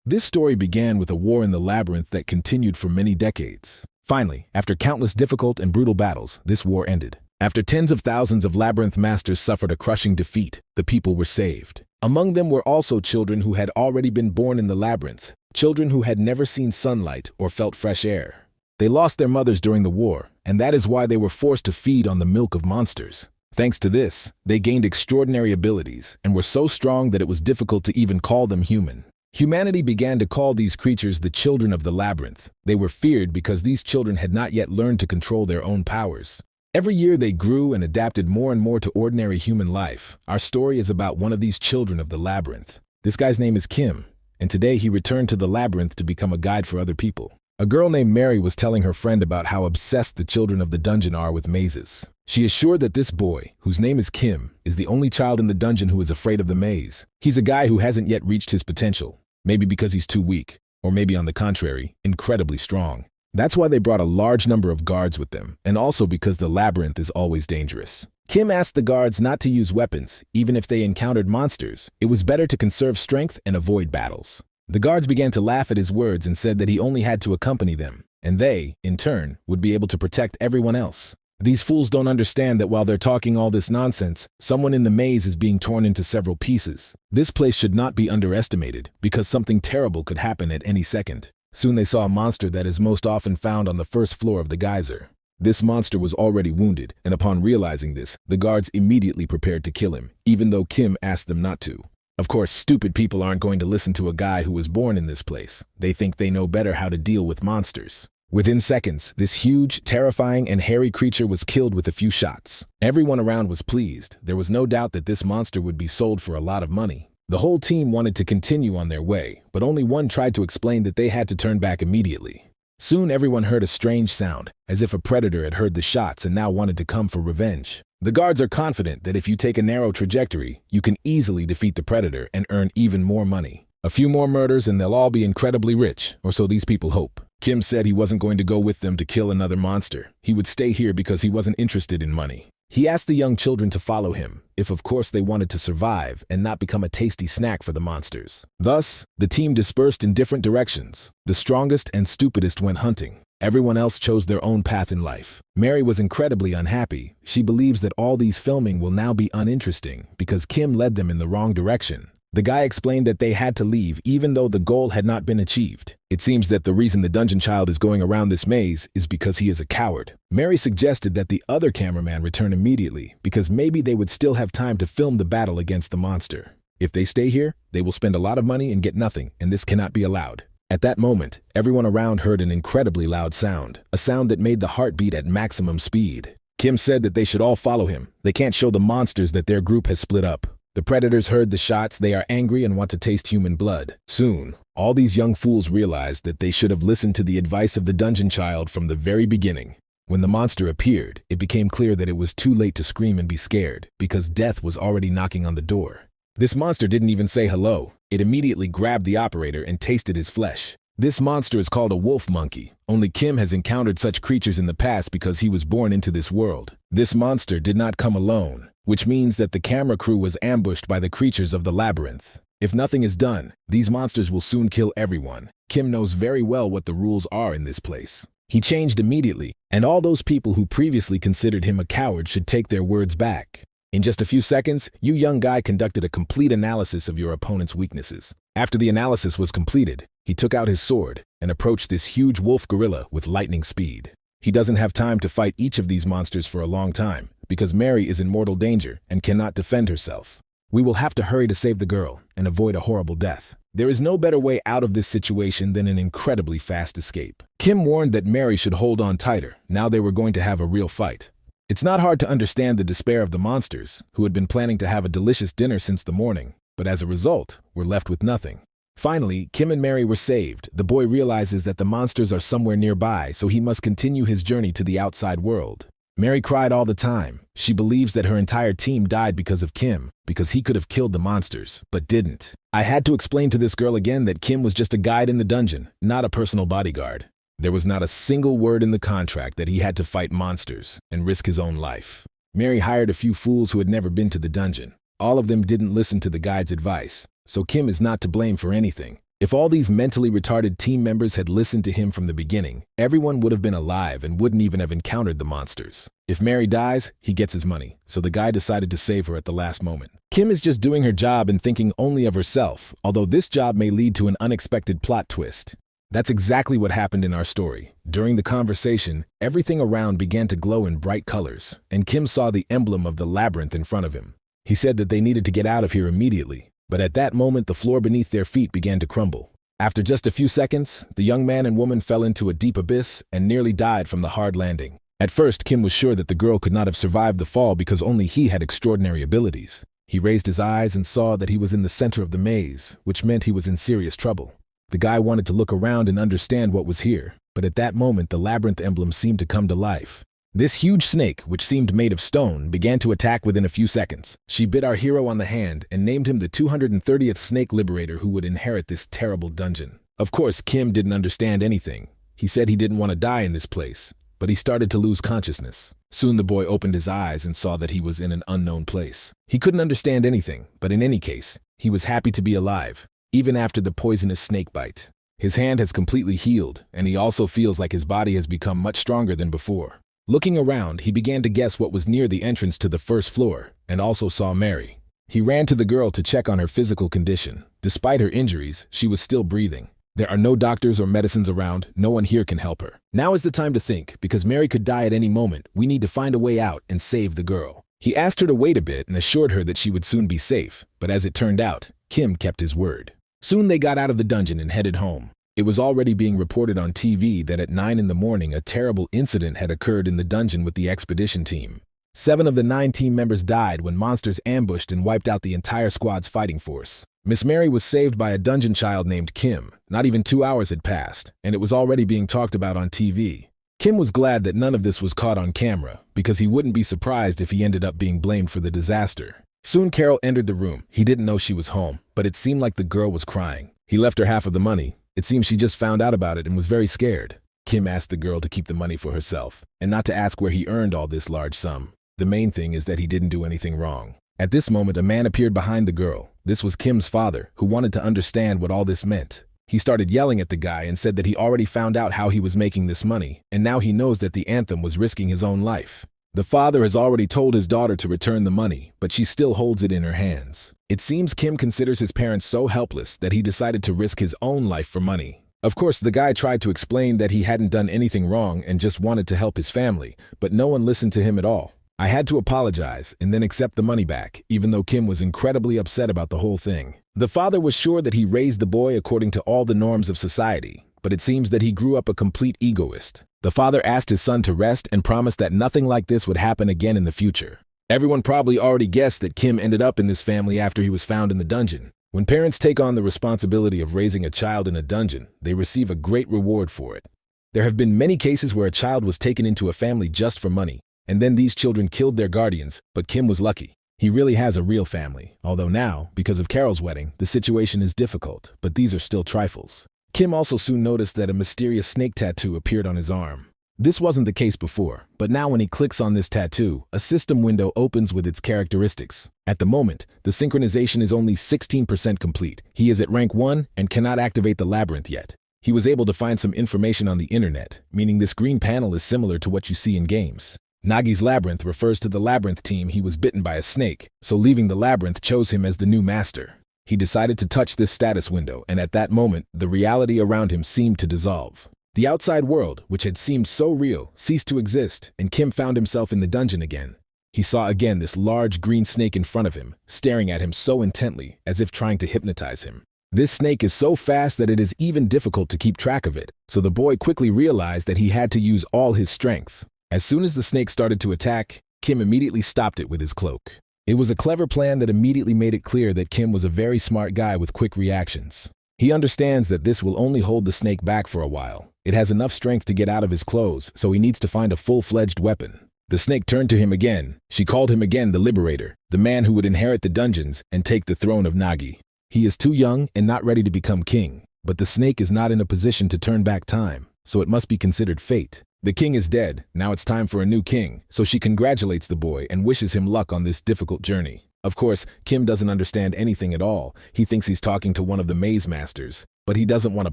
This story began with a war in the labyrinth that continued for many decades. Finally, after countless difficult and brutal battles, this war ended. After tens of thousands of labyrinth masters suffered a crushing defeat, the people were saved. Among them were also children who had already been born in the labyrinth, children who had never seen sunlight or felt fresh air. They lost their mothers during the war, and that is why they were forced to feed on the milk of monsters. Thanks to this, they gained extraordinary abilities and were so strong that it was difficult to even call them human. Humanity began to call these creatures the children of the labyrinth. They were feared because these children had not yet learned to control their own powers. Every year they grew and adapted more and more to ordinary human life. Our story is about one of these children of the labyrinth. This guy's name is Kim, and today he returned to the labyrinth to become a guide for other people. A girl named Mary was telling her friend about how obsessed the children of the dungeon are with mazes. She is sure that this boy, whose name is Kim, is the only child in the dungeon who is afraid of the maze. He's a guy who hasn't yet reached his potential, maybe because he's too weak, or maybe on the contrary, incredibly strong. That's why they brought a large number of guards with them, and also because the labyrinth is always dangerous. Kim asked the guards not to use weapons, even if they encountered monsters. It was better to conserve strength and avoid battles. The guards began to laugh at his words and said that he only had to accompany them, and they, in turn, would be able to protect everyone else. These fools don't understand that while they're talking all this nonsense, someone in the maze is being torn into several pieces. This place should not be underestimated, because something terrible could happen at any second. Soon they saw a monster that is most often found on the first floor of the geyser. This monster was already wounded, and upon realizing this, the guards immediately prepared to kill him, even though Kim asked them not to. Of course, stupid people aren't going to listen to a guy who was born in this place. They think they know better how to deal with monsters. Within seconds, this huge, terrifying, and hairy creature was killed with a few shots. Everyone around was pleased. There was no doubt that this monster would be sold for a lot of money. The whole team wanted to continue on their way, but only one tried to explain that they had to turn back immediately. Soon everyone heard a strange sound, as if a predator had heard the shots and now wanted to come for revenge. The guards are confident that if you take a narrow trajectory, you can easily defeat the predator and earn even more money. A few more murders and they'll all be incredibly rich, or so these people hope. Kim said he wasn't going to go with them to kill another monster. He would stay here because he wasn't interested in money. He asked the young children to follow him, if of course they wanted to survive and not become a tasty snack for the monsters. Thus, the team dispersed in different directions. The strongest and stupidest went hunting. Everyone else chose their own path in life. Mary was incredibly unhappy. She believes that all these filming will now be uninteresting because Kim led them in the wrong direction. The guy explained that they had to leave even though the goal had not been achieved. It seems that the reason the dungeon child is going around this maze is because he is a coward. Mary suggested that the other cameraman return immediately because maybe they would still have time to film the battle against the monster. If they stay here, they will spend a lot of money and get nothing, and this cannot be allowed. At that moment, everyone around heard an incredibly loud sound, a sound that made the heart beat at maximum speed. Kim said that they should all follow him. They can't show the monsters that their group has split up. The predators heard the shots, they are angry and want to taste human blood. Soon, all these young fools realized that they should have listened to the advice of the dungeon child from the very beginning. When the monster appeared, it became clear that it was too late to scream and be scared, because death was already knocking on the door. This monster didn't even say hello. It immediately grabbed the operator and tasted his flesh. This monster is called a wolf monkey. Only Kim has encountered such creatures in the past because he was born into this world. This monster did not come alone, which means that the camera crew was ambushed by the creatures of the labyrinth. If nothing is done, these monsters will soon kill everyone. Kim knows very well what the rules are in this place. He changed immediately, and all those people who previously considered him a coward should take their words back. In just a few seconds, you young guy conducted a complete analysis of your opponent's weaknesses. After the analysis was completed, he took out his sword and approached this huge wolf gorilla with lightning speed. He doesn't have time to fight each of these monsters for a long time, because Mary is in mortal danger and cannot defend herself. We will have to hurry to save the girl and avoid a horrible death. There is no better way out of this situation than an incredibly fast escape. Kim warned that Mary should hold on tighter. Now they were going to have a real fight. It's not hard to understand the despair of the monsters, who had been planning to have a delicious dinner since the morning, but as a result, were left with nothing. Finally, Kim and Mary were saved. The boy realizes that the monsters are somewhere nearby, so he must continue his journey to the outside world. Mary cried all the time. She believes that her entire team died because of Kim, because he could have killed the monsters, but didn't. I had to explain to this girl again that Kim was just a guide in the dungeon, not a personal bodyguard. There was not a single word in the contract that he had to fight monsters and risk his own life. Mary hired a few fools who had never been to the dungeon. All of them didn't listen to the guide's advice, so Kim is not to blame for anything. If all these mentally retarded team members had listened to him from the beginning, everyone would have been alive and wouldn't even have encountered the monsters. If Mary dies, he gets his money, so the guy decided to save her at the last moment. Kim is just doing her job and thinking only of herself, although this job may lead to an unexpected plot twist. That's exactly what happened in our story. During the conversation, everything around began to glow in bright colors, and Kim saw the emblem of the labyrinth in front of him. He said that they needed to get out of here immediately, but at that moment the floor beneath their feet began to crumble. After just a few seconds, the young man and woman fell into a deep abyss and nearly died from the hard landing. At first, Kim was sure that the girl could not have survived the fall because only he had extraordinary abilities. He raised his eyes and saw that he was in the center of the maze, which meant he was in serious trouble. The guy wanted to look around and understand what was here, but at that moment the labyrinth emblem seemed to come to life. This huge snake, which seemed made of stone, began to attack within a few seconds. She bit our hero on the hand and named him the 230th Snake Liberator who would inherit this terrible dungeon. Of course, Kim didn't understand anything. He said he didn't want to die in this place, but he started to lose consciousness. Soon the boy opened his eyes and saw that he was in an unknown place. He couldn't understand anything, but in any case, he was happy to be alive, even after the poisonous snake bite. His hand has completely healed, and he also feels like his body has become much stronger than before. Looking around, he began to guess what was near the entrance to the first floor, and also saw Mary. He ran to the girl to check on her physical condition. Despite her injuries, she was still breathing. There are no doctors or medicines around. No one here can help her. Now is the time to think, because Mary could die at any moment. We need to find a way out and save the girl. He asked her to wait a bit and assured her that she would soon be safe, but as it turned out, Kim kept his word. Soon they got out of the dungeon and headed home. It was already being reported on TV that at 9 in the morning a terrible incident had occurred in the dungeon with the expedition team. 7 of the 9 team members died when monsters ambushed and wiped out the entire squad's fighting force. Miss Mary was saved by a dungeon child named Kim. Not even 2 hours had passed, and it was already being talked about on TV. Kim was glad that none of this was caught on camera, because he wouldn't be surprised if he ended up being blamed for the disaster. Soon Carol entered the room. He didn't know she was home, but it seemed like the girl was crying. He left her half of the money. It seems she just found out about it and was very scared. Kim asked the girl to keep the money for herself, and not to ask where he earned all this large sum. The main thing is that he didn't do anything wrong. At this moment, a man appeared behind the girl. This was Kim's father, who wanted to understand what all this meant. He started yelling at the guy and said that he already found out how he was making this money, and now he knows that the anthem was risking his own life. The father has already told his daughter to return the money, but she still holds it in her hands. It seems Kim considers his parents so helpless that he decided to risk his own life for money. Of course, the guy tried to explain that he hadn't done anything wrong and just wanted to help his family, but no one listened to him at all. I had to apologize and then accept the money back, even though Kim was incredibly upset about the whole thing. The father was sure that he raised the boy according to all the norms of society, but it seems that he grew up a complete egoist. The father asked his son to rest and promised that nothing like this would happen again in the future. Everyone probably already guessed that Kim ended up in this family after he was found in the dungeon. When parents take on the responsibility of raising a child in a dungeon, they receive a great reward for it. There have been many cases where a child was taken into a family just for money, and then these children killed their guardians, but Kim was lucky. He really has a real family, although now, because of Carol's wedding, the situation is difficult, but these are still trifles. Kim also soon noticed that a mysterious snake tattoo appeared on his arm. This wasn't the case before, but now when he clicks on this tattoo, a system window opens with its characteristics. At the moment, the synchronization is only 16% complete. He is at rank 1 and cannot activate the labyrinth yet. He was able to find some information on the internet, meaning this green panel is similar to what you see in games. Nagi's labyrinth refers to the labyrinth team. He was bitten by a snake, so leaving the labyrinth chose him as the new master. He decided to touch this status window, and at that moment, the reality around him seemed to dissolve. The outside world, which had seemed so real, ceased to exist, and Kim found himself in the dungeon again. He saw again this large green snake in front of him, staring at him so intently, as if trying to hypnotize him. This snake is so fast that it is even difficult to keep track of it, so the boy quickly realized that he had to use all his strength. As soon as the snake started to attack, Kim immediately stopped it with his cloak. It was a clever plan that immediately made it clear that Kim was a very smart guy with quick reactions. He understands that this will only hold the snake back for a while. It has enough strength to get out of his clothes, so he needs to find a full-fledged weapon. The snake turned to him again. She called him again the Liberator, the man who would inherit the dungeons and take the throne of Nagi. He is too young and not ready to become king, but the snake is not in a position to turn back time, so it must be considered fate. The king is dead. Now it's time for a new king, so she congratulates the boy and wishes him luck on this difficult journey. Of course, Kim doesn't understand anything at all. He thinks he's talking to one of the maze masters, but he doesn't want to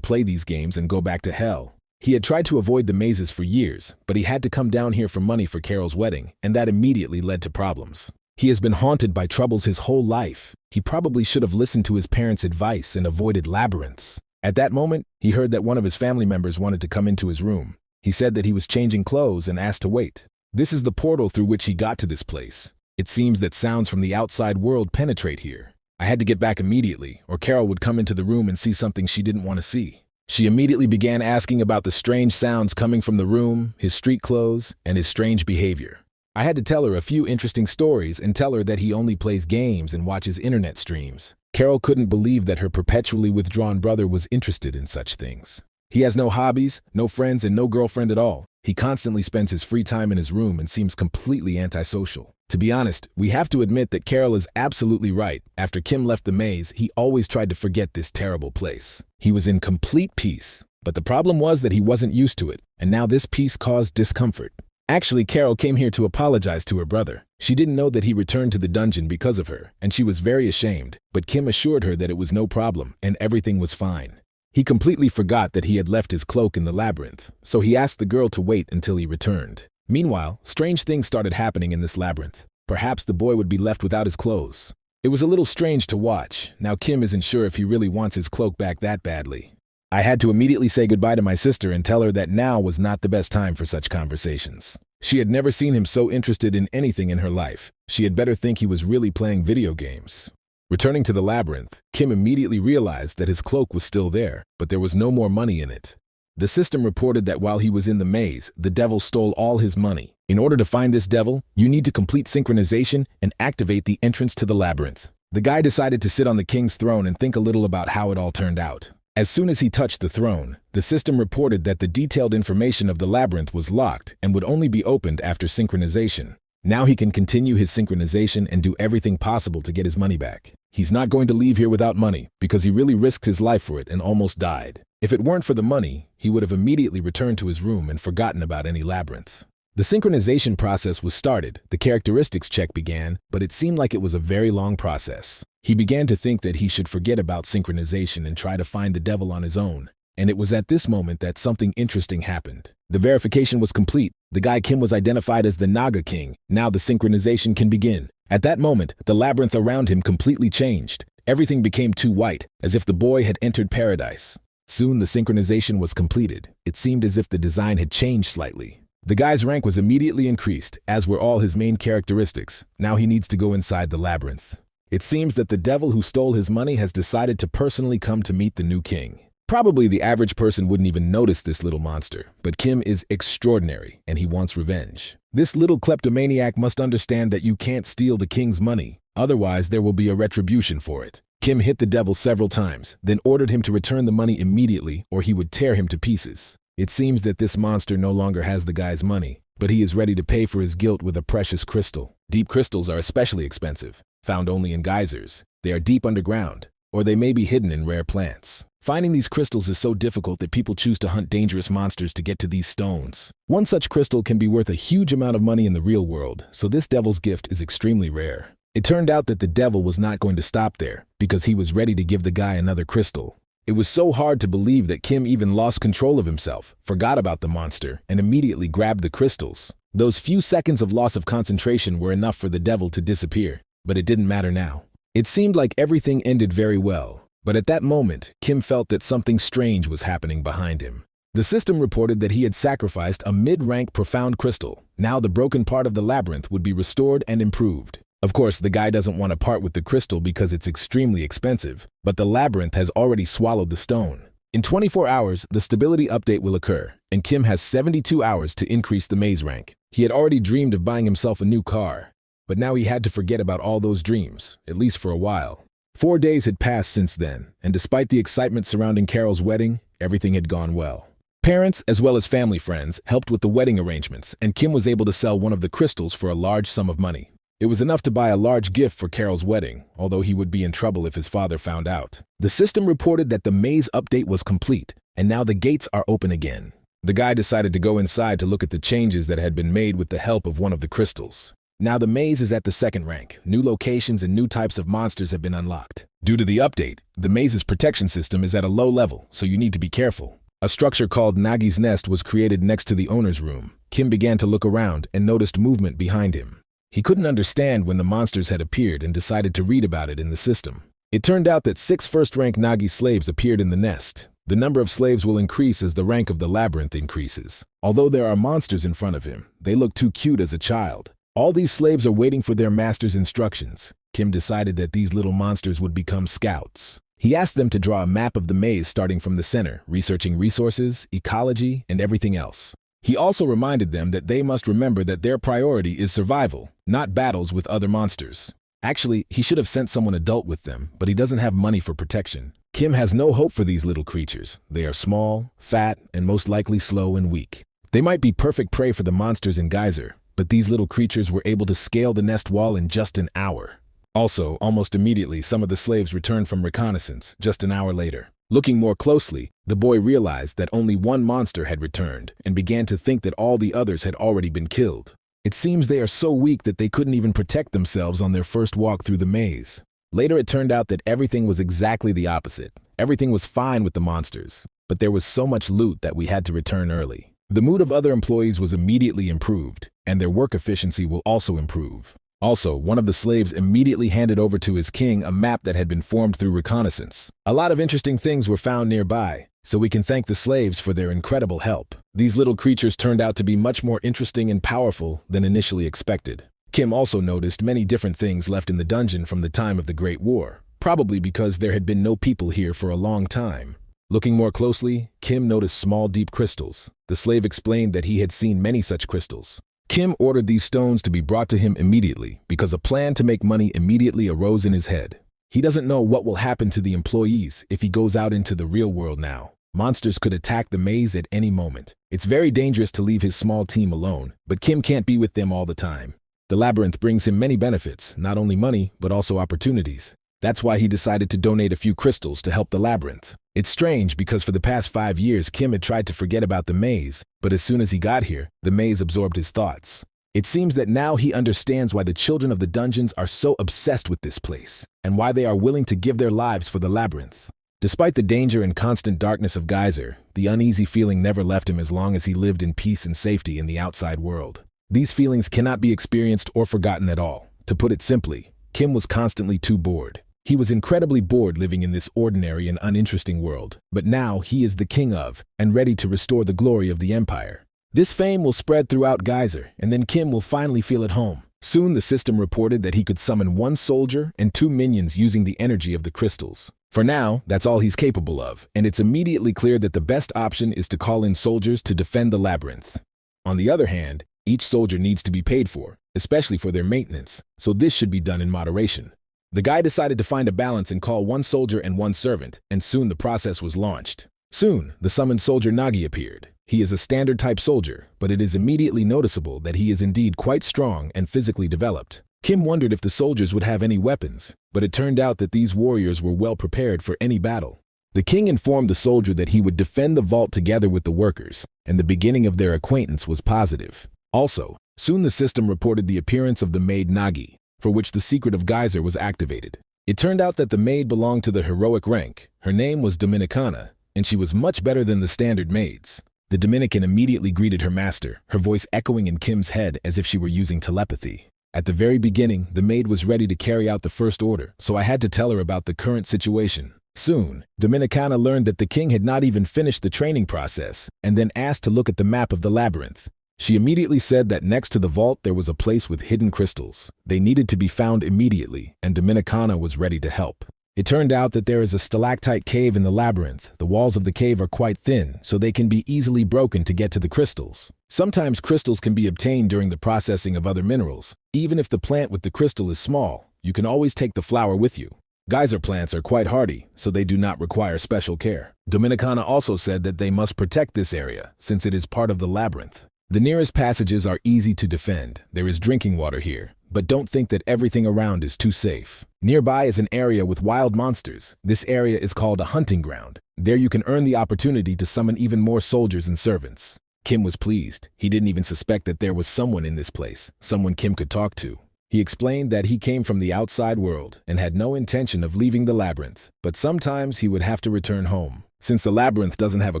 play these games and go back to hell. He had tried to avoid the mazes for years, but he had to come down here for money for Carol's wedding, and that immediately led to problems. He has been haunted by troubles his whole life. He probably should have listened to his parents' advice and avoided labyrinths. At that moment, he heard that one of his family members wanted to come into his room. He said that he was changing clothes and asked to wait. This is the portal through which he got to this place. It seems that sounds from the outside world penetrate here. I had to get back immediately, or Carol would come into the room and see something she didn't want to see. She immediately began asking about the strange sounds coming from the room, his street clothes, and his strange behavior. I had to tell her a few interesting stories and tell her that he only plays games and watches internet streams. Carol couldn't believe that her perpetually withdrawn brother was interested in such things. He has no hobbies, no friends, and no girlfriend at all. He constantly spends his free time in his room and seems completely antisocial. To be honest, we have to admit that Carol is absolutely right. After Kim left the maze, he always tried to forget this terrible place. He was in complete peace, but the problem was that he wasn't used to it, and now this peace caused discomfort. Actually, Carol came here to apologize to her brother. She didn't know that he returned to the dungeon because of her, and she was very ashamed, but Kim assured her that it was no problem and everything was fine. He completely forgot that he had left his cloak in the labyrinth, so he asked the girl to wait until he returned. Meanwhile, strange things started happening in this labyrinth. Perhaps the boy would be left without his clothes. It was a little strange to watch. Now Kim isn't sure if he really wants his cloak back that badly. I had to immediately say goodbye to my sister and tell her that now was not the best time for such conversations. She had never seen him so interested in anything in her life. She had better think he was really playing video games. Returning to the labyrinth, Kim immediately realized that his cloak was still there, but there was no more money in it. The system reported that while he was in the maze, the devil stole all his money. In order to find this devil, you need to complete synchronization and activate the entrance to the labyrinth. The guy decided to sit on the king's throne and think a little about how it all turned out. As soon as he touched the throne, the system reported that the detailed information of the labyrinth was locked and would only be opened after synchronization. Now he can continue his synchronization and do everything possible to get his money back. He's not going to leave here without money because he really risked his life for it and almost died. If it weren't for the money, he would have immediately returned to his room and forgotten about any labyrinth. The synchronization process was started, the characteristics check began, but it seemed like it was a very long process. He began to think that he should forget about synchronization and try to find the devil on his own. And it was at this moment that something interesting happened. The verification was complete. The guy Kim was identified as the Naga King. Now the synchronization can begin. At that moment, the labyrinth around him completely changed. Everything became too white, as if the boy had entered paradise. Soon the synchronization was completed. It seemed as if the design had changed slightly. The guy's rank was immediately increased, as were all his main characteristics. Now he needs to go inside the labyrinth. It seems that the devil who stole his money has decided to personally come to meet the new king. Probably the average person wouldn't even notice this little monster, but Kim is extraordinary, and he wants revenge. This little kleptomaniac must understand that you can't steal the king's money, otherwise there will be a retribution for it. Kim hit the devil several times, then ordered him to return the money immediately or he would tear him to pieces. It seems that this monster no longer has the guy's money, but he is ready to pay for his guilt with a precious crystal. Deep crystals are especially expensive, found only in geysers. They are deep underground, or they may be hidden in rare plants. Finding these crystals is so difficult that people choose to hunt dangerous monsters to get to these stones. One such crystal can be worth a huge amount of money in the real world, so this devil's gift is extremely rare. It turned out that the devil was not going to stop there, because he was ready to give the guy another crystal. It was so hard to believe that Kim even lost control of himself, forgot about the monster, and immediately grabbed the crystals. Those few seconds of loss of concentration were enough for the devil to disappear, but it didn't matter now. It seemed like everything ended very well. But at that moment, Kim felt that something strange was happening behind him. The system reported that he had sacrificed a mid-rank profound crystal. Now the broken part of the labyrinth would be restored and improved. Of course, the guy doesn't want to part with the crystal because it's extremely expensive, but the labyrinth has already swallowed the stone. In 24 hours, the stability update will occur, and Kim has 72 hours to increase the maze rank. He had already dreamed of buying himself a new car, but now he had to forget about all those dreams, at least for a while. 4 days had passed since then, and despite the excitement surrounding Carol's wedding, everything had gone well. Parents, as well as family friends, helped with the wedding arrangements, and Kim was able to sell one of the crystals for a large sum of money. It was enough to buy a large gift for Carol's wedding, although he would be in trouble if his father found out. The system reported that the maze update was complete, and now the gates are open again. The guy decided to go inside to look at the changes that had been made with the help of one of the crystals. Now the maze is at the second rank. New locations and new types of monsters have been unlocked. Due to the update, the maze's protection system is at a low level, so you need to be careful. A structure called Nagi's Nest was created next to the owner's room. Kim began to look around and noticed movement behind him. He couldn't understand when the monsters had appeared and decided to read about it in the system. It turned out that 6 first-rank Nagi slaves appeared in the nest. The number of slaves will increase as the rank of the labyrinth increases. Although there are monsters in front of him, they look too cute as a child. All these slaves are waiting for their master's instructions. Kim decided that these little monsters would become scouts. He asked them to draw a map of the maze starting from the center, researching resources, ecology, and everything else. He also reminded them that they must remember that their priority is survival, not battles with other monsters. Actually, he should have sent someone adult with them, but he doesn't have money for protection. Kim has no hope for these little creatures. They are small, fat, and most likely slow and weak. They might be perfect prey for the monsters in Geyser, but these little creatures were able to scale the nest wall in just an hour. Also, almost immediately, some of the slaves returned from reconnaissance, just an hour later. Looking more closely, the boy realized that only one monster had returned and began to think that all the others had already been killed. It seems they are so weak that they couldn't even protect themselves on their first walk through the maze. Later it turned out that everything was exactly the opposite. Everything was fine with the monsters, but there was so much loot that we had to return early. The mood of other employees was immediately improved, and their work efficiency will also improve. Also, one of the slaves immediately handed over to his king a map that had been formed through reconnaissance. A lot of interesting things were found nearby, so we can thank the slaves for their incredible help. These little creatures turned out to be much more interesting and powerful than initially expected. Kim also noticed many different things left in the dungeon from the time of the Great War, probably because there had been no people here for a long time. Looking more closely, Kim noticed small, deep crystals. The slave explained that he had seen many such crystals. Kim ordered these stones to be brought to him immediately because a plan to make money immediately arose in his head. He doesn't know what will happen to the employees if he goes out into the real world now. Monsters could attack the maze at any moment. It's very dangerous to leave his small team alone, but Kim can't be with them all the time. The labyrinth brings him many benefits, not only money, but also opportunities. That's why he decided to donate a few crystals to help the labyrinth. It's strange because for the past 5 years, Kim had tried to forget about the maze, but as soon as he got here, the maze absorbed his thoughts. It seems that now he understands why the children of the dungeons are so obsessed with this place, and why they are willing to give their lives for the labyrinth. Despite the danger and constant darkness of Geyser, the uneasy feeling never left him as long as he lived in peace and safety in the outside world. These feelings cannot be experienced or forgotten at all. To put it simply, Kim was constantly too bored. He was incredibly bored living in this ordinary and uninteresting world, but now he is the king of, and ready to restore the glory of the empire. This fame will spread throughout Geyser, and then Kim will finally feel at home. Soon the system reported that he could summon 1 soldier and 2 minions using the energy of the crystals. For now, that's all he's capable of, and it's immediately clear that the best option is to call in soldiers to defend the labyrinth. On the other hand, each soldier needs to be paid for, especially for their maintenance, so this should be done in moderation. The guy decided to find a balance and call 1 soldier and 1 servant, and soon the process was launched. Soon, the summoned soldier Nagi appeared. He is a standard type soldier, but it is immediately noticeable that he is indeed quite strong and physically developed. Kim wondered if the soldiers would have any weapons, but it turned out that these warriors were well prepared for any battle. The king informed the soldier that he would defend the vault together with the workers, and the beginning of their acquaintance was positive. Also, soon the system reported the appearance of the maid Nagi, for which the secret of Geyser was activated. It turned out that the maid belonged to the heroic rank. Her name was Dominicana, and she was much better than the standard maids. The Dominican immediately greeted her master, her voice echoing in Kim's head as if she were using telepathy. At the very beginning, the maid was ready to carry out the first order, so I had to tell her about the current situation. Soon, Dominicana learned that the king had not even finished the training process, and then asked to look at the map of the labyrinth. She immediately said that next to the vault there was a place with hidden crystals. They needed to be found immediately, and Dominicana was ready to help. It turned out that there is a stalactite cave in the labyrinth. The walls of the cave are quite thin, so they can be easily broken to get to the crystals. Sometimes crystals can be obtained during the processing of other minerals. Even if the plant with the crystal is small, you can always take the flower with you. Geyser plants are quite hardy, so they do not require special care. Dominicana also said that they must protect this area, since it is part of the labyrinth. The nearest passages are easy to defend. There is drinking water here, but don't think that everything around is too safe. Nearby is an area with wild monsters. This area is called a hunting ground. There you can earn the opportunity to summon even more soldiers and servants. Kim was pleased. He didn't even suspect that there was someone in this place, someone Kim could talk to. He explained that he came from the outside world and had no intention of leaving the labyrinth, but sometimes he would have to return home. Since the labyrinth doesn't have a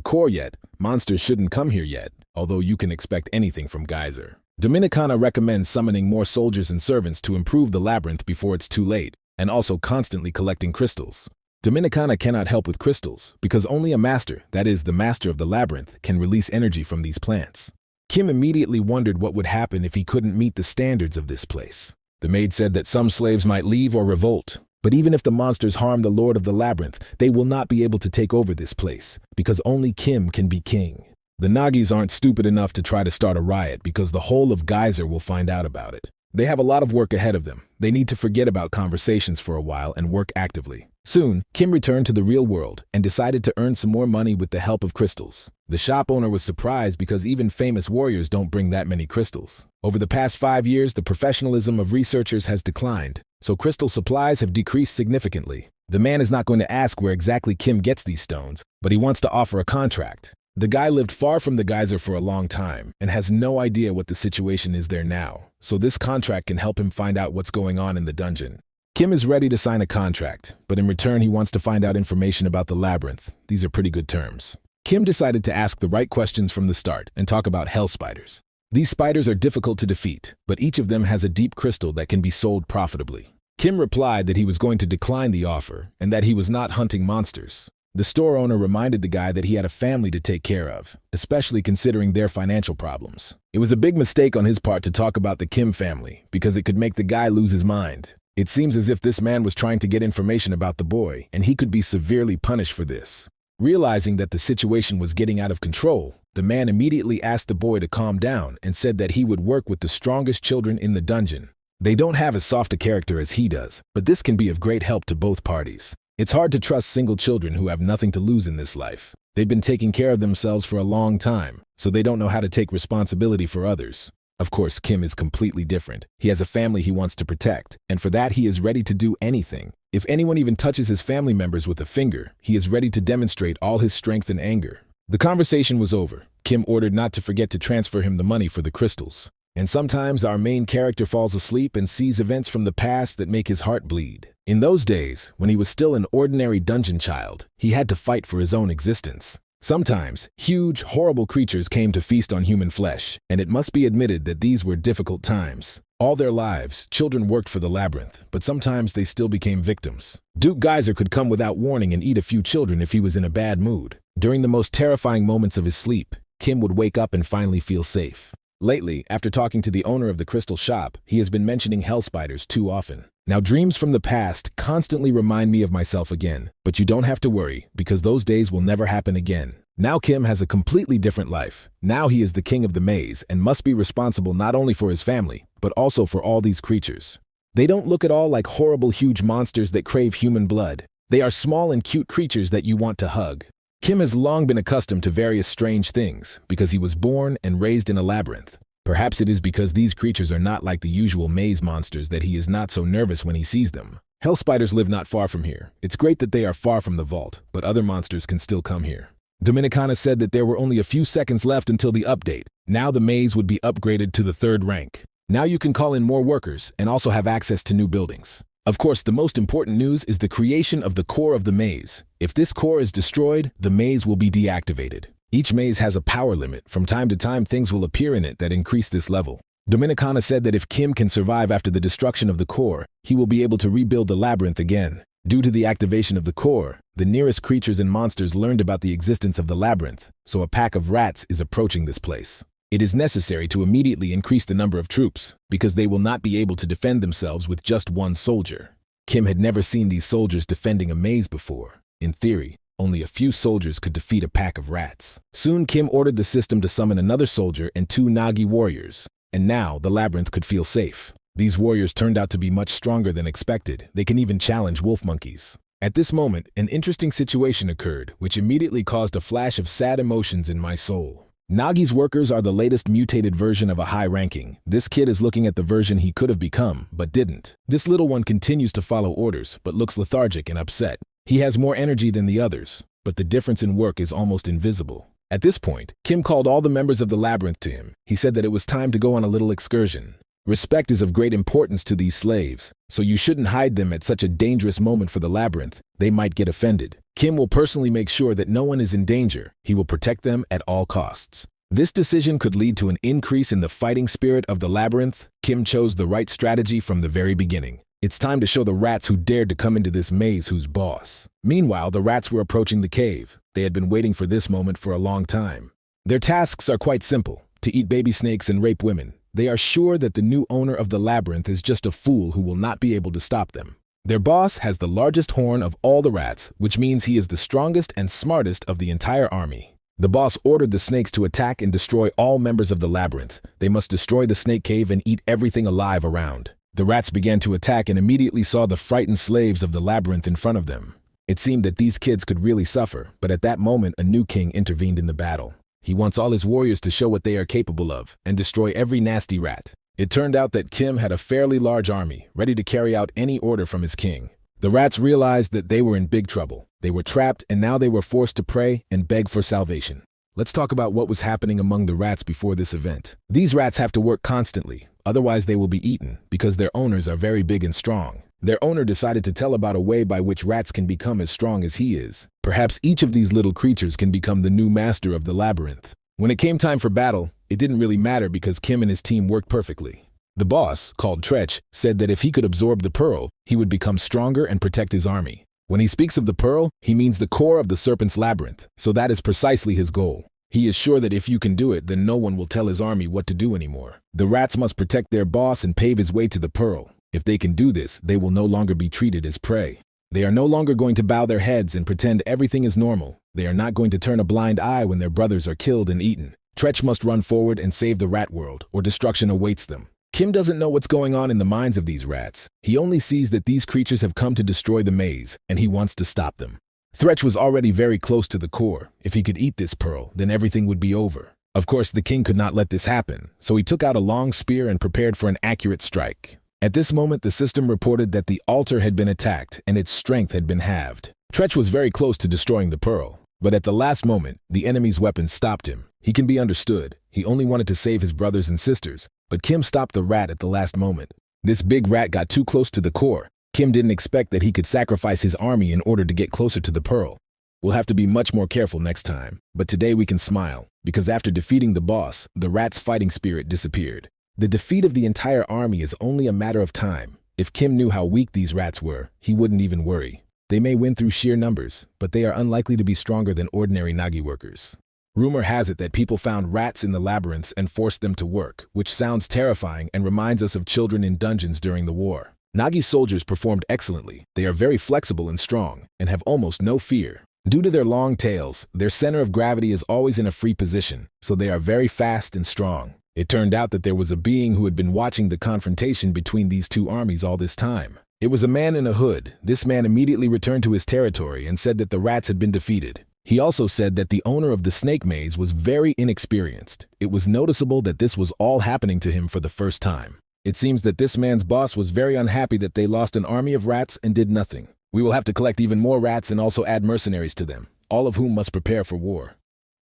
core yet, monsters shouldn't come here yet, although you can expect anything from Geyser. Dominicana recommends summoning more soldiers and servants to improve the labyrinth before it's too late, and also constantly collecting crystals. Dominicana cannot help with crystals because only a master, that is, the master of the labyrinth, can release energy from these plants. Kim immediately wondered what would happen if he couldn't meet the standards of this place. The maid said that some slaves might leave or revolt, but even if the monsters harm the lord of the labyrinth, they will not be able to take over this place, because only Kim can be king. The Nagis aren't stupid enough to try to start a riot because the whole of Geyser will find out about it. They have a lot of work ahead of them. They need to forget about conversations for a while and work actively. Soon, Kim returned to the real world and decided to earn some more money with the help of crystals. The shop owner was surprised because even famous warriors don't bring that many crystals. Over the past 5 years, the professionalism of researchers has declined, so crystal supplies have decreased significantly. The man is not going to ask where exactly Kim gets these stones, but he wants to offer a contract. The guy lived far from the geyser for a long time and has no idea what the situation is there now, so this contract can help him find out what's going on in the dungeon. Kim is ready to sign a contract, but in return he wants to find out information about the labyrinth. These are pretty good terms. Kim decided to ask the right questions from the start and talk about hell spiders. These spiders are difficult to defeat, but each of them has a deep crystal that can be sold profitably. Kim replied that he was going to decline the offer and that he was not hunting monsters. The store owner reminded the guy that he had a family to take care of, especially considering their financial problems. It was a big mistake on his part to talk about the Kim family because it could make the guy lose his mind. It seems as if this man was trying to get information about the boy, and he could be severely punished for this. Realizing that the situation was getting out of control, the man immediately asked the boy to calm down and said that he would work with the strongest children in the dungeon. They don't have as soft a character as he does, but this can be of great help to both parties. It's hard to trust single children who have nothing to lose in this life. They've been taking care of themselves for a long time, so they don't know how to take responsibility for others. Of course, Kim is completely different. He has a family he wants to protect, and for that he is ready to do anything. If anyone even touches his family members with a finger, he is ready to demonstrate all his strength and anger. The conversation was over. Kim ordered not to forget to transfer him the money for the crystals. And sometimes our main character falls asleep and sees events from the past that make his heart bleed. In those days, when he was still an ordinary dungeon child, he had to fight for his own existence. Sometimes, huge, horrible creatures came to feast on human flesh, and it must be admitted that these were difficult times. All their lives, children worked for the labyrinth, but sometimes they still became victims. Duke Geyser could come without warning and eat a few children if he was in a bad mood. During the most terrifying moments of his sleep, Kim would wake up and finally feel safe. Lately, after talking to the owner of the crystal shop, he has been mentioning hell spiders too often. Now, dreams from the past constantly remind me of myself again, but you don't have to worry, because those days will never happen again. Now Kim has a completely different life. Now he is the king of the maze and must be responsible not only for his family, but also for all these creatures. They don't look at all like horrible huge monsters that crave human blood. They are small and cute creatures that you want to hug. Kim has long been accustomed to various strange things because he was born and raised in a labyrinth. Perhaps it is because these creatures are not like the usual maze monsters that he is not so nervous when he sees them. Hell spiders live not far from here. It's great that they are far from the vault, but other monsters can still come here. Dominicana said that there were only a few seconds left until the update. Now the maze would be upgraded to the 3rd rank. Now you can call in more workers and also have access to new buildings. Of course, the most important news is the creation of the core of the maze. If this core is destroyed, the maze will be deactivated. Each maze has a power limit. From time to time, things will appear in it that increase this level. Dominicana said that if Kim can survive after the destruction of the core, he will be able to rebuild the labyrinth again. Due to the activation of the core, the nearest creatures and monsters learned about the existence of the labyrinth, so a pack of rats is approaching this place. It is necessary to immediately increase the number of troops, because they will not be able to defend themselves with just one soldier. Kim had never seen these soldiers defending a maze before. In theory, only a few soldiers could defeat a pack of rats. Soon Kim ordered the system to summon another soldier and 2 Nagi warriors, and now the labyrinth could feel safe. These warriors turned out to be much stronger than expected. They can even challenge wolf monkeys. At this moment, an interesting situation occurred, which immediately caused a flash of sad emotions in my soul. Nagi's workers are the latest mutated version of a high ranking. This kid is looking at the version he could have become, but didn't. This little one continues to follow orders, but looks lethargic and upset. He has more energy than the others, but the difference in work is almost invisible. At this point, Kim called all the members of the labyrinth to him. He said that it was time to go on a little excursion. Respect is of great importance to these slaves, so you shouldn't hide them at such a dangerous moment for the labyrinth. They might get offended. Kim will personally make sure that no one is in danger. He will protect them at all costs. This decision could lead to an increase in the fighting spirit of the labyrinth. Kim chose the right strategy from the very beginning. It's time to show the rats who dared to come into this maze who's boss. Meanwhile, the rats were approaching the cave. They had been waiting for this moment for a long time. Their tasks are quite simple: to eat baby snakes and rape women. They are sure that the new owner of the labyrinth is just a fool who will not be able to stop them. Their boss has the largest horn of all the rats, which means he is the strongest and smartest of the entire army. The boss ordered the snakes to attack and destroy all members of the labyrinth. They must destroy the snake cave and eat everything alive around. The rats began to attack and immediately saw the frightened slaves of the labyrinth in front of them. It seemed that these kids could really suffer, but at that moment a new king intervened in the battle. He wants all his warriors to show what they are capable of and destroy every nasty rat. It turned out that Kim had a fairly large army, ready to carry out any order from his king. The rats realized that they were in big trouble. They were trapped, and now they were forced to pray and beg for salvation. Let's talk about what was happening among the rats before this event. These rats have to work constantly, otherwise they will be eaten, because their owners are very big and strong. Their owner decided to tell about a way by which rats can become as strong as he is. Perhaps each of these little creatures can become the new master of the labyrinth. When it came time for battle, it didn't really matter because Kim and his team worked perfectly. The boss, called Tretch, said that if he could absorb the pearl, he would become stronger and protect his army. When he speaks of the pearl, he means the core of the serpent's labyrinth, so that is precisely his goal. He is sure that if you can do it, then no one will tell his army what to do anymore. The rats must protect their boss and pave his way to the pearl. If they can do this, they will no longer be treated as prey. They are no longer going to bow their heads and pretend everything is normal. They are not going to turn a blind eye when their brothers are killed and eaten. Tretch must run forward and save the rat world, or destruction awaits them. Kim doesn't know what's going on in the minds of these rats. He only sees that these creatures have come to destroy the maze, and he wants to stop them. Tretch was already very close to the core. If he could eat this pearl, then everything would be over. Of course, the king could not let this happen, so he took out a long spear and prepared for an accurate strike. At this moment, the system reported that the altar had been attacked and its strength had been halved. Tretch was very close to destroying the pearl, but at the last moment, the enemy's weapons stopped him. He can be understood. He only wanted to save his brothers and sisters, but Kim stopped the rat at the last moment. This big rat got too close to the core. Kim didn't expect that he could sacrifice his army in order to get closer to the pearl. We'll have to be much more careful next time, but today we can smile, because after defeating the boss, the rat's fighting spirit disappeared. The defeat of the entire army is only a matter of time. If Kim knew how weak these rats were, he wouldn't even worry. They may win through sheer numbers, but they are unlikely to be stronger than ordinary Nagi workers. Rumor has it that people found rats in the labyrinths and forced them to work, which sounds terrifying and reminds us of children in dungeons during the war. Nagi soldiers performed excellently. They are very flexible and strong, and have almost no fear. Due to their long tails, their center of gravity is always in a free position, so they are very fast and strong. It turned out that there was a being who had been watching the confrontation between these two armies all this time. It was a man in a hood. This man immediately returned to his territory and said that the rats had been defeated. He also said that the owner of the snake maze was very inexperienced. It was noticeable that this was all happening to him for the first time. It seems that this man's boss was very unhappy that they lost an army of rats and did nothing. We will have to collect even more rats and also add mercenaries to them, all of whom must prepare for war.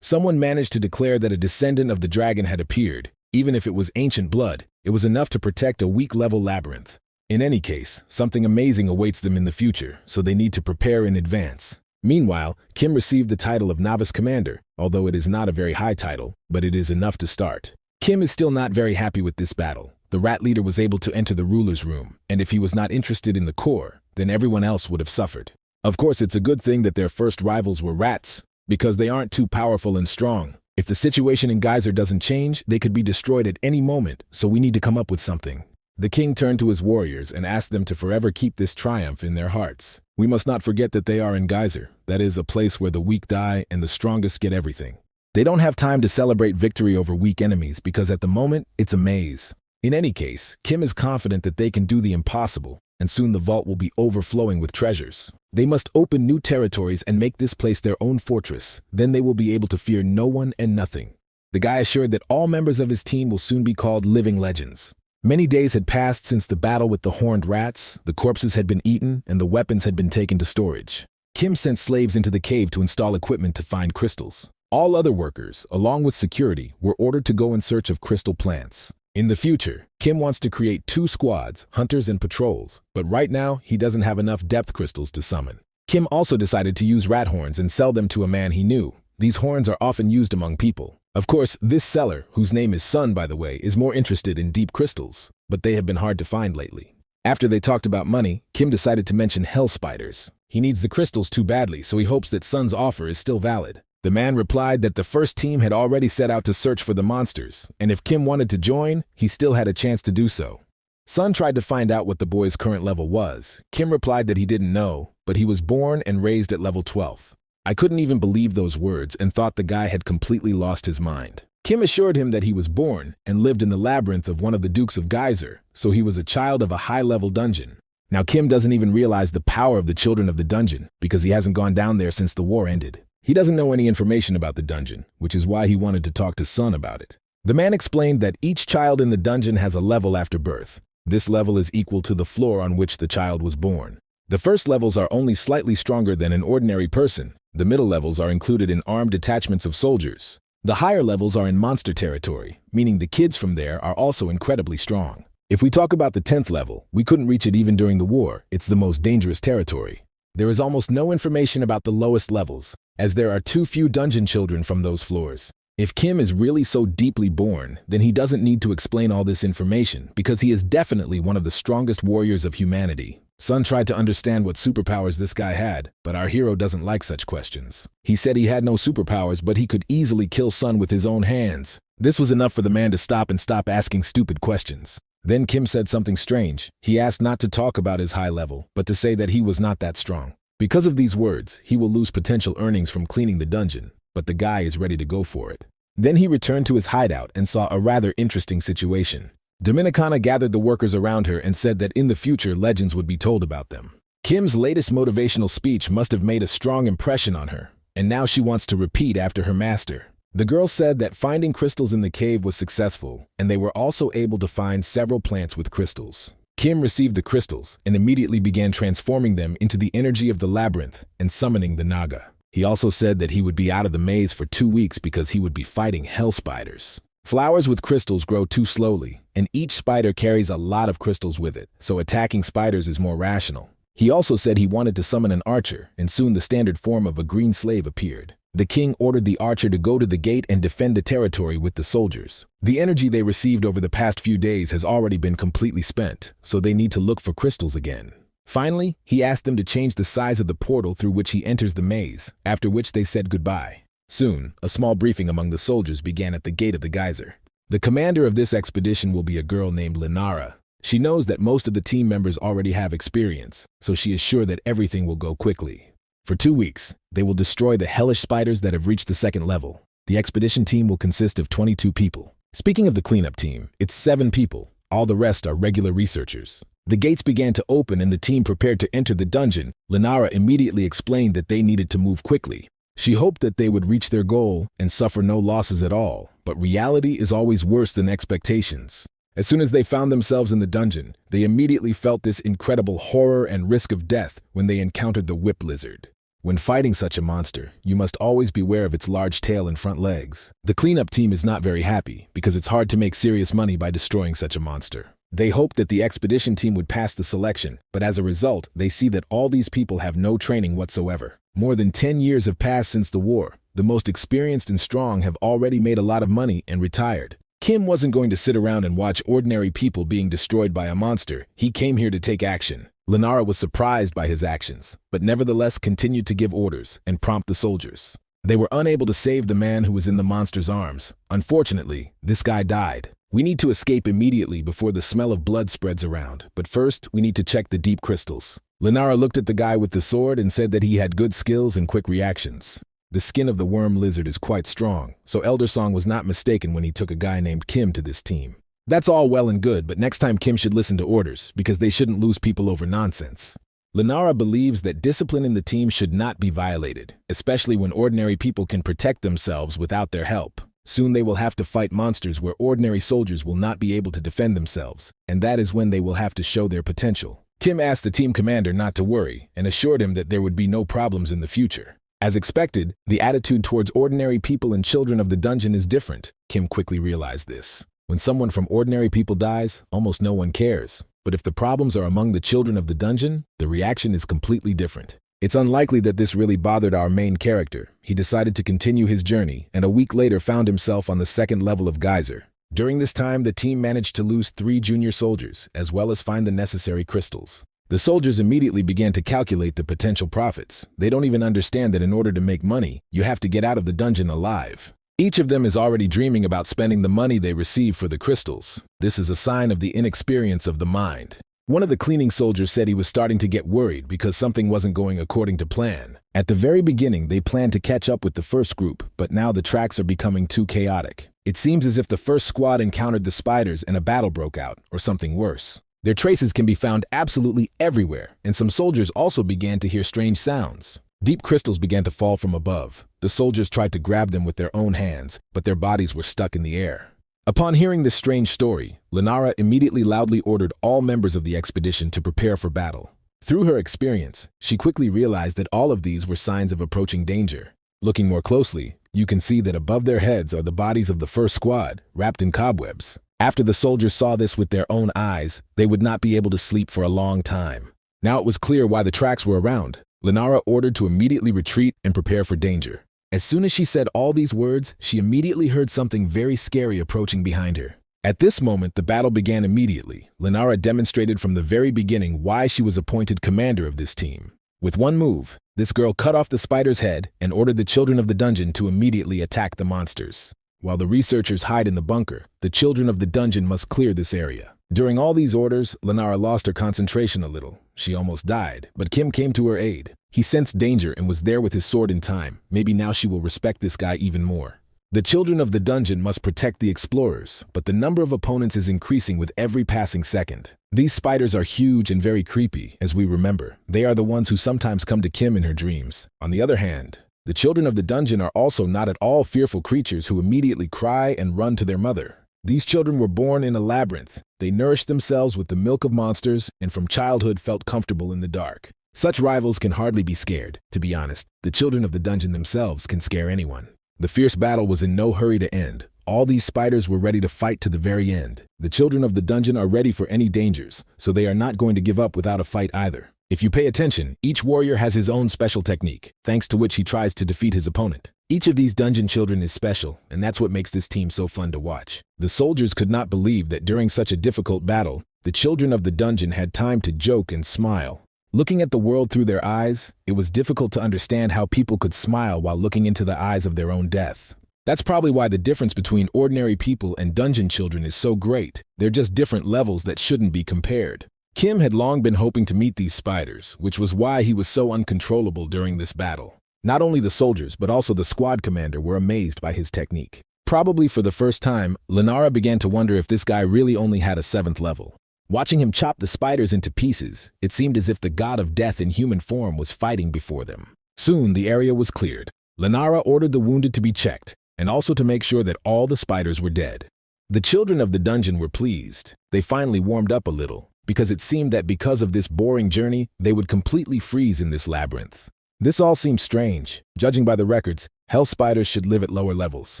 Someone managed to declare that a descendant of the dragon had appeared. Even if it was ancient blood, it was enough to protect a weak-level labyrinth. In any case, something amazing awaits them in the future, so they need to prepare in advance. Meanwhile, Kim received the title of Novice Commander, although it is not a very high title, but it is enough to start. Kim is still not very happy with this battle. The rat leader was able to enter the ruler's room, and if he was not interested in the core, then everyone else would have suffered. Of course, it's a good thing that their first rivals were rats, because they aren't too powerful and strong. If the situation in Geyser doesn't change, they could be destroyed at any moment, so we need to come up with something. The king turned to his warriors and asked them to forever keep this triumph in their hearts. We must not forget that they are in Geyser, that is, a place where the weak die and the strongest get everything. They don't have time to celebrate victory over weak enemies because at the moment, it's a maze. In any case, Kim is confident that they can do the impossible, and soon the vault will be overflowing with treasures. They must open new territories and make this place their own fortress. Then they will be able to fear no one and nothing. The guy assured that all members of his team will soon be called living legends. Many days had passed since the battle with the horned rats, the corpses had been eaten, and the weapons had been taken to storage. Kim sent slaves into the cave to install equipment to find crystals. All other workers, along with security, were ordered to go in search of crystal plants. In the future, Kim wants to create 2 squads, hunters and patrols, but right now he doesn't have enough depth crystals to summon. Kim also decided to use rat horns and sell them to a man he knew. These horns are often used among people. Of course, this seller, whose name is Sun by the way, is more interested in deep crystals, but they have been hard to find lately. After they talked about money, Kim decided to mention hell spiders. He needs the crystals too badly, so he hopes that Sun's offer is still valid. The man replied that the first team had already set out to search for the monsters, and if Kim wanted to join, he still had a chance to do so. Sun tried to find out what the boy's current level was. Kim replied that he didn't know, but he was born and raised at level 12. I couldn't even believe those words and thought the guy had completely lost his mind. Kim assured him that he was born and lived in the labyrinth of one of the Dukes of Geyser, so he was a child of a high-level dungeon. Now Kim doesn't even realize the power of the children of the dungeon because he hasn't gone down there since the war ended. He doesn't know any information about the dungeon, which is why he wanted to talk to Sun about it. The man explained that each child in the dungeon has a level after birth. This level is equal to the floor on which the child was born. The first levels are only slightly stronger than an ordinary person. The middle levels are included in armed detachments of soldiers. The higher levels are in monster territory, meaning the kids from there are also incredibly strong. If we talk about the 10th level, we couldn't reach it even during the war. It's the most dangerous territory. There is almost no information about the lowest levels, as there are too few dungeon children from those floors. If Kim is really so deeply born, then he doesn't need to explain all this information because he is definitely one of the strongest warriors of humanity. Sun tried to understand what superpowers this guy had, but our hero doesn't like such questions. He said he had no superpowers, but he could easily kill Sun with his own hands. This was enough for the man to stop asking stupid questions. Then Kim said something strange. He asked not to talk about his high level, but to say that he was not that strong. Because of these words, he will lose potential earnings from cleaning the dungeon, but the guy is ready to go for it. Then he returned to his hideout and saw a rather interesting situation. Dominicana gathered the workers around her and said that in the future legends would be told about them. Kim's latest motivational speech must have made a strong impression on her, and now she wants to repeat after her master. The girl said that finding crystals in the cave was successful, and they were also able to find several plants with crystals. Kim received the crystals and immediately began transforming them into the energy of the labyrinth and summoning the Naga. He also said that he would be out of the maze for 2 weeks because he would be fighting hell spiders. Flowers with crystals grow too slowly, and each spider carries a lot of crystals with it, so attacking spiders is more rational. He also said he wanted to summon an archer, and soon the standard form of a green slave appeared. The king ordered the archer to go to the gate and defend the territory with the soldiers. The energy they received over the past few days has already been completely spent, so they need to look for crystals again. Finally, he asked them to change the size of the portal through which he enters the maze, after which they said goodbye. Soon, a small briefing among the soldiers began at the gate of the geyser. The commander of this expedition will be a girl named Linara. She knows that most of the team members already have experience, so she is sure that everything will go quickly. For 2 weeks, they will destroy the hellish spiders that have reached the 2nd level. The expedition team will consist of 22 people. Speaking of the cleanup team, it's 7 people. All the rest are regular researchers. The gates began to open and the team prepared to enter the dungeon. Linara immediately explained that they needed to move quickly. She hoped that they would reach their goal and suffer no losses at all, but reality is always worse than expectations. As soon as they found themselves in the dungeon, they immediately felt this incredible horror and risk of death when they encountered the whip lizard. When fighting such a monster, you must always beware of its large tail and front legs. The cleanup team is not very happy because it's hard to make serious money by destroying such a monster. They hoped that the expedition team would pass the selection, but as a result, they see that all these people have no training whatsoever. More than 10 years have passed since the war. The most experienced and strong have already made a lot of money and retired. Kim wasn't going to sit around and watch ordinary people being destroyed by a monster. He came here to take action. Linara was surprised by his actions, but nevertheless continued to give orders and prompt the soldiers. They were unable to save the man who was in the monster's arms. Unfortunately, this guy died. We need to escape immediately before the smell of blood spreads around, but first we need to check the deep crystals. Linara looked at the guy with the sword and said that he had good skills and quick reactions. The skin of the worm lizard is quite strong, so Elder Song was not mistaken when he took a guy named Kim to this team. That's all well and good, but next time Kim should listen to orders, because they shouldn't lose people over nonsense. Linara believes that discipline in the team should not be violated, especially when ordinary people can protect themselves without their help. Soon they will have to fight monsters where ordinary soldiers will not be able to defend themselves, and that is when they will have to show their potential. Kim asked the team commander not to worry and assured him that there would be no problems in the future. As expected, the attitude towards ordinary people and children of the dungeon is different. Kim quickly realized this. When someone from ordinary people dies, almost no one cares. But if the problems are among the children of the dungeon, the reaction is completely different. It's unlikely that this really bothered our main character. He decided to continue his journey, and a week later found himself on the second level of Geyser. During this time, the team managed to lose 3 junior soldiers, as well as find the necessary crystals. The soldiers immediately began to calculate the potential profits. They don't even understand that in order to make money, you have to get out of the dungeon alive. Each of them is already dreaming about spending the money they receive for the crystals. This is a sign of the inexperience of the mind. One of the cleaning soldiers said he was starting to get worried because something wasn't going according to plan. At the very beginning, they planned to catch up with the first group, but now the tracks are becoming too chaotic. It seems as if the first squad encountered the spiders and a battle broke out, or something worse. Their traces can be found absolutely everywhere, and some soldiers also began to hear strange sounds. Deep crystals began to fall from above. The soldiers tried to grab them with their own hands, but their bodies were stuck in the air. Upon hearing this strange story, Lenara immediately loudly ordered all members of the expedition to prepare for battle. Through her experience, she quickly realized that all of these were signs of approaching danger. Looking more closely, you can see that above their heads are the bodies of the first squad, wrapped in cobwebs. After the soldiers saw this with their own eyes, they would not be able to sleep for a long time. Now it was clear why the tracks were around. Lenara ordered to immediately retreat and prepare for danger. As soon as she said all these words, she immediately heard something very scary approaching behind her. At this moment, the battle began immediately. Lenara demonstrated from the very beginning why she was appointed commander of this team. With one move, this girl cut off the spider's head and ordered the children of the dungeon to immediately attack the monsters. While the researchers hide in the bunker, the children of the dungeon must clear this area. During all these orders, Lenara lost her concentration a little. She almost died, but Kim came to her aid. He sensed danger and was there with his sword in time. Maybe now she will respect this guy even more. The children of the dungeon must protect the explorers, but the number of opponents is increasing with every passing second. These spiders are huge and very creepy, as we remember. They are the ones who sometimes come to Kim in her dreams. On the other hand, the children of the dungeon are also not at all fearful creatures who immediately cry and run to their mother. These children were born in a labyrinth. They nourished themselves with the milk of monsters and from childhood felt comfortable in the dark. Such rivals can hardly be scared. To be honest, the children of the dungeon themselves can scare anyone. The fierce battle was in no hurry to end. All these spiders were ready to fight to the very end. The children of the dungeon are ready for any dangers, so they are not going to give up without a fight either. If you pay attention, each warrior has his own special technique, thanks to which he tries to defeat his opponent. Each of these dungeon children is special, and that's what makes this team so fun to watch. The soldiers could not believe that during such a difficult battle, the children of the dungeon had time to joke and smile. Looking at the world through their eyes, it was difficult to understand how people could smile while looking into the eyes of their own death. That's probably why the difference between ordinary people and dungeon children is so great. They're just different levels that shouldn't be compared. Kim had long been hoping to meet these spiders, which was why he was so uncontrollable during this battle. Not only the soldiers, but also the squad commander were amazed by his technique. Probably for the first time, Lenara began to wonder if this guy really only had a 7th level. Watching him chop the spiders into pieces, it seemed as if the god of death in human form was fighting before them. Soon, the area was cleared. Lenara ordered the wounded to be checked, and also to make sure that all the spiders were dead. The children of the dungeon were pleased. They finally warmed up a little, because it seemed that because of this boring journey, they would completely freeze in this labyrinth. This all seemed strange. Judging by the records, hell spiders should live at lower levels.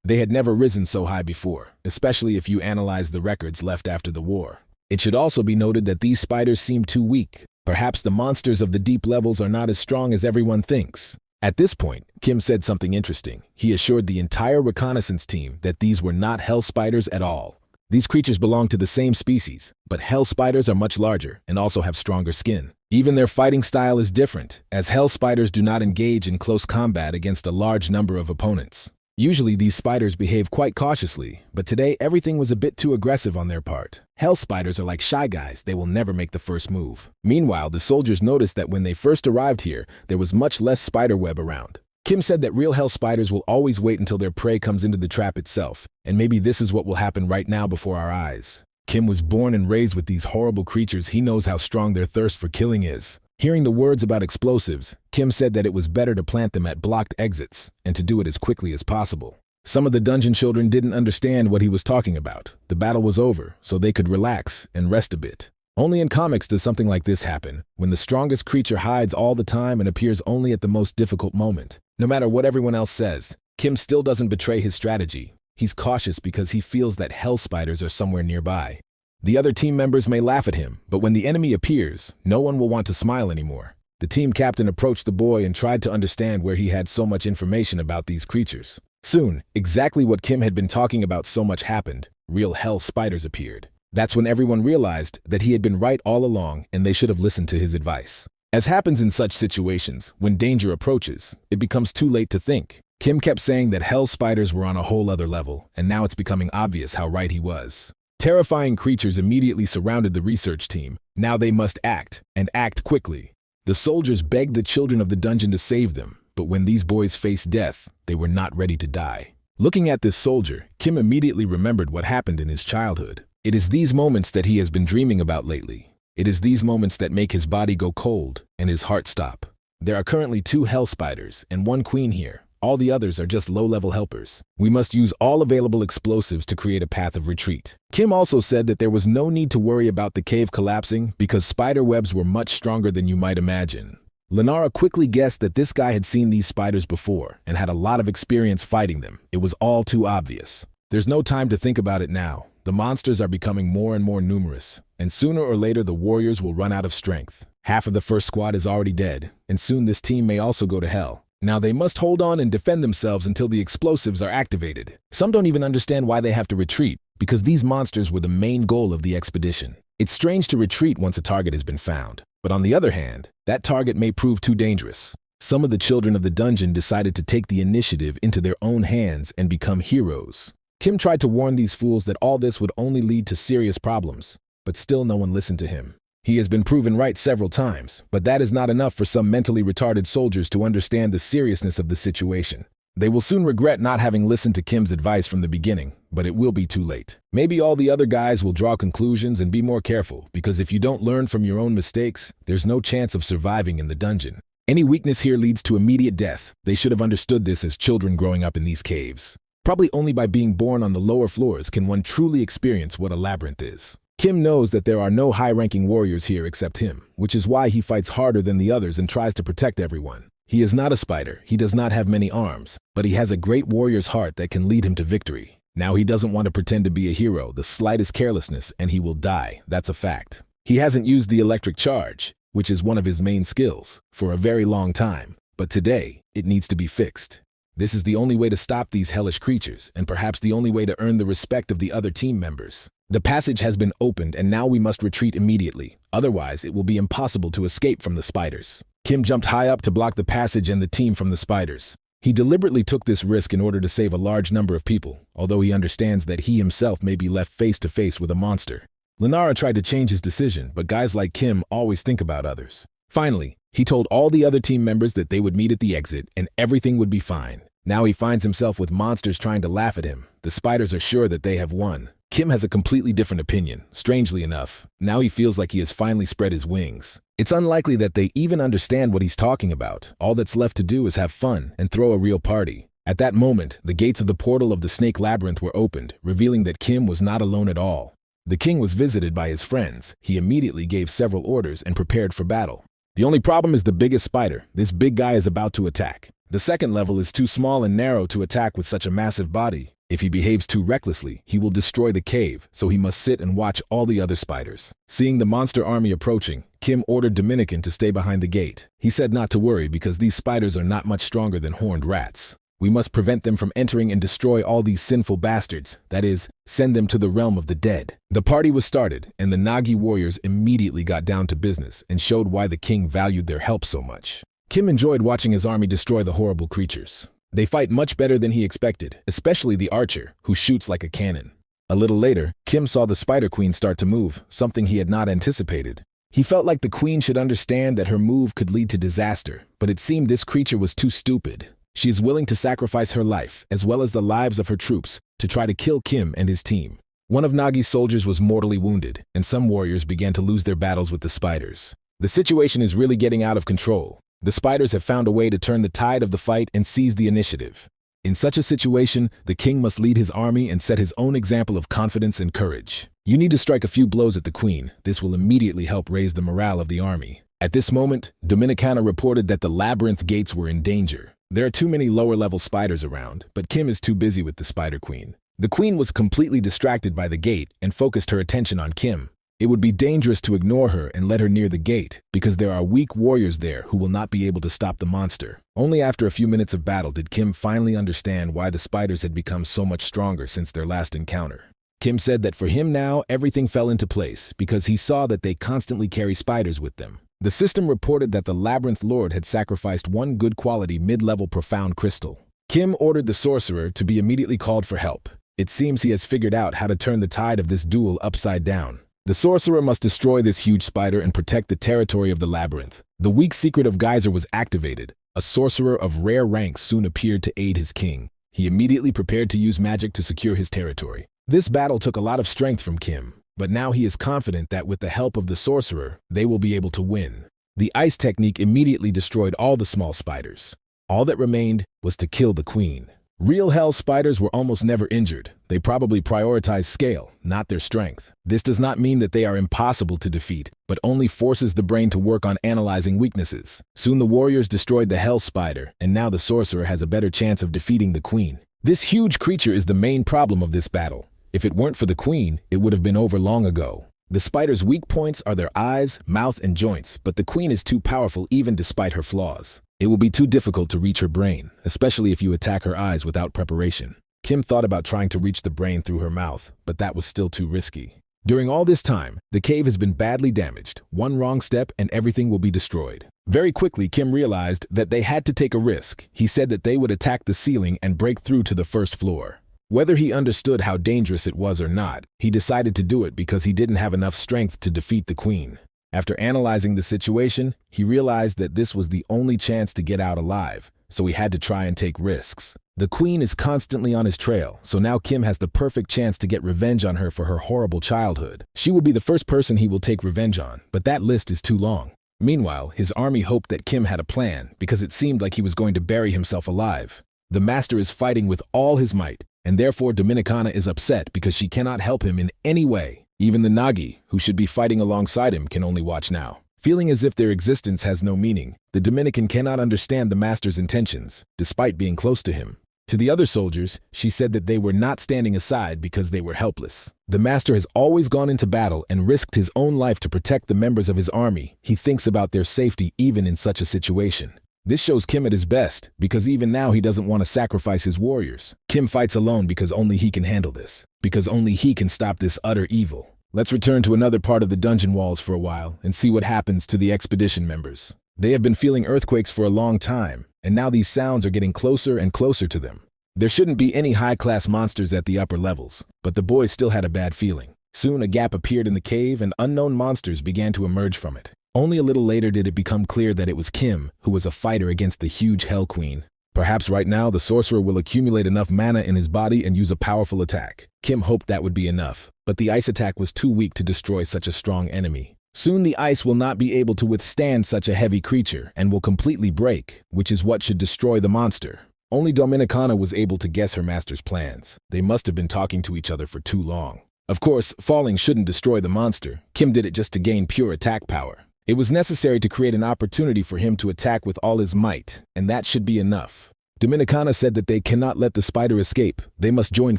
They had never risen so high before, especially if you analyze the records left after the war. It should also be noted that these spiders seem too weak. Perhaps the monsters of the deep levels are not as strong as everyone thinks. At this point, Kim said something interesting. He assured the entire reconnaissance team that these were not hell spiders at all. These creatures belong to the same species, but hell spiders are much larger and also have stronger skin. Even their fighting style is different, as hell spiders do not engage in close combat against a large number of opponents. Usually these spiders behave quite cautiously, but today everything was a bit too aggressive on their part. Hell spiders are like shy guys, they will never make the first move. Meanwhile, the soldiers noticed that when they first arrived here, there was much less spider web around. Kim said that real hell spiders will always wait until their prey comes into the trap itself, and maybe this is what will happen right now before our eyes. Kim was born and raised with these horrible creatures. He knows how strong their thirst for killing is. Hearing the words about explosives, Kim said that it was better to plant them at blocked exits and to do it as quickly as possible. Some of the dungeon children didn't understand what he was talking about. The battle was over, so they could relax and rest a bit. Only in comics does something like this happen, when the strongest creature hides all the time and appears only at the most difficult moment. No matter what everyone else says, Kim still doesn't betray his strategy. He's cautious because he feels that hell spiders are somewhere nearby. The other team members may laugh at him, but when the enemy appears, no one will want to smile anymore. The team captain approached the boy and tried to understand where he had so much information about these creatures. Soon, exactly what Kim had been talking about so much happened. Real hell spiders appeared. That's when everyone realized that he had been right all along and they should have listened to his advice. As happens in such situations, when danger approaches, it becomes too late to think. Kim kept saying that hell spiders were on a whole other level, and now it's becoming obvious how right he was. Terrifying creatures immediately surrounded the research team. Now they must act, and act quickly. The soldiers begged the children of the dungeon to save them, but when these boys faced death, they were not ready to die. Looking at this soldier, Kim immediately remembered what happened in his childhood. It is these moments that he has been dreaming about lately. It is these moments that make his body go cold and his heart stop. There are currently 2 hell spiders and 1 queen here. All the others are just low-level helpers. We must use all available explosives to create a path of retreat. Kim also said that there was no need to worry about the cave collapsing because spider webs were much stronger than you might imagine. Lenara quickly guessed that this guy had seen these spiders before and had a lot of experience fighting them. It was all too obvious. There's no time to think about it now. The monsters are becoming more and more numerous, and sooner or later the warriors will run out of strength. Half of the first squad is already dead, and soon this team may also go to hell. Now they must hold on and defend themselves until the explosives are activated. Some don't even understand why they have to retreat, because these monsters were the main goal of the expedition. It's strange to retreat once a target has been found, but on the other hand, that target may prove too dangerous. Some of the children of the dungeon decided to take the initiative into their own hands and become heroes. Kim tried to warn these fools that all this would only lead to serious problems, but still no one listened to him. He has been proven right several times, but that is not enough for some mentally retarded soldiers to understand the seriousness of the situation. They will soon regret not having listened to Kim's advice from the beginning, but it will be too late. Maybe all the other guys will draw conclusions and be more careful, because if you don't learn from your own mistakes, there's no chance of surviving in the dungeon. Any weakness here leads to immediate death. They should have understood this as children growing up in these caves. Probably only by being born on the lower floors can one truly experience what a labyrinth is. Kim knows that there are no high-ranking warriors here except him, which is why he fights harder than the others and tries to protect everyone. He is not a spider, he does not have many arms, but he has a great warrior's heart that can lead him to victory. Now he doesn't want to pretend to be a hero, the slightest carelessness, and he will die, that's a fact. He hasn't used the electric charge, which is one of his main skills, for a very long time, but today, it needs to be fixed. This is the only way to stop these hellish creatures, and perhaps the only way to earn the respect of the other team members. The passage has been opened, and now we must retreat immediately. Otherwise, it will be impossible to escape from the spiders. Kim jumped high up to block the passage and the team from the spiders. He deliberately took this risk in order to save a large number of people, although he understands that he himself may be left face to face with a monster. Lenara tried to change his decision, but guys like Kim always think about others. Finally, he told all the other team members that they would meet at the exit and everything would be fine. Now he finds himself with monsters trying to laugh at him. The spiders are sure that they have won. Kim has a completely different opinion, strangely enough. Now he feels like he has finally spread his wings. It's unlikely that they even understand what he's talking about. All that's left to do is have fun and throw a real party. At that moment, the gates of the portal of the snake labyrinth were opened, revealing that Kim was not alone at all. The king was visited by his friends. He immediately gave several orders and prepared for battle. The only problem is the biggest spider. This big guy is about to attack. The second level is too small and narrow to attack with such a massive body. If he behaves too recklessly, he will destroy the cave, so he must sit and watch all the other spiders. Seeing the monster army approaching, Kim ordered Dominican to stay behind the gate. He said not to worry because these spiders are not much stronger than horned rats. We must prevent them from entering and destroy all these sinful bastards, that is, send them to the realm of the dead. The party was started, and the Nagi warriors immediately got down to business and showed why the king valued their help so much. Kim enjoyed watching his army destroy the horrible creatures. They fight much better than he expected, especially the archer, who shoots like a cannon. A little later, Kim saw the Spider Queen start to move, something he had not anticipated. He felt like the queen should understand that her move could lead to disaster, but it seemed this creature was too stupid. She is willing to sacrifice her life, as well as the lives of her troops, to try to kill Kim and his team. One of Nagi's soldiers was mortally wounded, and some warriors began to lose their battles with the spiders. The situation is really getting out of control. The spiders have found a way to turn the tide of the fight and seize the initiative. In such a situation, the king must lead his army and set his own example of confidence and courage. You need to strike a few blows at the queen. This will immediately help raise the morale of the army. At this moment, Dominicana reported that the labyrinth gates were in danger. There are too many lower-level spiders around, but Kim is too busy with the Spider Queen. The queen was completely distracted by the gate and focused her attention on Kim. It would be dangerous to ignore her and let her near the gate, because there are weak warriors there who will not be able to stop the monster. Only after a few minutes of battle did Kim finally understand why the spiders had become so much stronger since their last encounter. Kim said that for him now, everything fell into place, because he saw that they constantly carry spiders with them. The system reported that the Labyrinth Lord had sacrificed one good quality mid-level profound crystal. Kim ordered the sorcerer to be immediately called for help. It seems he has figured out how to turn the tide of this duel upside down. The sorcerer must destroy this huge spider and protect the territory of the labyrinth. The weak secret of Geyser was activated. A sorcerer of rare rank soon appeared to aid his king. He immediately prepared to use magic to secure his territory. This battle took a lot of strength from Kim, but now he is confident that with the help of the sorcerer, they will be able to win. The ice technique immediately destroyed all the small spiders. All that remained was to kill the queen. Real hell spiders were almost never injured. They probably prioritize scale, not their strength. This does not mean that they are impossible to defeat, but only forces the brain to work on analyzing weaknesses. Soon the warriors destroyed the hell spider, and now the sorcerer has a better chance of defeating the queen. This huge creature is the main problem of this battle. If it weren't for the queen, it would have been over long ago. The spider's weak points are their eyes, mouth, and joints, but the queen is too powerful even despite her flaws. It will be too difficult to reach her brain, especially if you attack her eyes without preparation. Kim thought about trying to reach the brain through her mouth, but that was still too risky. During all this time, the cave has been badly damaged. One wrong step and everything will be destroyed. Very quickly, Kim realized that they had to take a risk. He said that they would attack the ceiling and break through to the first floor. Whether he understood how dangerous it was or not, he decided to do it because he didn't have enough strength to defeat the queen. After analyzing the situation, he realized that this was the only chance to get out alive, so he had to try and take risks. The queen is constantly on his trail, so now Kim has the perfect chance to get revenge on her for her horrible childhood. She will be the first person he will take revenge on, but that list is too long. Meanwhile, his army hoped that Kim had a plan, because it seemed like he was going to bury himself alive. The master is fighting with all his might, and therefore Dominicana is upset because she cannot help him in any way. Even the Nagi, who should be fighting alongside him, can only watch now. Feeling as if their existence has no meaning, the Dominican cannot understand the master's intentions, despite being close to him. To the other soldiers, she said that they were not standing aside because they were helpless. The master has always gone into battle and risked his own life to protect the members of his army. He thinks about their safety even in such a situation. This shows Kim at his best, because even now he doesn't want to sacrifice his warriors. Kim fights alone because only he can handle this, because only he can stop this utter evil. Let's return to another part of the dungeon walls for a while and see what happens to the expedition members. They have been feeling earthquakes for a long time, and now these sounds are getting closer and closer to them. There shouldn't be any high-class monsters at the upper levels, but the boys still had a bad feeling. Soon a gap appeared in the cave and unknown monsters began to emerge from it. Only a little later did it become clear that it was Kim, who was a fighter against the huge Hell Queen. Perhaps right now the sorcerer will accumulate enough mana in his body and use a powerful attack. Kim hoped that would be enough, but the ice attack was too weak to destroy such a strong enemy. Soon the ice will not be able to withstand such a heavy creature and will completely break, which is what should destroy the monster. Only Dominicana was able to guess her master's plans. They must have been talking to each other for too long. Of course, falling shouldn't destroy the monster. Kim did it just to gain pure attack power. It was necessary to create an opportunity for him to attack with all his might, and that should be enough. Dominicana said that they cannot let the spider escape. They must join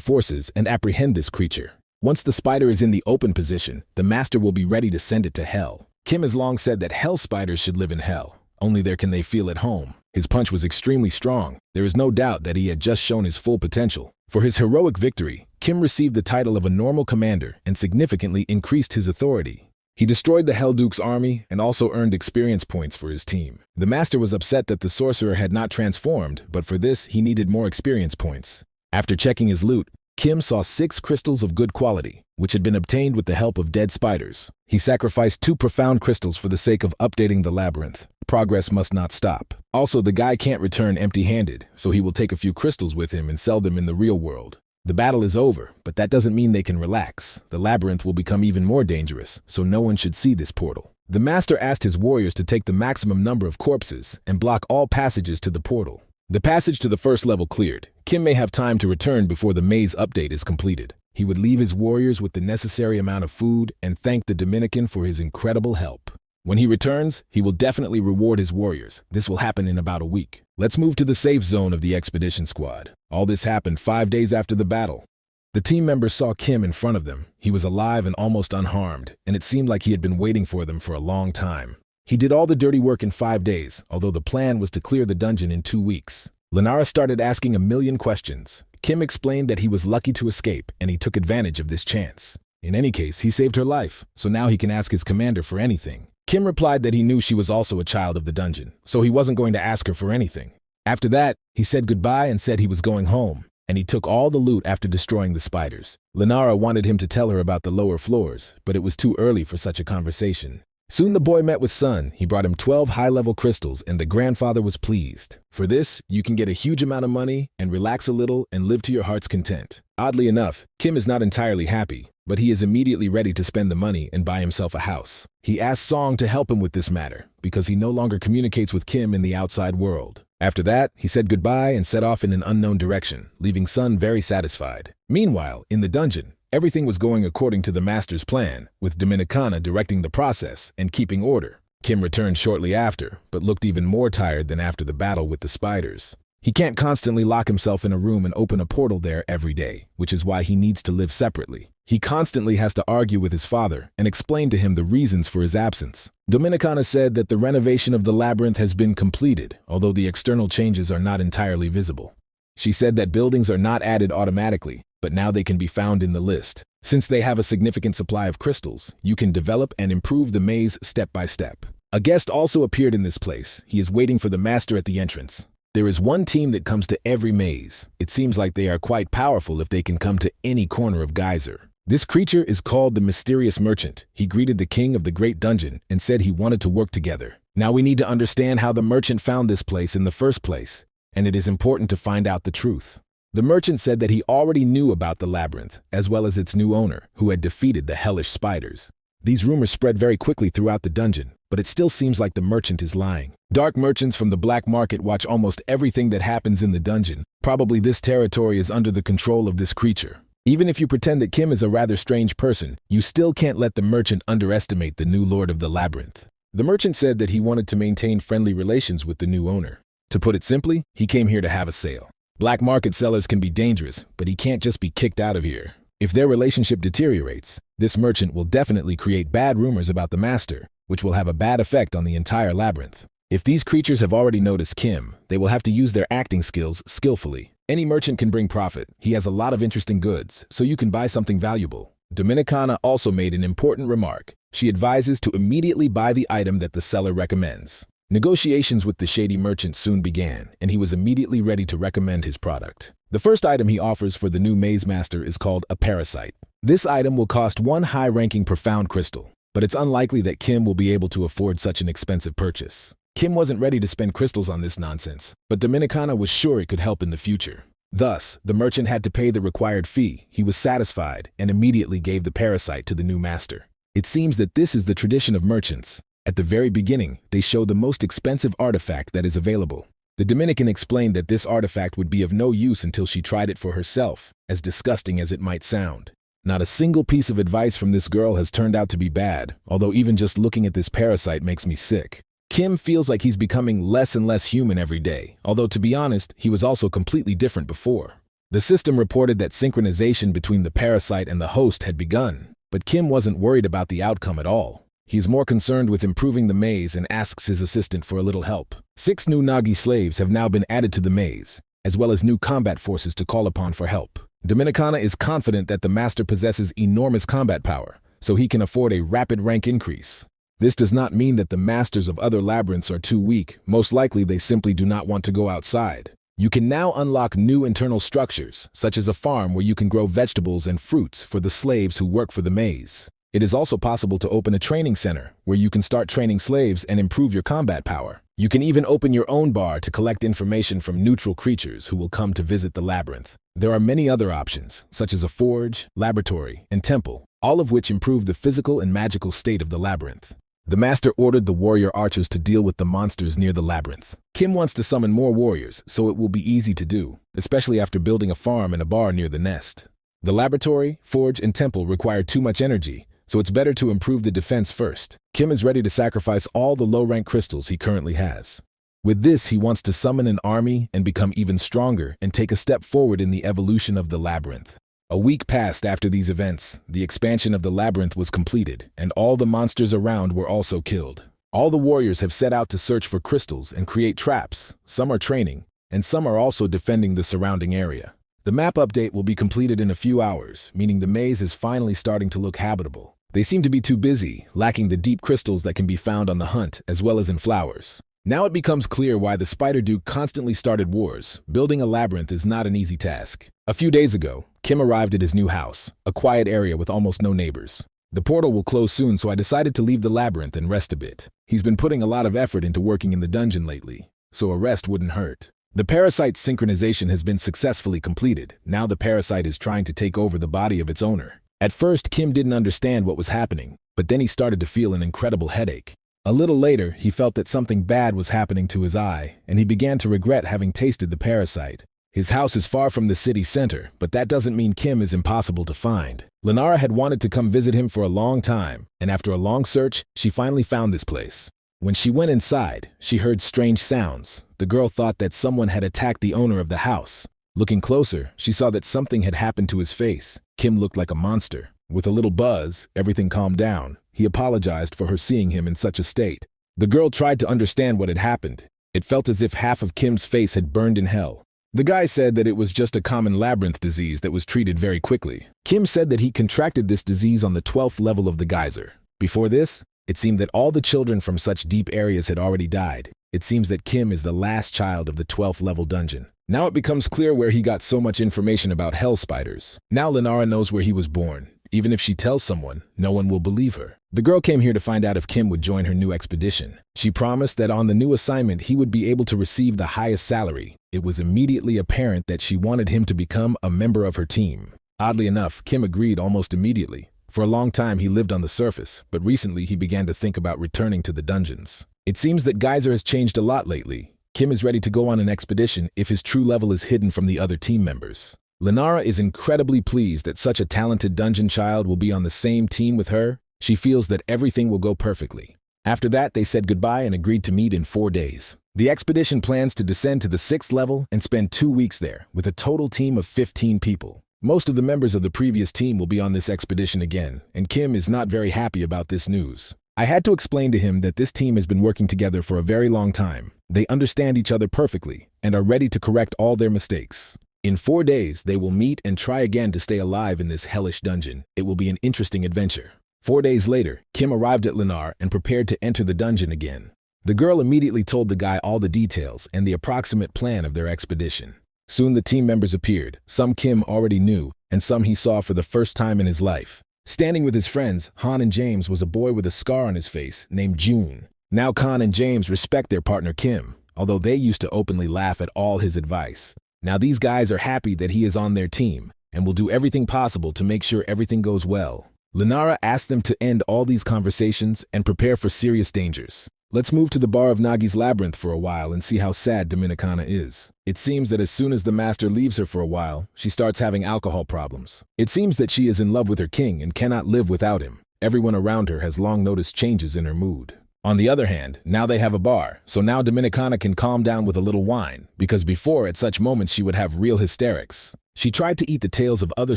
forces and apprehend this creature. Once the spider is in the open position, the master will be ready to send it to hell. Kim has long said that hell spiders should live in hell. Only there can they feel at home. His punch was extremely strong. There is no doubt that he had just shown his full potential. For his heroic victory, Kim received the title of a normal commander and significantly increased his authority. He destroyed the Hellduke's army and also earned experience points for his team. The master was upset that the sorcerer had not transformed, but for this he needed more experience points. After checking his loot, Kim saw 6 crystals of good quality, which had been obtained with the help of dead spiders. He sacrificed 2 profound crystals for the sake of updating the labyrinth. Progress must not stop. Also, the guy can't return empty-handed, so he will take a few crystals with him and sell them in the real world. The battle is over, but that doesn't mean they can relax. The labyrinth will become even more dangerous, so no one should see this portal. The master asked his warriors to take the maximum number of corpses and block all passages to the portal. The passage to the first level cleared. Kim may have time to return before the maze update is completed. He would leave his warriors with the necessary amount of food and thank the Dominican for his incredible help. When he returns, he will definitely reward his warriors. This will happen in about a week. Let's move to the safe zone of the expedition squad. All this happened 5 days after the battle. The team members saw Kim in front of them. He was alive and almost unharmed, and it seemed like he had been waiting for them for a long time. He did all the dirty work in 5 days, although the plan was to clear the dungeon in 2 weeks. Lenara started asking a million questions. Kim explained that he was lucky to escape, and he took advantage of this chance. In any case, he saved her life, so now he can ask his commander for anything. Kim replied that he knew she was also a child of the dungeon, so he wasn't going to ask her for anything. After that, he said goodbye and said he was going home, and he took all the loot after destroying the spiders. Lenara wanted him to tell her about the lower floors, but it was too early for such a conversation. Soon the boy met with Sun. He brought him 12 high-level crystals, and the grandfather was pleased. For this, you can get a huge amount of money and relax a little and live to your heart's content. Oddly enough, Kim is not entirely happy, but he is immediately ready to spend the money and buy himself a house. He asked Song to help him with this matter, because he no longer communicates with Kim in the outside world. After that, he said goodbye and set off in an unknown direction, leaving Sun very satisfied. Meanwhile, in the dungeon, everything was going according to the master's plan, with Dominicana directing the process and keeping order. Kim returned shortly after, but looked even more tired than after the battle with the spiders. He can't constantly lock himself in a room and open a portal there every day, which is why he needs to live separately. He constantly has to argue with his father and explain to him the reasons for his absence. Dominicana said that the renovation of the labyrinth has been completed, although the external changes are not entirely visible. She said that buildings are not added automatically, but now they can be found in the list. Since they have a significant supply of crystals, you can develop and improve the maze step by step. A guest also appeared in this place. He is waiting for the master at the entrance. There is one team that comes to every maze. It seems like they are quite powerful if they can come to any corner of Geyser. This creature is called the Mysterious Merchant. He greeted the king of the Great Dungeon and said he wanted to work together. Now we need to understand how the merchant found this place in the first place, and it is important to find out the truth. The merchant said that he already knew about the labyrinth, as well as its new owner, who had defeated the hellish spiders. These rumors spread very quickly throughout the dungeon, but it still seems like the merchant is lying. Dark merchants from the black market watch almost everything that happens in the dungeon. Probably this territory is under the control of this creature. Even if you pretend that Kim is a rather strange person, you still can't let the merchant underestimate the new lord of the labyrinth. The merchant said that he wanted to maintain friendly relations with the new owner. To put it simply, he came here to have a sale. Black market sellers can be dangerous, but he can't just be kicked out of here. If their relationship deteriorates, this merchant will definitely create bad rumors about the master, which will have a bad effect on the entire labyrinth. If these creatures have already noticed Kim, they will have to use their acting skills skillfully. Any merchant can bring profit. He has a lot of interesting goods, so you can buy something valuable. Dominicana also made an important remark. She advises to immediately buy the item that the seller recommends. Negotiations with the shady merchant soon began, and he was immediately ready to recommend his product. The first item he offers for the new maze master is called a parasite. This item will cost 1 high-ranking profound crystal, but it's unlikely that Kim will be able to afford such an expensive purchase. Kim wasn't ready to spend crystals on this nonsense, but Dominicana was sure it could help in the future. Thus, the merchant had to pay the required fee. He was satisfied and immediately gave the parasite to the new master. It seems that this is the tradition of merchants. At the very beginning, they show the most expensive artifact that is available. The Dominican explained that this artifact would be of no use until she tried it for herself, as disgusting as it might sound. Not a single piece of advice from this girl has turned out to be bad, although even just looking at this parasite makes me sick. Kim feels like he's becoming less and less human every day, although to be honest, he was also completely different before. The system reported that synchronization between the parasite and the host had begun, but Kim wasn't worried about the outcome at all. He's more concerned with improving the maze and asks his assistant for a little help. 6 new Nagi slaves have now been added to the maze, as well as new combat forces to call upon for help. Dominicana is confident that the master possesses enormous combat power, so he can afford a rapid rank increase. This does not mean that the masters of other labyrinths are too weak. Most likely they simply do not want to go outside. You can now unlock new internal structures, such as a farm where you can grow vegetables and fruits for the slaves who work for the maze. It is also possible to open a training center where you can start training slaves and improve your combat power. You can even open your own bar to collect information from neutral creatures who will come to visit the labyrinth. There are many other options, such as a forge, laboratory, and temple, all of which improve the physical and magical state of the labyrinth. The master ordered the warrior archers to deal with the monsters near the labyrinth. Kim wants to summon more warriors, so it will be easy to do, especially after building a farm and a bar near the nest. The laboratory, forge, and temple require too much energy, so it's better to improve the defense first. Kim is ready to sacrifice all the low-rank crystals he currently has. With this, he wants to summon an army and become even stronger and take a step forward in the evolution of the labyrinth. A week passed after these events. The expansion of the labyrinth was completed, and all the monsters around were also killed. All the warriors have set out to search for crystals and create traps. Some are training, and some are also defending the surrounding area. The map update will be completed in a few hours, meaning the maze is finally starting to look habitable. They seem to be too busy, lacking the deep crystals that can be found on the hunt, as well as in flowers. Now it becomes clear why the Spider Duke constantly started wars. Building a labyrinth is not an easy task. A few days ago, Kim arrived at his new house, a quiet area with almost no neighbors. The portal will close soon, so I decided to leave the labyrinth and rest a bit. He's been putting a lot of effort into working in the dungeon lately, so a rest wouldn't hurt. The parasite's synchronization has been successfully completed. Now the parasite is trying to take over the body of its owner. At first, Kim didn't understand what was happening, but then he started to feel an incredible headache. A little later, he felt that something bad was happening to his eye, and he began to regret having tasted the parasite. His house is far from the city center, but that doesn't mean Kim is impossible to find. Lenara had wanted to come visit him for a long time, and after a long search, she finally found this place. When she went inside, she heard strange sounds. The girl thought that someone had attacked the owner of the house. Looking closer, she saw that something had happened to his face. Kim looked like a monster. With a little buzz, everything calmed down. He apologized for her seeing him in such a state. The girl tried to understand what had happened. It felt as if half of Kim's face had burned in hell. The guy said that it was just a common labyrinth disease that was treated very quickly. Kim said that he contracted this disease on the 12th level of the geyser. Before this, it seemed that all the children from such deep areas had already died. It seems that Kim is the last child of the 12th level dungeon. Now it becomes clear where he got so much information about hell spiders. Now Lenara knows where he was born. Even if she tells someone, no one will believe her. The girl came here to find out if Kim would join her new expedition. She promised that on the new assignment he would be able to receive the highest salary. It was immediately apparent that she wanted him to become a member of her team. Oddly enough, Kim agreed almost immediately. For a long time he lived on the surface, but recently he began to think about returning to the dungeons. It seems that Geyser has changed a lot lately. Kim is ready to go on an expedition if his true level is hidden from the other team members. Lenara is incredibly pleased that such a talented dungeon child will be on the same team with her. She feels that everything will go perfectly. After that, they said goodbye and agreed to meet in 4 days. The expedition plans to descend to the 6th level and spend 2 weeks there, with a total team of 15 people. Most of the members of the previous team will be on this expedition again, and Kim is not very happy about this news. I had to explain to him that this team has been working together for a very long time. They understand each other perfectly and are ready to correct all their mistakes. In 4 days, they will meet and try again to stay alive in this hellish dungeon. It will be an interesting adventure. 4 days later, Kim arrived at Lenara and prepared to enter the dungeon again. The girl immediately told the guy all the details and the approximate plan of their expedition. Soon the team members appeared. Some Kim already knew, and some he saw for the first time in his life. Standing with his friends, Han and James, was a boy with a scar on his face named June. Now Khan and James respect their partner Kim, although they used to openly laugh at all his advice. Now these guys are happy that he is on their team and will do everything possible to make sure everything goes well. Lenara asked them to end all these conversations and prepare for serious dangers. Let's move to the bar of Nagi's labyrinth for a while and see how sad Dominicana is. It seems that as soon as the master leaves her for a while, she starts having alcohol problems. It seems that she is in love with her king and cannot live without him. Everyone around her has long noticed changes in her mood. On the other hand, now they have a bar, so now Dominicana can calm down with a little wine, because before at such moments she would have real hysterics. She tried to eat the tails of other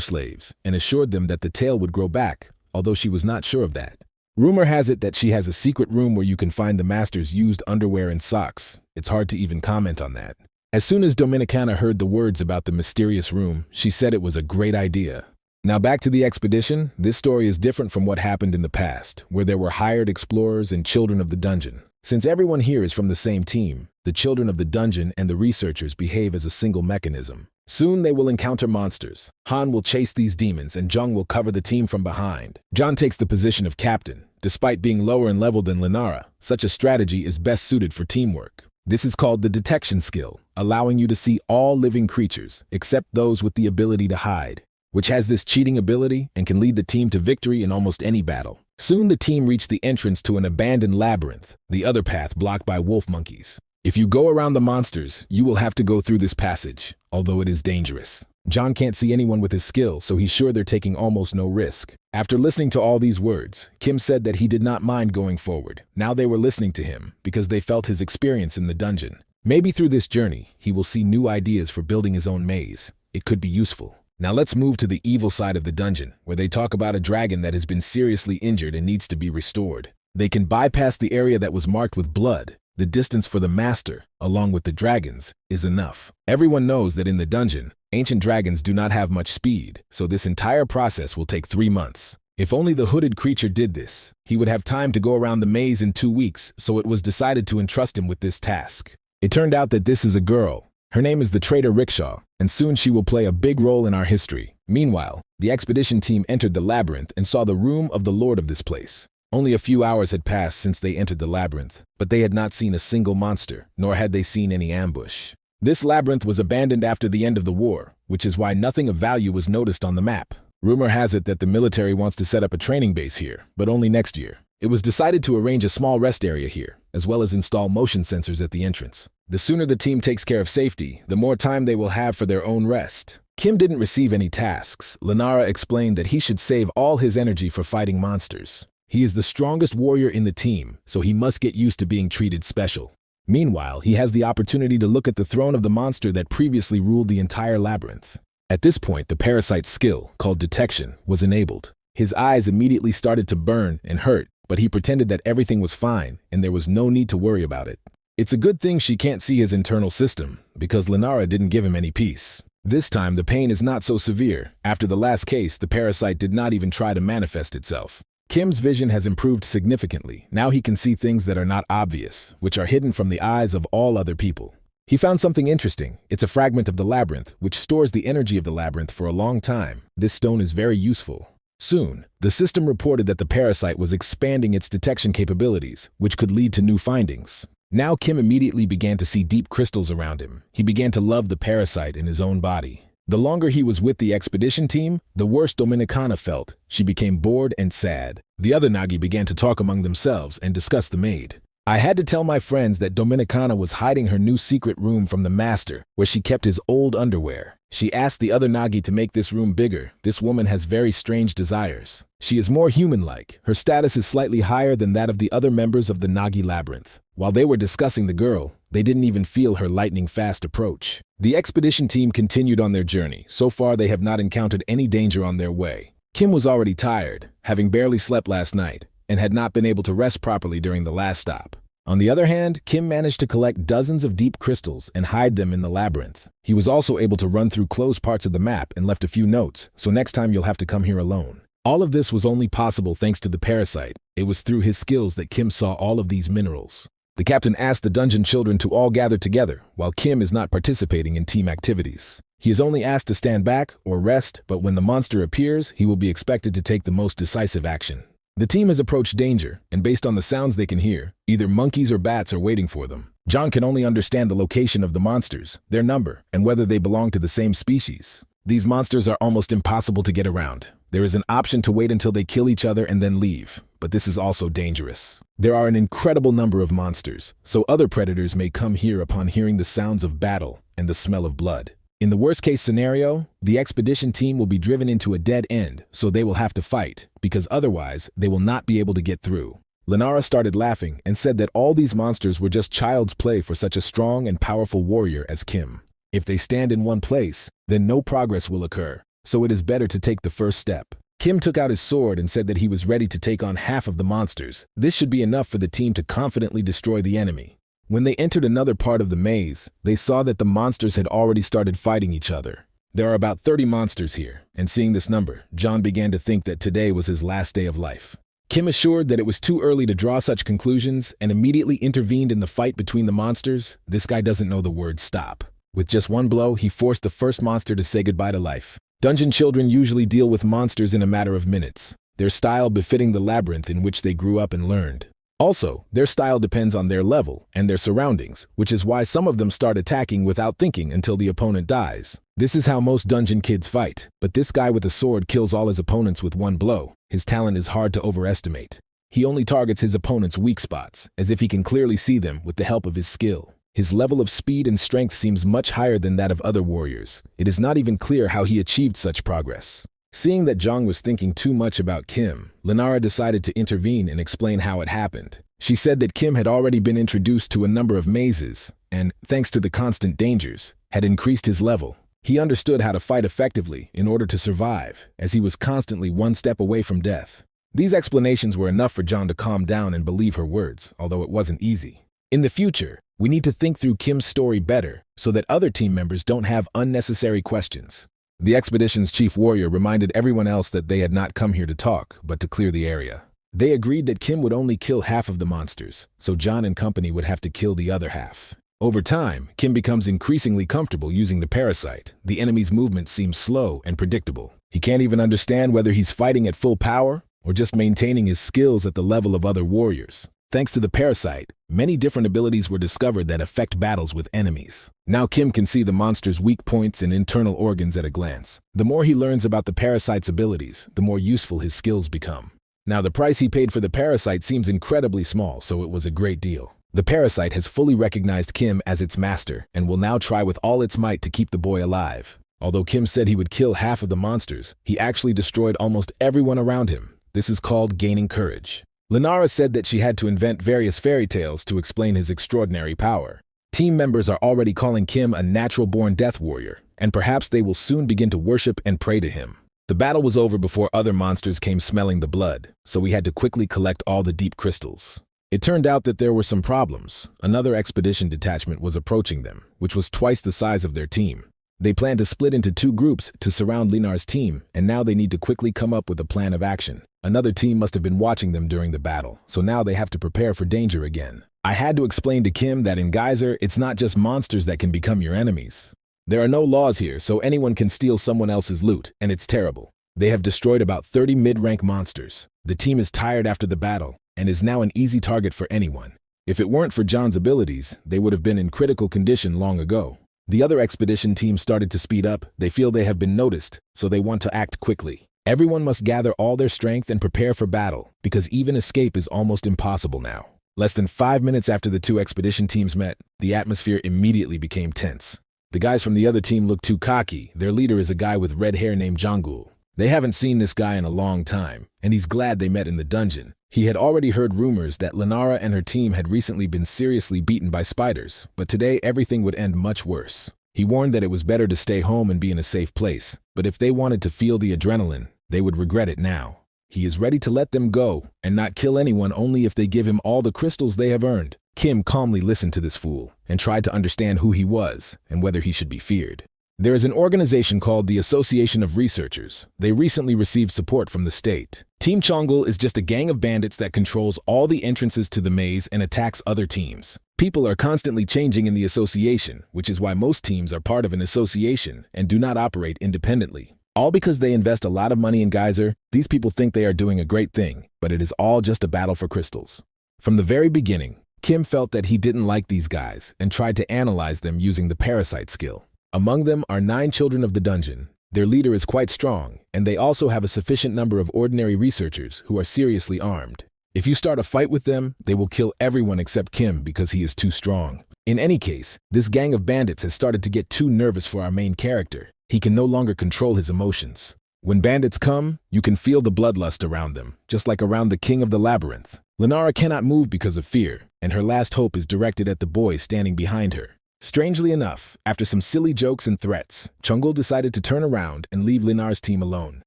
slaves and assured them that the tail would grow back, although she was not sure of that. Rumor has it that she has a secret room where you can find the master's used underwear and socks. It's hard to even comment on that. As soon as Dominicana heard the words about the mysterious room, she said it was a great idea. Now back to the expedition. This story is different from what happened in the past, where there were hired explorers and children of the dungeon. Since everyone here is from the same team, the children of the dungeon and the researchers behave as a single mechanism. Soon they will encounter monsters. Han will chase these demons and Jung will cover the team from behind. John takes the position of captain. Despite being lower in level than Lenara, such a strategy is best suited for teamwork. This is called the detection skill, allowing you to see all living creatures, except those with the ability to hide, which has this cheating ability and can lead the team to victory in almost any battle. Soon the team reached the entrance to an abandoned labyrinth, the other path blocked by wolf monkeys. If you go around the monsters, you will have to go through this passage, although it is dangerous. John can't see anyone with his skill, so he's sure they're taking almost no risk. After listening to all these words, Kim said that he did not mind going forward. Now they were listening to him because they felt his experience in the dungeon. Maybe through this journey, he will see new ideas for building his own maze. It could be useful. Now let's move to the evil side of the dungeon, where they talk about a dragon that has been seriously injured and needs to be restored. They can bypass the area that was marked with blood. The distance for the master, along with the dragons, is enough. Everyone knows that in the dungeon, ancient dragons do not have much speed, so this entire process will take 3 months. If only the hooded creature did this, he would have time to go around the maze in 2 weeks, so it was decided to entrust him with this task. It turned out that this is a girl. Her name is the traitor Rickshaw, and soon she will play a big role in our history. Meanwhile, the expedition team entered the labyrinth and saw the room of the lord of this place. Only a few hours had passed since they entered the labyrinth, but they had not seen a single monster, nor had they seen any ambush. This labyrinth was abandoned after the end of the war, which is why nothing of value was noticed on the map. Rumor has it that the military wants to set up a training base here, but only next year. It was decided to arrange a small rest area here, as well as install motion sensors at the entrance. The sooner the team takes care of safety, the more time they will have for their own rest. Kim didn't receive any tasks. Lenara explained that he should save all his energy for fighting monsters. He is the strongest warrior in the team, so he must get used to being treated special. Meanwhile, he has the opportunity to look at the throne of the monster that previously ruled the entire labyrinth. At this point, the parasite's skill, called detection, was enabled. His eyes immediately started to burn and hurt, but he pretended that everything was fine and there was no need to worry about it. It's a good thing she can't see his internal system, because Lenara didn't give him any peace. This time, the pain is not so severe. After the last case, the parasite did not even try to manifest itself. Kim's vision has improved significantly. Now he can see things that are not obvious, which are hidden from the eyes of all other people. He found something interesting. It's a fragment of the labyrinth, which stores the energy of the labyrinth for a long time. This stone is very useful. Soon, the system reported that the parasite was expanding its detection capabilities, which could lead to new findings. Now Kim immediately began to see deep crystals around him. He began to love the parasite in his own body. The longer he was with the expedition team, the worse Dominicana felt. She became bored and sad. The other Nagi began to talk among themselves and discuss the maid. I had to tell my friends that Dominicana was hiding her new secret room from the master, where she kept his old underwear. She asked the other Nagi to make this room bigger. This woman has very strange desires. She is more human-like. Her status is slightly higher than that of the other members of the Nagi labyrinth. While they were discussing the girl, they didn't even feel her lightning-fast approach. The expedition team continued on their journey. So far, they have not encountered any danger on their way. Kim was already tired, having barely slept last night, and had not been able to rest properly during the last stop. On the other hand, Kim managed to collect dozens of deep crystals and hide them in the labyrinth. He was also able to run through closed parts of the map and left a few notes, so next time you'll have to come here alone. All of this was only possible thanks to the parasite. It was through his skills that Kim saw all of these minerals. The captain asked the dungeon children to all gather together, while Kim is not participating in team activities. He is only asked to stand back or rest, but when the monster appears, he will be expected to take the most decisive action. The team has approached danger, and based on the sounds they can hear, either monkeys or bats are waiting for them. John can only understand the location of the monsters, their number, and whether they belong to the same species. These monsters are almost impossible to get around. There is an option to wait until they kill each other and then leave, but this is also dangerous. There are an incredible number of monsters, so other predators may come here upon hearing the sounds of battle and the smell of blood. In the worst-case scenario, the expedition team will be driven into a dead end, so they will have to fight, because otherwise, they will not be able to get through. Lenara started laughing and said that all these monsters were just child's play for such a strong and powerful warrior as Kim. If they stand in one place, then no progress will occur, so it is better to take the first step. Kim took out his sword and said that he was ready to take on half of the monsters. This should be enough for the team to confidently destroy the enemy. When they entered another part of the maze, they saw that the monsters had already started fighting each other. There are about 30 monsters here, and seeing this number, John began to think that today was his last day of life. Kim assured that it was too early to draw such conclusions and immediately intervened in the fight between the monsters. This guy doesn't know the word stop. With just one blow, he forced the first monster to say goodbye to life. Dungeon children usually deal with monsters in a matter of minutes, their style befitting the labyrinth in which they grew up and learned. Also, their style depends on their level and their surroundings, which is why some of them start attacking without thinking until the opponent dies. This is how most dungeon kids fight, but this guy with a sword kills all his opponents with one blow. His talent is hard to overestimate. He only targets his opponent's weak spots, as if he can clearly see them with the help of his skill. His level of speed and strength seems much higher than that of other warriors. It is not even clear how he achieved such progress. Seeing that Jong was thinking too much about Kim, Lenara decided to intervene and explain how it happened. She said that Kim had already been introduced to a number of mazes and, thanks to the constant dangers, had increased his level. He understood how to fight effectively in order to survive, as he was constantly one step away from death. These explanations were enough for John to calm down and believe her words, although it wasn't easy. In the future, we need to think through Kim's story better so that other team members don't have unnecessary questions. The expedition's chief warrior reminded everyone else that they had not come here to talk, but to clear the area. They agreed that Kim would only kill half of the monsters, so John and company would have to kill the other half. Over time, Kim becomes increasingly comfortable using the parasite. The enemy's movement seems slow and predictable. He can't even understand whether he's fighting at full power or just maintaining his skills at the level of other warriors. Thanks to the parasite, many different abilities were discovered that affect battles with enemies. Now Kim can see the monster's weak points and internal organs at a glance. The more he learns about the parasite's abilities, the more useful his skills become. Now the price he paid for the parasite seems incredibly small, so it was a great deal. The parasite has fully recognized Kim as its master and will now try with all its might to keep the boy alive. Although Kim said he would kill half of the monsters, he actually destroyed almost everyone around him. This is called gaining courage. Lenara said that she had to invent various fairy tales to explain his extraordinary power. Team members are already calling Kim a natural-born death warrior, and perhaps they will soon begin to worship and pray to him. The battle was over before other monsters came smelling the blood, so we had to quickly collect all the deep crystals. It turned out that there were some problems. Another expedition detachment was approaching them, which was twice the size of their team. They planned to split into 2 groups to surround Linar's team, and now they need to quickly come up with a plan of action. Another team must have been watching them during the battle, so now they have to prepare for danger again. I had to explain to Kim that in Geyser, it's not just monsters that can become your enemies. There are no laws here, so anyone can steal someone else's loot, and it's terrible. They have destroyed about 30 mid-rank monsters. The team is tired after the battle, and is now an easy target for anyone. If it weren't for John's abilities, they would have been in critical condition long ago. The other expedition team started to speed up. They feel they have been noticed, so they want to act quickly. Everyone must gather all their strength and prepare for battle, because even escape is almost impossible now. Less than 5 minutes after the 2 expedition teams met, the atmosphere immediately became tense. The guys from the other team look too cocky. Their leader is a guy with red hair named Jongul. They haven't seen this guy in a long time, and he's glad they met in the dungeon. He had already heard rumors that Lenara and her team had recently been seriously beaten by spiders, but today everything would end much worse. He warned that it was better to stay home and be in a safe place, but if they wanted to feel the adrenaline, they would regret it now. He is ready to let them go and not kill anyone only if they give him all the crystals they have earned. Kim calmly listened to this fool and tried to understand who he was and whether he should be feared. There is an organization called the Association of Researchers. They recently received support from the state. Team Chongul is just a gang of bandits that controls all the entrances to the maze and attacks other teams. People are constantly changing in the association, which is why most teams are part of an association and do not operate independently. All because they invest a lot of money in Geyser. These people think they are doing a great thing, but it is all just a battle for crystals. From the very beginning, Kim felt that he didn't like these guys and tried to analyze them using the parasite skill. Among them are 9 children of the dungeon. Their leader is quite strong, and they also have a sufficient number of ordinary researchers who are seriously armed. If you start a fight with them, they will kill everyone except Kim because he is too strong. In any case, this gang of bandits has started to get too nervous for our main character. He can no longer control his emotions. When bandits come, you can feel the bloodlust around them, just like around the king of the labyrinth. Lenara cannot move because of fear, and her last hope is directed at the boy standing behind her. Strangely enough, after some silly jokes and threats, Chongul decided to turn around and leave Linar's team alone.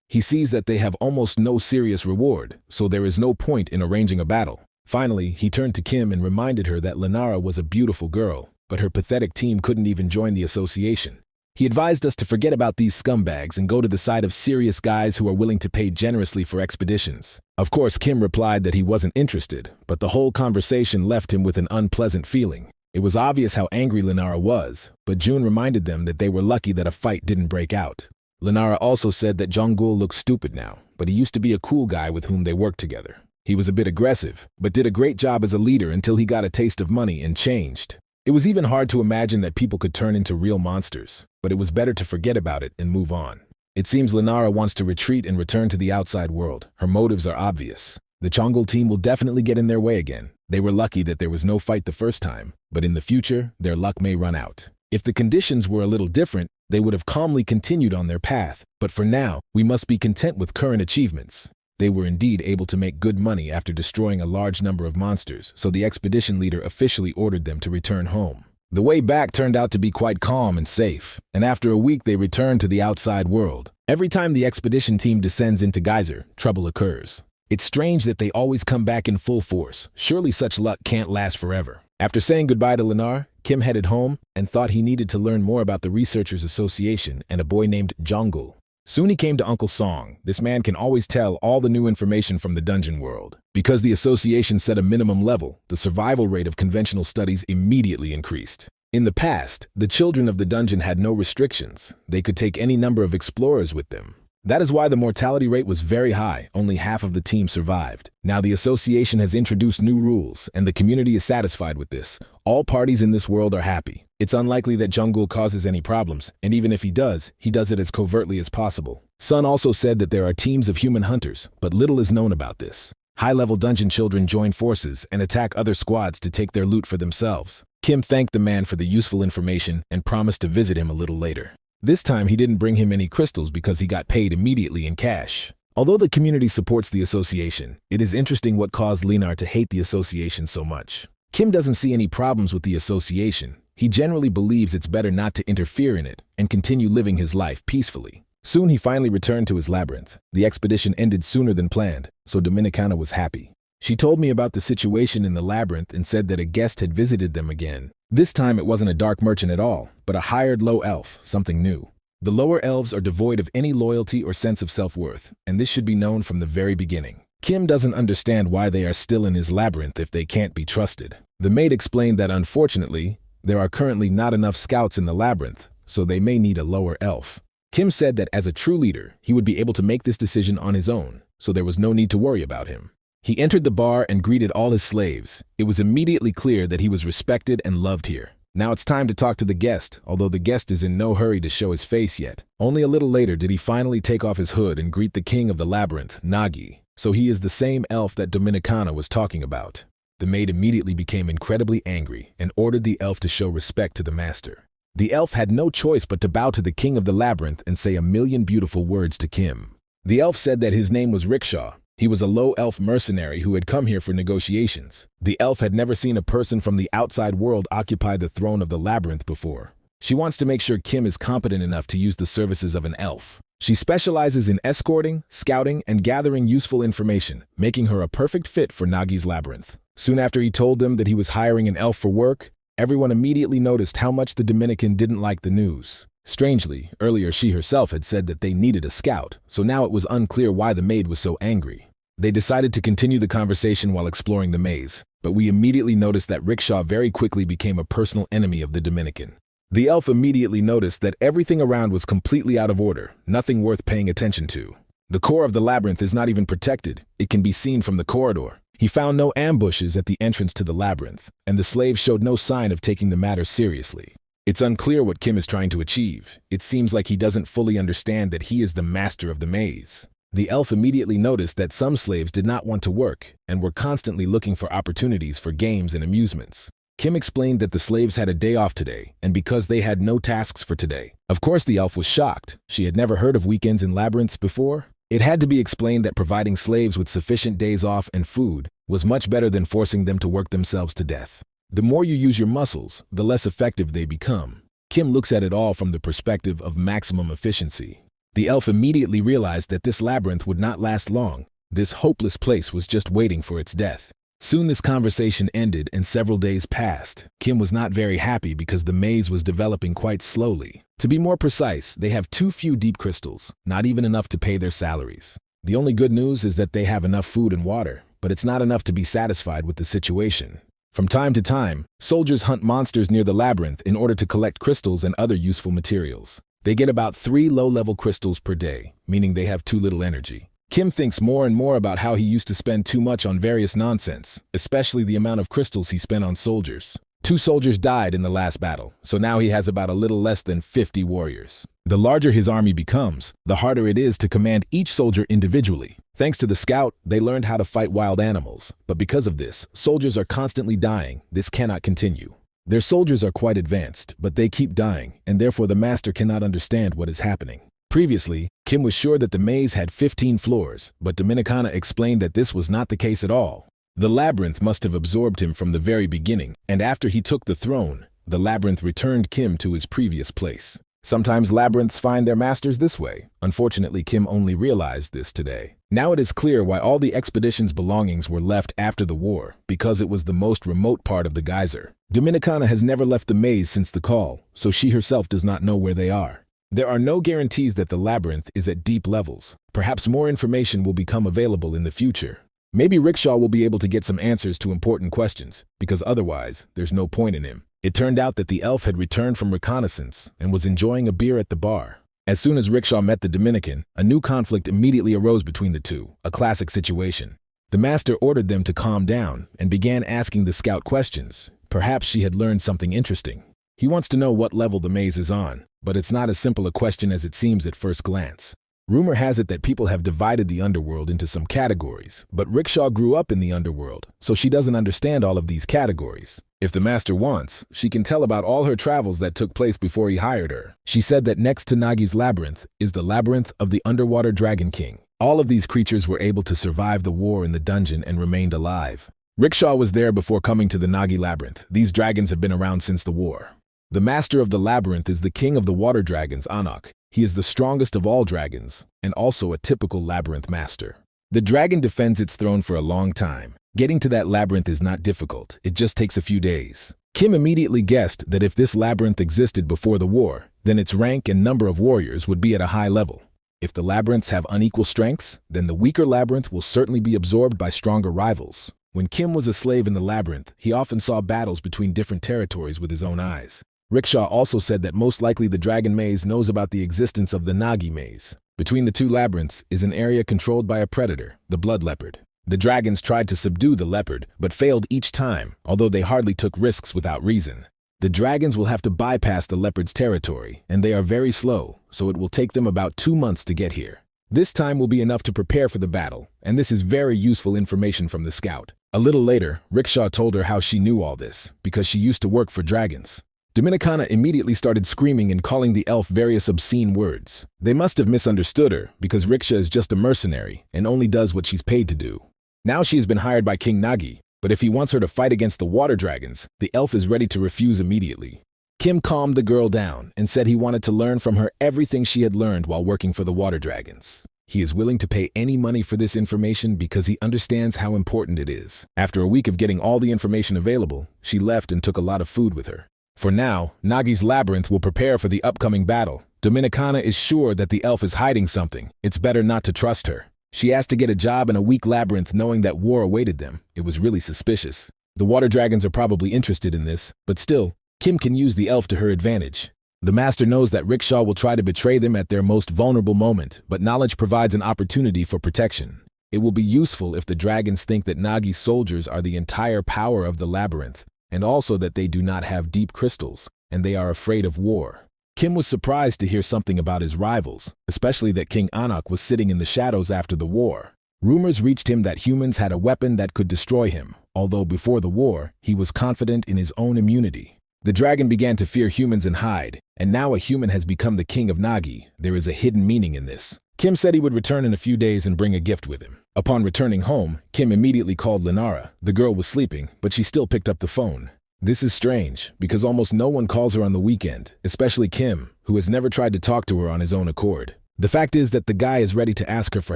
He sees that they have almost no serious reward, so there is no point in arranging a battle. Finally, he turned to Kim and reminded her that Lenara was a beautiful girl, but her pathetic team couldn't even join the association. He advised us to forget about these scumbags and go to the side of serious guys who are willing to pay generously for expeditions. Of course, Kim replied that he wasn't interested, but the whole conversation left him with an unpleasant feeling. It was obvious how angry Lenara was, but June reminded them that they were lucky that a fight didn't break out. Lenara also said that Jongul looks stupid now, but he used to be a cool guy with whom they worked together. He was a bit aggressive, but did a great job as a leader until he got a taste of money and changed. It was even hard to imagine that people could turn into real monsters, but it was better to forget about it and move on. It seems Lenara wants to retreat and return to the outside world. Her motives are obvious. The Chongul team will definitely get in their way again. They were lucky that there was no fight the first time, but in the future, their luck may run out. If the conditions were a little different, they would have calmly continued on their path, but for now, we must be content with current achievements. They were indeed able to make good money after destroying a large number of monsters, so the expedition leader officially ordered them to return home. The way back turned out to be quite calm and safe, and after a week they returned to the outside world. Every time the expedition team descends into Geyser, trouble occurs. It's strange that they always come back in full force. Surely such luck can't last forever. After saying goodbye to Lenar, Kim headed home and thought he needed to learn more about the Researchers Association and a boy named Jongul. Soon he came to Uncle Song. This man can always tell all the new information from the dungeon world. Because the association set a minimum level, the survival rate of conventional studies immediately increased. In the past, the children of the dungeon had no restrictions. They could take any number of explorers with them. That is why the mortality rate was very high. Only half of the team survived. Now the association has introduced new rules, and the community is satisfied with this. All parties in this world are happy. It's unlikely that Jungul causes any problems, and even if he does it as covertly as possible. Sun also said that there are teams of human hunters, but little is known about this. High-level dungeon children join forces and attack other squads to take their loot for themselves. Kim thanked the man for the useful information and promised to visit him a little later. This time he didn't bring him any crystals because he got paid immediately in cash. Although the community supports the association, it is interesting what caused Lenar to hate the association so much. Kim doesn't see any problems with the association. He generally believes it's better not to interfere in it and continue living his life peacefully. Soon he finally returned to his labyrinth. The expedition ended sooner than planned, so Dominicana was happy. She told me about the situation in the labyrinth and said that a guest had visited them again. This time it wasn't a dark merchant at all, but a hired low elf, something new. The lower elves are devoid of any loyalty or sense of self-worth, and this should be known from the very beginning. Kim doesn't understand why they are still in his labyrinth if they can't be trusted. The maid explained that unfortunately, there are currently not enough scouts in the labyrinth, so they may need a lower elf. Kim said that as a true leader, he would be able to make this decision on his own, so there was no need to worry about him. He entered the bar and greeted all his slaves. It was immediately clear that he was respected and loved here. Now it's time to talk to the guest, although the guest is in no hurry to show his face yet. Only a little later did he finally take off his hood and greet the king of the labyrinth, Nagi. So he is the same elf that Dominicana was talking about. The maid immediately became incredibly angry and ordered the elf to show respect to the master. The elf had no choice but to bow to the king of the labyrinth and say a million beautiful words to Kim. The elf said that his name was Rickshaw. He was a low elf mercenary who had come here for negotiations. The elf had never seen a person from the outside world occupy the throne of the labyrinth before. She wants to make sure Kim is competent enough to use the services of an elf. She specializes in escorting, scouting, and gathering useful information, making her a perfect fit for Nagi's labyrinth. Soon after he told them that he was hiring an elf for work, everyone immediately noticed how much the Dominican didn't like the news. Strangely, earlier she herself had said that they needed a scout, so now it was unclear why the maid was so angry. They decided to continue the conversation while exploring the maze, but we immediately noticed that Rickshaw very quickly became a personal enemy of the Dominican. The elf immediately noticed that everything around was completely out of order, nothing worth paying attention to. The core of the labyrinth is not even protected. It can be seen from the corridor. He found no ambushes at the entrance to the labyrinth, and the slaves showed no sign of taking the matter seriously. It's unclear what Kim is trying to achieve. It seems like he doesn't fully understand that he is the master of the maze. The elf immediately noticed that some slaves did not want to work and were constantly looking for opportunities for games and amusements. Kim explained that the slaves had a day off today, and because they had no tasks for today. Of course, the elf was shocked. She had never heard of weekends in labyrinths before. It had to be explained that providing slaves with sufficient days off and food was much better than forcing them to work themselves to death. The more you use your muscles, the less effective they become. Kim looks at it all from the perspective of maximum efficiency. The elf immediately realized that this labyrinth would not last long. This hopeless place was just waiting for its death. Soon this conversation ended and several days passed. Kim was not very happy because the maze was developing quite slowly. To be more precise, they have too few deep crystals, not even enough to pay their salaries. The only good news is that they have enough food and water, but it's not enough to be satisfied with the situation. From time to time, soldiers hunt monsters near the labyrinth in order to collect crystals and other useful materials. They get about 3 low-level crystals per day, meaning they have too little energy. Kim thinks more and more about how he used to spend too much on various nonsense, especially the amount of crystals he spent on soldiers. 2 soldiers died in the last battle, so now he has about a little less than 50 warriors. The larger his army becomes, the harder it is to command each soldier individually. Thanks to the scout, they learned how to fight wild animals, but because of this, soldiers are constantly dying. This cannot continue. Their soldiers are quite advanced, but they keep dying, and therefore the master cannot understand what is happening. Previously, Kim was sure that the maze had 15 floors, but Dominicana explained that this was not the case at all. The labyrinth must have absorbed him from the very beginning, and after he took the throne, the labyrinth returned Kim to his previous place. Sometimes labyrinths find their masters this way. Unfortunately, Kim only realized this today. Now it is clear why all the expedition's belongings were left after the war, because it was the most remote part of the geyser. Dominicana has never left the maze since the call, so she herself does not know where they are. There are no guarantees that the labyrinth is at deep levels. Perhaps more information will become available in the future. Maybe Rickshaw will be able to get some answers to important questions, because otherwise, there's no point in him. It turned out that the elf had returned from reconnaissance and was enjoying a beer at the bar. As soon as Rickshaw met the Dominican, a new conflict immediately arose between the two, a classic situation. The master ordered them to calm down and began asking the scout questions. Perhaps she had learned something interesting. He wants to know what level the maze is on, but it's not as simple a question as it seems at first glance. Rumor has it that people have divided the underworld into some categories, but Rickshaw grew up in the underworld, so she doesn't understand all of these categories. If the master wants, she can tell about all her travels that took place before he hired her. She said that next to Nagi's labyrinth is the labyrinth of the underwater dragon king. All of these creatures were able to survive the war in the dungeon and remained alive. Rickshaw was there before coming to the Nagi labyrinth. These dragons have been around since the war. The master of the labyrinth is the king of the water dragons, Anak. He is the strongest of all dragons, and also a typical labyrinth master. The dragon defends its throne for a long time. Getting to that labyrinth is not difficult, it just takes a few days. Kim immediately guessed that if this labyrinth existed before the war, then its rank and number of warriors would be at a high level. If the labyrinths have unequal strengths, then the weaker labyrinth will certainly be absorbed by stronger rivals. When Kim was a slave in the labyrinth, he often saw battles between different territories with his own eyes. Rickshaw also said that most likely the dragon maze knows about the existence of the Nagi maze. Between the two labyrinths is an area controlled by a predator, the blood leopard. The dragons tried to subdue the leopard, but failed each time, although they hardly took risks without reason. The dragons will have to bypass the leopard's territory, and they are very slow, so it will take them about 2 months to get here. This time will be enough to prepare for the battle, and this is very useful information from the scout. A little later, Rickshaw told her how she knew all this, because she used to work for dragons. Dominicana immediately started screaming and calling the elf various obscene words. They must have misunderstood her, because Rickshaw is just a mercenary and only does what she's paid to do. Now she has been hired by King Nagi, but if he wants her to fight against the water dragons, the elf is ready to refuse immediately. Kim calmed the girl down and said he wanted to learn from her everything she had learned while working for the water dragons. He is willing to pay any money for this information because he understands how important it is. After a week of getting all the information available, she left and took a lot of food with her. For now, Nagi's labyrinth will prepare for the upcoming battle. Dominicana is sure that the elf is hiding something. It's better not to trust her. She asked to get a job in a weak labyrinth knowing that war awaited them. It was really suspicious. The water dragons are probably interested in this, but still, Kim can use the elf to her advantage. The master knows that Rickshaw will try to betray them at their most vulnerable moment, but knowledge provides an opportunity for protection. It will be useful if the dragons think that Nagi's soldiers are the entire power of the labyrinth, and also that they do not have deep crystals, and they are afraid of war. Kim was surprised to hear something about his rivals, especially that King Anak was sitting in the shadows after the war. Rumors reached him that humans had a weapon that could destroy him, although before the war, he was confident in his own immunity. The dragon began to fear humans and hide, and now a human has become the king of Nagi. There is a hidden meaning in this. Kim said he would return in a few days and bring a gift with him. Upon returning home, Kim immediately called Lenara. The girl was sleeping, but she still picked up the phone. This is strange, because almost no one calls her on the weekend, especially Kim, who has never tried to talk to her on his own accord. The fact is that the guy is ready to ask her for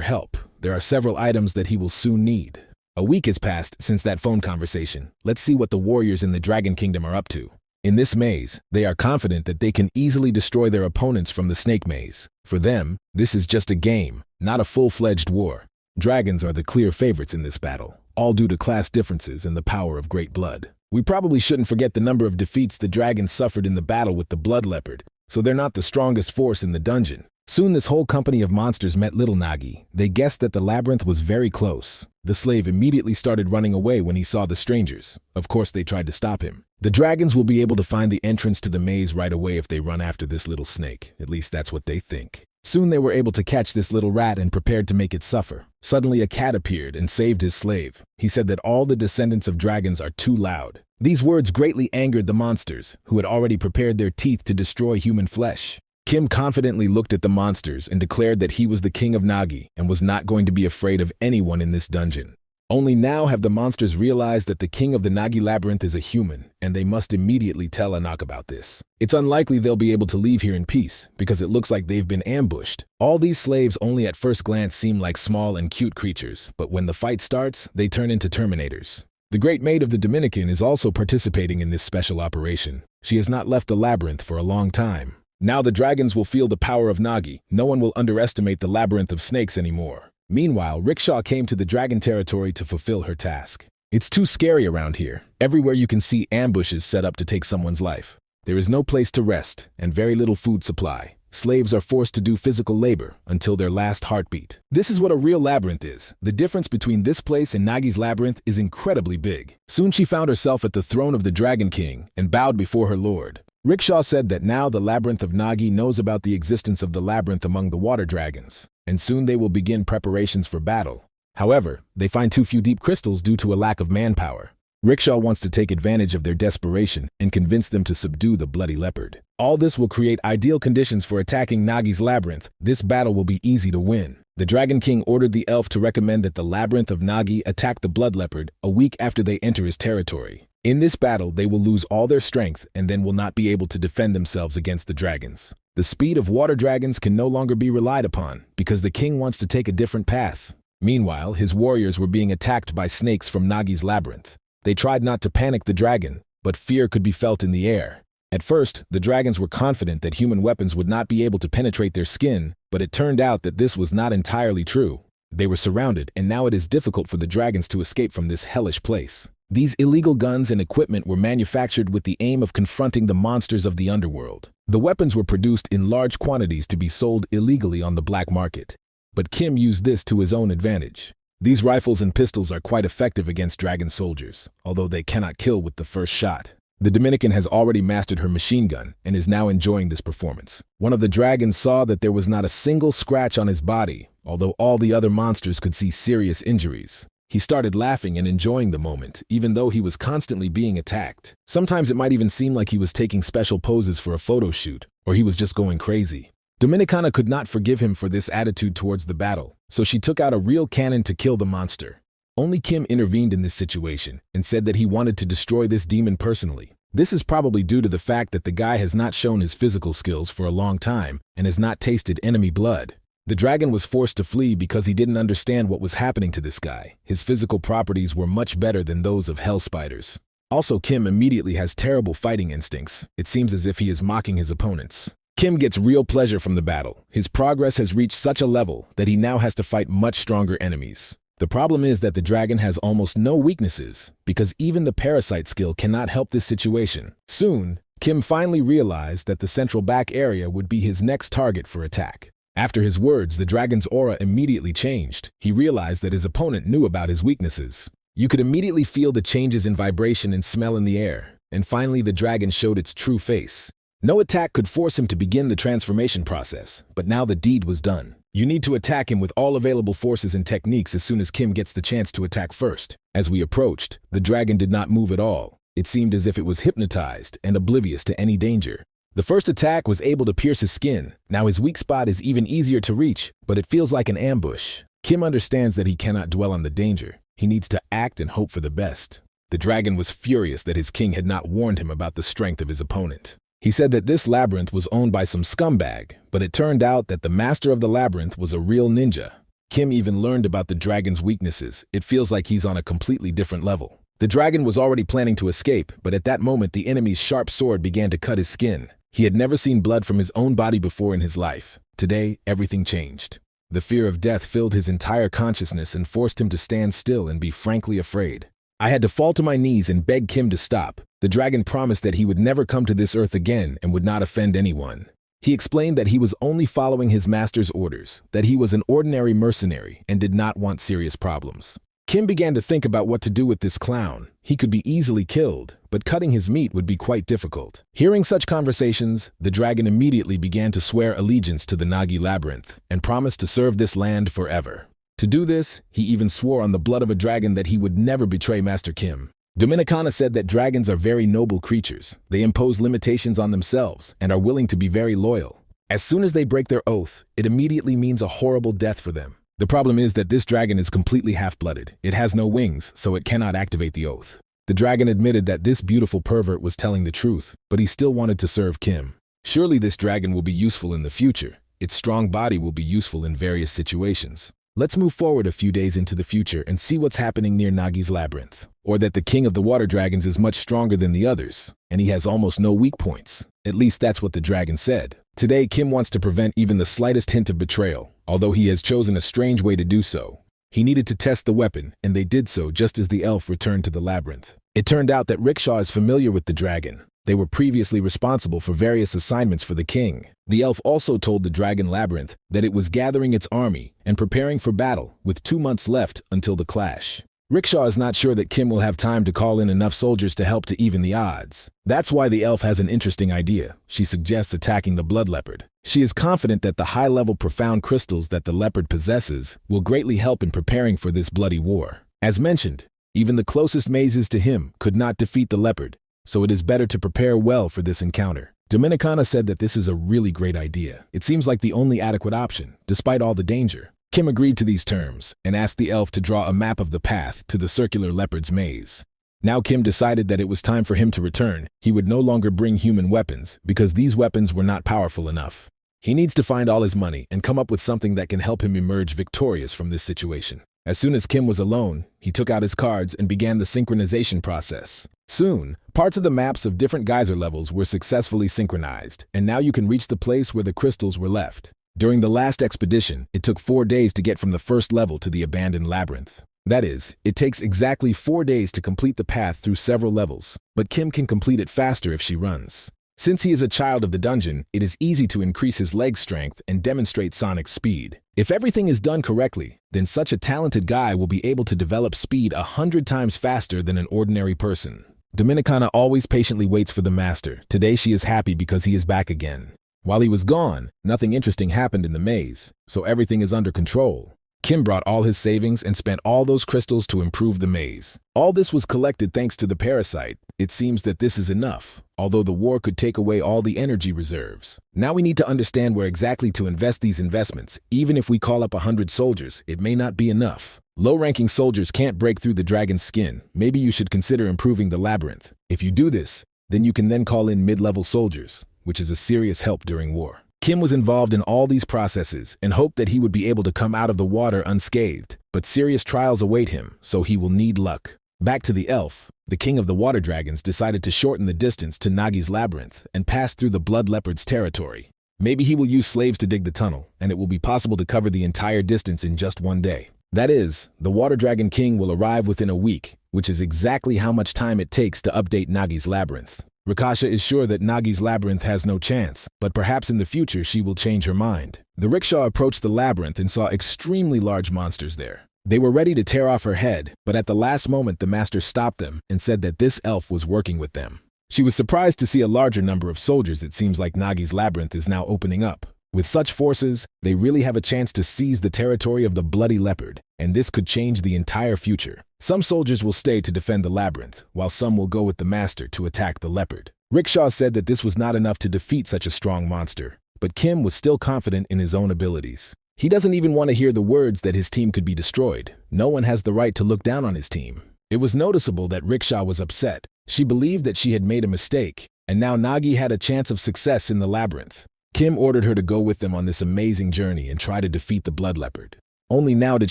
help. There are several items that he will soon need. A week has passed since that phone conversation. Let's see what the warriors in the Dragon Kingdom are up to. In this maze, they are confident that they can easily destroy their opponents from the snake maze. For them, this is just a game, not a full-fledged war. Dragons are the clear favorites in this battle, all due to class differences and the power of great blood. We probably shouldn't forget the number of defeats the dragons suffered in the battle with the blood leopard, so they're not the strongest force in the dungeon. Soon this whole company of monsters met little Nagi. They guessed that the labyrinth was very close. The slave immediately started running away when he saw the strangers. Of course, they tried to stop him. The dragons will be able to find the entrance to the maze right away if they run after this little snake. At least that's what they think. Soon they were able to catch this little rat and prepared to make it suffer. Suddenly a cat appeared and saved his slave. He said that all the descendants of dragons are too loud. These words greatly angered the monsters, who had already prepared their teeth to destroy human flesh. Kim confidently looked at the monsters and declared that he was the king of Nagi and was not going to be afraid of anyone in this dungeon. Only now have the monsters realized that the king of the Nagi labyrinth is a human, and they must immediately tell Anak about this. It's unlikely they'll be able to leave here in peace, because it looks like they've been ambushed. All these slaves only at first glance seem like small and cute creatures, but when the fight starts, they turn into Terminators. The Great Maid of the Dominican is also participating in this special operation. She has not left the labyrinth for a long time. Now the dragons will feel the power of Nagi. No one will underestimate the labyrinth of snakes anymore. Meanwhile, Rickshaw came to the dragon territory to fulfill her task. It's too scary around here. Everywhere you can see ambushes set up to take someone's life. There is no place to rest and very little food supply. Slaves are forced to do physical labor until their last heartbeat. This is what a real labyrinth is. The difference between this place and Nagi's labyrinth is incredibly big. Soon she found herself at the throne of the Dragon King and bowed before her lord. Rickshaw said that now the labyrinth of Nagi knows about the existence of the labyrinth among the water dragons, and soon they will begin preparations for battle. However, they find too few deep crystals due to a lack of manpower. Rickshaw wants to take advantage of their desperation and convince them to subdue the bloody leopard. All this will create ideal conditions for attacking Nagi's labyrinth. This battle will be easy to win. The Dragon King ordered the elf to recommend that the labyrinth of Nagi attack the blood leopard a week after they enter his territory. In this battle, they will lose all their strength and then will not be able to defend themselves against the dragons. The speed of water dragons can no longer be relied upon because the king wants to take a different path. Meanwhile, his warriors were being attacked by snakes from Nagi's labyrinth. They tried not to panic the dragon, but fear could be felt in the air. At first, the dragons were confident that human weapons would not be able to penetrate their skin, but it turned out that this was not entirely true. They were surrounded, and now it is difficult for the dragons to escape from this hellish place. These illegal guns and equipment were manufactured with the aim of confronting the monsters of the underworld. The weapons were produced in large quantities to be sold illegally on the black market. But Kim used this to his own advantage. These rifles and pistols are quite effective against dragon soldiers, although they cannot kill with the first shot. The Dominican has already mastered her machine gun and is now enjoying this performance. One of the dragons saw that there was not a single scratch on his body, although all the other monsters could see serious injuries. He started laughing and enjoying the moment, even though he was constantly being attacked. Sometimes it might even seem like he was taking special poses for a photo shoot, or he was just going crazy. Dominicana could not forgive him for this attitude towards the battle, so she took out a real cannon to kill the monster. Only Kim intervened in this situation and said that he wanted to destroy this demon personally. This is probably due to the fact that the guy has not shown his physical skills for a long time and has not tasted enemy blood. The dragon was forced to flee because he didn't understand what was happening to this guy. His physical properties were much better than those of hell spiders. Also, Kim immediately has terrible fighting instincts. It seems as if he is mocking his opponents. Kim gets real pleasure from the battle. His progress has reached such a level that he now has to fight much stronger enemies. The problem is that the dragon has almost no weaknesses, because even the parasite skill cannot help this situation. Soon, Kim finally realized that the central back area would be his next target for attack. After his words, the dragon's aura immediately changed. He realized that his opponent knew about his weaknesses. You could immediately feel the changes in vibration and smell in the air, and finally the dragon showed its true face. No attack could force him to begin the transformation process, but now the deed was done. You need to attack him with all available forces and techniques as soon as Kim gets the chance to attack first. As we approached, the dragon did not move at all. It seemed as if it was hypnotized and oblivious to any danger. The first attack was able to pierce his skin. Now his weak spot is even easier to reach, but it feels like an ambush. Kim understands that he cannot dwell on the danger. He needs to act and hope for the best. The dragon was furious that his king had not warned him about the strength of his opponent. He said that this labyrinth was owned by some scumbag, but it turned out that the master of the labyrinth was a real ninja. Kim even learned about the dragon's weaknesses. It feels like he's on a completely different level. The dragon was already planning to escape, but at that moment the enemy's sharp sword began to cut his skin. He had never seen blood from his own body before in his life. Today, everything changed. The fear of death filled his entire consciousness and forced him to stand still and be frankly afraid. I had to fall to my knees and beg Kim to stop. The dragon promised that he would never come to this earth again and would not offend anyone. He explained that he was only following his master's orders, that he was an ordinary mercenary and did not want serious problems. Kim began to think about what to do with this clown. He could be easily killed, but cutting his meat would be quite difficult. Hearing such conversations, the dragon immediately began to swear allegiance to the Nagi labyrinth and promised to serve this land forever. To do this, he even swore on the blood of a dragon that he would never betray Master Kim. Dominicana said that dragons are very noble creatures. They impose limitations on themselves and are willing to be very loyal. As soon as they break their oath, it immediately means a horrible death for them. The problem is that this dragon is completely half-blooded. It has no wings, so it cannot activate the oath. The dragon admitted that this beautiful pervert was telling the truth, but he still wanted to serve Kim. Surely this dragon will be useful in the future. Its strong body will be useful in various situations. Let's move forward a few days into the future and see what's happening near Nagi's labyrinth. Or that the king of the water dragons is much stronger than the others, and he has almost no weak points. At least that's what the dragon said. Today, Kim wants to prevent even the slightest hint of betrayal, although he has chosen a strange way to do so. He needed to test the weapon, and they did so just as the elf returned to the labyrinth. It turned out that Rickshaw is familiar with the dragon. They were previously responsible for various assignments for the king. The elf also told the dragon labyrinth that it was gathering its army and preparing for battle, with 2 months left until the clash. Rickshaw is not sure that Kim will have time to call in enough soldiers to help to even the odds. That's why the elf has an interesting idea. She suggests attacking the blood leopard. She is confident that the high-level profound crystals that the leopard possesses will greatly help in preparing for this bloody war. As mentioned, even the closest mazes to him could not defeat the leopard, so it is better to prepare well for this encounter. Dominicana said that this is a really great idea. It seems like the only adequate option, despite all the danger. Kim agreed to these terms and asked the elf to draw a map of the path to the circular leopard's maze. Now Kim decided that it was time for him to return. He would no longer bring human weapons because these weapons were not powerful enough. He needs to find all his money and come up with something that can help him emerge victorious from this situation. As soon as Kim was alone, he took out his cards and began the synchronization process. Soon, parts of the maps of different geyser levels were successfully synchronized, and now you can reach the place where the crystals were left. During the last expedition, it took 4 days to get from the first level to the abandoned labyrinth. That is, it takes exactly 4 days to complete the path through several levels, but Kim can complete it faster if she runs. Since he is a child of the dungeon, it is easy to increase his leg strength and demonstrate Sonic's speed. If everything is done correctly, then such a talented guy will be able to develop speed 100 times faster than an ordinary person. Dominicana always patiently waits for the master. Today she is happy because he is back again. While he was gone, nothing interesting happened in the maze, so everything is under control. Kim brought all his savings and spent all those crystals to improve the maze. All this was collected thanks to the parasite. It seems that this is enough, although the war could take away all the energy reserves. Now we need to understand where exactly to invest these investments. Even if we call up 100 soldiers, it may not be enough. Low-ranking soldiers can't break through the dragon's skin. Maybe you should consider improving the labyrinth. If you do this, then you can then call in mid-level soldiers, which is a serious help during war. Kim was involved in all these processes and hoped that he would be able to come out of the water unscathed, but serious trials await him, so he will need luck. Back to the elf, the king of the water dragons decided to shorten the distance to Nagi's labyrinth and pass through the blood leopard's territory. Maybe he will use slaves to dig the tunnel, and it will be possible to cover the entire distance in just 1 day. That is, the water dragon king will arrive within a week, which is exactly how much time it takes to update Nagi's labyrinth. Rakasha is sure that Nagi's labyrinth has no chance, but perhaps in the future she will change her mind. The rickshaw approached the labyrinth and saw extremely large monsters there. They were ready to tear off her head, but at the last moment the master stopped them and said that this elf was working with them. She was surprised to see a larger number of soldiers. It seems like Nagi's labyrinth is now opening up. With such forces, they really have a chance to seize the territory of the bloody leopard, and this could change the entire future. Some soldiers will stay to defend the labyrinth, while some will go with the master to attack the leopard. Rickshaw said that this was not enough to defeat such a strong monster, but Kim was still confident in his own abilities. He doesn't even want to hear the words that his team could be destroyed. No one has the right to look down on his team. It was noticeable that Rickshaw was upset. She believed that she had made a mistake, and now Nagi had a chance of success in the labyrinth. Kim ordered her to go with them on this amazing journey and try to defeat the blood leopard. Only now did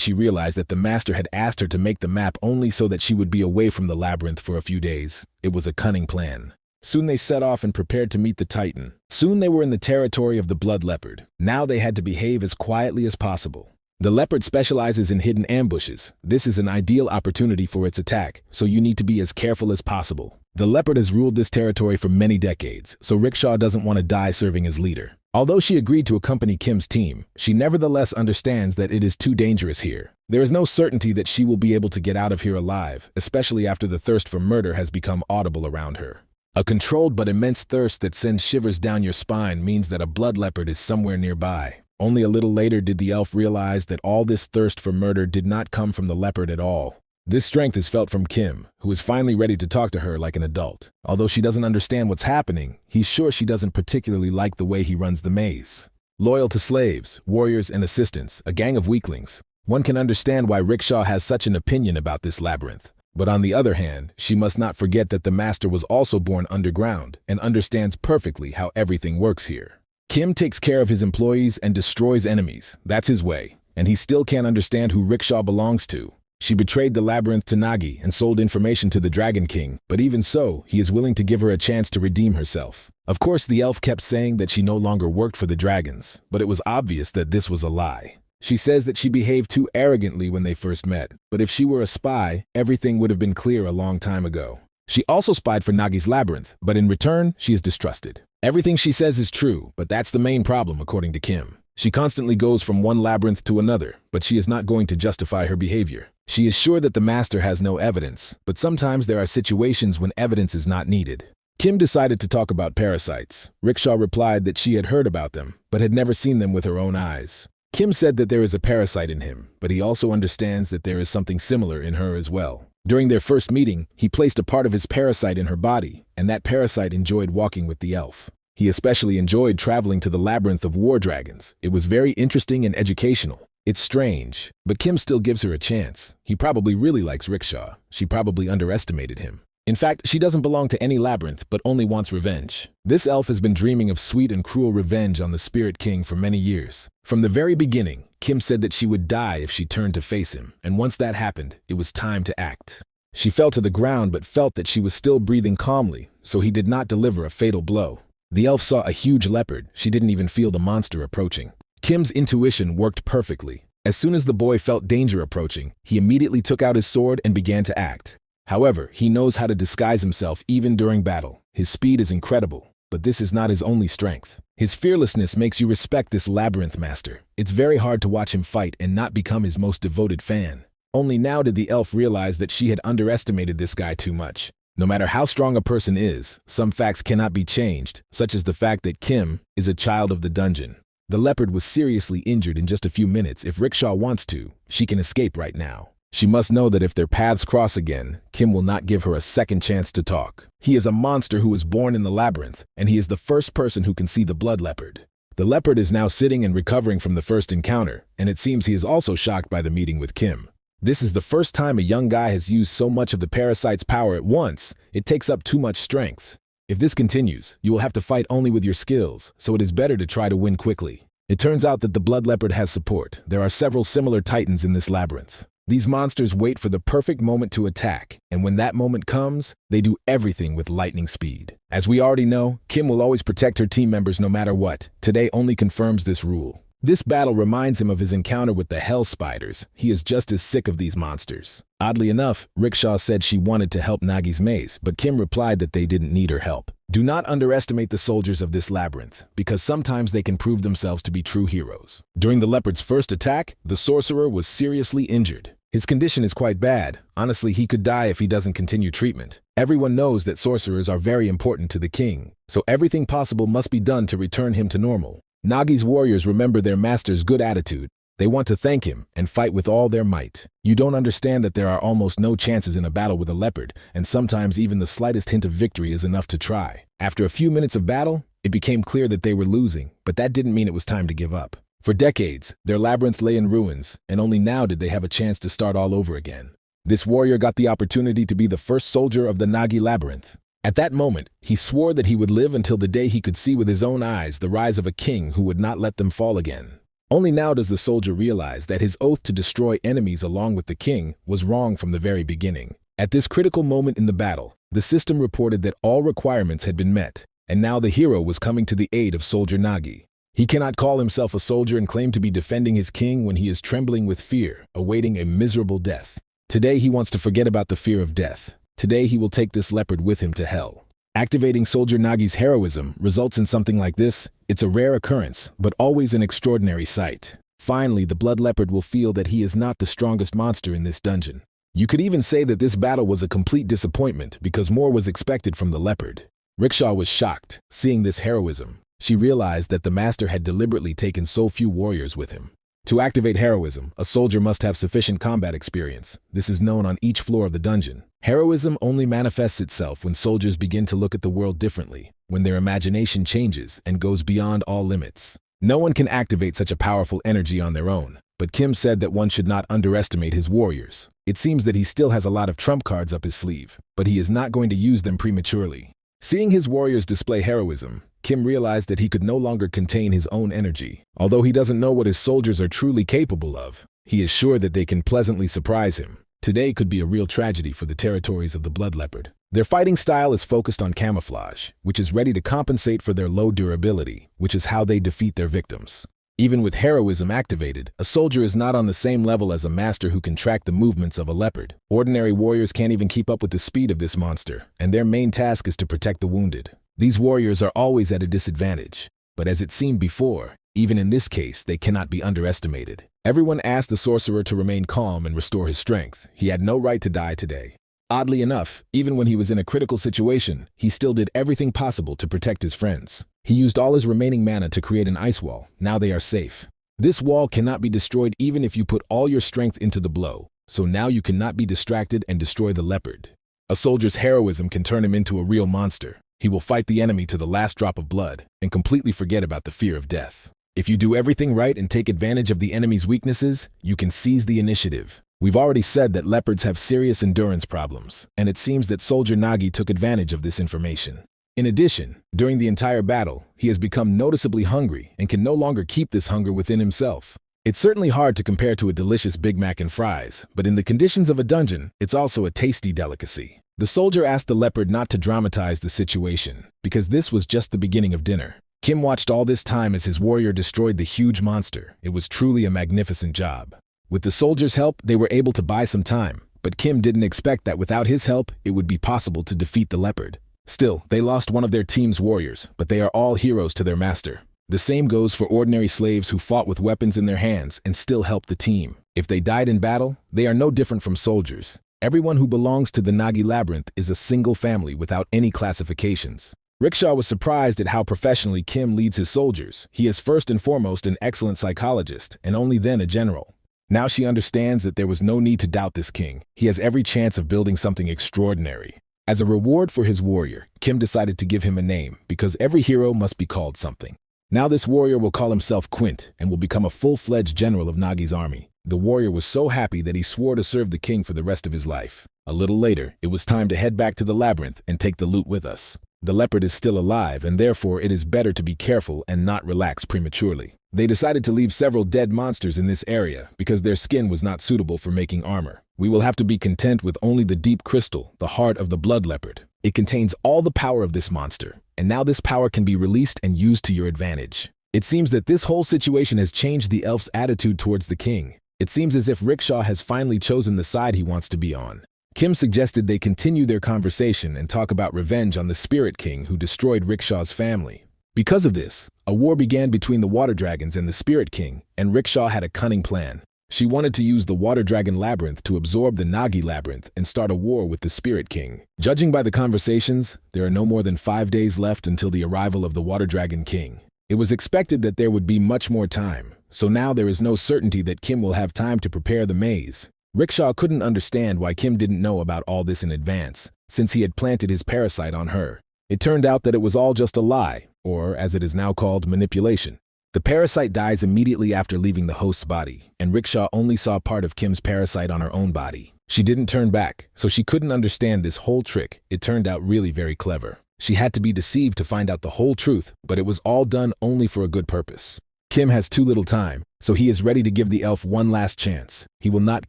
she realize that the master had asked her to make the map only so that she would be away from the labyrinth for a few days. It was a cunning plan. Soon they set off and prepared to meet the Titan. Soon they were in the territory of the blood leopard. Now they had to behave as quietly as possible. The leopard specializes in hidden ambushes. This is an ideal opportunity for its attack, so you need to be as careful as possible. The leopard has ruled this territory for many decades, so Rickshaw doesn't want to die serving as leader. Although she agreed to accompany Kim's team, she nevertheless understands that it is too dangerous here. There is no certainty that she will be able to get out of here alive, especially after the thirst for murder has become audible around her. A controlled but immense thirst that sends shivers down your spine means that a blood leopard is somewhere nearby. Only a little later did the elf realize that all this thirst for murder did not come from the leopard at all. This strength is felt from Kim, who is finally ready to talk to her like an adult. Although she doesn't understand what's happening, he's sure she doesn't particularly like the way he runs the maze. Loyal to slaves, warriors, and assistants, a gang of weaklings, one can understand why Rickshaw has such an opinion about this labyrinth. But on the other hand, she must not forget that the master was also born underground and understands perfectly how everything works here. Kim takes care of his employees and destroys enemies. That's his way. And he still can't understand who Rickshaw belongs to. She betrayed the labyrinth to Nagi and sold information to the Dragon King, but even so, he is willing to give her a chance to redeem herself. Of course, the elf kept saying that she no longer worked for the dragons, but it was obvious that this was a lie. She says that she behaved too arrogantly when they first met, but if she were a spy, everything would have been clear a long time ago. She also spied for Nagi's labyrinth, but in return, she is distrusted. Everything she says is true, but that's the main problem according to Kim. She constantly goes from one labyrinth to another, but she is not going to justify her behavior. She is sure that the master has no evidence, but sometimes there are situations when evidence is not needed. Kim decided to talk about parasites. Rickshaw replied that she had heard about them, but had never seen them with her own eyes. Kim said that there is a parasite in him, but he also understands that there is something similar in her as well. During their first meeting, he placed a part of his parasite in her body, and that parasite enjoyed walking with the elf. He especially enjoyed traveling to the labyrinth of war dragons. It was very interesting and educational. It's strange, but Kim still gives her a chance. He probably really likes Rickshaw. She probably underestimated him. In fact, she doesn't belong to any labyrinth, but only wants revenge. This elf has been dreaming of sweet and cruel revenge on the Spirit King for many years. From the very beginning, Kim said that she would die if she turned to face him, and once that happened, it was time to act. She fell to the ground but felt that she was still breathing calmly, so he did not deliver a fatal blow. The elf saw a huge leopard. She didn't even feel the monster approaching. Kim's intuition worked perfectly. As soon as the boy felt danger approaching, he immediately took out his sword and began to act. However, he knows how to disguise himself even during battle. His speed is incredible, but this is not his only strength. His fearlessness makes you respect this labyrinth master. It's very hard to watch him fight and not become his most devoted fan. Only now did the elf realize that she had underestimated this guy too much. No matter how strong a person is, some facts cannot be changed, such as the fact that Kim is a child of the dungeon. The leopard was seriously injured in just a few minutes. If Rickshaw wants to, she can escape right now. She must know that if their paths cross again, Kim will not give her a second chance to talk. He is a monster who was born in the labyrinth, and he is the first person who can see the blood leopard. The leopard is now sitting and recovering from the first encounter, and it seems he is also shocked by the meeting with Kim. This is the first time a young guy has used so much of the parasite's power at once. It takes up too much strength. If this continues, you will have to fight only with your skills, so it is better to try to win quickly. It turns out that the blood leopard has support. There are several similar titans in this labyrinth. These monsters wait for the perfect moment to attack, and when that moment comes, they do everything with lightning speed. As we already know, Kim will always protect her team members no matter what. Today only confirms this rule. This battle reminds him of his encounter with the hell spiders. He is just as sick of these monsters. Oddly enough, Rickshaw said she wanted to help Nagi's maze, but Kim replied that they didn't need her help. Do not underestimate the soldiers of this labyrinth, because sometimes they can prove themselves to be true heroes. During the leopard's first attack, the sorcerer was seriously injured. His condition is quite bad. Honestly, he could die if he doesn't continue treatment. Everyone knows that sorcerers are very important to the king, so everything possible must be done to return him to normal. Nagi's warriors remember their master's good attitude. They want to thank him and fight with all their might. You don't understand that there are almost no chances in a battle with a leopard, and sometimes even the slightest hint of victory is enough to try. After a few minutes of battle, it became clear that they were losing, but that didn't mean it was time to give up. For decades, their labyrinth lay in ruins, and only now did they have a chance to start all over again. This warrior got the opportunity to be the first soldier of the Nagi labyrinth. At that moment, he swore that he would live until the day he could see with his own eyes the rise of a king who would not let them fall again. Only now does the soldier realize that his oath to destroy enemies along with the king was wrong from the very beginning. At this critical moment in the battle, the system reported that all requirements had been met, and now the hero was coming to the aid of Soldier Nagi. He cannot call himself a soldier and claim to be defending his king when he is trembling with fear, awaiting a miserable death. Today he wants to forget about the fear of death. Today he will take this leopard with him to hell. Activating Soldier Nagi's heroism results in something like this. It's a rare occurrence, but always an extraordinary sight. Finally, the blood leopard will feel that he is not the strongest monster in this dungeon. You could even say that this battle was a complete disappointment because more was expected from the leopard. Rickshaw was shocked, seeing this heroism. She realized that the master had deliberately taken so few warriors with him. To activate heroism, a soldier must have sufficient combat experience. This is known on each floor of the dungeon. Heroism only manifests itself when soldiers begin to look at the world differently, when their imagination changes and goes beyond all limits. No one can activate such a powerful energy on their own, but Kim said that one should not underestimate his warriors. It seems that he still has a lot of trump cards up his sleeve, but he is not going to use them prematurely. Seeing his warriors display heroism, Kim realized that he could no longer contain his own energy. Although he doesn't know what his soldiers are truly capable of, he is sure that they can pleasantly surprise him. Today could be a real tragedy for the territories of the blood leopard. Their fighting style is focused on camouflage, which is ready to compensate for their low durability, which is how they defeat their victims. Even with heroism activated, a soldier is not on the same level as a master who can track the movements of a leopard. Ordinary warriors can't even keep up with the speed of this monster, and their main task is to protect the wounded. These warriors are always at a disadvantage, but as it seemed before, even in this case, they cannot be underestimated. Everyone asked the sorcerer to remain calm and restore his strength. He had no right to die today. Oddly enough, even when he was in a critical situation, he still did everything possible to protect his friends. He used all his remaining mana to create an ice wall. Now they are safe. This wall cannot be destroyed even if you put all your strength into the blow, so now you cannot be distracted and destroy the leopard. A soldier's heroism can turn him into a real monster. He will fight the enemy to the last drop of blood and completely forget about the fear of death. If you do everything right and take advantage of the enemy's weaknesses, you can seize the initiative. We've already said that leopards have serious endurance problems, and it seems that Soldier Nagi took advantage of this information. In addition, during the entire battle, he has become noticeably hungry and can no longer keep this hunger within himself. It's certainly hard to compare to a delicious Big Mac and fries, but in the conditions of a dungeon, it's also a tasty delicacy. The soldier asked the leopard not to dramatize the situation, because this was just the beginning of dinner. Kim watched all this time as his warrior destroyed the huge monster. It was truly a magnificent job. With the soldier's help, they were able to buy some time, but Kim didn't expect that without his help, it would be possible to defeat the leopard. Still, they lost one of their team's warriors, but they are all heroes to their master. The same goes for ordinary slaves who fought with weapons in their hands and still helped the team. If they died in battle, they are no different from soldiers. Everyone who belongs to the Nagi Labyrinth is a single family without any classifications. Rickshaw was surprised at how professionally Kim leads his soldiers. He is first and foremost an excellent psychologist, and only then a general. Now she understands that there was no need to doubt this king. He has every chance of building something extraordinary. As a reward for his warrior, Kim decided to give him a name, because every hero must be called something. Now this warrior will call himself Quint and will become a full-fledged general of Nagi's army. The warrior was so happy that he swore to serve the king for the rest of his life. A little later, it was time to head back to the labyrinth and take the loot with us. The leopard is still alive, and therefore it is better to be careful and not relax prematurely. They decided to leave several dead monsters in this area because their skin was not suitable for making armor. We will have to be content with only the deep crystal, the heart of the blood leopard. It contains all the power of this monster, and now this power can be released and used to your advantage. It seems that this whole situation has changed the elf's attitude towards the king. It seems as if Rickshaw has finally chosen the side he wants to be on. Kim suggested they continue their conversation and talk about revenge on the Spirit King who destroyed Rickshaw's family. Because of this, a war began between the Water Dragons and the Spirit King, and Rickshaw had a cunning plan. She wanted to use the Water Dragon Labyrinth to absorb the Nagi Labyrinth and start a war with the Spirit King. Judging by the conversations, there are no more than 5 days left until the arrival of the Water Dragon King. It was expected that there would be much more time, so now there is no certainty that Kim will have time to prepare the maze. Rickshaw couldn't understand why Kim didn't know about all this in advance, since he had planted his parasite on her. It turned out that it was all just a lie, or as it is now called, manipulation. The parasite dies immediately after leaving the host's body, and Rickshaw only saw part of Kim's parasite on her own body. She didn't turn back, so she couldn't understand this whole trick. It turned out really very clever. She had to be deceived to find out the whole truth, but it was all done only for a good purpose. Kim has too little time, so he is ready to give the elf one last chance. He will not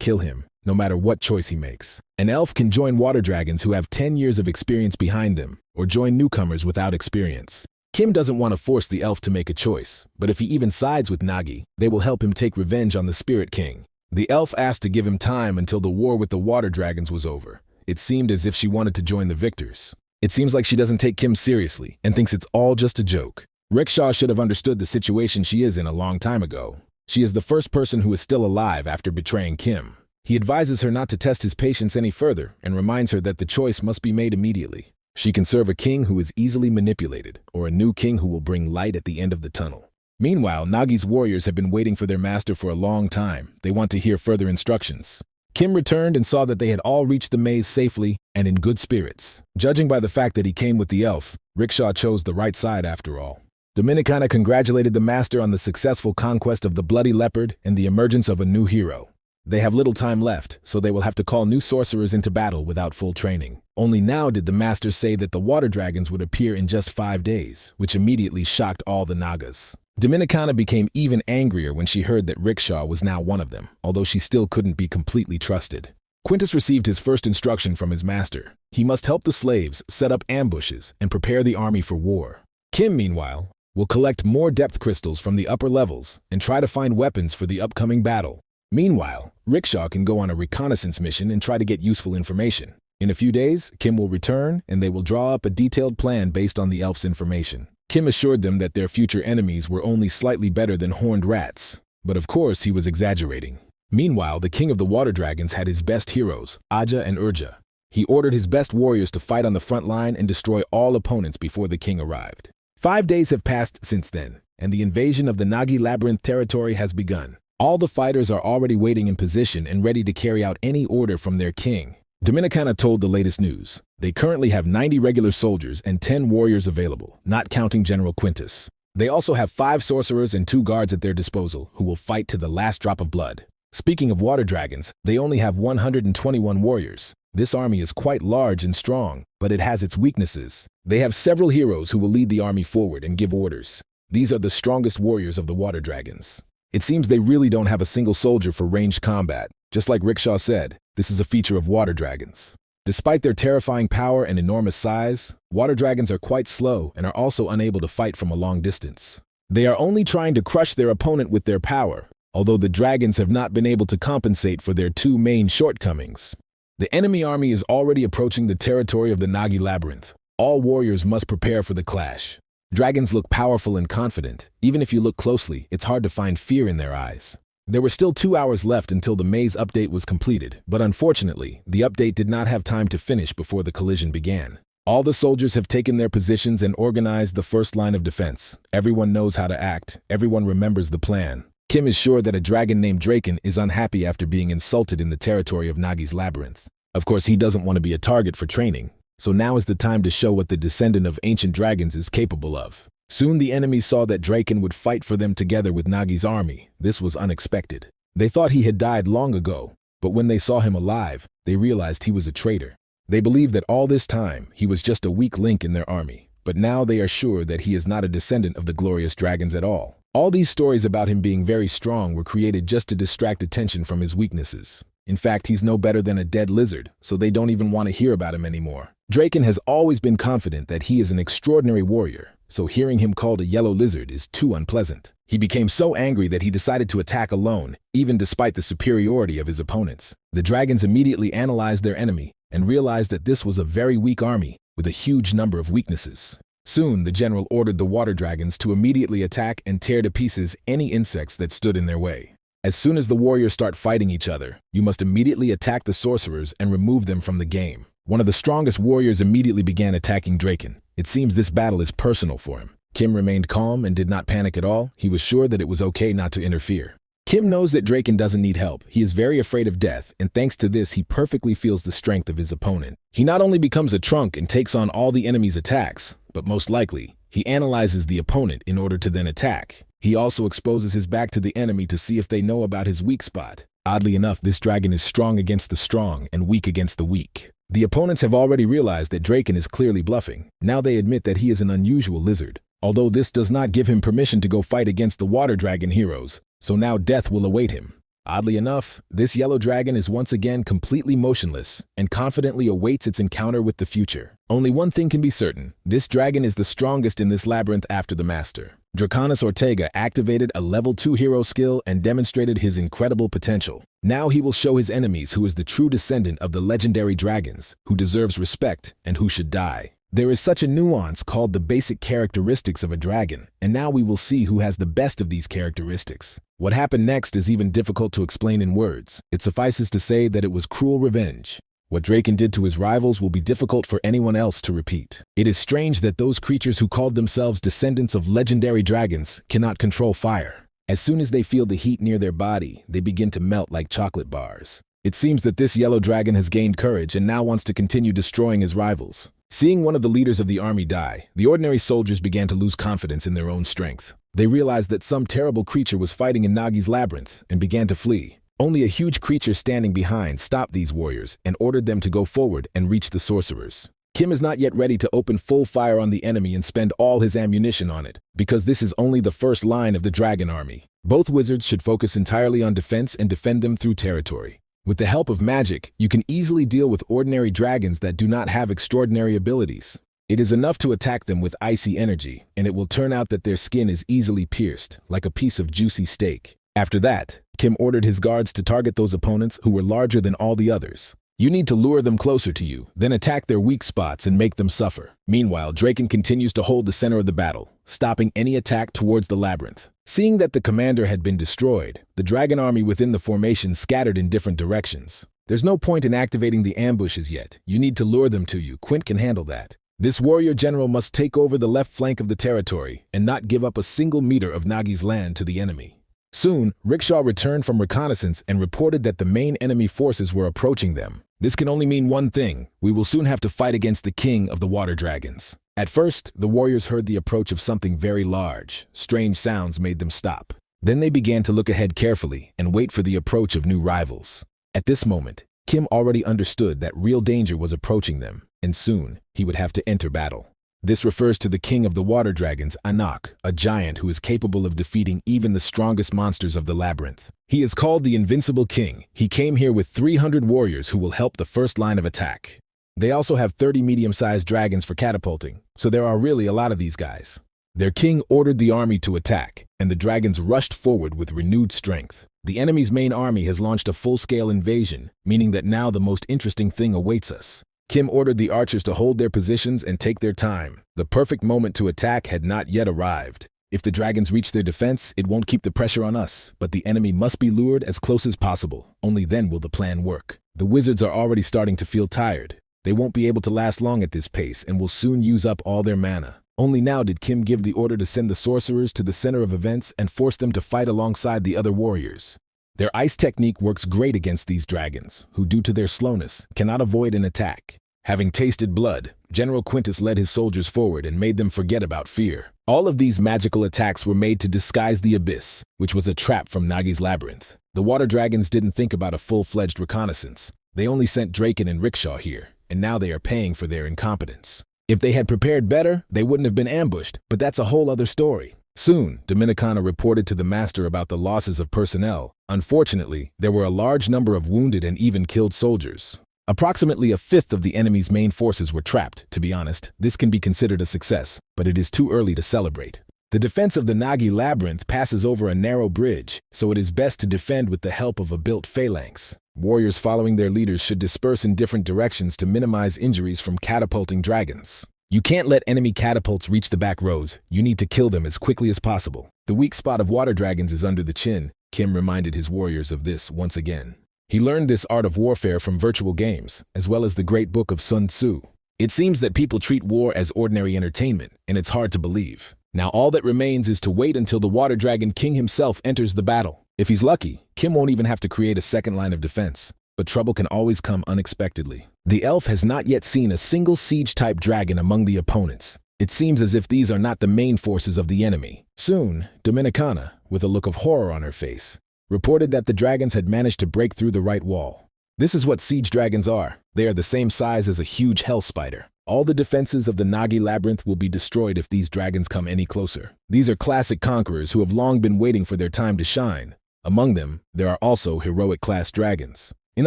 kill him, no matter what choice he makes. An elf can join water dragons who have 10 years of experience behind them, or join newcomers without experience. Kim doesn't want to force the elf to make a choice, but if he even sides with Nagi, they will help him take revenge on the Spirit King. The elf asked to give him time until the war with the water dragons was over. It seemed as if she wanted to join the victors. It seems like she doesn't take Kim seriously and thinks it's all just a joke. Rickshaw should have understood the situation she is in a long time ago. She is the first person who is still alive after betraying Kim. He advises her not to test his patience any further and reminds her that the choice must be made immediately. She can serve a king who is easily manipulated or a new king who will bring light at the end of the tunnel. Meanwhile, Nagi's warriors have been waiting for their master for a long time. They want to hear further instructions. Kim returned and saw that they had all reached the maze safely and in good spirits. Judging by the fact that he came with the elf, Rickshaw chose the right side after all. Dominicana congratulated the master on the successful conquest of the Bloody Leopard and the emergence of a new hero. They have little time left, so they will have to call new sorcerers into battle without full training. Only now did the master say that the water dragons would appear in just 5 days, which immediately shocked all the Nagas. Dominicana became even angrier when she heard that Rickshaw was now one of them, although she still couldn't be completely trusted. Quintus received his first instruction from his master. He must help the slaves set up ambushes and prepare the army for war. Kim, meanwhile, will collect more depth crystals from the upper levels and try to find weapons for the upcoming battle. Meanwhile, Rickshaw can go on a reconnaissance mission and try to get useful information. In a few days, Kim will return and they will draw up a detailed plan based on the elf's information. Kim assured them that their future enemies were only slightly better than horned rats, but of course he was exaggerating. Meanwhile, the king of the water dragons had his best heroes, Aja and Urja. He ordered his best warriors to fight on the front line and destroy all opponents before the king arrived. 5 days have passed since then, and the invasion of the Nagi Labyrinth territory has begun. All the fighters are already waiting in position and ready to carry out any order from their king. Dominicana told the latest news. They currently have 90 regular soldiers and 10 warriors available, not counting General Quintus. They also have 5 sorcerers and 2 guards at their disposal, who will fight to the last drop of blood. Speaking of water dragons, they only have 121 warriors. This army is quite large and strong, but it has its weaknesses. They have several heroes who will lead the army forward and give orders. These are the strongest warriors of the water dragons. It seems they really don't have a single soldier for ranged combat. Just like Rickshaw said, this is a feature of water dragons. Despite their terrifying power and enormous size, water dragons are quite slow and are also unable to fight from a long distance. They are only trying to crush their opponent with their power, although the dragons have not been able to compensate for their 2 main shortcomings. The enemy army is already approaching the territory of the Nagi Labyrinth. All warriors must prepare for the clash. Dragons look powerful and confident. Even if you look closely, it's hard to find fear in their eyes. There were still 2 hours left until the maze update was completed, but unfortunately, the update did not have time to finish before the collision began. All the soldiers have taken their positions and organized the first line of defense. Everyone knows how to act. Everyone remembers the plan. Kim is sure that a dragon named Draken is unhappy after being insulted in the territory of Nagi's labyrinth. Of course, he doesn't want to be a target for training, so now is the time to show what the descendant of ancient dragons is capable of. Soon the enemies saw that Draken would fight for them together with Nagi's army. This was unexpected. They thought he had died long ago, but when they saw him alive, they realized he was a traitor. They believed that all this time he was just a weak link in their army, but now they are sure that he is not a descendant of the glorious dragons at all. All these stories about him being very strong were created just to distract attention from his weaknesses. In fact, he's no better than a dead lizard, so they don't even want to hear about him anymore. Draken has always been confident that he is an extraordinary warrior, so hearing him called a yellow lizard is too unpleasant. He became so angry that he decided to attack alone, even despite the superiority of his opponents. The dragons immediately analyzed their enemy and realized that this was a very weak army with a huge number of weaknesses. Soon, the general ordered the water dragons to immediately attack and tear to pieces any insects that stood in their way. As soon as the warriors start fighting each other, you must immediately attack the sorcerers and remove them from the game. One of the strongest warriors immediately began attacking Draken. It seems this battle is personal for him. Kim remained calm and did not panic at all. He was sure that it was okay not to interfere. Kim knows that Draken doesn't need help. He is very afraid of death, and thanks to this, he perfectly feels the strength of his opponent. He not only becomes a trunk and takes on all the enemy's attacks, but most likely, he analyzes the opponent in order to then attack. He also exposes his back to the enemy to see if they know about his weak spot. Oddly enough, this dragon is strong against the strong and weak against the weak. The opponents have already realized that Draken is clearly bluffing. Now they admit that he is an unusual lizard, although this does not give him permission to go fight against the water dragon heroes, so now death will await him. Oddly enough, this yellow dragon is once again completely motionless and confidently awaits its encounter with the future. Only one thing can be certain: this dragon is the strongest in this labyrinth after the master. Draconis Ortega activated a level 2 hero skill and demonstrated his incredible potential. Now he will show his enemies who is the true descendant of the legendary dragons, who deserves respect and who should die. There is such a nuance called the basic characteristics of a dragon, and now we will see who has the best of these characteristics. What happened next is even difficult to explain in words. It suffices to say that it was cruel revenge. What Draken did to his rivals will be difficult for anyone else to repeat. It is strange that those creatures who called themselves descendants of legendary dragons cannot control fire. As soon as they feel the heat near their body, they begin to melt like chocolate bars. It seems that this yellow dragon has gained courage and now wants to continue destroying his rivals. Seeing one of the leaders of the army die, the ordinary soldiers began to lose confidence in their own strength. They realized that some terrible creature was fighting in Nagi's labyrinth and began to flee. Only a huge creature standing behind stopped these warriors and ordered them to go forward and reach the sorcerers. Kim is not yet ready to open full fire on the enemy and spend all his ammunition on it, because this is only the first line of the dragon army. Both wizards should focus entirely on defense and defend them through territory. With the help of magic, you can easily deal with ordinary dragons that do not have extraordinary abilities. It is enough to attack them with icy energy, and it will turn out that their skin is easily pierced, like a piece of juicy steak. After that, Kim ordered his guards to target those opponents who were larger than all the others. You need to lure them closer to you, then attack their weak spots and make them suffer. Meanwhile, Draken continues to hold the center of the battle, stopping any attack towards the labyrinth. Seeing that the commander had been destroyed, the dragon army within the formation scattered in different directions. There's no point in activating the ambushes yet. You need to lure them to you. Quint can handle that. This warrior general must take over the left flank of the territory and not give up a single meter of Nagi's land to the enemy. Soon, Rickshaw returned from reconnaissance and reported that the main enemy forces were approaching them. This can only mean one thing: we will soon have to fight against the king of the water dragons. At first, the warriors heard the approach of something very large. Strange sounds made them stop. Then they began to look ahead carefully and wait for the approach of new rivals. At this moment, Kim already understood that real danger was approaching them, and soon he would have to enter battle. This refers to the king of the water dragons, Anak, a giant who is capable of defeating even the strongest monsters of the labyrinth. He is called the Invincible King. He came here with 300 warriors who will help the first line of attack. They also have 30 medium-sized dragons for catapulting, so there are really a lot of these guys. Their king ordered the army to attack, and the dragons rushed forward with renewed strength. The enemy's main army has launched a full-scale invasion, meaning that now the most interesting thing awaits us. Kim ordered the archers to hold their positions and take their time. The perfect moment to attack had not yet arrived. If the dragons reach their defense, it won't keep the pressure on us, but the enemy must be lured as close as possible. Only then will the plan work. The wizards are already starting to feel tired. They won't be able to last long at this pace and will soon use up all their mana. Only now did Kim give the order to send the sorcerers to the center of events and force them to fight alongside the other warriors. Their ice technique works great against these dragons, who due to their slowness, cannot avoid an attack. Having tasted blood, General Quintus led his soldiers forward and made them forget about fear. All of these magical attacks were made to disguise the abyss, which was a trap from Nagi's labyrinth. The water dragons didn't think about a full-fledged reconnaissance. They only sent Draken and Rickshaw here, and now they are paying for their incompetence. If they had prepared better, they wouldn't have been ambushed, but that's a whole other story. Soon, Dominicana reported to the master about the losses of personnel. Unfortunately, there were a large number of wounded and even killed soldiers. Approximately a fifth of the enemy's main forces were trapped. To be honest, this can be considered a success, but it is too early to celebrate. The defense of the Nagi labyrinth passes over a narrow bridge, so it is best to defend with the help of a built phalanx. Warriors following their leaders should disperse in different directions to minimize injuries from catapulting dragons. You can't let enemy catapults reach the back rows. You need to kill them as quickly as possible. The weak spot of water dragons is under the chin. Kim reminded his warriors of this once again. He learned this art of warfare from virtual games, as well as the great book of Sun Tzu. It seems that people treat war as ordinary entertainment, and it's hard to believe. Now all that remains is to wait until the water dragon king himself enters the battle. If he's lucky, Kim won't even have to create a second line of defense. But trouble can always come unexpectedly. The elf has not yet seen a single siege-type dragon among the opponents. It seems as if these are not the main forces of the enemy. Soon, Dominicana, with a look of horror on her face, reported that the dragons had managed to break through the right wall. This is what siege dragons are. They are the same size as a huge hell spider. All the defenses of the Nagi labyrinth will be destroyed if these dragons come any closer. These are classic conquerors who have long been waiting for their time to shine. Among them, there are also heroic-class dragons. In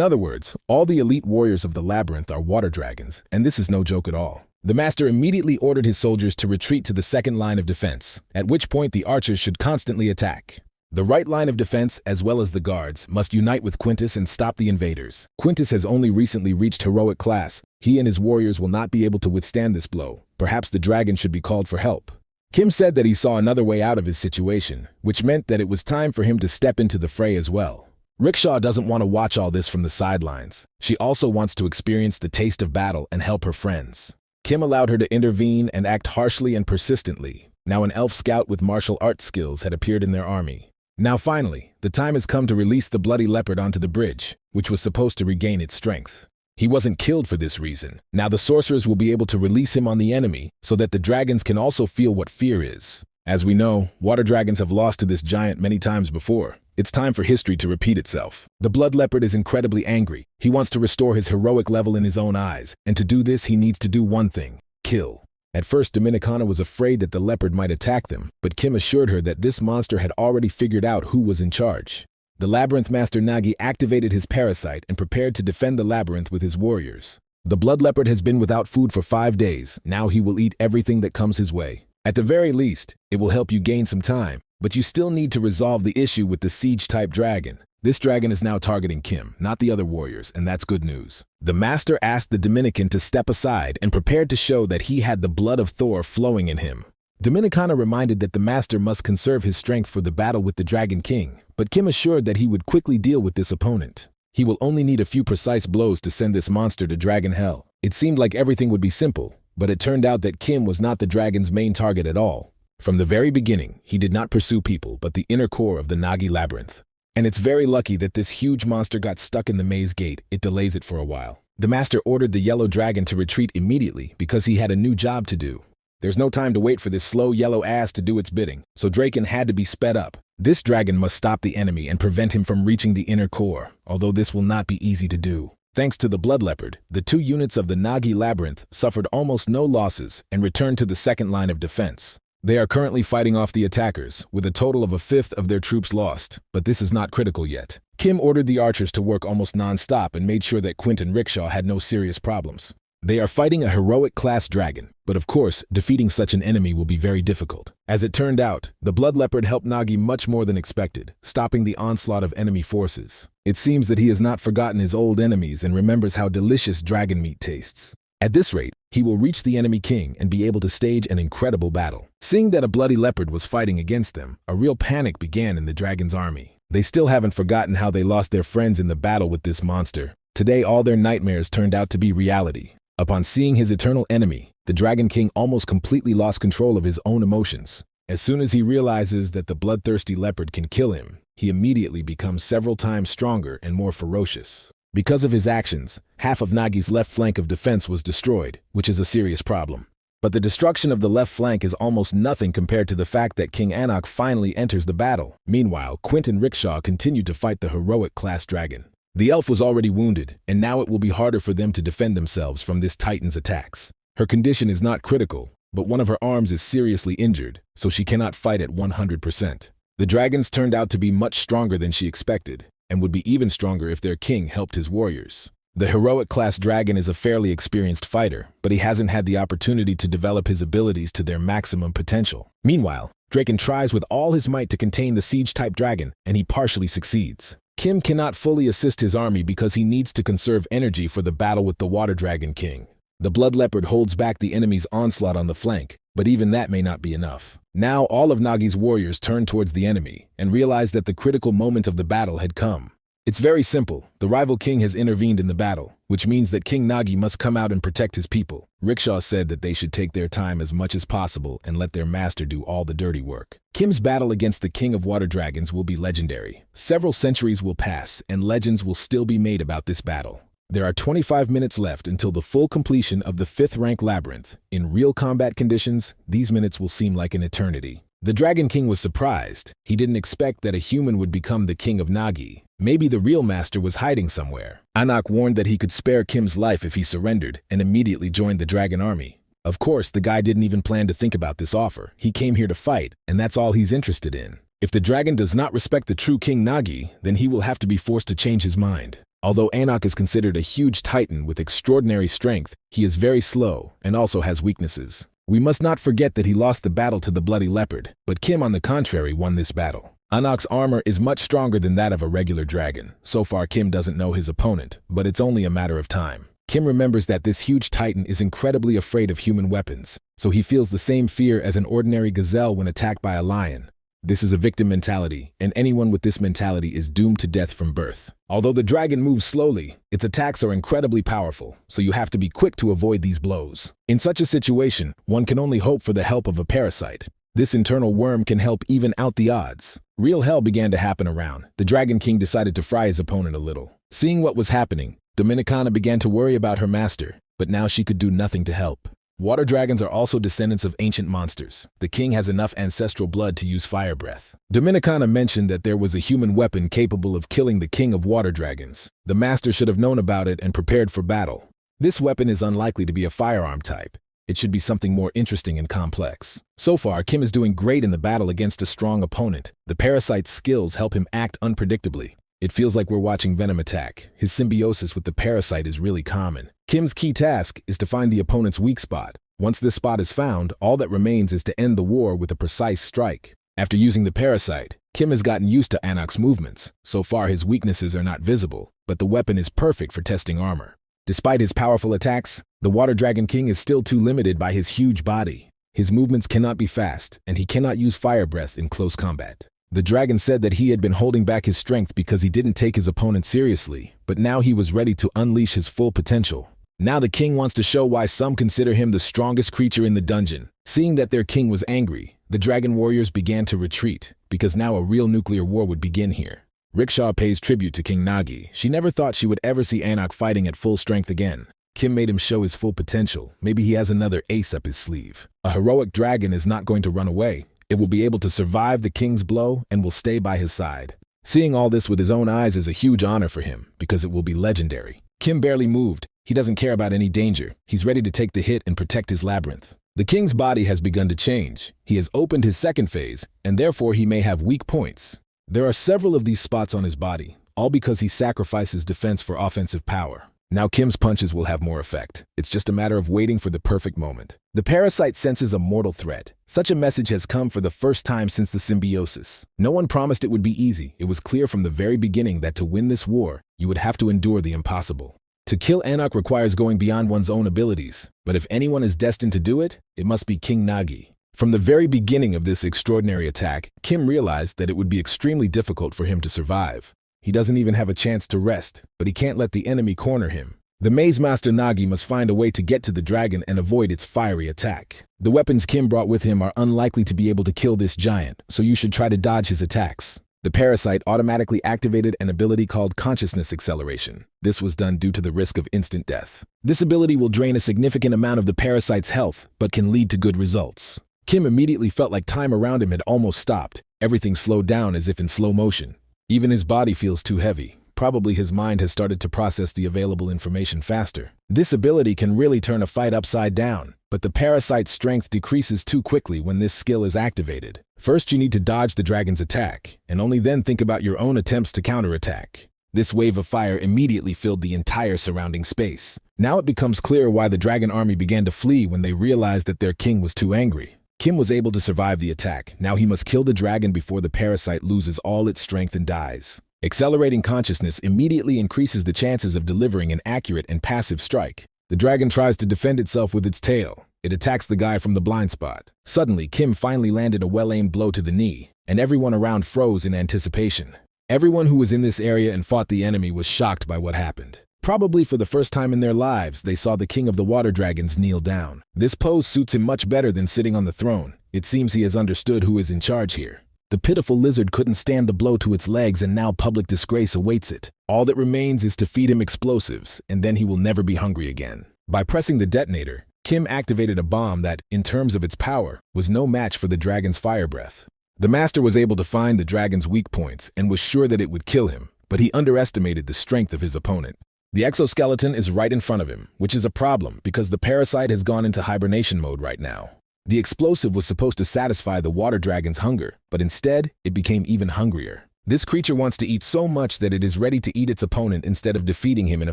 other words, all the elite warriors of the labyrinth are water dragons, and this is no joke at all. The master immediately ordered his soldiers to retreat to the second line of defense, at which point the archers should constantly attack. The right line of defense, as well as the guards, must unite with Quintus and stop the invaders. Quintus has only recently reached heroic class. He and his warriors will not be able to withstand this blow. Perhaps the dragon should be called for help. Kim said that he saw another way out of his situation, which meant that it was time for him to step into the fray as well. Rickshaw doesn't want to watch all this from the sidelines. She also wants to experience the taste of battle and help her friends. Kim allowed her to intervene and act harshly and persistently. Now an elf scout with martial arts skills had appeared in their army. Now finally, the time has come to release the bloody leopard onto the bridge, which was supposed to regain its strength. He wasn't killed for this reason. Now the sorcerers will be able to release him on the enemy so that the dragons can also feel what fear is. As we know, water dragons have lost to this giant many times before. It's time for history to repeat itself. The blood leopard is incredibly angry. He wants to restore his heroic level in his own eyes, and to do this he needs to do one thing: kill. At first, Dominicana was afraid that the leopard might attack them, but Kim assured her that this monster had already figured out who was in charge. The labyrinth master Nagi activated his parasite and prepared to defend the labyrinth with his warriors. The blood leopard has been without food for 5 days. Now he will eat everything that comes his way. At the very least, it will help you gain some time, but you still need to resolve the issue with the siege-type dragon. This dragon is now targeting Kim, not the other warriors, and that's good news. The master asked the Dominican to step aside and prepared to show that he had the blood of Thor flowing in him. Dominicana reminded that the master must conserve his strength for the battle with the Dragon King, but Kim assured that he would quickly deal with this opponent. He will only need a few precise blows to send this monster to dragon hell. It seemed like everything would be simple, but it turned out that Kim was not the dragon's main target at all. From the very beginning, he did not pursue people but the inner core of the Nagi labyrinth. And it's very lucky that this huge monster got stuck in the maze gate. It delays it for a while. The master ordered the yellow dragon to retreat immediately because he had a new job to do. There's no time to wait for this slow yellow ass to do its bidding, so Draken had to be sped up. This dragon must stop the enemy and prevent him from reaching the inner core, although this will not be easy to do. Thanks to the blood leopard, the 2 units of the Nagi labyrinth suffered almost no losses and returned to the second line of defense. They are currently fighting off the attackers, with a total of 1/5 of their troops lost, but this is not critical yet. Kim ordered the archers to work almost non-stop and made sure that Quint and Rickshaw had no serious problems. They are fighting a heroic class dragon, but of course, defeating such an enemy will be very difficult. As it turned out, the blood leopard helped Nagi much more than expected, stopping the onslaught of enemy forces. It seems that he has not forgotten his old enemies and remembers how delicious dragon meat tastes. At this rate, he will reach the enemy king and be able to stage an incredible battle. Seeing that a bloody leopard was fighting against them, a real panic began in the dragon's army. They still haven't forgotten how they lost their friends in the battle with this monster. Today, all their nightmares turned out to be reality. Upon seeing his eternal enemy, the Dragon King almost completely lost control of his own emotions. As soon as he realizes that the bloodthirsty leopard can kill him, he immediately becomes several times stronger and more ferocious. Because of his actions, half of Nagi's left flank of defense was destroyed, which is a serious problem. But the destruction of the left flank is almost nothing compared to the fact that King Anak finally enters the battle. Meanwhile, Quint and Rickshaw continue to fight the heroic class dragon. The elf was already wounded, and now it will be harder for them to defend themselves from this titan's attacks. Her condition is not critical, but one of her arms is seriously injured, so she cannot fight at 100%. The dragons turned out to be much stronger than she expected, and would be even stronger if their king helped his warriors. The heroic class dragon is a fairly experienced fighter, but he hasn't had the opportunity to develop his abilities to their maximum potential. Meanwhile, Draken tries with all his might to contain the siege-type dragon, and he partially succeeds. Kim cannot fully assist his army because he needs to conserve energy for the battle with the Water Dragon King. The Blood Leopard holds back the enemy's onslaught on the flank, but even that may not be enough. Now all of Nagi's warriors turn towards the enemy and realize that the critical moment of the battle had come. It's very simple. The rival king has intervened in the battle, which means that King Nagi must come out and protect his people. Rickshaw said that they should take their time as much as possible and let their master do all the dirty work. Kim's battle against the King of Water Dragons will be legendary. Several centuries will pass, and legends will still be made about this battle. There are 25 minutes left until the full completion of the 5th rank labyrinth. In real combat conditions, these minutes will seem like an eternity. The Dragon King was surprised. He didn't expect that a human would become the King of Nagi. Maybe the real master was hiding somewhere. Anak warned that he could spare Kim's life if he surrendered and immediately joined the dragon army. Of course, the guy didn't even plan to think about this offer. He came here to fight, and that's all he's interested in. If the dragon does not respect the true King Nagi, then he will have to be forced to change his mind. Although Anak is considered a huge titan with extraordinary strength, he is very slow and also has weaknesses. We must not forget that he lost the battle to the Bloody Leopard, but Kim, on the contrary, won this battle. Anok's armor is much stronger than that of a regular dragon. So far, Kim doesn't know his opponent, but it's only a matter of time. Kim remembers that this huge titan is incredibly afraid of human weapons, so he feels the same fear as an ordinary gazelle when attacked by a lion. This is a victim mentality, and anyone with this mentality is doomed to death from birth. Although the dragon moves slowly, its attacks are incredibly powerful, so you have to be quick to avoid these blows. In such a situation, one can only hope for the help of a parasite. This internal worm can help even out the odds. Real hell began to happen around. The Dragon King decided to fry his opponent a little. Seeing what was happening, Dominicana began to worry about her master, but now she could do nothing to help. Water dragons are also descendants of ancient monsters. The king has enough ancestral blood to use fire breath. Dominicana mentioned that there was a human weapon capable of killing the king of water dragons. The master should have known about it and prepared for battle. This weapon is unlikely to be a firearm type. It should be something more interesting and complex. So far, Kim is doing great in the battle against a strong opponent. The parasite's skills help him act unpredictably. It feels like we're watching Venom attack. His symbiosis with the parasite is really common. Kim's key task is to find the opponent's weak spot. Once this spot is found, all that remains is to end the war with a precise strike. After using the parasite, Kim has gotten used to Anok's movements. So far, his weaknesses are not visible, but the weapon is perfect for testing armor. Despite his powerful attacks, the Water Dragon King is still too limited by his huge body. His movements cannot be fast, and he cannot use fire breath in close combat. The dragon said that he had been holding back his strength because he didn't take his opponent seriously, but now he was ready to unleash his full potential. Now the king wants to show why some consider him the strongest creature in the dungeon. Seeing that their king was angry, the dragon warriors began to retreat, because now a real nuclear war would begin here. Rickshaw pays tribute to King Nagi. She never thought she would ever see Anok fighting at full strength again. Kim made him show his full potential. Maybe he has another ace up his sleeve. A heroic dragon is not going to run away. It will be able to survive the king's blow and will stay by his side. Seeing all this with his own eyes is a huge honor for him, because it will be legendary. Kim barely moved. He doesn't care about any danger. He's ready to take the hit and protect his labyrinth. The king's body has begun to change. He has opened his second phase, and therefore he may have weak points. There are several of these spots on his body, all because he sacrifices defense for offensive power. Now Kim's punches will have more effect. It's just a matter of waiting for the perfect moment. The parasite senses a mortal threat. Such a message has come for the first time since the symbiosis. No one promised it would be easy. It was clear from the very beginning that to win this war, you would have to endure the impossible. To kill Anok requires going beyond one's own abilities, but if anyone is destined to do it, it must be King Nagi. From the very beginning of this extraordinary attack, Kim realized that it would be extremely difficult for him to survive. He doesn't even have a chance to rest, but he can't let the enemy corner him. The Maze Master Nagi must find a way to get to the dragon and avoid its fiery attack. The weapons Kim brought with him are unlikely to be able to kill this giant, so you should try to dodge his attacks. The parasite automatically activated an ability called Consciousness Acceleration. This was done due to the risk of instant death. This ability will drain a significant amount of the parasite's health, but can lead to good results. Kim immediately felt like time around him had almost stopped. Everything slowed down as if in slow motion. Even his body feels too heavy. Probably his mind has started to process the available information faster. This ability can really turn a fight upside down, but the parasite's strength decreases too quickly when this skill is activated. First, you need to dodge the dragon's attack, and only then think about your own attempts to counterattack. This wave of fire immediately filled the entire surrounding space. Now it becomes clear why the dragon army began to flee when they realized that their king was too angry. Kim was able to survive the attack. Now he must kill the dragon before the parasite loses all its strength and dies. Accelerating consciousness immediately increases the chances of delivering an accurate and passive strike. The dragon tries to defend itself with its tail. It attacks the guy from the blind spot. Suddenly, Kim finally landed a well-aimed blow to the knee, and everyone around froze in anticipation. Everyone who was in this area and fought the enemy was shocked by what happened. Probably for the first time in their lives, they saw the king of the water dragons kneel down. This pose suits him much better than sitting on the throne. It seems he has understood who is in charge here. The pitiful lizard couldn't stand the blow to its legs, and now public disgrace awaits it. All that remains is to feed him explosives, and then he will never be hungry again. By pressing the detonator, Kim activated a bomb that, in terms of its power, was no match for the dragon's fire breath. The master was able to find the dragon's weak points and was sure that it would kill him, but he underestimated the strength of his opponent. The exoskeleton is right in front of him, which is a problem because the parasite has gone into hibernation mode right now. The explosive was supposed to satisfy the water dragon's hunger, but instead, it became even hungrier. This creature wants to eat so much that it is ready to eat its opponent instead of defeating him in a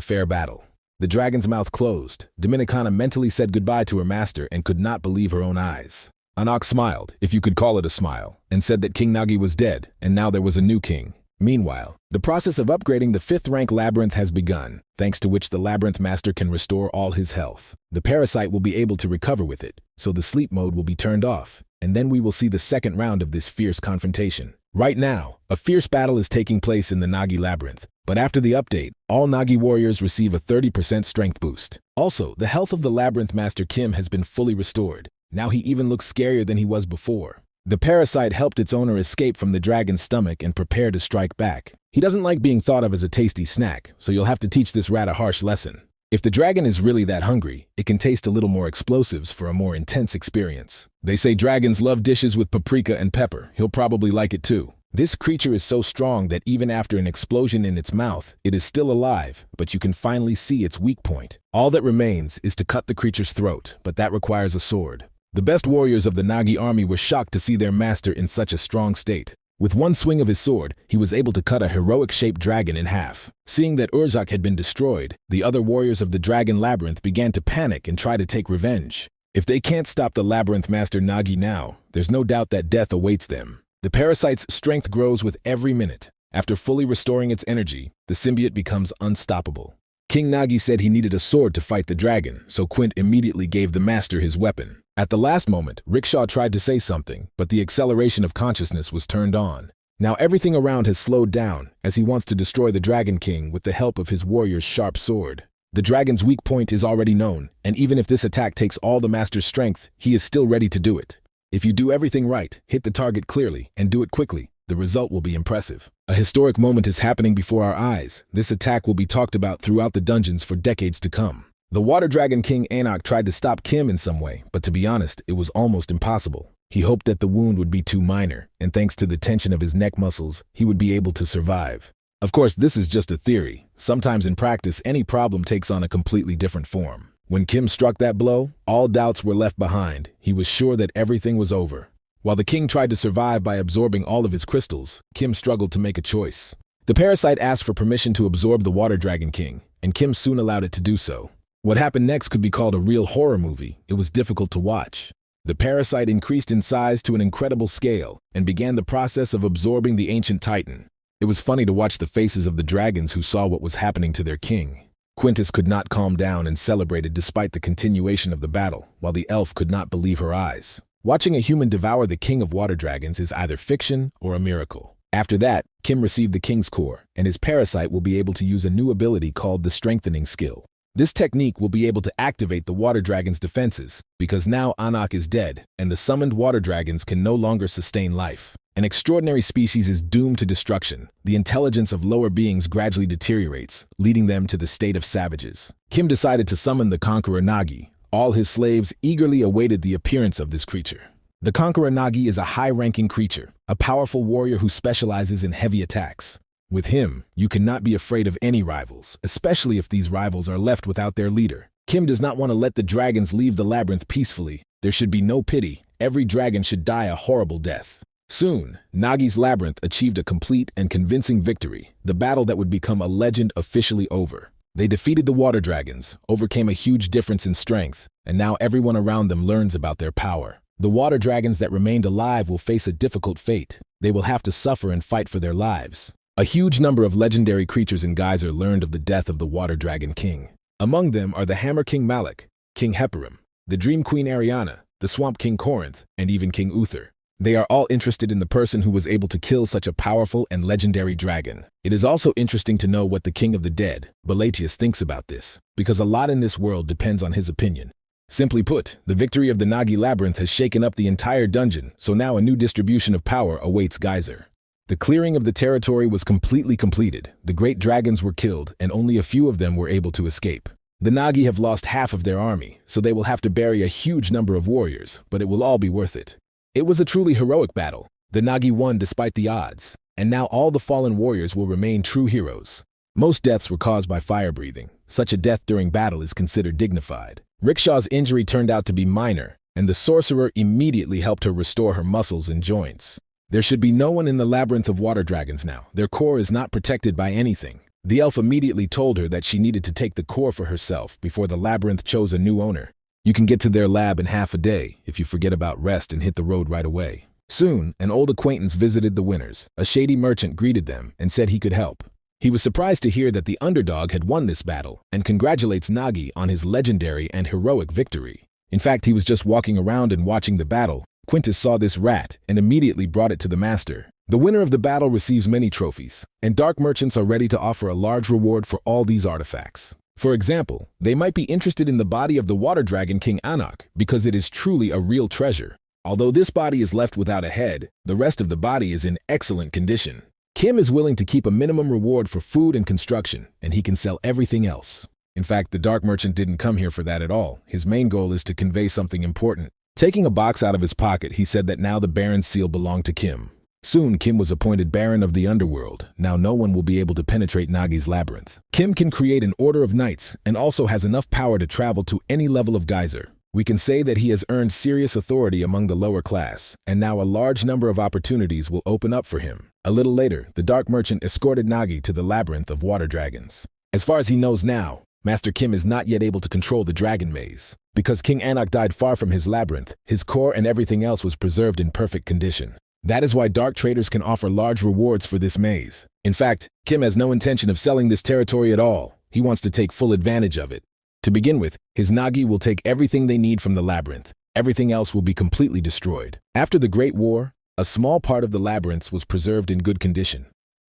fair battle. The dragon's mouth closed. Dominicana mentally said goodbye to her master and could not believe her own eyes. Anak smiled, if you could call it a smile, and said that King Nagi was dead, and now there was a new king. Meanwhile, the process of upgrading the 5th rank labyrinth has begun, thanks to which the labyrinth master can restore all his health. The parasite will be able to recover with it, so the sleep mode will be turned off, and then we will see the second round of this fierce confrontation. Right now, a fierce battle is taking place in the Nagi labyrinth, but after the update, all Nagi warriors receive a 30% strength boost. Also, the health of the labyrinth master Kim has been fully restored. Now he even looks scarier than he was before. The parasite helped its owner escape from the dragon's stomach and prepare to strike back. He doesn't like being thought of as a tasty snack, so you'll have to teach this rat a harsh lesson. If the dragon is really that hungry, it can taste a little more explosives for a more intense experience. They say dragons love dishes with paprika and pepper. He'll probably like it too. This creature is so strong that even after an explosion in its mouth, it is still alive, but you can finally see its weak point. All that remains is to cut the creature's throat, but that requires a sword. The best warriors of the Nagi army were shocked to see their master in such a strong state. With one swing of his sword, he was able to cut a heroic-shaped dragon in half. Seeing that Urzak had been destroyed, the other warriors of the dragon labyrinth began to panic and try to take revenge. If they can't stop the labyrinth master Nagi now, there's no doubt that death awaits them. The parasite's strength grows with every minute. After fully restoring its energy, the symbiote becomes unstoppable. King Nagi said he needed a sword to fight the dragon, so Quint immediately gave the master his weapon. At the last moment, Rickshaw tried to say something, but the acceleration of consciousness was turned on. Now everything around has slowed down, as he wants to destroy the Dragon King with the help of his warrior's sharp sword. The dragon's weak point is already known, and even if this attack takes all the master's strength, he is still ready to do it. If you do everything right, hit the target clearly, and do it quickly, the result will be impressive. A historic moment is happening before our eyes. This attack will be talked about throughout the dungeons for decades to come. The Water Dragon King Anak tried to stop Kim in some way, but to be honest, it was almost impossible. He hoped that the wound would be too minor, and thanks to the tension of his neck muscles, he would be able to survive. Of course, this is just a theory. Sometimes in practice, any problem takes on a completely different form. When Kim struck that blow, all doubts were left behind. He was sure that everything was over. While the king tried to survive by absorbing all of his crystals, Kim struggled to make a choice. The parasite asked for permission to absorb the Water Dragon King, and Kim soon allowed it to do so. What happened next could be called a real horror movie. It was difficult to watch. The parasite increased in size to an incredible scale and began the process of absorbing the ancient titan. It was funny to watch the faces of the dragons who saw what was happening to their king. Quintus could not calm down and celebrated despite the continuation of the battle, while the elf could not believe her eyes. Watching a human devour the king of water dragons is either fiction or a miracle. After that, Kim received the king's core, and his parasite will be able to use a new ability called the strengthening skill. This technique will be able to activate the water dragon's defenses, because now Anak is dead, and the summoned water dragons can no longer sustain life. An extraordinary species is doomed to destruction. The intelligence of lower beings gradually deteriorates, leading them to the state of savages. Kim decided to summon the Conqueror Nagi. All his slaves eagerly awaited the appearance of this creature. The Conqueror Nagi is a high-ranking creature, a powerful warrior who specializes in heavy attacks. With him, you cannot be afraid of any rivals, especially if these rivals are left without their leader. Kim does not want to let the dragons leave the labyrinth peacefully. There should be no pity. Every dragon should die a horrible death. Soon, Nagi's labyrinth achieved a complete and convincing victory, the battle that would become a legend officially over. They defeated the water dragons, overcame a huge difference in strength, and now everyone around them learns about their power. The water dragons that remained alive will face a difficult fate. They will have to suffer and fight for their lives. A huge number of legendary creatures in Geyser learned of the death of the Water Dragon King. Among them are the Hammer King Malik, King Heparim, the Dream Queen Ariana, the Swamp King Corinth, and even King Uther. They are all interested in the person who was able to kill such a powerful and legendary dragon. It is also interesting to know what the King of the Dead, Balatius, thinks about this, because a lot in this world depends on his opinion. Simply put, the victory of the Nagi Labyrinth has shaken up the entire dungeon, so now a new distribution of power awaits Geyser. The clearing of the territory was completely completed. The great dragons were killed, and only a few of them were able to escape. The Nagi have lost half of their army, so they will have to bury a huge number of warriors, but it will all be worth it. It was a truly heroic battle. The Nagi won despite the odds, and now all the fallen warriors will remain true heroes. Most deaths were caused by fire breathing. Such a death during battle is considered dignified. Rickshaw's injury turned out to be minor, and the sorcerer immediately helped her restore her muscles and joints. There should be no one in the labyrinth of water dragons now. Their core is not protected by anything. The elf immediately told her that she needed to take the core for herself before the labyrinth chose a new owner. You can get to their lab in half a day if you forget about rest and hit the road right away. Soon, an old acquaintance visited the winners. A shady merchant greeted them and said he could help. He was surprised to hear that the underdog had won this battle and congratulates Nagi on his legendary and heroic victory. In fact, he was just walking around and watching the battle. Quintus saw this rat and immediately brought it to the master. The winner of the battle receives many trophies, and dark merchants are ready to offer a large reward for all these artifacts. For example, they might be interested in the body of the water dragon King Anak because it is truly a real treasure. Although this body is left without a head, the rest of the body is in excellent condition. Kim is willing to keep a minimum reward for food and construction, and he can sell everything else. In fact, the dark merchant didn't come here for that at all. His main goal is to convey something important. Taking a box out of his pocket, he said that now the Baron's seal belonged to Kim. Soon, Kim was appointed Baron of the Underworld. Now no one will be able to penetrate Nagi's labyrinth. Kim can create an order of knights and also has enough power to travel to any level of geyser. We can say that he has earned serious authority among the lower class, and now a large number of opportunities will open up for him. A little later, the dark merchant escorted Nagi to the labyrinth of water dragons. As far as he knows now, Master Kim is not yet able to control the dragon maze. Because King Anak died far from his labyrinth, his core and everything else was preserved in perfect condition. That is why dark traders can offer large rewards for this maze. In fact, Kim has no intention of selling this territory at all. He wants to take full advantage of it. To begin with, his Nagi will take everything they need from the labyrinth. Everything else will be completely destroyed. After the Great War, a small part of the labyrinth was preserved in good condition.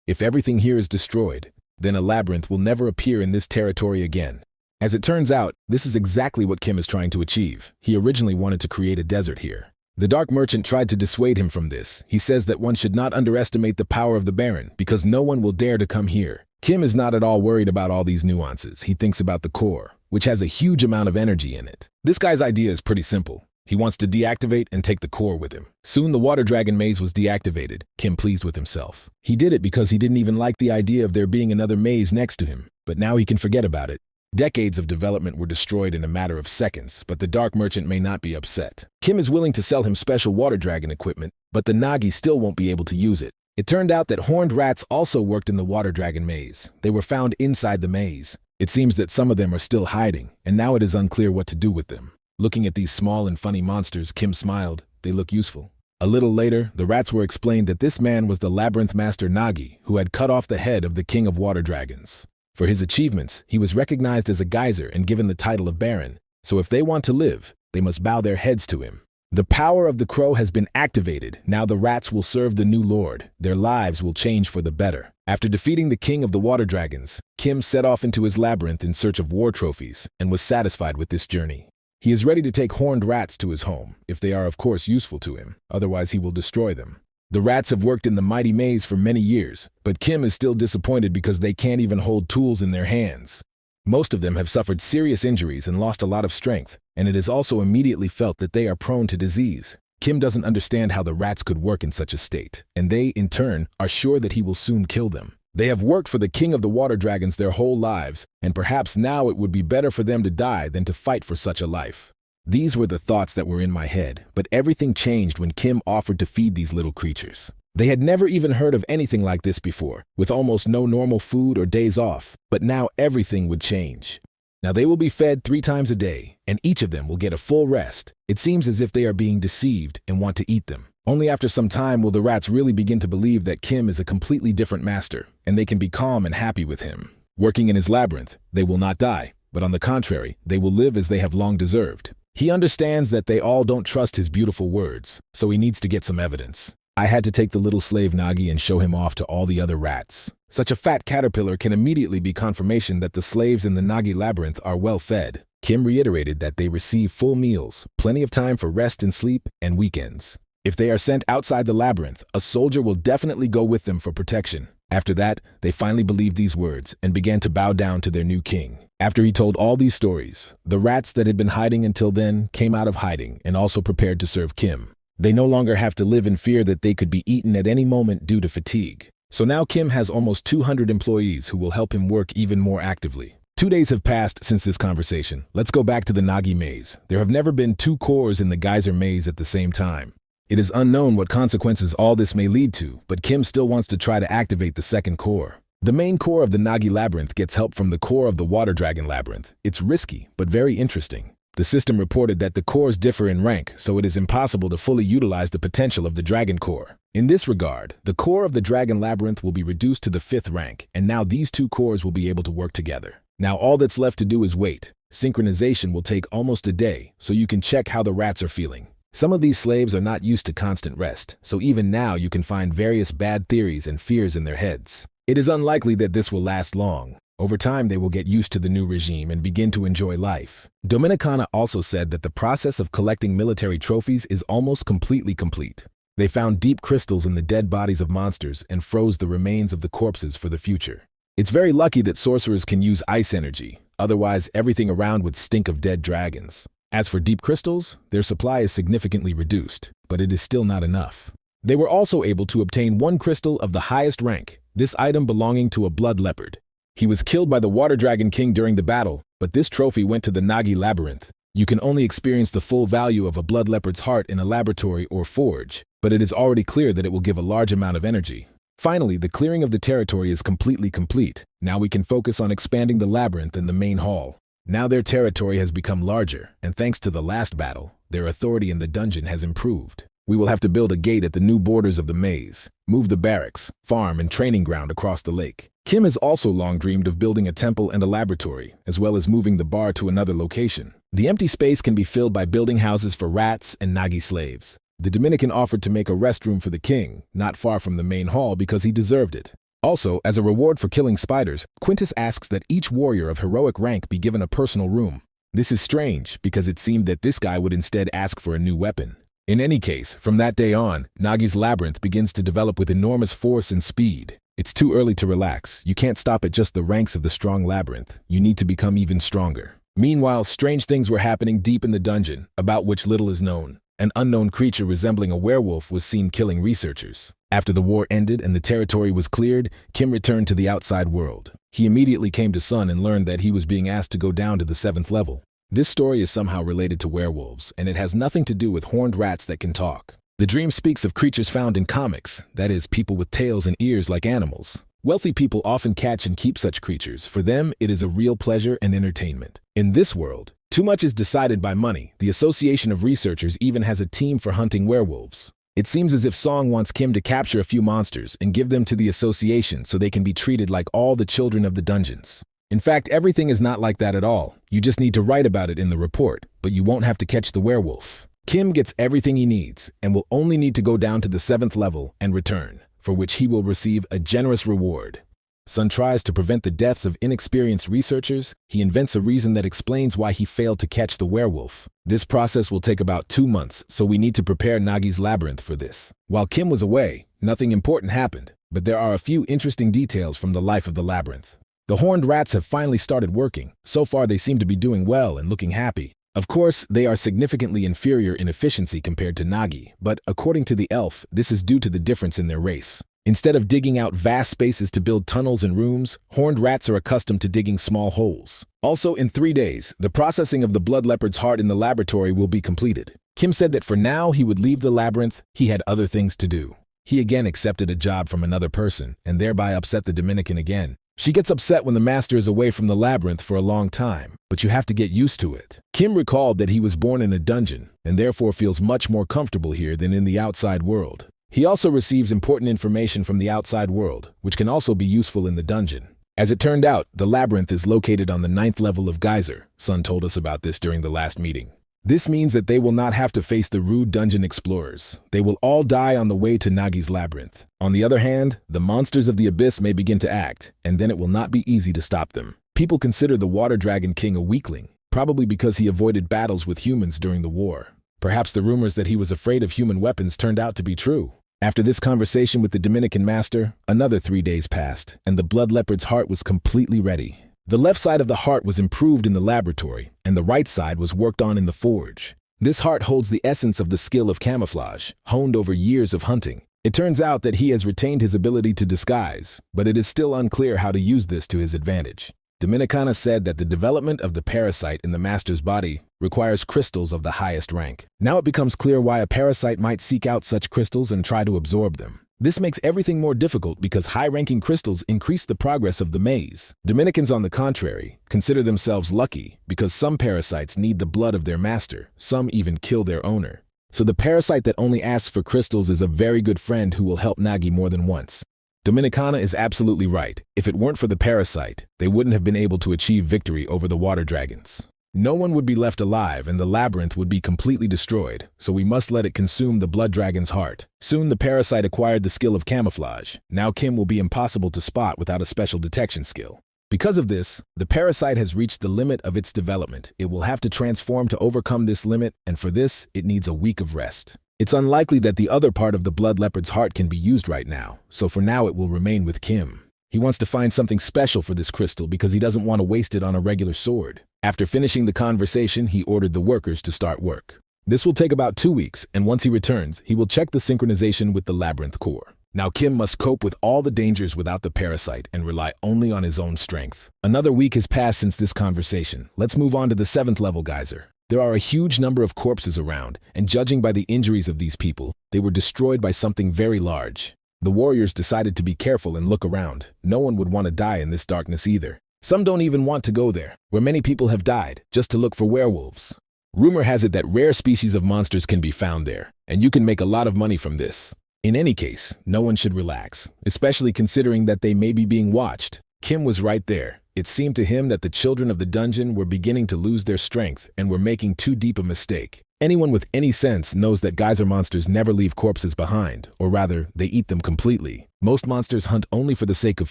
If everything here is destroyed, then a labyrinth will never appear in this territory again. As it turns out, this is exactly what Kim is trying to achieve. He originally wanted to create a desert here. The dark merchant tried to dissuade him from this. He says that one should not underestimate the power of the Baron, because no one will dare to come here. Kim is not at all worried about all these nuances. He thinks about the core, which has a huge amount of energy in it. This guy's idea is pretty simple. He wants to deactivate and take the core with him. Soon the water dragon maze was deactivated, Kim pleased with himself. He did it because he didn't even like the idea of there being another maze next to him, but now he can forget about it. Decades of development were destroyed in a matter of seconds, but the dark merchant may not be upset. Kim is willing to sell him special water dragon equipment, but the Nagi still won't be able to use it. It turned out that horned rats also worked in the water dragon maze. They were found inside the maze. It seems that some of them are still hiding, and now it is unclear what to do with them. Looking at these small and funny monsters, Kim smiled. They look useful. A little later, the rats were explained that this man was the labyrinth master Nagi, who had cut off the head of the king of water dragons. For his achievements, he was recognized as a geyser and given the title of Baron, so if they want to live, they must bow their heads to him. The power of the crow has been activated. Now the rats will serve the new lord. Their lives will change for the better. After defeating the king of the water dragons, Kim set off into his labyrinth in search of war trophies and was satisfied with this journey. He is ready to take horned rats to his home, if they are of course useful to him, otherwise he will destroy them. The rats have worked in the mighty maze for many years, but Kim is still disappointed because they can't even hold tools in their hands. Most of them have suffered serious injuries and lost a lot of strength, and it is also immediately felt that they are prone to disease. Kim doesn't understand how the rats could work in such a state, and they, in turn, are sure that he will soon kill them. They have worked for the king of the water dragons their whole lives, and perhaps now it would be better for them to die than to fight for such a life. These were the thoughts that were in my head, but everything changed when Kim offered to feed these little creatures. They had never even heard of anything like this before, with almost no normal food or days off, but now everything would change. Now they will be fed 3 times a day, and each of them will get a full rest. It seems as if they are being deceived and want to eat them. Only after some time will the rats really begin to believe that Kim is a completely different master, and they can be calm and happy with him. Working in his labyrinth, they will not die, but on the contrary, they will live as they have long deserved. He understands that they all don't trust his beautiful words, so he needs to get some evidence. I had to take the little slave Nagi and show him off to all the other rats. Such a fat caterpillar can immediately be confirmation that the slaves in the Nagi labyrinth are well fed. Kim reiterated that they receive full meals, plenty of time for rest and sleep, and weekends. If they are sent outside the labyrinth, a soldier will definitely go with them for protection. After that, they finally believed these words and began to bow down to their new king. After he told all these stories, the rats that had been hiding until then came out of hiding and also prepared to serve Kim. They no longer have to live in fear that they could be eaten at any moment due to fatigue. So now Kim has almost 200 employees who will help him work even more actively. 2 days have passed since this conversation. Let's go back to the Nagi maze. There have never been 2 cores in the geyser maze at the same time. It is unknown what consequences all this may lead to, but Kim still wants to try to activate the second core. The main core of the Nagi labyrinth gets help from the core of the water dragon labyrinth. It's risky, but very interesting. The system reported that the cores differ in rank, so it is impossible to fully utilize the potential of the dragon core. In this regard, the core of the dragon labyrinth will be reduced to the 5th rank, and now these two cores will be able to work together. Now all that's left to do is wait. Synchronization will take almost a day, so you can check how the rats are feeling. Some of these slaves are not used to constant rest, so even now you can find various bad theories and fears in their heads. It is unlikely that this will last long. Over time, they will get used to the new regime and begin to enjoy life. Dominicana also said that the process of collecting military trophies is almost completely complete. They found deep crystals in the dead bodies of monsters and froze the remains of the corpses for the future. It's very lucky that sorcerers can use ice energy, otherwise everything around would stink of dead dragons. As for deep crystals, their supply is significantly reduced, but it is still not enough. They were also able to obtain one crystal of the highest rank, this item belonging to a blood leopard. He was killed by the Water Dragon King during the battle, but this trophy went to the Nagi Labyrinth. You can only experience the full value of a blood leopard's heart in a laboratory or forge, but it is already clear that it will give a large amount of energy. Finally, the clearing of the territory is completely complete. Now we can focus on expanding the labyrinth and the main hall. Now their territory has become larger, and thanks to the last battle, their authority in the dungeon has improved. We will have to build a gate at the new borders of the maze, move the barracks, farm, and training ground across the lake. Kim has also long dreamed of building a temple and a laboratory, as well as moving the bar to another location. The empty space can be filled by building houses for rats and Nagi slaves. The Dominican offered to make a restroom for the king, not far from the main hall because he deserved it. Also, as a reward for killing spiders, Quintus asks that each warrior of heroic rank be given a personal room. This is strange, because it seemed that this guy would instead ask for a new weapon. In any case, from that day on, Nagi's labyrinth begins to develop with enormous force and speed. It's too early to relax. You can't stop at just the ranks of the strong labyrinth. You need to become even stronger. Meanwhile, strange things were happening deep in the dungeon, about which little is known. An unknown creature resembling a werewolf was seen killing researchers. After the war ended and the territory was cleared, Kim returned to the outside world. He immediately came to Sun and learned that he was being asked to go down to the 7th level. This story is somehow related to werewolves, and it has nothing to do with horned rats that can talk. The dream speaks of creatures found in comics, that is, people with tails and ears like animals. Wealthy people often catch and keep such creatures. For them, it is a real pleasure and entertainment. In this world, too much is decided by money. The Association of Researchers even has a team for hunting werewolves. It seems as if Song wants Kim to capture a few monsters and give them to the association so they can be treated like all the children of the dungeons. In fact, everything is not like that at all. You just need to write about it in the report, but you won't have to catch the werewolf. Kim gets everything he needs and will only need to go down to the 7th level and return, for which he will receive a generous reward. Sun tries to prevent the deaths of inexperienced researchers. He invents a reason that explains why he failed to catch the werewolf. This process will take about 2 months, so we need to prepare Nagi's labyrinth for this. While Kim was away, nothing important happened, but there are a few interesting details from the life of the labyrinth. The horned rats have finally started working. So far they seem to be doing well and looking happy. Of course, they are significantly inferior in efficiency compared to Nagi, but according to the elf, this is due to the difference in their race. Instead of digging out vast spaces to build tunnels and rooms, horned rats are accustomed to digging small holes. Also, in 3 days, the processing of the blood leopard's heart in the laboratory will be completed. Kim said that for now he would leave the labyrinth. He had other things to do. He again accepted a job from another person, and thereby upset the Dominican again. She gets upset when the master is away from the labyrinth for a long time, but you have to get used to it. Kim recalled that he was born in a dungeon, and therefore feels much more comfortable here than in the outside world. He also receives important information from the outside world, which can also be useful in the dungeon. As it turned out, the labyrinth is located on the 9th level of Geyser. Sun told us about this during the last meeting. This means that they will not have to face the rude dungeon explorers. They will all die on the way to Nagi's labyrinth. On the other hand, the monsters of the abyss may begin to act, and then it will not be easy to stop them. People consider the Water Dragon King a weakling, probably because he avoided battles with humans during the war. Perhaps the rumors that he was afraid of human weapons turned out to be true. After this conversation with the Dominican master, another 3 days passed, and the blood leopard's heart was completely ready. The left side of the heart was improved in the laboratory, and the right side was worked on in the forge. This heart holds the essence of the skill of camouflage, honed over years of hunting. It turns out that he has retained his ability to disguise, but it is still unclear how to use this to his advantage. Dominicana said that the development of the parasite in the master's body requires crystals of the highest rank. Now it becomes clear why a parasite might seek out such crystals and try to absorb them. This makes everything more difficult because high-ranking crystals increase the progress of the maze. Dominicans, on the contrary, consider themselves lucky because some parasites need the blood of their master, some even kill their owner. So the parasite that only asks for crystals is a very good friend who will help Nagi more than once. Dominicana is absolutely right. If it weren't for the parasite, they wouldn't have been able to achieve victory over the water dragons. No one would be left alive and the labyrinth would be completely destroyed, so we must let it consume the blood dragon's heart. Soon the parasite acquired the skill of camouflage. Now Kim will be impossible to spot without a special detection skill. Because of this, the parasite has reached the limit of its development. It will have to transform to overcome this limit, and for this, it needs a week of rest. It's unlikely that the other part of the blood leopard's heart can be used right now, so for now it will remain with Kim. He wants to find something special for this crystal because he doesn't want to waste it on a regular sword. After finishing the conversation, he ordered the workers to start work. This will take about 2 weeks, and once he returns, he will check the synchronization with the labyrinth core. Now Kim must cope with all the dangers without the parasite and rely only on his own strength. Another week has passed since this conversation. Let's move on to the 7th level geyser. There are a huge number of corpses around, and judging by the injuries of these people, they were destroyed by something very large. The warriors decided to be careful and look around. No one would want to die in this darkness either. Some don't even want to go there, where many people have died, just to look for werewolves. Rumor has it that rare species of monsters can be found there, and you can make a lot of money from this. In any case, no one should relax, especially considering that they may be being watched. Kim was right there. It seemed to him that the children of the dungeon were beginning to lose their strength and were making too deep a mistake. Anyone with any sense knows that geyser monsters never leave corpses behind, or rather, they eat them completely. Most monsters hunt only for the sake of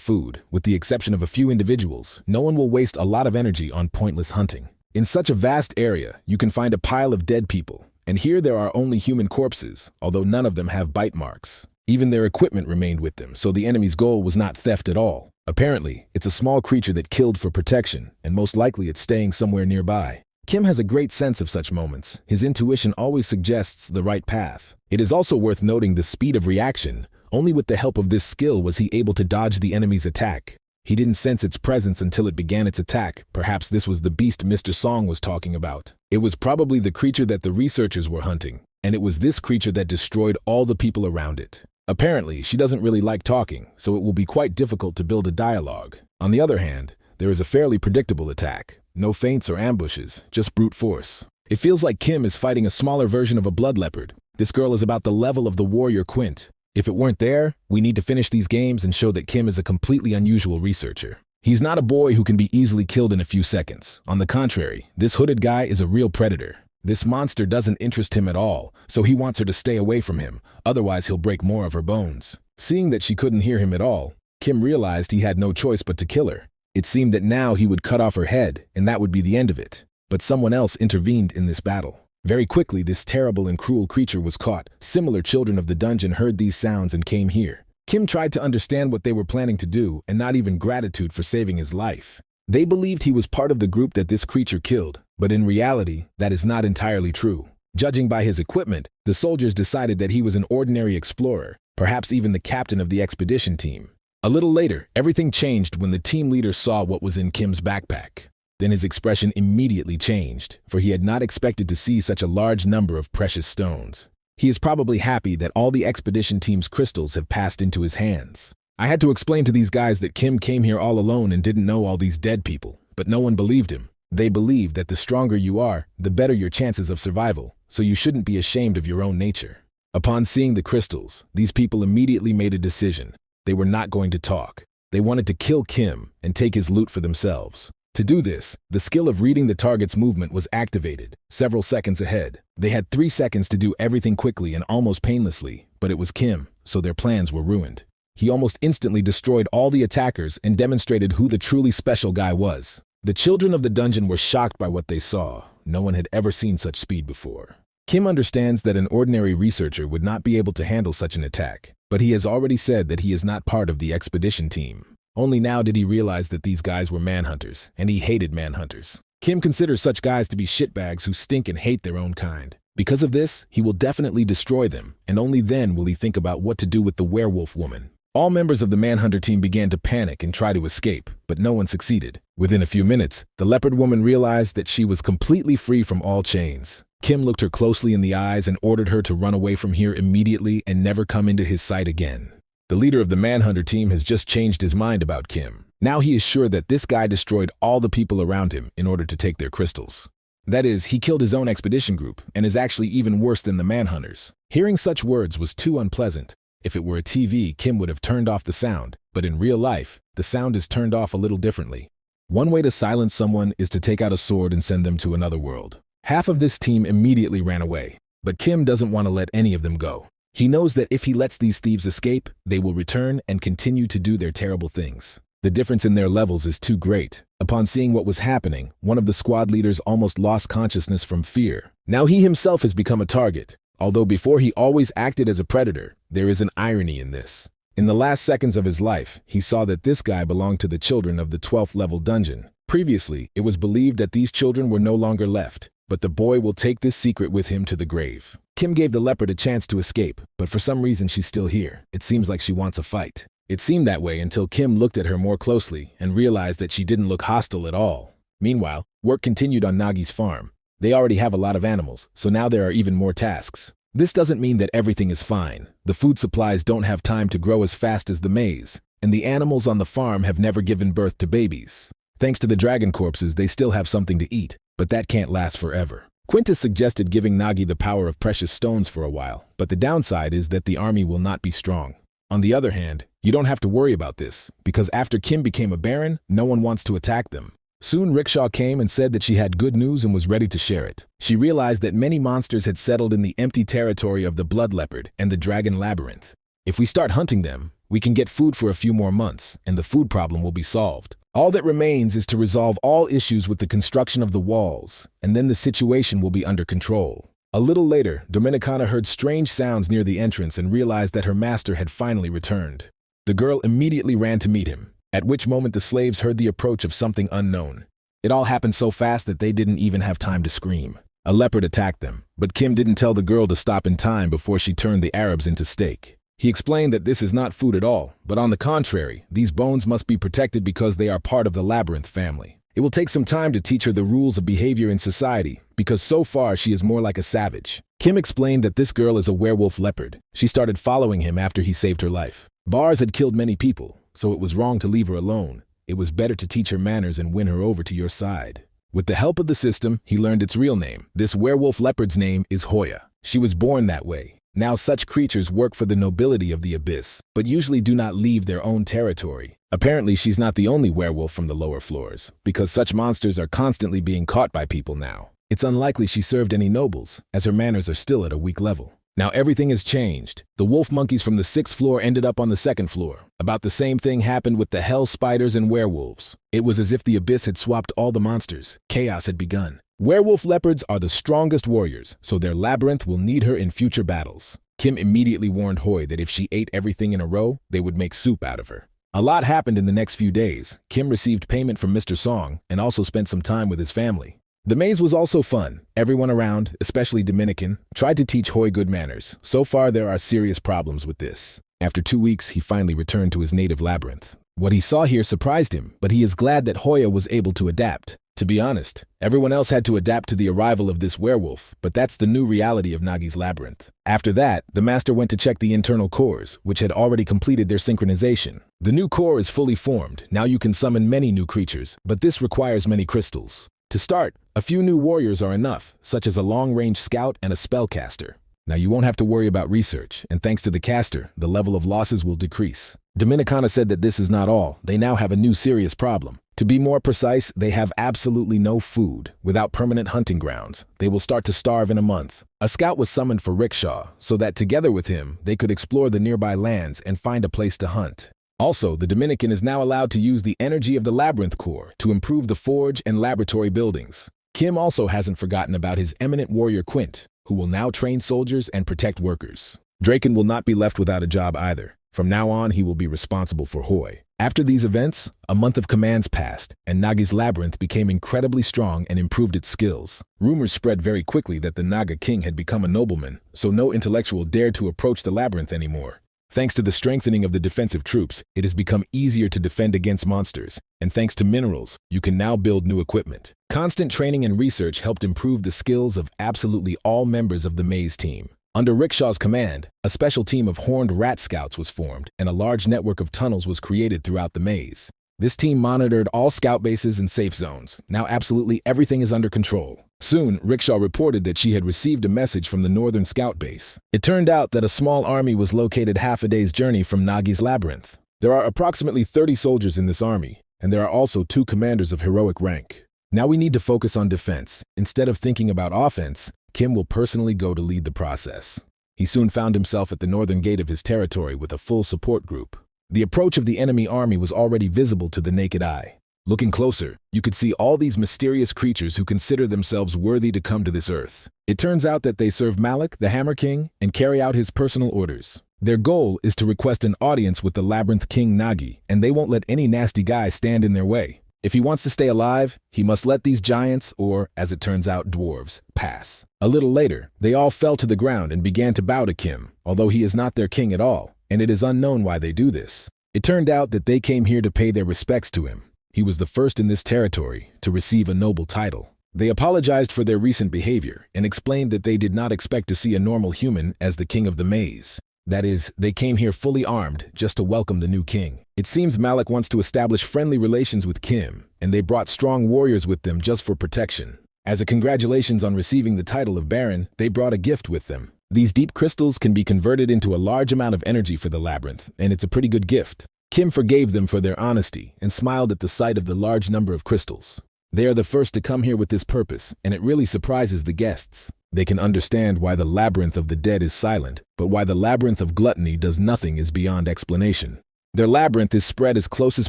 food, with the exception of a few individuals. No one will waste a lot of energy on pointless hunting. In such a vast area, you can find a pile of dead people, and here there are only human corpses, although none of them have bite marks. Even their equipment remained with them, so the enemy's goal was not theft at all. Apparently, it's a small creature that killed for protection, and most likely it's staying somewhere nearby. Kim has a great sense of such moments. His intuition always suggests the right path. It is also worth noting the speed of reaction. Only with the help of this skill was he able to dodge the enemy's attack. He didn't sense its presence until it began its attack. Perhaps this was the beast Mr. Song was talking about. It was probably the creature that the researchers were hunting, and it was this creature that destroyed all the people around it. Apparently, she doesn't really like talking, so it will be quite difficult to build a dialogue. On the other hand, there is a fairly predictable attack. No feints or ambushes, just brute force. It feels like Kim is fighting a smaller version of a blood leopard. This girl is about the level of the warrior Quint. If it weren't there, we need to finish these games and show that Kim is a completely unusual researcher. He's not a boy who can be easily killed in a few seconds. On the contrary, this hooded guy is a real predator. This monster doesn't interest him at all, so he wants her to stay away from him, otherwise he'll break more of her bones. Seeing that she couldn't hear him at all, Kim realized he had no choice but to kill her. It seemed that now he would cut off her head, and that would be the end of it. But someone else intervened in this battle. Very quickly, this terrible and cruel creature was caught. Similar children of the dungeon heard these sounds and came here. Kim tried to understand what they were planning to do, and not even gratitude for saving his life. They believed he was part of the group that this creature killed, but in reality, that is not entirely true. Judging by his equipment, the soldiers decided that he was an ordinary explorer, perhaps even the captain of the expedition team. A little later, everything changed when the team leader saw what was in Kim's backpack. Then his expression immediately changed, for he had not expected to see such a large number of precious stones. He is probably happy that all the expedition team's crystals have passed into his hands. I had to explain to these guys that Kim came here all alone and didn't know all these dead people, but no one believed him. They believe that the stronger you are, the better your chances of survival, so you shouldn't be ashamed of your own nature. Upon seeing the crystals, these people immediately made a decision. They were not going to talk. They wanted to kill Kim and take his loot for themselves. To do this, the skill of reading the target's movement was activated, several seconds ahead. They had 3 seconds to do everything quickly and almost painlessly, but it was Kim, so their plans were ruined. He almost instantly destroyed all the attackers and demonstrated who the truly special guy was. The children of the dungeon were shocked by what they saw. No one had ever seen such speed before. Kim understands that an ordinary researcher would not be able to handle such an attack, but he has already said that he is not part of the expedition team. Only now did he realize that these guys were manhunters, and he hated manhunters. Kim considers such guys to be shitbags who stink and hate their own kind. Because of this, he will definitely destroy them, and only then will he think about what to do with the werewolf woman. All members of the Manhunter team began to panic and try to escape, but no one succeeded. Within a few minutes, the leopard woman realized that she was completely free from all chains. Kim looked her closely in the eyes and ordered her to run away from here immediately and never come into his sight again. The leader of the Manhunter team has just changed his mind about Kim. Now he is sure that this guy destroyed all the people around him in order to take their crystals. That is, he killed his own expedition group and is actually even worse than the Manhunters. Hearing such words was too unpleasant. If it were a TV, Kim would have turned off the sound, but in real life, the sound is turned off a little differently. One way to silence someone is to take out a sword and send them to another world. Half of this team immediately ran away, but Kim doesn't want to let any of them go. He knows that if he lets these thieves escape, they will return and continue to do their terrible things. The difference in their levels is too great. Upon seeing what was happening, one of the squad leaders almost lost consciousness from fear. Now he himself has become a target. Although before he always acted as a predator, there is an irony in this. In the last seconds of his life, he saw that this guy belonged to the children of the 12th level dungeon. Previously, it was believed that these children were no longer left, but the boy will take this secret with him to the grave. Kim gave the leopard a chance to escape, but for some reason she's still here. It seems like she wants a fight. It seemed that way until Kim looked at her more closely and realized that she didn't look hostile at all. Meanwhile, work continued on Nagi's farm. They already have a lot of animals, so now there are even more tasks. This doesn't mean that everything is fine. The food supplies don't have time to grow as fast as the maize, and the animals on the farm have never given birth to babies. Thanks to the dragon corpses, they still have something to eat, but that can't last forever. Quintus suggested giving Nagi the power of precious stones for a while, but the downside is that the army will not be strong. On the other hand, you don't have to worry about this, because after Kim became a baron, no one wants to attack them. Soon Rickshaw came and said that she had good news and was ready to share it. She realized that many monsters had settled in the empty territory of the blood leopard and the dragon labyrinth. If we start hunting them, we can get food for a few more months, and the food problem will be solved. All that remains is to resolve all issues with the construction of the walls, and then the situation will be under control. A little later, Dominicana heard strange sounds near the entrance and realized that her master had finally returned. The girl immediately ran to meet him, at which moment the slaves heard the approach of something unknown. It all happened so fast that they didn't even have time to scream. A leopard attacked them, but Kim didn't tell the girl to stop in time before she turned the Arabs into steak. He explained that this is not food at all, but on the contrary, these bones must be protected because they are part of the labyrinth family. It will take some time to teach her the rules of behavior in society, because so far she is more like a savage. Kim explained that this girl is a werewolf leopard. She started following him after he saved her life. Bars had killed many people, so it was wrong to leave her alone. It was better to teach her manners and win her over to your side. With the help of the system, he learned its real name. This werewolf leopard's name is Hoya. She was born that way. Now such creatures work for the nobility of the abyss, but usually do not leave their own territory. Apparently she's not the only werewolf from the lower floors, because such monsters are constantly being caught by people now. It's unlikely she served any nobles, as her manners are still at a weak level. Now everything has changed. The wolf monkeys from the 6th floor ended up on the 2nd floor. About the same thing happened with the hell spiders and werewolves. It was as if the abyss had swapped all the monsters. Chaos had begun. Werewolf leopards are the strongest warriors, so their labyrinth will need her in future battles. Kim immediately warned Hoy that if she ate everything in a row, they would make soup out of her. A lot happened in the next few days. Kim received payment from Mr. Song and also spent some time with his family. The maze was also fun. Everyone around, especially Dominican, tried to teach Hoy good manners. So far, there are serious problems with this. After 2 weeks, he finally returned to his native labyrinth. What he saw here surprised him, but he is glad that Hoya was able to adapt. To be honest, everyone else had to adapt to the arrival of this werewolf, but that's the new reality of Nagi's labyrinth. After that, the master went to check the internal cores, which had already completed their synchronization. The new core is fully formed. Now you can summon many new creatures, but this requires many crystals. To start, a few new warriors are enough, such as a long-range scout and a spellcaster. Now you won't have to worry about research, and thanks to the caster, the level of losses will decrease. Dominicana said that this is not all. They now have a new serious problem. To be more precise, they have absolutely no food. Without permanent hunting grounds, they will start to starve in a month. A scout was summoned for Rickshaw, so that together with him, they could explore the nearby lands and find a place to hunt. Also, the Dominican is now allowed to use the energy of the labyrinth core to improve the forge and laboratory buildings. Kim also hasn't forgotten about his eminent warrior Quint, who will now train soldiers and protect workers. Draken will not be left without a job either. From now on, he will be responsible for Hoy. After these events, a month of commands passed, and Nagi's labyrinth became incredibly strong and improved its skills. Rumors spread very quickly that the Naga king had become a nobleman, so no intellectual dared to approach the labyrinth anymore. Thanks to the strengthening of the defensive troops, it has become easier to defend against monsters, and thanks to minerals, you can now build new equipment. Constant training and research helped improve the skills of absolutely all members of the maze team. Under Rickshaw's command, a special team of horned rat scouts was formed, and a large network of tunnels was created throughout the maze. This team monitored all scout bases and safe zones. Now absolutely everything is under control. Soon, Rickshaw reported that she had received a message from the northern scout base. It turned out that a small army was located half a day's journey from Nagi's labyrinth. There are approximately 30 soldiers in this army, and there are also 2 commanders of heroic rank. Now we need to focus on defense. Instead of thinking about offense, Kim will personally go to lead the process. He soon found himself at the northern gate of his territory with a full support group. The approach of the enemy army was already visible to the naked eye. Looking closer, you could see all these mysterious creatures who consider themselves worthy to come to this earth. It turns out that they serve Malik, the Hammer King, and carry out his personal orders. Their goal is to request an audience with the Labyrinth King Nagi, and they won't let any nasty guy stand in their way. If he wants to stay alive, he must let these giants, or, as it turns out, dwarves, pass. A little later, they all fell to the ground and began to bow to Kim, although he is not their king at all, and it is unknown why they do this. It turned out that they came here to pay their respects to him. He was the first in this territory to receive a noble title. They apologized for their recent behavior and explained that they did not expect to see a normal human as the king of the maze. That is, they came here fully armed just to welcome the new king. It seems Malik wants to establish friendly relations with Kim, and they brought strong warriors with them just for protection. As a congratulations on receiving the title of Baron, they brought a gift with them. These deep crystals can be converted into a large amount of energy for the labyrinth, and it's a pretty good gift. Kim forgave them for their honesty and smiled at the sight of the large number of crystals. They are the first to come here with this purpose, and it really surprises the guests. They can understand why the labyrinth of the dead is silent, but why the labyrinth of gluttony does nothing is beyond explanation. Their labyrinth is spread as close as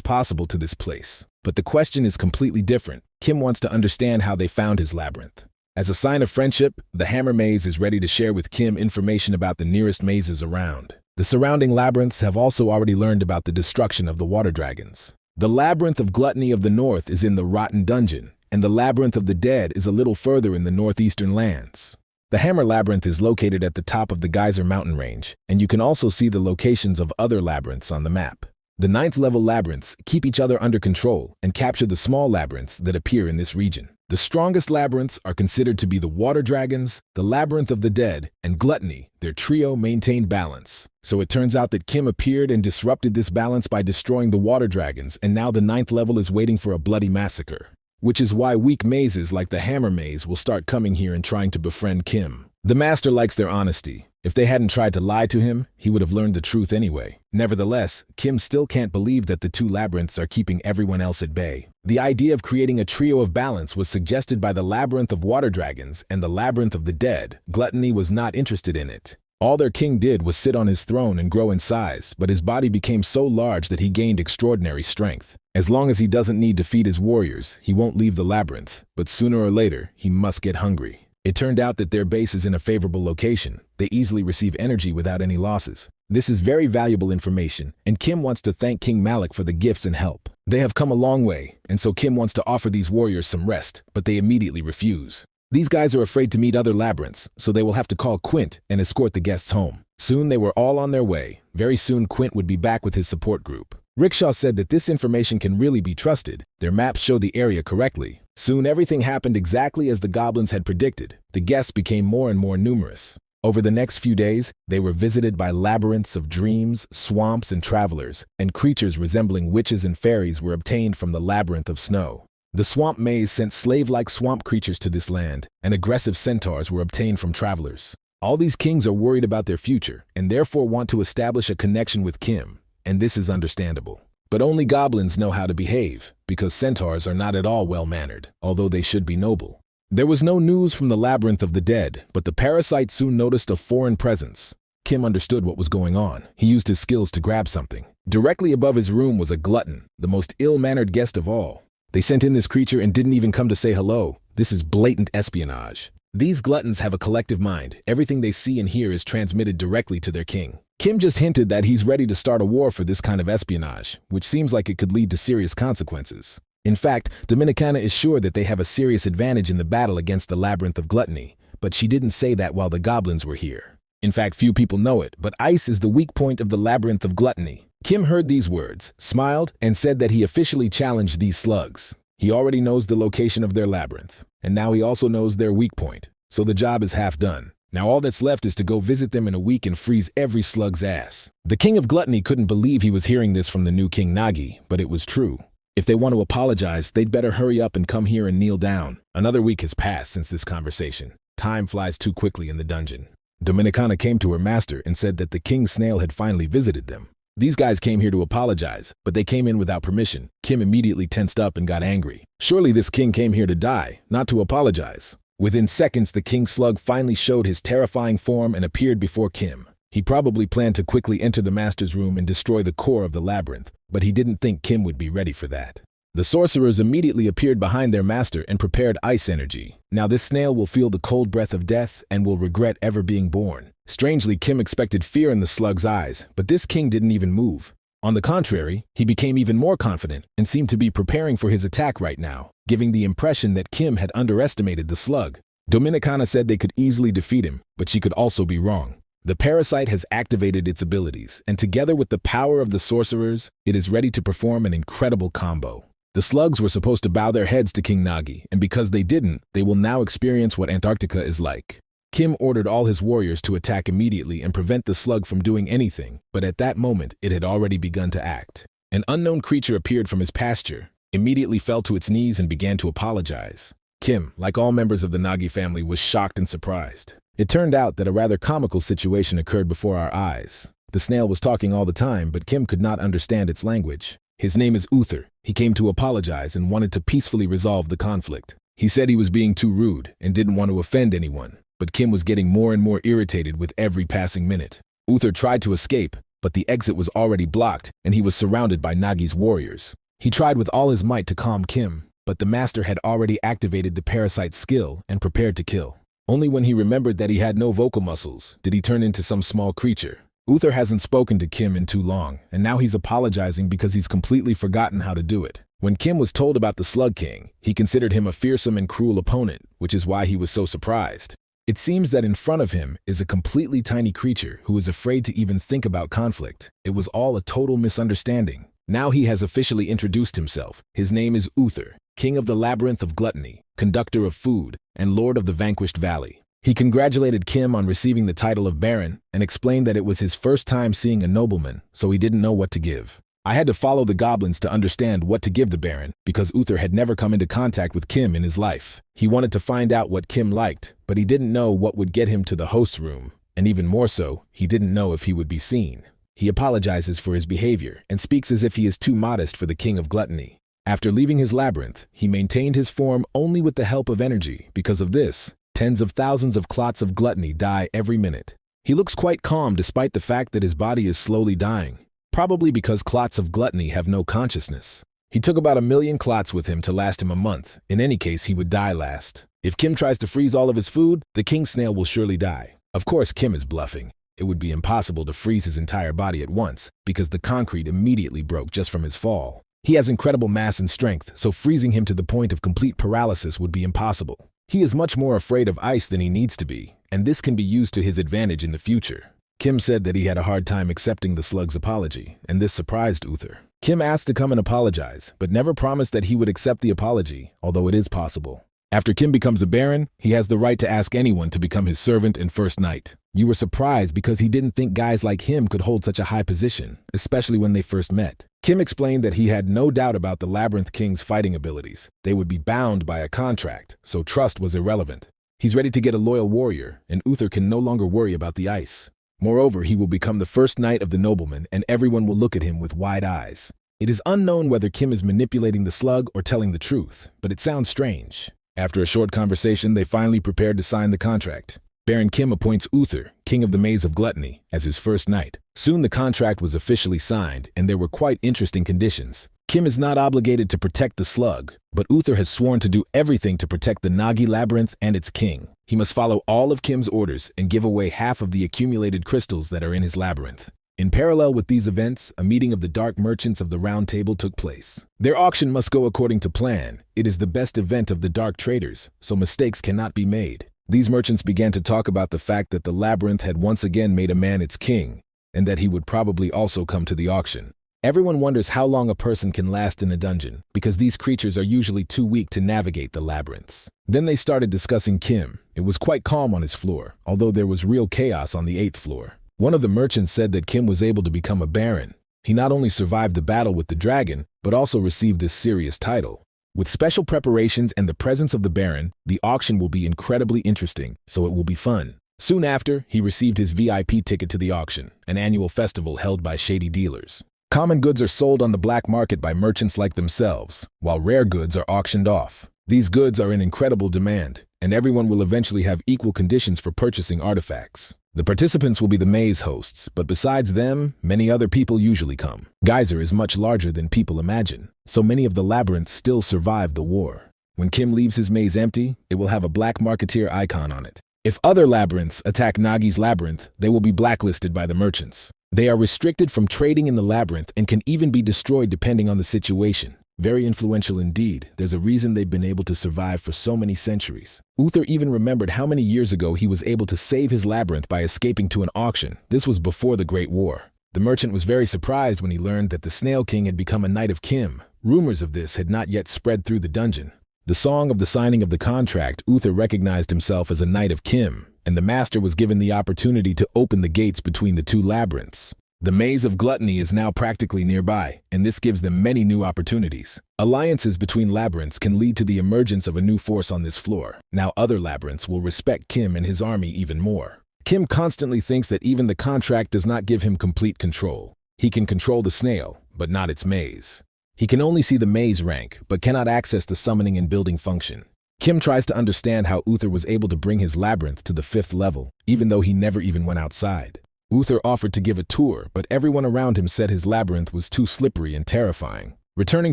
possible to this place, but the question is completely different. Kim wants to understand how they found his labyrinth. As a sign of friendship, the Hammer Maze is ready to share with Kim information about the nearest mazes around. The surrounding labyrinths have also already learned about the destruction of the water dragons. The labyrinth of gluttony of the north is in the Rotten Dungeon, and the labyrinth of the dead is a little further in the northeastern lands. The Hammer Labyrinth is located at the top of the Geyser mountain range, and you can also see the locations of other labyrinths on the map. The 9th level labyrinths keep each other under control and capture the small labyrinths that appear in this region. The strongest labyrinths are considered to be the water dragons, the labyrinth of the dead, and gluttony. Their trio maintained balance. So it turns out that Kim appeared and disrupted this balance by destroying the water dragons, and now the 9th level is waiting for a bloody massacre. Which is why weak mazes like the Hammer Maze will start coming here and trying to befriend Kim. The master likes their honesty. If they hadn't tried to lie to him, he would have learned the truth anyway. Nevertheless, Kim still can't believe that the 2 labyrinths are keeping everyone else at bay. The idea of creating a trio of balance was suggested by the labyrinth of water dragons and the labyrinth of the dead. Gluttony was not interested in it. All their king did was sit on his throne and grow in size, but his body became so large that he gained extraordinary strength. As long as he doesn't need to feed his warriors, he won't leave the labyrinth, but sooner or later, he must get hungry. It turned out that their base is in a favorable location. They easily receive energy without any losses. This is very valuable information, and Kim wants to thank King Malik for the gifts and help. They have come a long way, and so Kim wants to offer these warriors some rest, but they immediately refuse. These guys are afraid to meet other labyrinths, so they will have to call Quint and escort the guests home. Soon they were all on their way. Very soon Quint would be back with his support group. Rickshaw said that this information can really be trusted. Their maps show the area correctly. Soon everything happened exactly as the goblins had predicted. The guests became more and more numerous. Over the next few days, they were visited by labyrinths of dreams, swamps, and travelers, and creatures resembling witches and fairies were obtained from the labyrinth of snow. The swamp maze sent slave-like swamp creatures to this land, and aggressive centaurs were obtained from travelers. All these kings are worried about their future, and therefore want to establish a connection with Kim, and this is understandable. But only goblins know how to behave, because centaurs are not at all well-mannered, although they should be noble. There was no news from the labyrinth of the dead, but the parasite soon noticed a foreign presence. Kim understood what was going on. He used his skills to grab something. Directly above his room was a glutton, the most ill-mannered guest of all. They sent in this creature and didn't even come to say hello. This is blatant espionage. These gluttons have a collective mind. Everything they see and hear is transmitted directly to their king. Kim just hinted that he's ready to start a war for this kind of espionage, which seems like it could lead to serious consequences. In fact, Dominicana is sure that they have a serious advantage in the battle against the Labyrinth of Gluttony, but she didn't say that while the goblins were here. In fact, few people know it, but ice is the weak point of the Labyrinth of Gluttony. Kim heard these words, smiled, and said that he officially challenged these slugs. He already knows the location of their labyrinth, and now he also knows their weak point, so the job is half done. Now all that's left is to go visit them in a week and freeze every slug's ass. The king of gluttony couldn't believe he was hearing this from the new King Nagi, but it was true. If they want to apologize, they'd better hurry up and come here and kneel down. Another week has passed since this conversation. Time flies too quickly in the dungeon. Dominicana came to her master and said that the king's snail had finally visited them. These guys came here to apologize, but they came in without permission. Kim immediately tensed up and got angry. Surely this king came here to die, not to apologize. Within seconds, the king slug finally showed his terrifying form and appeared before Kim. He probably planned to quickly enter the master's room and destroy the core of the labyrinth, but he didn't think Kim would be ready for that. The sorcerers immediately appeared behind their master and prepared ice energy. Now this snail will feel the cold breath of death and will regret ever being born. Strangely, Kim expected fear in the slug's eyes, but this king didn't even move. On the contrary, he became even more confident and seemed to be preparing for his attack right now, giving the impression that Kim had underestimated the slug. Dominicana said they could easily defeat him, but she could also be wrong. The parasite has activated its abilities, and together with the power of the sorcerers, it is ready to perform an incredible combo. The slugs were supposed to bow their heads to King Nagi, and because they didn't, they will now experience what Antarctica is like. Kim ordered all his warriors to attack immediately and prevent the slug from doing anything, but at that moment, it had already begun to act. An unknown creature appeared from his pasture, immediately fell to its knees and began to apologize. Kim, like all members of the Nagi family, was shocked and surprised. It turned out that a rather comical situation occurred before our eyes. The snail was talking all the time, but Kim could not understand its language. His name is Uther. He came to apologize and wanted to peacefully resolve the conflict. He said he was being too rude and didn't want to offend anyone, but Kim was getting more and more irritated with every passing minute. Uther tried to escape, but the exit was already blocked and he was surrounded by Nagi's warriors. He tried with all his might to calm Kim, but the master had already activated the parasite's skill and prepared to kill. Only when he remembered that he had no vocal muscles did he turn into some small creature. Uther hasn't spoken to Kim in too long, and now he's apologizing because he's completely forgotten how to do it. When Kim was told about the Slug King, he considered him a fearsome and cruel opponent, which is why he was so surprised. It seems that in front of him is a completely tiny creature who is afraid to even think about conflict. It was all a total misunderstanding. Now he has officially introduced himself. His name is Uther, King of the Labyrinth of Gluttony, Conductor of Food, and Lord of the Vanquished Valley. He congratulated Kim on receiving the title of Baron and explained that it was his first time seeing a nobleman, so he didn't know what to give. I had to follow the goblins to understand what to give the Baron because Uther had never come into contact with Kim in his life. He wanted to find out what Kim liked, but he didn't know what would get him to the host's room, and even more so, he didn't know if he would be seen. He apologizes for his behavior and speaks as if he is too modest for the King of Gluttony. After leaving his labyrinth, he maintained his form only with the help of energy. Because of this, tens of thousands of clots of gluttony die every minute. He looks quite calm despite the fact that his body is slowly dying, probably because clots of gluttony have no consciousness. He took about 1,000,000 clots with him to last him a month. In any case, he would die last. If Kim tries to freeze all of his food, the king snail will surely die. Of course, Kim is bluffing. It would be impossible to freeze his entire body at once because the concrete immediately broke just from his fall. He has incredible mass and strength, so freezing him to the point of complete paralysis would be impossible. He is much more afraid of ice than he needs to be, and this can be used to his advantage in the future. Kim said that he had a hard time accepting the slug's apology, and this surprised Uther. Kim asked to come and apologize, but never promised that he would accept the apology, although it is possible. After Kim becomes a baron, he has the right to ask anyone to become his servant and first knight. You were surprised because he didn't think guys like him could hold such a high position, especially when they first met. Kim explained that he had no doubt about the Labyrinth King's fighting abilities. They would be bound by a contract, so trust was irrelevant. He's ready to get a loyal warrior, and Uther can no longer worry about the ice. Moreover, he will become the first knight of the nobleman, and everyone will look at him with wide eyes. It is unknown whether Kim is manipulating the slug or telling the truth, but it sounds strange. After a short conversation, they finally prepared to sign the contract. Baron Kim appoints Uther, King of the Maze of Gluttony, as his first knight. Soon the contract was officially signed, and there were quite interesting conditions. Kim is not obligated to protect the slug, but Uther has sworn to do everything to protect the Nagi Labyrinth and its king. He must follow all of Kim's orders and give away half of the accumulated crystals that are in his labyrinth. In parallel with these events, a meeting of the dark merchants of the Round Table took place. Their auction must go according to plan. It is the best event of the dark traders, so mistakes cannot be made. These merchants began to talk about the fact that the labyrinth had once again made a man its king, and that he would probably also come to the auction. Everyone wonders how long a person can last in a dungeon, because these creatures are usually too weak to navigate the labyrinths. Then they started discussing Kim. It was quite calm on his floor, although there was real chaos on the 8th floor. One of the merchants said that Kim was able to become a baron. He not only survived the battle with the dragon, but also received this serious title. With special preparations and the presence of the baron, the auction will be incredibly interesting, so it will be fun. Soon after, he received his VIP ticket to the auction, an annual festival held by shady dealers. Common goods are sold on the black market by merchants like themselves, while rare goods are auctioned off. These goods are in incredible demand, and everyone will eventually have equal conditions for purchasing artifacts. The participants will be the maze hosts, but besides them, many other people usually come. Geyser is much larger than people imagine, so many of the labyrinths still survive the war. When Kim leaves his maze empty, it will have a black marketeer icon on it. If other labyrinths attack Nagi's labyrinth, they will be blacklisted by the merchants. They are restricted from trading in the labyrinth and can even be destroyed depending on the situation. Very influential indeed. There's a reason they've been able to survive for so many centuries. Uther even remembered how many years ago he was able to save his labyrinth by escaping to an auction. This was before the Great War. The merchant was very surprised when he learned that the Snail King had become a knight of Kim. Rumors of this had not yet spread through the dungeon. The song of the signing of the contract, Uther recognized himself as a knight of Kim, and the master was given the opportunity to open the gates between the two labyrinths. The maze of gluttony is now practically nearby, and this gives them many new opportunities. Alliances between labyrinths can lead to the emergence of a new force on this floor. Now other labyrinths will respect Kim and his army even more. Kim constantly thinks that even the contract does not give him complete control. He can control the snail, but not its maze. He can only see the maze rank, but cannot access the summoning and building function. Kim tries to understand how Uther was able to bring his labyrinth to the 5th level, even though he never even went outside. Uther offered to give a tour, but everyone around him said his labyrinth was too slippery and terrifying. Returning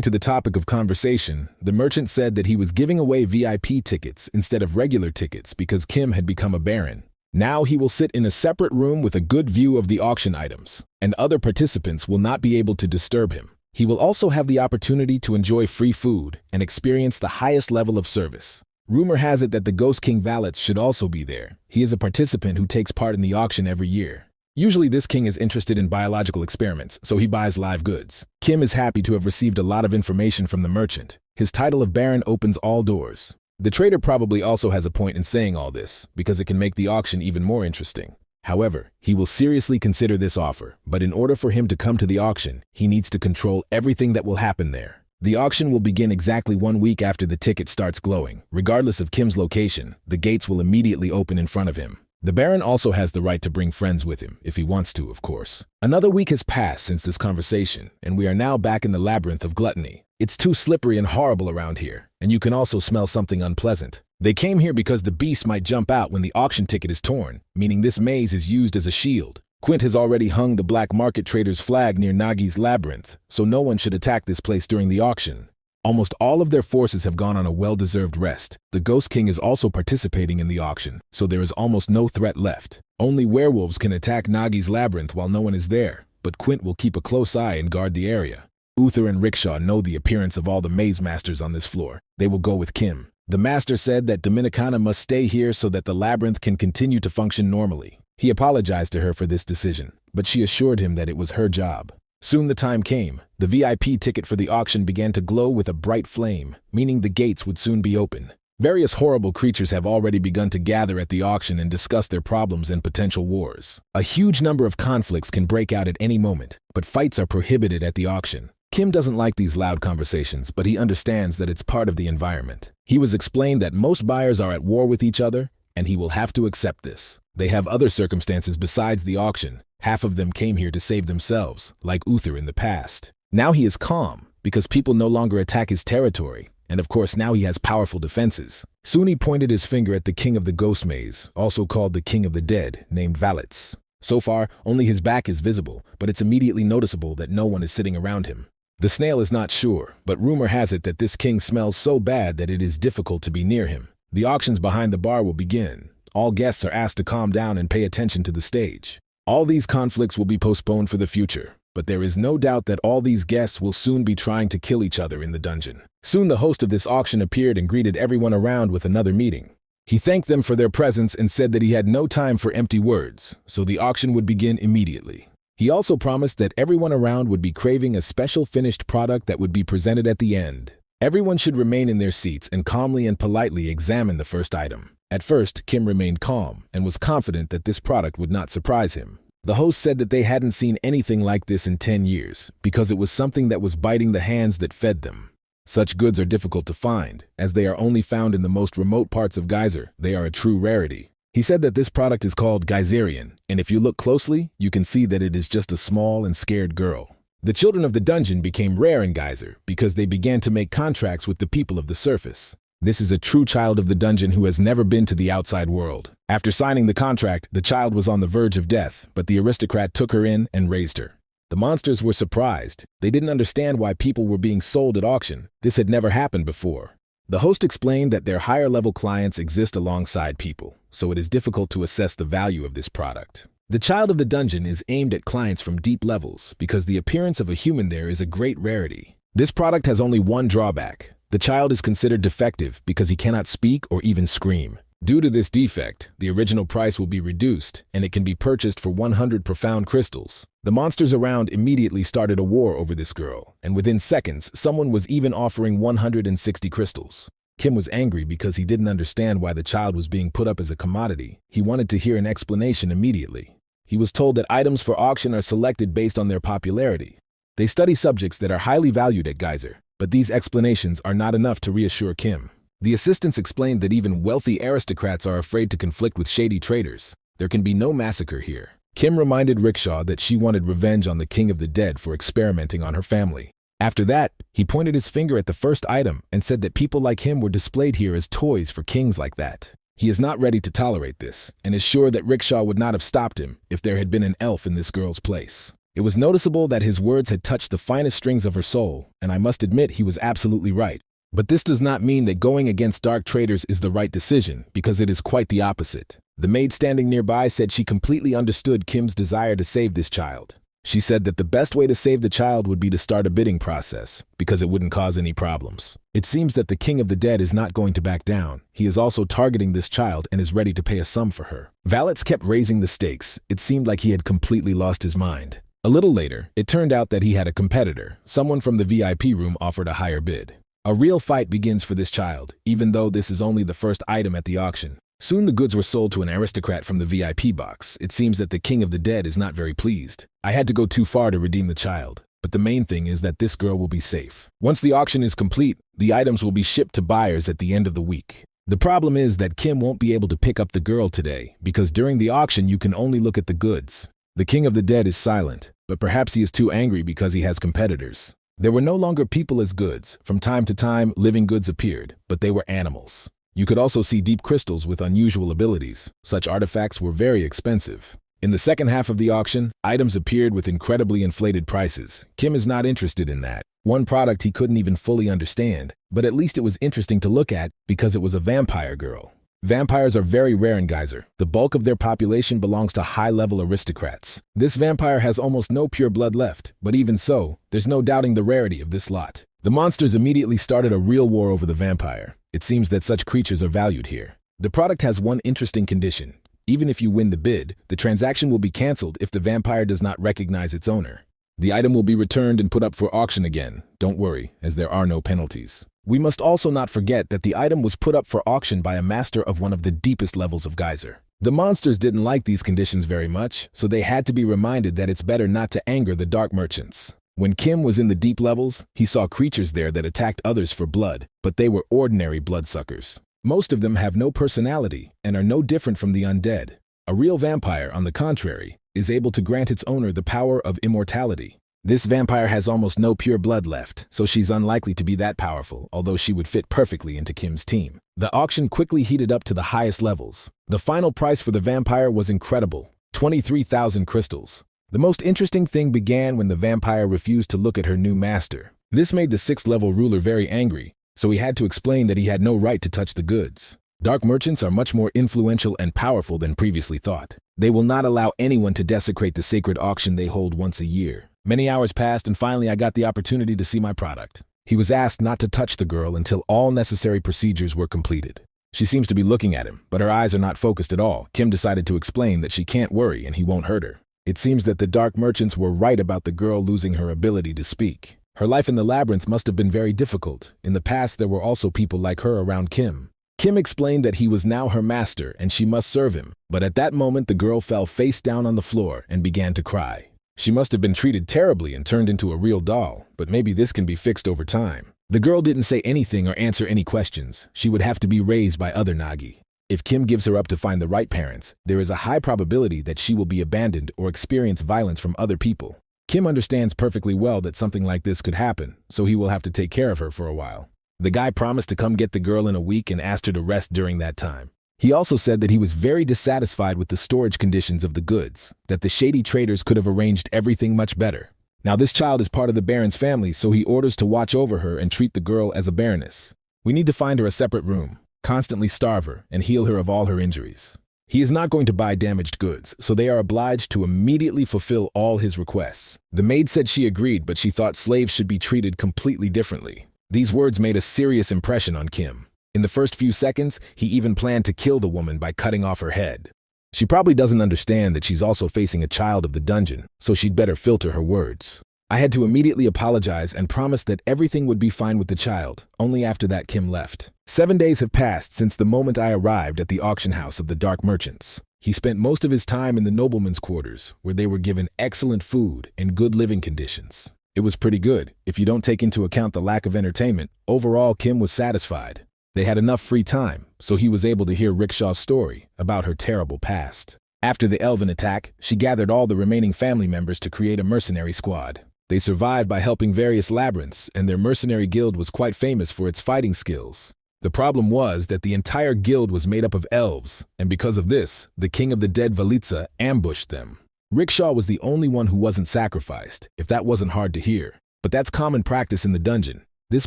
to the topic of conversation, the merchant said that he was giving away VIP tickets instead of regular tickets because Kim had become a baron. Now he will sit in a separate room with a good view of the auction items, and other participants will not be able to disturb him. He will also have the opportunity to enjoy free food and experience the highest level of service. Rumor has it that the Ghost King Valets should also be there. He is a participant who takes part in the auction every year. Usually this king is interested in biological experiments, so he buys live goods. Kim is happy to have received a lot of information from the merchant. His title of baron opens all doors. The trader probably also has a point in saying all this, because it can make the auction even more interesting. However, he will seriously consider this offer, but in order for him to come to the auction, he needs to control everything that will happen there. The auction will begin exactly 1 week after the ticket starts glowing. Regardless of Kim's location, the gates will immediately open in front of him. The Baron also has the right to bring friends with him, if he wants to, of course. Another week has passed since this conversation, and we are now back in the labyrinth of gluttony. It's too slippery and horrible around here, and you can also smell something unpleasant. They came here because the beast might jump out when the auction ticket is torn, meaning this maze is used as a shield. Quint has already hung the black market trader's flag near Nagi's labyrinth, so no one should attack this place during the auction. Almost all of their forces have gone on a well-deserved rest. The Ghost King is also participating in the auction, so there is almost no threat left. Only werewolves can attack Nagi's labyrinth while no one is there, but Quint will keep a close eye and guard the area. Uther and Rickshaw know the appearance of all the maze masters on this floor. They will go with Kim. The master said that Dominicana must stay here so that the labyrinth can continue to function normally. He apologized to her for this decision, but she assured him that it was her job. Soon the time came. The VIP ticket for the auction began to glow with a bright flame, meaning the gates would soon be open. Various horrible creatures have already begun to gather at the auction and discuss their problems and potential wars. A huge number of conflicts can break out at any moment, but fights are prohibited at the auction. Kim doesn't like these loud conversations, but he understands that it's part of the environment. He was explained that most buyers are at war with each other, and he will have to accept this. They have other circumstances besides the auction. Half of them came here to save themselves, like Uther in the past. Now he is calm, because people no longer attack his territory, and of course now he has powerful defenses. Soon he pointed his finger at the king of the ghost maze, also called the king of the dead, named Valets. So far, only his back is visible, but it's immediately noticeable that no one is sitting around him. The snail is not sure, but rumor has it that this king smells so bad that it is difficult to be near him. The auctions behind the bar will begin. All guests are asked to calm down and pay attention to the stage. All these conflicts will be postponed for the future, but there is no doubt that all these guests will soon be trying to kill each other in the dungeon. Soon the host of this auction appeared and greeted everyone around with another meeting. He thanked them for their presence and said that he had no time for empty words, so the auction would begin immediately. He also promised that everyone around would be craving a special finished product that would be presented at the end. Everyone should remain in their seats and calmly and politely examine the first item. At first, Kim remained calm and was confident that this product would not surprise him. The host said that they hadn't seen anything like this in 10 years because it was something that was biting the hands that fed them. Such goods are difficult to find, as they are only found in the most remote parts of Geyser. They are a true rarity. He said that this product is called Geyserian, and if you look closely, you can see that it is just a small and scared girl. The children of the dungeon became rare in Geyser because they began to make contracts with the people of the surface. This is a true child of the dungeon who has never been to the outside world. After signing the contract, the child was on the verge of death, but the aristocrat took her in and raised her. The monsters were surprised. They didn't understand why people were being sold at auction. This had never happened before. The host explained that their higher-level clients exist alongside people, so it is difficult to assess the value of this product. The child of the dungeon is aimed at clients from deep levels because the appearance of a human there is a great rarity. This product has only one drawback. The child is considered defective because he cannot speak or even scream. Due to this defect, the original price will be reduced, and it can be purchased for 100 profound crystals. The monsters around immediately started a war over this girl, and within seconds, someone was even offering 160 crystals. Kim was angry because he didn't understand why the child was being put up as a commodity. He wanted to hear an explanation immediately. He was told that items for auction are selected based on their popularity. They study subjects that are highly valued at Geyser, but these explanations are not enough to reassure Kim. The assistants explained that even wealthy aristocrats are afraid to conflict with shady traders. There can be no massacre here. Kim reminded Rickshaw that she wanted revenge on the King of the Dead for experimenting on her family. After that, he pointed his finger at the first item and said that people like him were displayed here as toys for kings like that. He is not ready to tolerate this, and is sure that Rickshaw would not have stopped him if there had been an elf in this girl's place. It was noticeable that his words had touched the finest strings of her soul, and I must admit he was absolutely right. But this does not mean that going against dark traders is the right decision, because it is quite the opposite. The maid standing nearby said she completely understood Kim's desire to save this child. She said that the best way to save the child would be to start a bidding process, because it wouldn't cause any problems. It seems that the King of the Dead is not going to back down. He is also targeting this child and is ready to pay a sum for her. Valets kept raising the stakes. It seemed like he had completely lost his mind. A little later, it turned out that he had a competitor. Someone from the VIP room offered a higher bid. A real fight begins for this child, even though this is only the first item at the auction. Soon the goods were sold to an aristocrat from the VIP box. It seems that the King of the Dead is not very pleased. I had to go too far to redeem the child, but the main thing is that this girl will be safe. Once the auction is complete, the items will be shipped to buyers at the end of the week. The problem is that Kim won't be able to pick up the girl today, because during the auction you can only look at the goods. The King of the Dead is silent, but perhaps he is too angry because he has competitors. There were no longer people as goods. From time to time, living goods appeared, but they were animals. You could also see deep crystals with unusual abilities. Such artifacts were very expensive. In the second half of the auction, items appeared with incredibly inflated prices. Kim is not interested in that. One product he couldn't even fully understand, but at least it was interesting to look at because it was a vampire girl. Vampires are very rare in Geyser. The bulk of their population belongs to high-level aristocrats. This vampire has almost no pure blood left, but even so, there's no doubting the rarity of this lot. The monsters immediately started a real war over the vampire. It seems that such creatures are valued here. The product has one interesting condition. Even if you win the bid, the transaction will be cancelled if the vampire does not recognize its owner. The item will be returned and put up for auction again. Don't worry, as there are no penalties. We must also not forget that the item was put up for auction by a master of one of the deepest levels of Geyser. The monsters didn't like these conditions very much, so they had to be reminded that it's better not to anger the dark merchants. When Kim was in the deep levels, he saw creatures there that attacked others for blood, but they were ordinary bloodsuckers. Most of them have no personality and are no different from the undead. A real vampire, on the contrary, is able to grant its owner the power of immortality. This vampire has almost no pure blood left, so she's unlikely to be that powerful, although she would fit perfectly into Kim's team. The auction quickly heated up to the highest levels. The final price for the vampire was incredible, 23,000 crystals. The most interesting thing began when the vampire refused to look at her new master. This made the 6th level ruler very angry, so he had to explain that he had no right to touch the goods. Dark merchants are much more influential and powerful than previously thought. They will not allow anyone to desecrate the sacred auction they hold once a year. Many hours passed and finally I got the opportunity to see my product. He was asked not to touch the girl until all necessary procedures were completed. She seems to be looking at him, but her eyes are not focused at all. Kim decided to explain that she can't worry and he won't hurt her. It seems that the dark merchants were right about the girl losing her ability to speak. Her life in the labyrinth must have been very difficult. In the past, there were also people like her around Kim. Kim explained that he was now her master and she must serve him, but at that moment the girl fell face down on the floor and began to cry. She must have been treated terribly and turned into a real doll, but maybe this can be fixed over time. The girl didn't say anything or answer any questions. She would have to be raised by other Nagi. If Kim gives her up to find the right parents, there is a high probability that she will be abandoned or experience violence from other people. Kim understands perfectly well that something like this could happen, so he will have to take care of her for a while. The guy promised to come get the girl in a week and asked her to rest during that time. He also said that he was very dissatisfied with the storage conditions of the goods, that the shady traders could have arranged everything much better. Now this child is part of the Baron's family, so he orders to watch over her and treat the girl as a Baroness. We need to find her a separate room, constantly starve her, and heal her of all her injuries. He is not going to buy damaged goods, so they are obliged to immediately fulfill all his requests. The maid said she agreed, but she thought slaves should be treated completely differently. These words made a serious impression on Kim. In the first few seconds, he even planned to kill the woman by cutting off her head. She probably doesn't understand that she's also facing a child of the dungeon, so she'd better filter her words. I had to immediately apologize and promise that everything would be fine with the child. Only after that Kim left. 7 days have passed since the moment I arrived at the auction house of the dark merchants. He spent most of his time in the noblemen's quarters, where they were given excellent food and good living conditions. It was pretty good. If you don't take into account the lack of entertainment, overall Kim was satisfied. They had enough free time, so he was able to hear Rickshaw's story about her terrible past. After the elven attack, she gathered all the remaining family members to create a mercenary squad. They survived by helping various labyrinths, and their mercenary guild was quite famous for its fighting skills. The problem was that the entire guild was made up of elves, and because of this, the king of the dead Valitsa ambushed them. Rickshaw was the only one who wasn't sacrificed, if that wasn't hard to hear. But that's common practice in the dungeon. This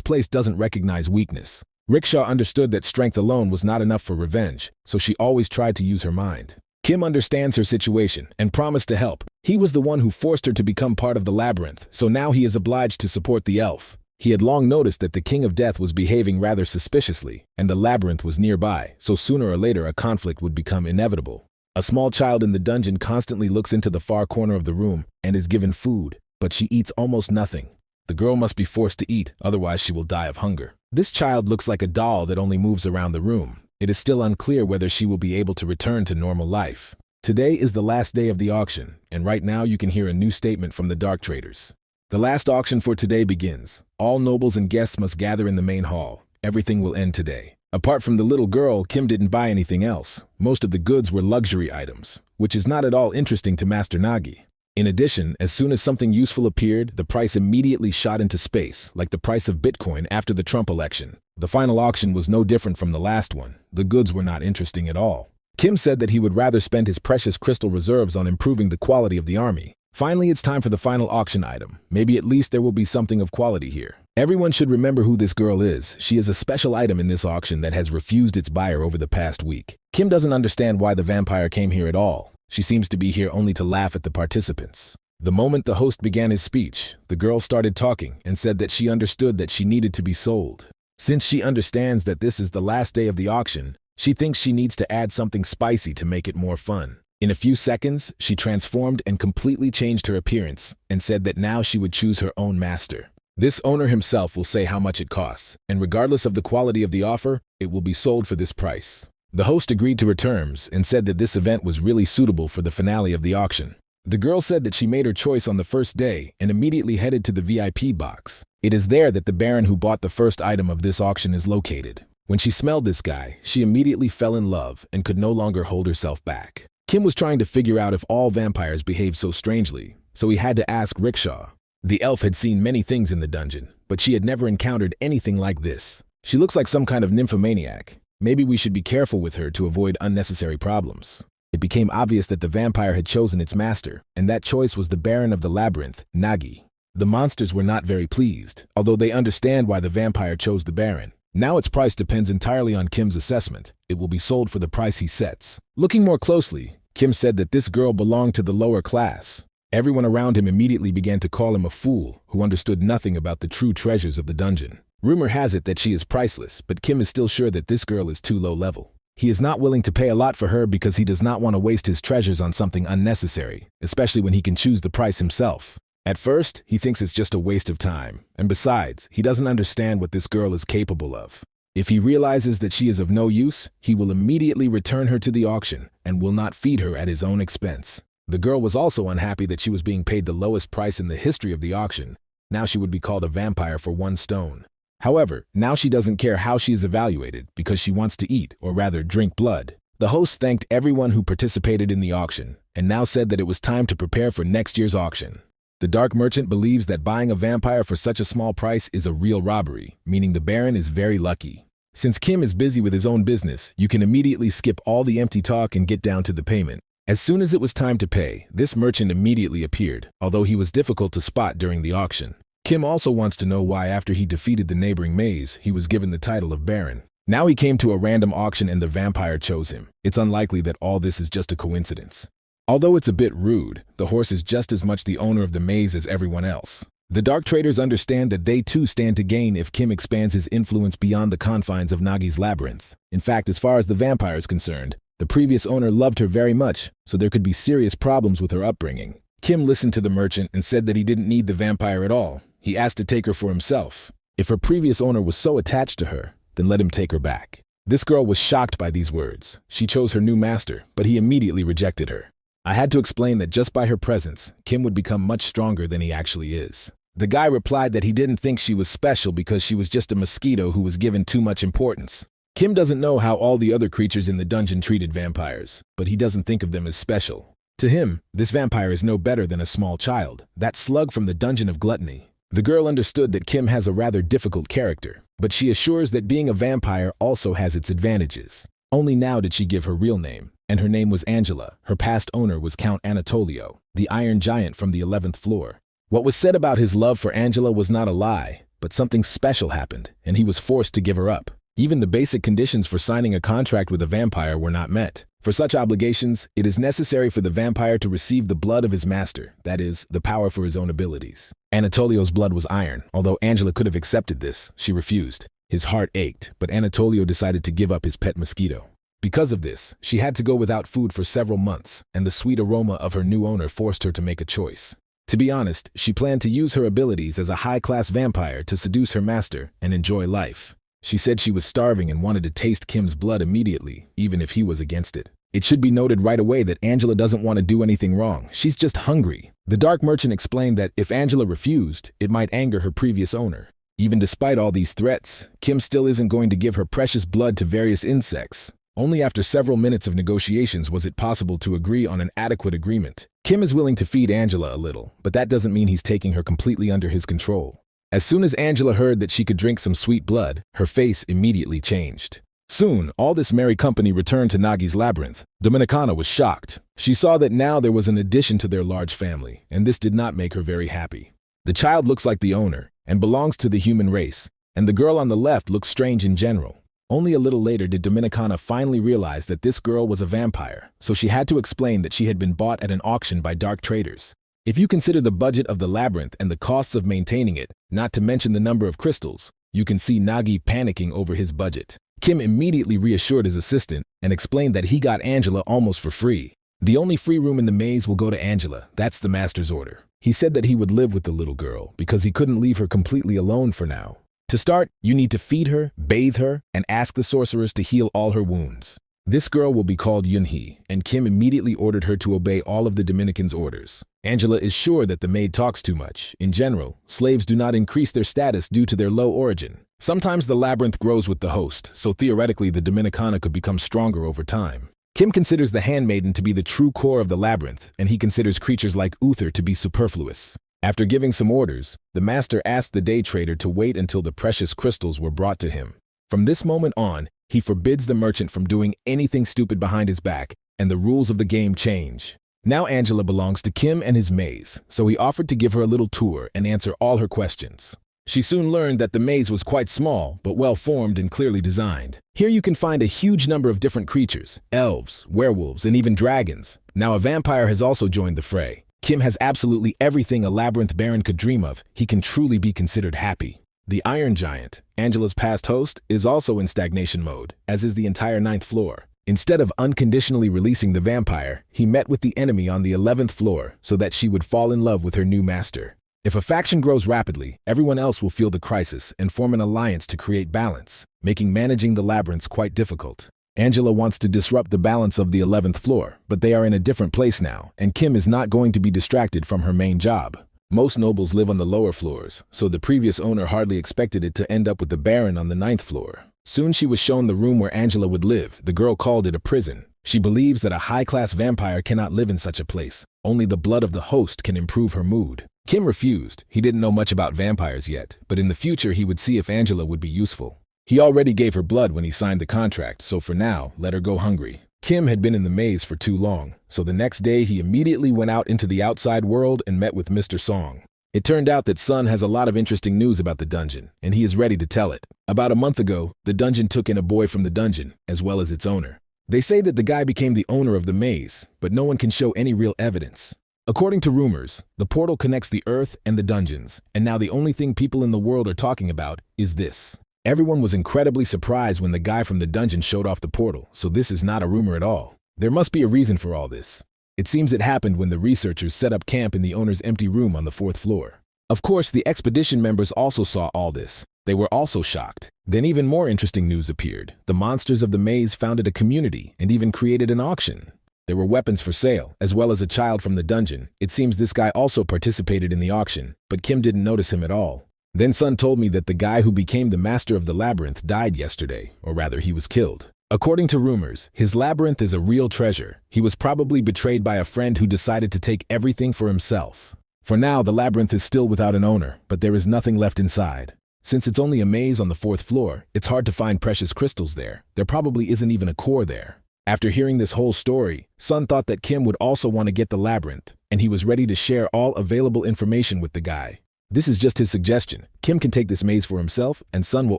place doesn't recognize weakness. Rickshaw understood that strength alone was not enough for revenge, so she always tried to use her mind. Kim understands her situation and promised to help. He was the one who forced her to become part of the labyrinth, so now he is obliged to support the elf. He had long noticed that the King of Death was behaving rather suspiciously, and the labyrinth was nearby, so sooner or later a conflict would become inevitable. A small child in the dungeon constantly looks into the far corner of the room and is given food, but she eats almost nothing. The girl must be forced to eat, otherwise she will die of hunger. This child looks like a doll that only moves around the room. It is still unclear whether she will be able to return to normal life. Today is the last day of the auction, and right now you can hear a new statement from the dark traders. The last auction for today begins. All nobles and guests must gather in the main hall. Everything will end today. Apart from the little girl, Kim didn't buy anything else. Most of the goods were luxury items, which is not at all interesting to Master Nagi. In addition, as soon as something useful appeared, the price immediately shot into space, like the price of Bitcoin after the Trump election. The final auction was no different from the last one. The goods were not interesting at all. Kim said that he would rather spend his precious crystal reserves on improving the quality of the army. Finally, it's time for the final auction item. Maybe at least there will be something of quality here. Everyone should remember who this girl is. She is a special item in this auction that has refused its buyer over the past week. Kim doesn't understand why the vampire came here at all. She seems to be here only to laugh at the participants. The moment the host began his speech, the girl started talking and said that she understood that she needed to be sold. Since she understands that this is the last day of the auction, she thinks she needs to add something spicy to make it more fun. In a few seconds, she transformed and completely changed her appearance and said that now she would choose her own master. This owner himself will say how much it costs, and regardless of the quality of the offer, it will be sold for this price. The host agreed to her terms and said that this event was really suitable for the finale of the auction. The girl said that she made her choice on the first day and immediately headed to the VIP box. It is there that the baron who bought the first item of this auction is located. When she smelled this guy, she immediately fell in love and could no longer hold herself back. Kim was trying to figure out if all vampires behave so strangely, so he had to ask Rickshaw. The elf had seen many things in the dungeon, but she had never encountered anything like this. She looks like some kind of nymphomaniac. Maybe we should be careful with her to avoid unnecessary problems. It became obvious that the vampire had chosen its master, and that choice was the Baron of the Labyrinth, Nagi. The monsters were not very pleased, although they understand why the vampire chose the Baron. Now its price depends entirely on Kim's assessment. It will be sold for the price he sets. Looking more closely, Kim said that this girl belonged to the lower class. Everyone around him immediately began to call him a fool who understood nothing about the true treasures of the dungeon. Rumor has it that she is priceless, but Kim is still sure that this girl is too low level. He is not willing to pay a lot for her because he does not want to waste his treasures on something unnecessary, especially when he can choose the price himself. At first, he thinks it's just a waste of time, and besides, he doesn't understand what this girl is capable of. If he realizes that she is of no use, he will immediately return her to the auction and will not feed her at his own expense. The girl was also unhappy that she was being paid the lowest price in the history of the auction. Now she would be called a vampire for 1 stone. However, now she doesn't care how she is evaluated because she wants to eat, or rather drink blood. The host thanked everyone who participated in the auction and now said that it was time to prepare for next year's auction. The dark merchant believes that buying a vampire for such a small price is a real robbery, meaning the Baron is very lucky. Since Kim is busy with his own business, you can immediately skip all the empty talk and get down to the payment. As soon as it was time to pay, this merchant immediately appeared, although he was difficult to spot during the auction. Kim also wants to know why after he defeated the neighboring maze, he was given the title of Baron. Now he came to a random auction and the vampire chose him. It's unlikely that all this is just a coincidence. Although it's a bit rude, the horse is just as much the owner of the maze as everyone else. The dark traders understand that they too stand to gain if Kim expands his influence beyond the confines of Nagi's labyrinth. In fact, as far as the vampire is concerned, the previous owner loved her very much, so there could be serious problems with her upbringing. Kim listened to the merchant and said that he didn't need the vampire at all. He asked to take her for himself. If her previous owner was so attached to her, then let him take her back. This girl was shocked by these words. She chose her new master, but he immediately rejected her. I had to explain that just by her presence, Kim would become much stronger than he actually is. The guy replied that he didn't think she was special because she was just a mosquito who was given too much importance. Kim doesn't know how all the other creatures in the dungeon treated vampires, but he doesn't think of them as special. To him, this vampire is no better than a small child, that slug from the dungeon of gluttony. The girl understood that Kim has a rather difficult character, but she assures that being a vampire also has its advantages. Only now did she give her real name, and her name was Angela. Her past owner was Count Anatolio, the Iron Giant from the 11th floor. What was said about his love for Angela was not a lie, but something special happened, and he was forced to give her up. Even the basic conditions for signing a contract with a vampire were not met. For such obligations, it is necessary for the vampire to receive the blood of his master, that is, the power for his own abilities. Anatolio's blood was iron. Although Angela could have accepted this, she refused. His heart ached, but Anatolio decided to give up his pet mosquito. Because of this, she had to go without food for several months, and the sweet aroma of her new owner forced her to make a choice. To be honest, she planned to use her abilities as a high-class vampire to seduce her master and enjoy life. She said she was starving and wanted to taste Kim's blood immediately, even if he was against it. It should be noted right away that Angela doesn't want to do anything wrong. She's just hungry. The dark merchant explained that if Angela refused, it might anger her previous owner. Even despite all these threats, Kim still isn't going to give her precious blood to various insects. Only after several minutes of negotiations was it possible to agree on an adequate agreement. Kim is willing to feed Angela a little, but that doesn't mean he's taking her completely under his control. As soon as Angela heard that she could drink some sweet blood, her face immediately changed. Soon, all this merry company returned to Nagi's labyrinth. Dominicana was shocked. She saw that now there was an addition to their large family, and this did not make her very happy. The child looks like the owner and belongs to the human race, and the girl on the left looks strange in general. Only a little later did Dominicana finally realize that this girl was a vampire, so she had to explain that she had been bought at an auction by dark traders. If you consider the budget of the labyrinth and the costs of maintaining it, not to mention the number of crystals, you can see Nagi panicking over his budget. Kim immediately reassured his assistant and explained that he got Angela almost for free. The only free room in the maze will go to Angela. That's the master's order. He said that he would live with the little girl because he couldn't leave her completely alone for now. To start, you need to feed her, bathe her, and ask the sorceress to heal all her wounds. This girl will be called Yunhee, and Kim immediately ordered her to obey all of the Dominican's orders. Angela is sure that the maid talks too much. In general, slaves do not increase their status due to their low origin. Sometimes the labyrinth grows with the host, so theoretically the Dominicana could become stronger over time. Kim considers the handmaiden to be the true core of the labyrinth, and he considers creatures like Uther to be superfluous. After giving some orders, the master asked the day trader to wait until the precious crystals were brought to him. From this moment on, he forbids the merchant from doing anything stupid behind his back, and the rules of the game change. Now Angela belongs to Kim and his maze, so he offered to give her a little tour and answer all her questions. She soon learned that the maze was quite small, but well-formed and clearly designed. Here you can find a huge number of different creatures, elves, werewolves, and even dragons. Now a vampire has also joined the fray. Kim has absolutely everything a labyrinth baron could dream of. He can truly be considered happy. The Iron Giant, Angela's past host, is also in stagnation mode, as is the entire 9th floor. Instead of unconditionally releasing the vampire, he met with the enemy on the 11th floor so that she would fall in love with her new master. If a faction grows rapidly, everyone else will feel the crisis and form an alliance to create balance, making managing the labyrinths quite difficult. Angela wants to disrupt the balance of the 11th floor, but they are in a different place now, and Kim is not going to be distracted from her main job. Most nobles live on the lower floors, so the previous owner hardly expected it to end up with the Baron on the 9th floor. Soon she was shown the room where Angela would live. The girl called it a prison. She believes that a high-class vampire cannot live in such a place. Only the blood of the host can improve her mood. Kim refused. He didn't know much about vampires yet, but in the future he would see if Angela would be useful. He already gave her blood when he signed the contract, so for now, let her go hungry. Kim had been in the maze for too long, so the next day he immediately went out into the outside world and met with Mr. Song. It turned out that Sun has a lot of interesting news about the dungeon, and he is ready to tell it. About a month ago, the dungeon took in a boy from the dungeon, as well as its owner. They say that the guy became the owner of the maze, but no one can show any real evidence. According to rumors, the portal connects the earth and the dungeons, and now the only thing people in the world are talking about is this. Everyone was incredibly surprised when the guy from the dungeon showed off the portal, so this is not a rumor at all. There must be a reason for all this. It seems it happened when the researchers set up camp in the owner's empty room on the 4th floor. Of course, the expedition members also saw all this. They were also shocked. Then even more interesting news appeared. The monsters of the maze founded a community and even created an auction. There were weapons for sale, as well as a child from the dungeon. It seems this guy also participated in the auction, but Kim didn't notice him at all. Then Sun told me that the guy who became the master of the labyrinth died yesterday, or rather he was killed. According to rumors, his labyrinth is a real treasure. He was probably betrayed by a friend who decided to take everything for himself. For now, the labyrinth is still without an owner, but there is nothing left inside. Since it's only a maze on the 4th floor, it's hard to find precious crystals there. There probably isn't even a core there. After hearing this whole story, Sun thought that Kim would also want to get the labyrinth, and he was ready to share all available information with the guy. This is just his suggestion. Kim can take this maze for himself, and Sun will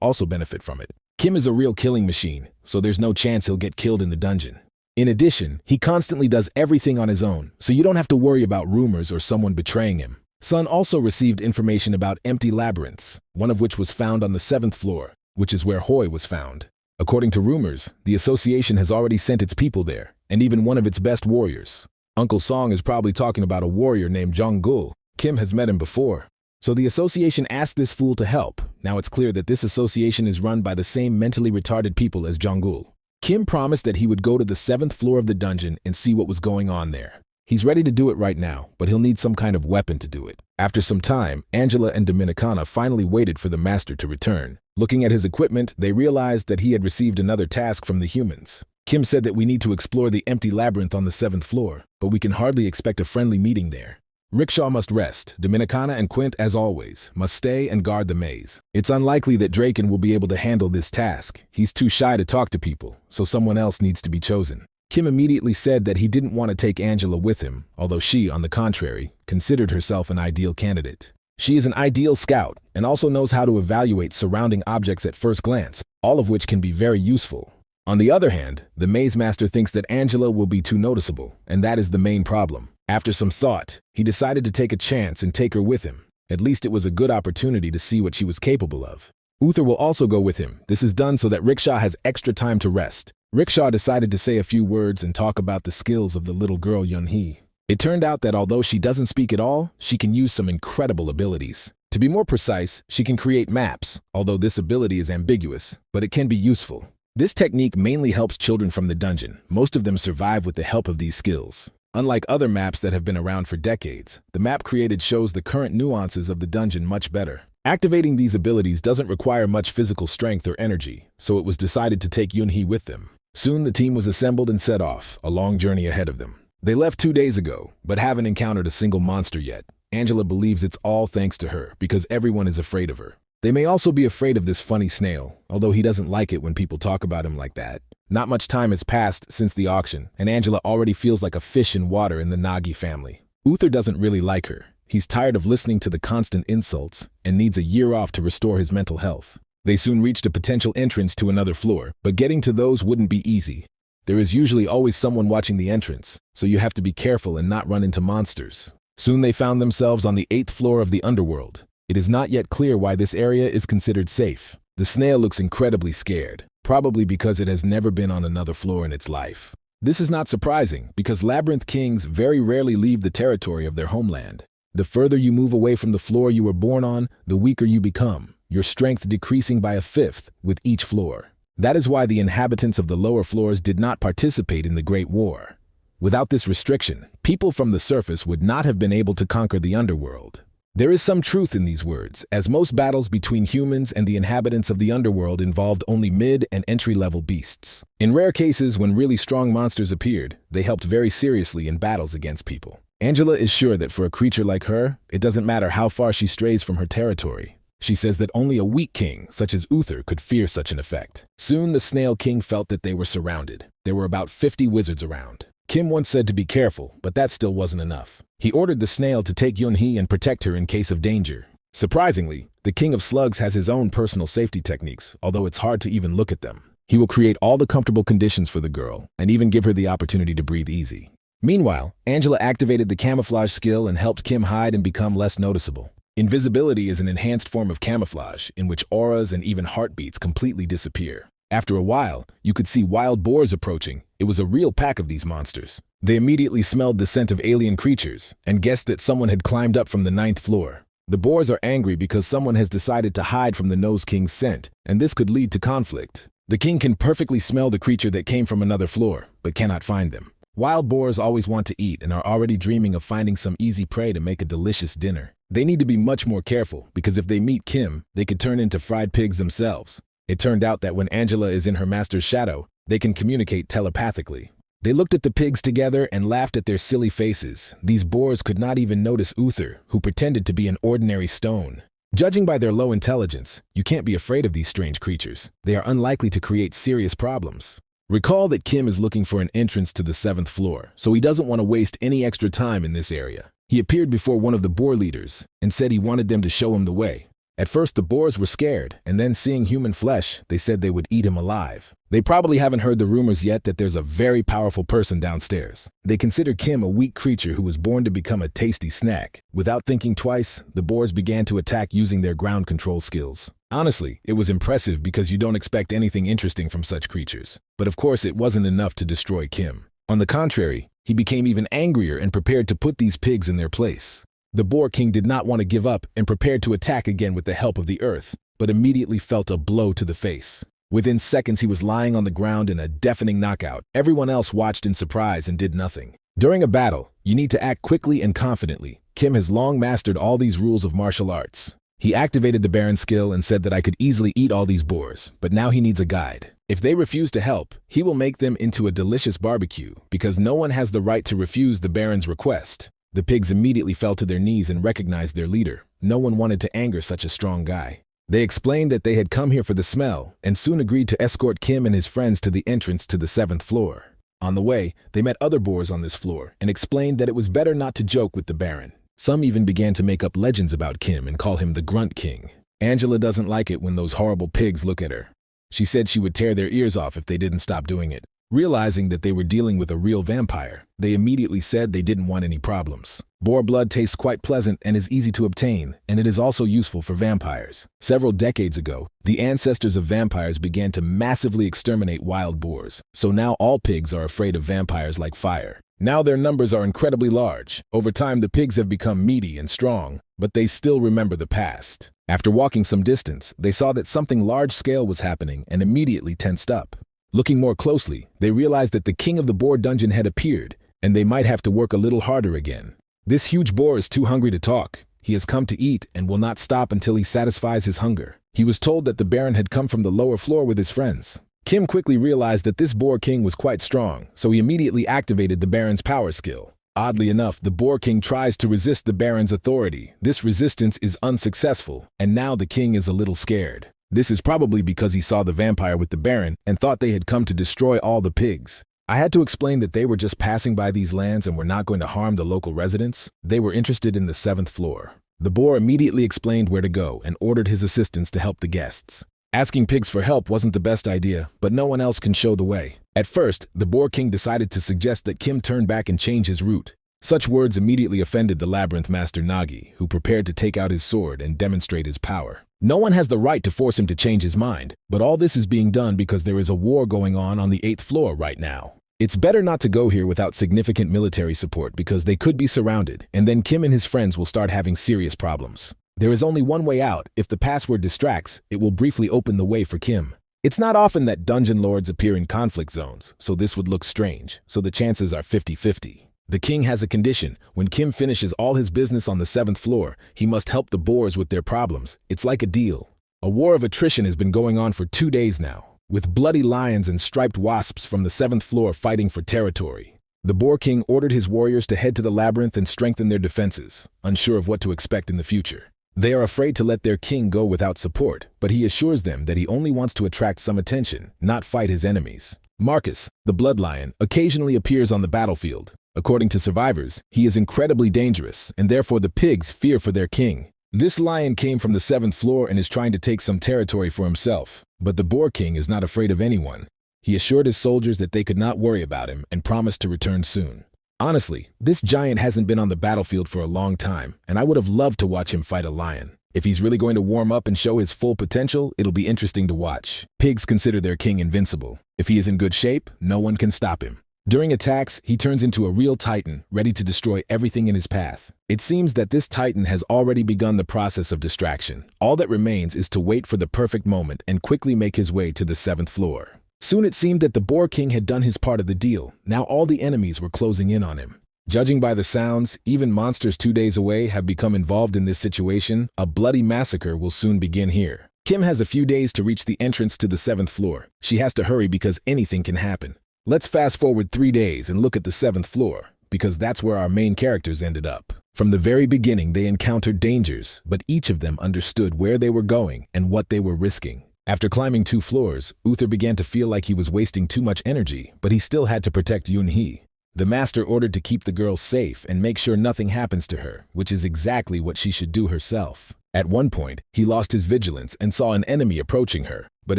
also benefit from it. Kim is a real killing machine, so there's no chance he'll get killed in the dungeon. In addition, he constantly does everything on his own, so you don't have to worry about rumors or someone betraying him. Sun also received information about empty labyrinths, one of which was found on the 7th floor, which is where Hoi was found. According to rumors, the association has already sent its people there, and even one of its best warriors. Uncle Song is probably talking about a warrior named Jong-gul. Kim has met him before. So the association asked this fool to help. Now it's clear that this association is run by the same mentally retarded people as Jong-gul. Kim promised that he would go to the 7th floor of the dungeon and see what was going on there. He's ready to do it right now, but he'll need some kind of weapon to do it. After some time, Angela and Dominicana finally waited for the master to return. Looking at his equipment, they realized that he had received another task from the humans. Kim said that we need to explore the empty labyrinth on the 7th floor, but we can hardly expect a friendly meeting there. Rickshaw must rest. Dominicana and Quint, as always, must stay and guard the maze. It's unlikely that Draken will be able to handle this task. He's too shy to talk to people, so someone else needs to be chosen. Kim immediately said that he didn't want to take Angela with him, although she, on the contrary, considered herself an ideal candidate. She is an ideal scout and also knows how to evaluate surrounding objects at first glance, all of which can be very useful. On the other hand, the maze master thinks that Angela will be too noticeable, and that is the main problem. After some thought, he decided to take a chance and take her with him. At least it was a good opportunity to see what she was capable of. Uther will also go with him. This is done so that Rickshaw has extra time to rest. Rickshaw decided to say a few words and talk about the skills of the little girl Yun-hee. It turned out that although she doesn't speak at all, she can use some incredible abilities. To be more precise, she can create maps, although this ability is ambiguous, but it can be useful. This technique mainly helps children from the dungeon. Most of them survive with the help of these skills. Unlike other maps that have been around for decades, the map created shows the current nuances of the dungeon much better. Activating these abilities doesn't require much physical strength or energy, so it was decided to take Yun-hee with them. Soon the team was assembled and set off, a long journey ahead of them. They left 2 days ago, but haven't encountered a single monster yet. Angela believes it's all thanks to her, because everyone is afraid of her. They may also be afraid of this funny snail, although he doesn't like it when people talk about him like that. Not much time has passed since the auction, and Angela already feels like a fish in water in the Nagi family. Uther doesn't really like her. He's tired of listening to the constant insults and needs a year off to restore his mental health. They soon reached a potential entrance to another floor, but getting to those wouldn't be easy. There is usually always someone watching the entrance, so you have to be careful and not run into monsters. Soon they found themselves on the 8th floor of the underworld. It is not yet clear why this area is considered safe. The snail looks incredibly scared. probably because it has never been on another floor in its life. This is not surprising, because labyrinth kings very rarely leave the territory of their homeland. The further you move away from the floor you were born on, the weaker you become, your strength decreasing by a fifth with each floor. That is why the inhabitants of the lower floors did not participate in the Great War. Without this restriction, people from the surface would not have been able to conquer the underworld. There is some truth in these words, as most battles between humans and the inhabitants of the underworld involved only mid- and entry-level beasts. In rare cases, when really strong monsters appeared, they helped very seriously in battles against people. Angela is sure that for a creature like her, it doesn't matter how far she strays from her territory. She says that only a weak king, such as Uther, could fear such an effect. Soon the Snail King felt that they were surrounded. There were about 50 wizards around. Kim once said to be careful, but that still wasn't enough. He ordered the snail to take Yunhee and protect her in case of danger. Surprisingly, the King of Slugs has his own personal safety techniques, although it's hard to even look at them. He will create all the comfortable conditions for the girl, and even give her the opportunity to breathe easy. Meanwhile, Angela activated the camouflage skill and helped Kim hide and become less noticeable. Invisibility is an enhanced form of camouflage, in which auras and even heartbeats completely disappear. After a while, you could see wild boars approaching. It was a real pack of these monsters. They immediately smelled the scent of alien creatures and guessed that someone had climbed up from the 9th floor. The boars are angry because someone has decided to hide from the Nose King's scent, and this could lead to conflict. The king can perfectly smell the creature that came from another floor, but cannot find them. Wild boars always want to eat and are already dreaming of finding some easy prey to make a delicious dinner. They need to be much more careful, because if they meet Kim, they could turn into fried pigs themselves. It turned out that when Angela is in her master's shadow, they can communicate telepathically. They looked at the pigs together and laughed at their silly faces. These boars could not even notice Uther, who pretended to be an ordinary stone. Judging by their low intelligence, you can't be afraid of these strange creatures. They are unlikely to create serious problems. Recall that Kim is looking for an entrance to the 7th floor, so he doesn't want to waste any extra time in this area. He appeared before one of the boar leaders and said he wanted them to show him the way. At first, the boars were scared, and then seeing human flesh, they said they would eat him alive. They probably haven't heard the rumors yet that there's a very powerful person downstairs. They consider Kim a weak creature who was born to become a tasty snack. Without thinking twice, the boars began to attack using their ground control skills. Honestly, it was impressive because you don't expect anything interesting from such creatures. But of course, it wasn't enough to destroy Kim. On the contrary, he became even angrier and prepared to put these pigs in their place. The Boar King did not want to give up and prepared to attack again with the help of the earth, but immediately felt a blow to the face. Within seconds, he was lying on the ground in a deafening knockout. Everyone else watched in surprise and did nothing. During a battle, you need to act quickly and confidently. Kim has long mastered all these rules of martial arts. He activated the Baron skill and said that I could easily eat all these boars, but now he needs a guide. If they refuse to help, he will make them into a delicious barbecue, because no one has the right to refuse the Baron's request. The pigs immediately fell to their knees and recognized their leader. No one wanted to anger such a strong guy. They explained that they had come here for the smell, and soon agreed to escort Kim and his friends to the entrance to the 7th floor. On the way, they met other boars on this floor, and explained that it was better not to joke with the Baron. Some even began to make up legends about Kim and call him the Grunt King. Angela doesn't like it when those horrible pigs look at her. She said she would tear their ears off if they didn't stop doing it. Realizing that they were dealing with a real vampire, they immediately said they didn't want any problems. Boar blood tastes quite pleasant and is easy to obtain, and it is also useful for vampires. Several decades ago, the ancestors of vampires began to massively exterminate wild boars, so now all pigs are afraid of vampires like fire. Now their numbers are incredibly large. Over time, the pigs have become meaty and strong, but they still remember the past. After walking some distance, they saw that something large-scale was happening and immediately tensed up. Looking more closely, they realized that the king of the boar dungeon had appeared, and they might have to work a little harder again. This huge boar is too hungry to talk. He has come to eat and will not stop until he satisfies his hunger. He was told that the Baron had come from the lower floor with his friends. Kim quickly realized that this boar king was quite strong, so he immediately activated the Baron's power skill. Oddly enough, the boar king tries to resist the Baron's authority. This resistance is unsuccessful, and now the king is a little scared. This is probably because he saw the vampire with the Baron and thought they had come to destroy all the pigs. I had to explain that they were just passing by these lands and were not going to harm the local residents. They were interested in the 7th floor. The boar immediately explained where to go and ordered his assistants to help the guests. Asking pigs for help wasn't the best idea, but no one else can show the way. At first, the Boar King decided to suggest that Kim turn back and change his route. Such words immediately offended the Labyrinth Master Nagi, who prepared to take out his sword and demonstrate his power. No one has the right to force him to change his mind, but all this is being done because there is a war going on the 8th floor right now. It's better not to go here without significant military support because they could be surrounded, and then Kim and his friends will start having serious problems. There is only one way out. If the password distracts, it will briefly open the way for Kim. It's not often that dungeon lords appear in conflict zones, so this would look strange, so the chances are 50-50. The king has a condition. When Kim finishes all his business on the 7th floor, he must help the boars with their problems. It's like a deal. A war of attrition has been going on for 2 days now, with bloody lions and striped wasps from the 7th floor fighting for territory. The boar king ordered his warriors to head to the labyrinth and strengthen their defenses, unsure of what to expect in the future. They are afraid to let their king go without support, but he assures them that he only wants to attract some attention, not fight his enemies. Marcus, the blood lion, occasionally appears on the battlefield. According to survivors, he is incredibly dangerous, and therefore the pigs fear for their king. This lion came from the 7th floor and is trying to take some territory for himself, but the boar king is not afraid of anyone. He assured his soldiers that they could not worry about him and promised to return soon. Honestly, this giant hasn't been on the battlefield for a long time, and I would have loved to watch him fight a lion. If he's really going to warm up and show his full potential, it'll be interesting to watch. Pigs consider their king invincible. If he is in good shape, no one can stop him. During attacks, he turns into a real titan, ready to destroy everything in his path. It seems that this titan has already begun the process of distraction. All that remains is to wait for the perfect moment and quickly make his way to the 7th floor. Soon it seemed that the boar king had done his part of the deal. Now all the enemies were closing in on him. Judging by the sounds, even monsters 2 days away have become involved in this situation. A bloody massacre will soon begin here. Kim has a few days to reach the entrance to the 7th floor. She has to hurry because anything can happen. Let's fast forward 3 days and look at the 7th floor, because that's where our main characters ended up. From the very beginning, they encountered dangers, but each of them understood where they were going and what they were risking. After climbing 2 floors, Uther began to feel like he was wasting too much energy, but he still had to protect Yun-hee. The master ordered to keep the girl safe and make sure nothing happens to her, which is exactly what she should do herself. At one point, he lost his vigilance and saw an enemy approaching her, but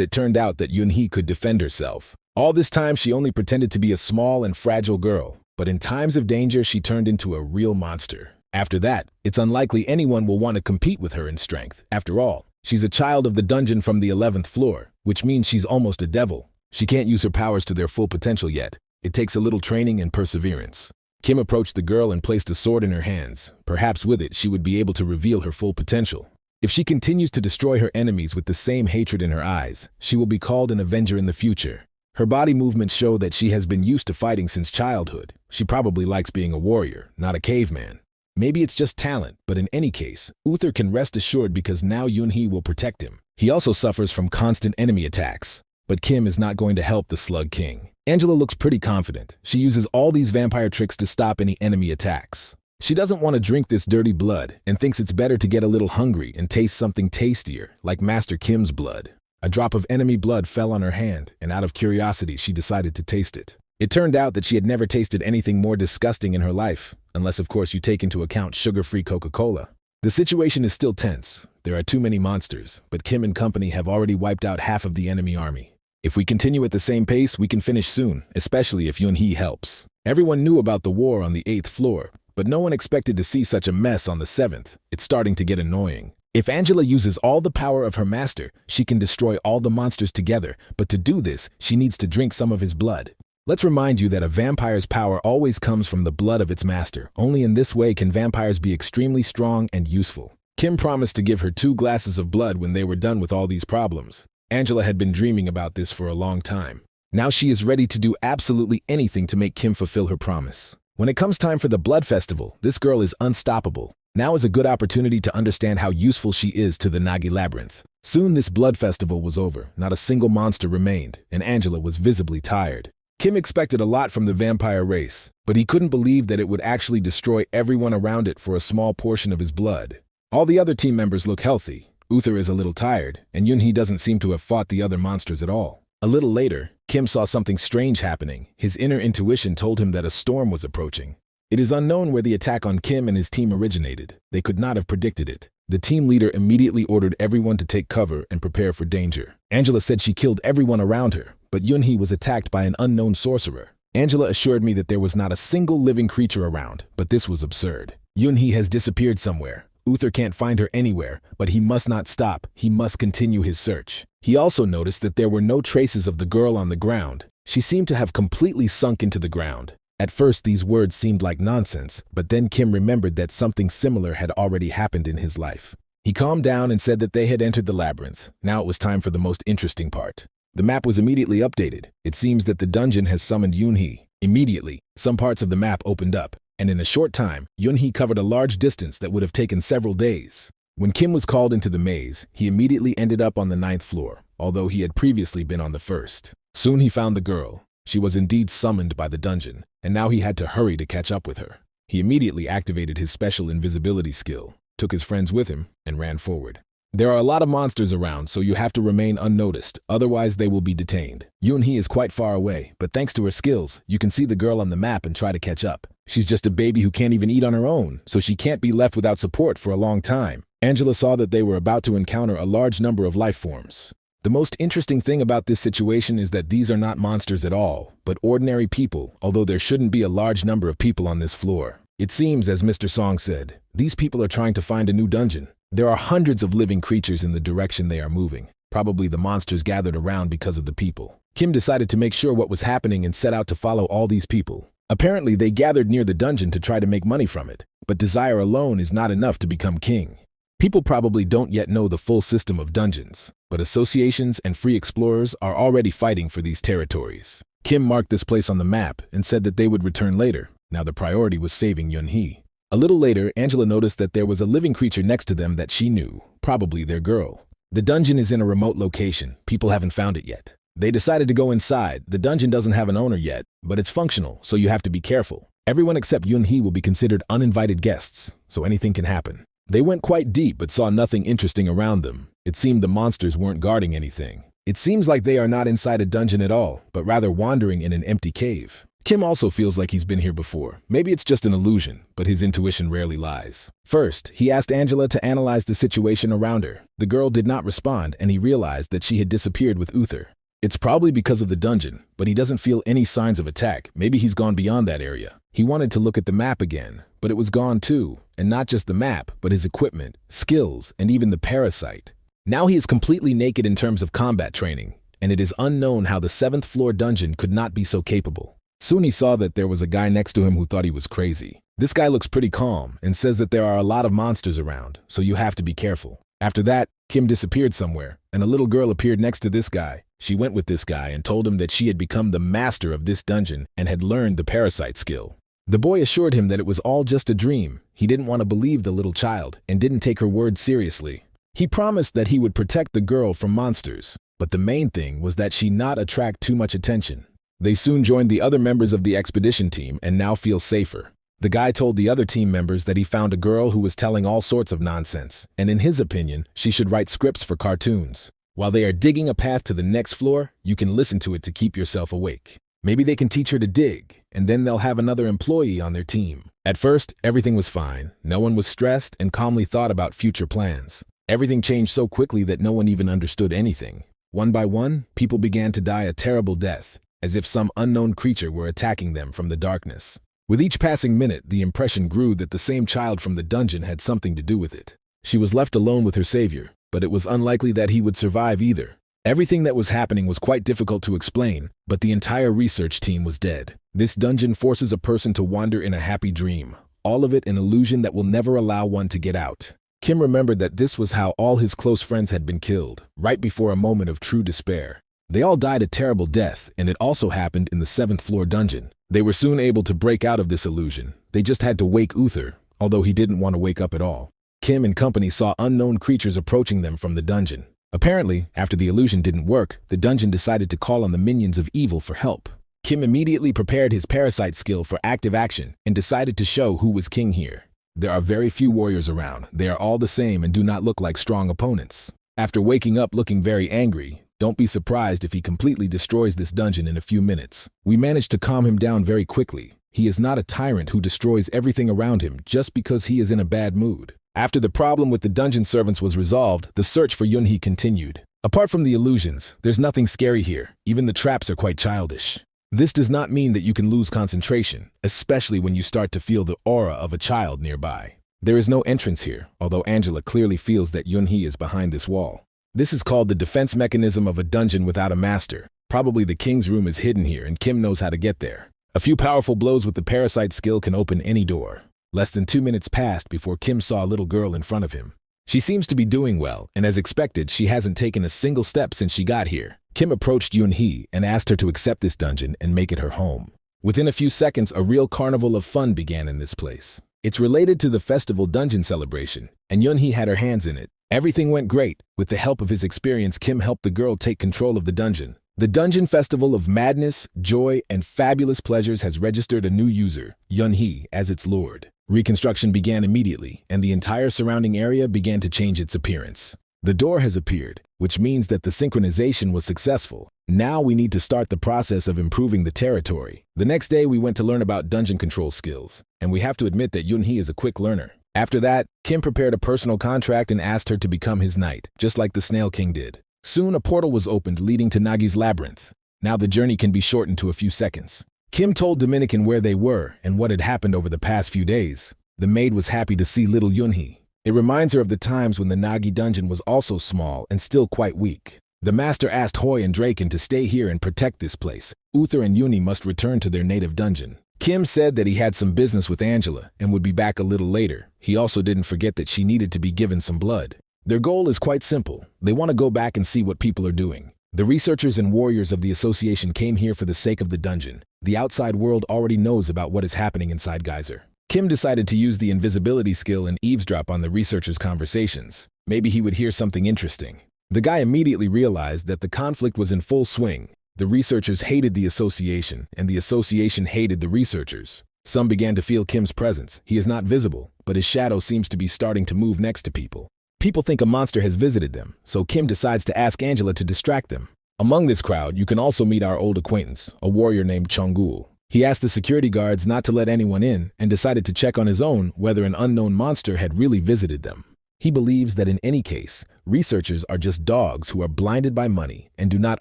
it turned out that Yun-hee could defend herself. All this time, she only pretended to be a small and fragile girl, but in times of danger, she turned into a real monster. After that, it's unlikely anyone will want to compete with her in strength. After all, she's a child of the dungeon from the 11th floor, which means she's almost a devil. She can't use her powers to their full potential yet. It takes a little training and perseverance. Kim approached the girl and placed a sword in her hands. Perhaps with it, she would be able to reveal her full potential. If she continues to destroy her enemies with the same hatred in her eyes, she will be called an avenger in the future. Her body movements show that she has been used to fighting since childhood. She probably likes being a warrior, not a caveman. Maybe it's just talent, but in any case, Uther can rest assured because now Yun-hee will protect him. He also suffers from constant enemy attacks. But Kim is not going to help the Slug King. Angela looks pretty confident. She uses all these vampire tricks to stop any enemy attacks. She doesn't want to drink this dirty blood and thinks it's better to get a little hungry and taste something tastier, like Master Kim's blood. A drop of enemy blood fell on her hand, and out of curiosity, she decided to taste it. It turned out that she had never tasted anything more disgusting in her life, unless of course you take into account sugar-free Coca-Cola. The situation is still tense. There are too many monsters, but Kim and company have already wiped out half of the enemy army. If we continue at the same pace, we can finish soon, especially if Yun-hee helps. Everyone knew about the war on the 8th floor, but no one expected to see such a mess on the 7th. It's starting to get annoying. If Angela uses all the power of her master, she can destroy all the monsters together, but to do this, she needs to drink some of his blood. Let's remind you that a vampire's power always comes from the blood of its master. Only in this way can vampires be extremely strong and useful. Kim promised to give her 2 glasses of blood when they were done with all these problems. Angela had been dreaming about this for a long time. Now she is ready to do absolutely anything to make Kim fulfill her promise. When it comes time for the blood festival, this girl is unstoppable. Now is a good opportunity to understand how useful she is to the Nagi labyrinth. Soon this blood festival was over. Not a single monster remained, and Angela was visibly tired. Kim expected a lot from the vampire race, but he couldn't believe that it would actually destroy everyone around it for a small portion of his blood. All the other team members look healthy. Uther is a little tired, and Yun-hee doesn't seem to have fought the other monsters at all. A little later, Kim saw something strange happening. His inner intuition told him that a storm was approaching. It is unknown where the attack on Kim and his team originated. They could not have predicted it. The team leader immediately ordered everyone to take cover and prepare for danger. Angela said she killed everyone around her, but Yun-hee was attacked by an unknown sorcerer. Angela assured me that there was not a single living creature around, but this was absurd. Yun-hee has disappeared somewhere. Uther can't find her anywhere, but he must not stop. He must continue his search. He also noticed that there were no traces of the girl on the ground. She seemed to have completely sunk into the ground. At first, these words seemed like nonsense, but then Kim remembered that something similar had already happened in his life. He calmed down and said that they had entered the labyrinth. Now it was time for the most interesting part. The map was immediately updated. It seems that the dungeon has summoned Yunhee. Immediately, some parts of the map opened up, and in a short time, Yunhee covered a large distance that would have taken several days. When Kim was called into the maze, he immediately ended up on the 9th floor, although he had previously been on the 1st. Soon he found the girl. She was indeed summoned by the dungeon, and now he had to hurry to catch up with her. He immediately activated his special invisibility skill, took his friends with him, and ran forward. There are a lot of monsters around, so you have to remain unnoticed, otherwise they will be detained. Yunhee is quite far away, but thanks to her skills, you can see the girl on the map and try to catch up. She's just a baby who can't even eat on her own, so she can't be left without support for a long time. Angela saw that they were about to encounter a large number of life forms. The most interesting thing about this situation is that these are not monsters at all, but ordinary people, although there shouldn't be a large number of people on this floor. It seems, as Mr. Song said, these people are trying to find a new dungeon. There are hundreds of living creatures in the direction they are moving. Probably the monsters gathered around because of the people. Kim decided to make sure what was happening and set out to follow all these people. Apparently, they gathered near the dungeon to try to make money from it, but desire alone is not enough to become king. People probably don't yet know the full system of dungeons, but associations and free explorers are already fighting for these territories. Kim marked this place on the map and said that they would return later. Now the priority was saving Yunhee. A little later, Angela noticed that there was a living creature next to them that she knew, probably their girl. The dungeon is in a remote location. People haven't found it yet. They decided to go inside. The dungeon doesn't have an owner yet, but it's functional, so you have to be careful. Everyone except Yunhee will be considered uninvited guests, so anything can happen. They went quite deep but saw nothing interesting around them. It seemed the monsters weren't guarding anything. It seems like they are not inside a dungeon at all, but rather wandering in an empty cave. Kim also feels like he's been here before. Maybe it's just an illusion, but his intuition rarely lies. First, he asked Angela to analyze the situation around her. The girl did not respond, and he realized that she had disappeared with Uther. It's probably because of the dungeon, but he doesn't feel any signs of attack. Maybe he's gone beyond that area. He wanted to look at the map again, but it was gone too. And not just the map, but his equipment, skills, and even the parasite. Now he is completely naked in terms of combat training, and it is unknown how the 7th floor dungeon could not be so capable. Soon he saw that there was a guy next to him who thought he was crazy. This guy looks pretty calm and says that there are a lot of monsters around, so you have to be careful. After that, Kim disappeared somewhere, and a little girl appeared next to this guy. She went with this guy and told him that she had become the master of this dungeon and had learned the parasite skill. The boy assured him that it was all just a dream. He didn't want to believe the little child and didn't take her words seriously. He promised that he would protect the girl from monsters, but the main thing was that she not attract too much attention. They soon joined the other members of the expedition team and now feel safer. The guy told the other team members that he found a girl who was telling all sorts of nonsense, and in his opinion, she should write scripts for cartoons. While they are digging a path to the next floor, you can listen to it to keep yourself awake. Maybe they can teach her to dig, and then they'll have another employee on their team. At first, everything was fine. No one was stressed and calmly thought about future plans. Everything changed so quickly that no one even understood anything. One by one, people began to die a terrible death, as if some unknown creature were attacking them from the darkness. With each passing minute, the impression grew that the same child from the dungeon had something to do with it. She was left alone with her savior, but it was unlikely that he would survive either. Everything that was happening was quite difficult to explain, but the entire research team was dead. This dungeon forces a person to wander in a happy dream, all of it an illusion that will never allow one to get out. Kim remembered that this was how all his close friends had been killed, right before a moment of true despair. They all died a terrible death, and it also happened in the 7th floor dungeon. They were soon able to break out of this illusion. They just had to wake Uther, although he didn't want to wake up at all. Kim and company saw unknown creatures approaching them from the dungeon. Apparently, after the illusion didn't work, the dungeon decided to call on the minions of evil for help. Kim immediately prepared his parasite skill for active action and decided to show who was king here. There are very few warriors around. They are all the same and do not look like strong opponents. After waking up looking very angry, don't be surprised if he completely destroys this dungeon in a few minutes. We managed to calm him down very quickly. He is not a tyrant who destroys everything around him just because he is in a bad mood. After the problem with the dungeon servants was resolved, the search for Yunhee continued. Apart from the illusions, there's nothing scary here. Even the traps are quite childish. This does not mean that you can lose concentration, especially when you start to feel the aura of a child nearby. There is no entrance here, although Angela clearly feels that Yunhee is behind this wall. This is called the defense mechanism of a dungeon without a master. Probably the king's room is hidden here and Kim knows how to get there. A few powerful blows with the parasite skill can open any door. Less than 2 minutes passed before Kim saw a little girl in front of him. She seems to be doing well, and as expected, she hasn't taken a single step since she got here. Kim approached Yunhee and asked her to accept this dungeon and make it her home. Within a few seconds, a real carnival of fun began in this place. It's related to the festival dungeon celebration, and Yunhee had her hands in it. Everything went great. With the help of his experience, Kim helped the girl take control of the dungeon. The Dungeon Festival of Madness, Joy, and Fabulous Pleasures has registered a new user, Yunhee, as its lord. Reconstruction began immediately, and the entire surrounding area began to change its appearance. The door has appeared, which means that the synchronization was successful. Now we need to start the process of improving the territory. The next day we went to learn about dungeon control skills, and we have to admit that Yunhee is a quick learner. After that, Kim prepared a personal contract and asked her to become his knight, just like the Snail King did. Soon a portal was opened leading to Nagi's labyrinth. Now the journey can be shortened to a few seconds. Kim told Dominican where they were and what had happened over the past few days. The maid was happy to see little Yunhee. It reminds her of the times when the Nagi dungeon was also small and still quite weak. The master asked Hoy and Draken to stay here and protect this place. Uther and Uni must return to their native dungeon. Kim said that he had some business with Angela and would be back a little later. He also didn't forget that she needed to be given some blood. Their goal is quite simple. They want to go back and see what people are doing. The researchers and warriors of the association came here for the sake of the dungeon. The outside world already knows about what is happening inside Geyser. Kim decided to use the invisibility skill and eavesdrop on the researchers' conversations. Maybe he would hear something interesting. The guy immediately realized that the conflict was in full swing. The researchers hated the association, and the association hated the researchers. Some began to feel Kim's presence. He is not visible, but his shadow seems to be starting to move next to people. People think a monster has visited them, so Kim decides to ask Angela to distract them. Among this crowd, you can also meet our old acquaintance, a warrior named Chongul. He asked the security guards not to let anyone in and decided to check on his own whether an unknown monster had really visited them. He believes that in any case, researchers are just dogs who are blinded by money and do not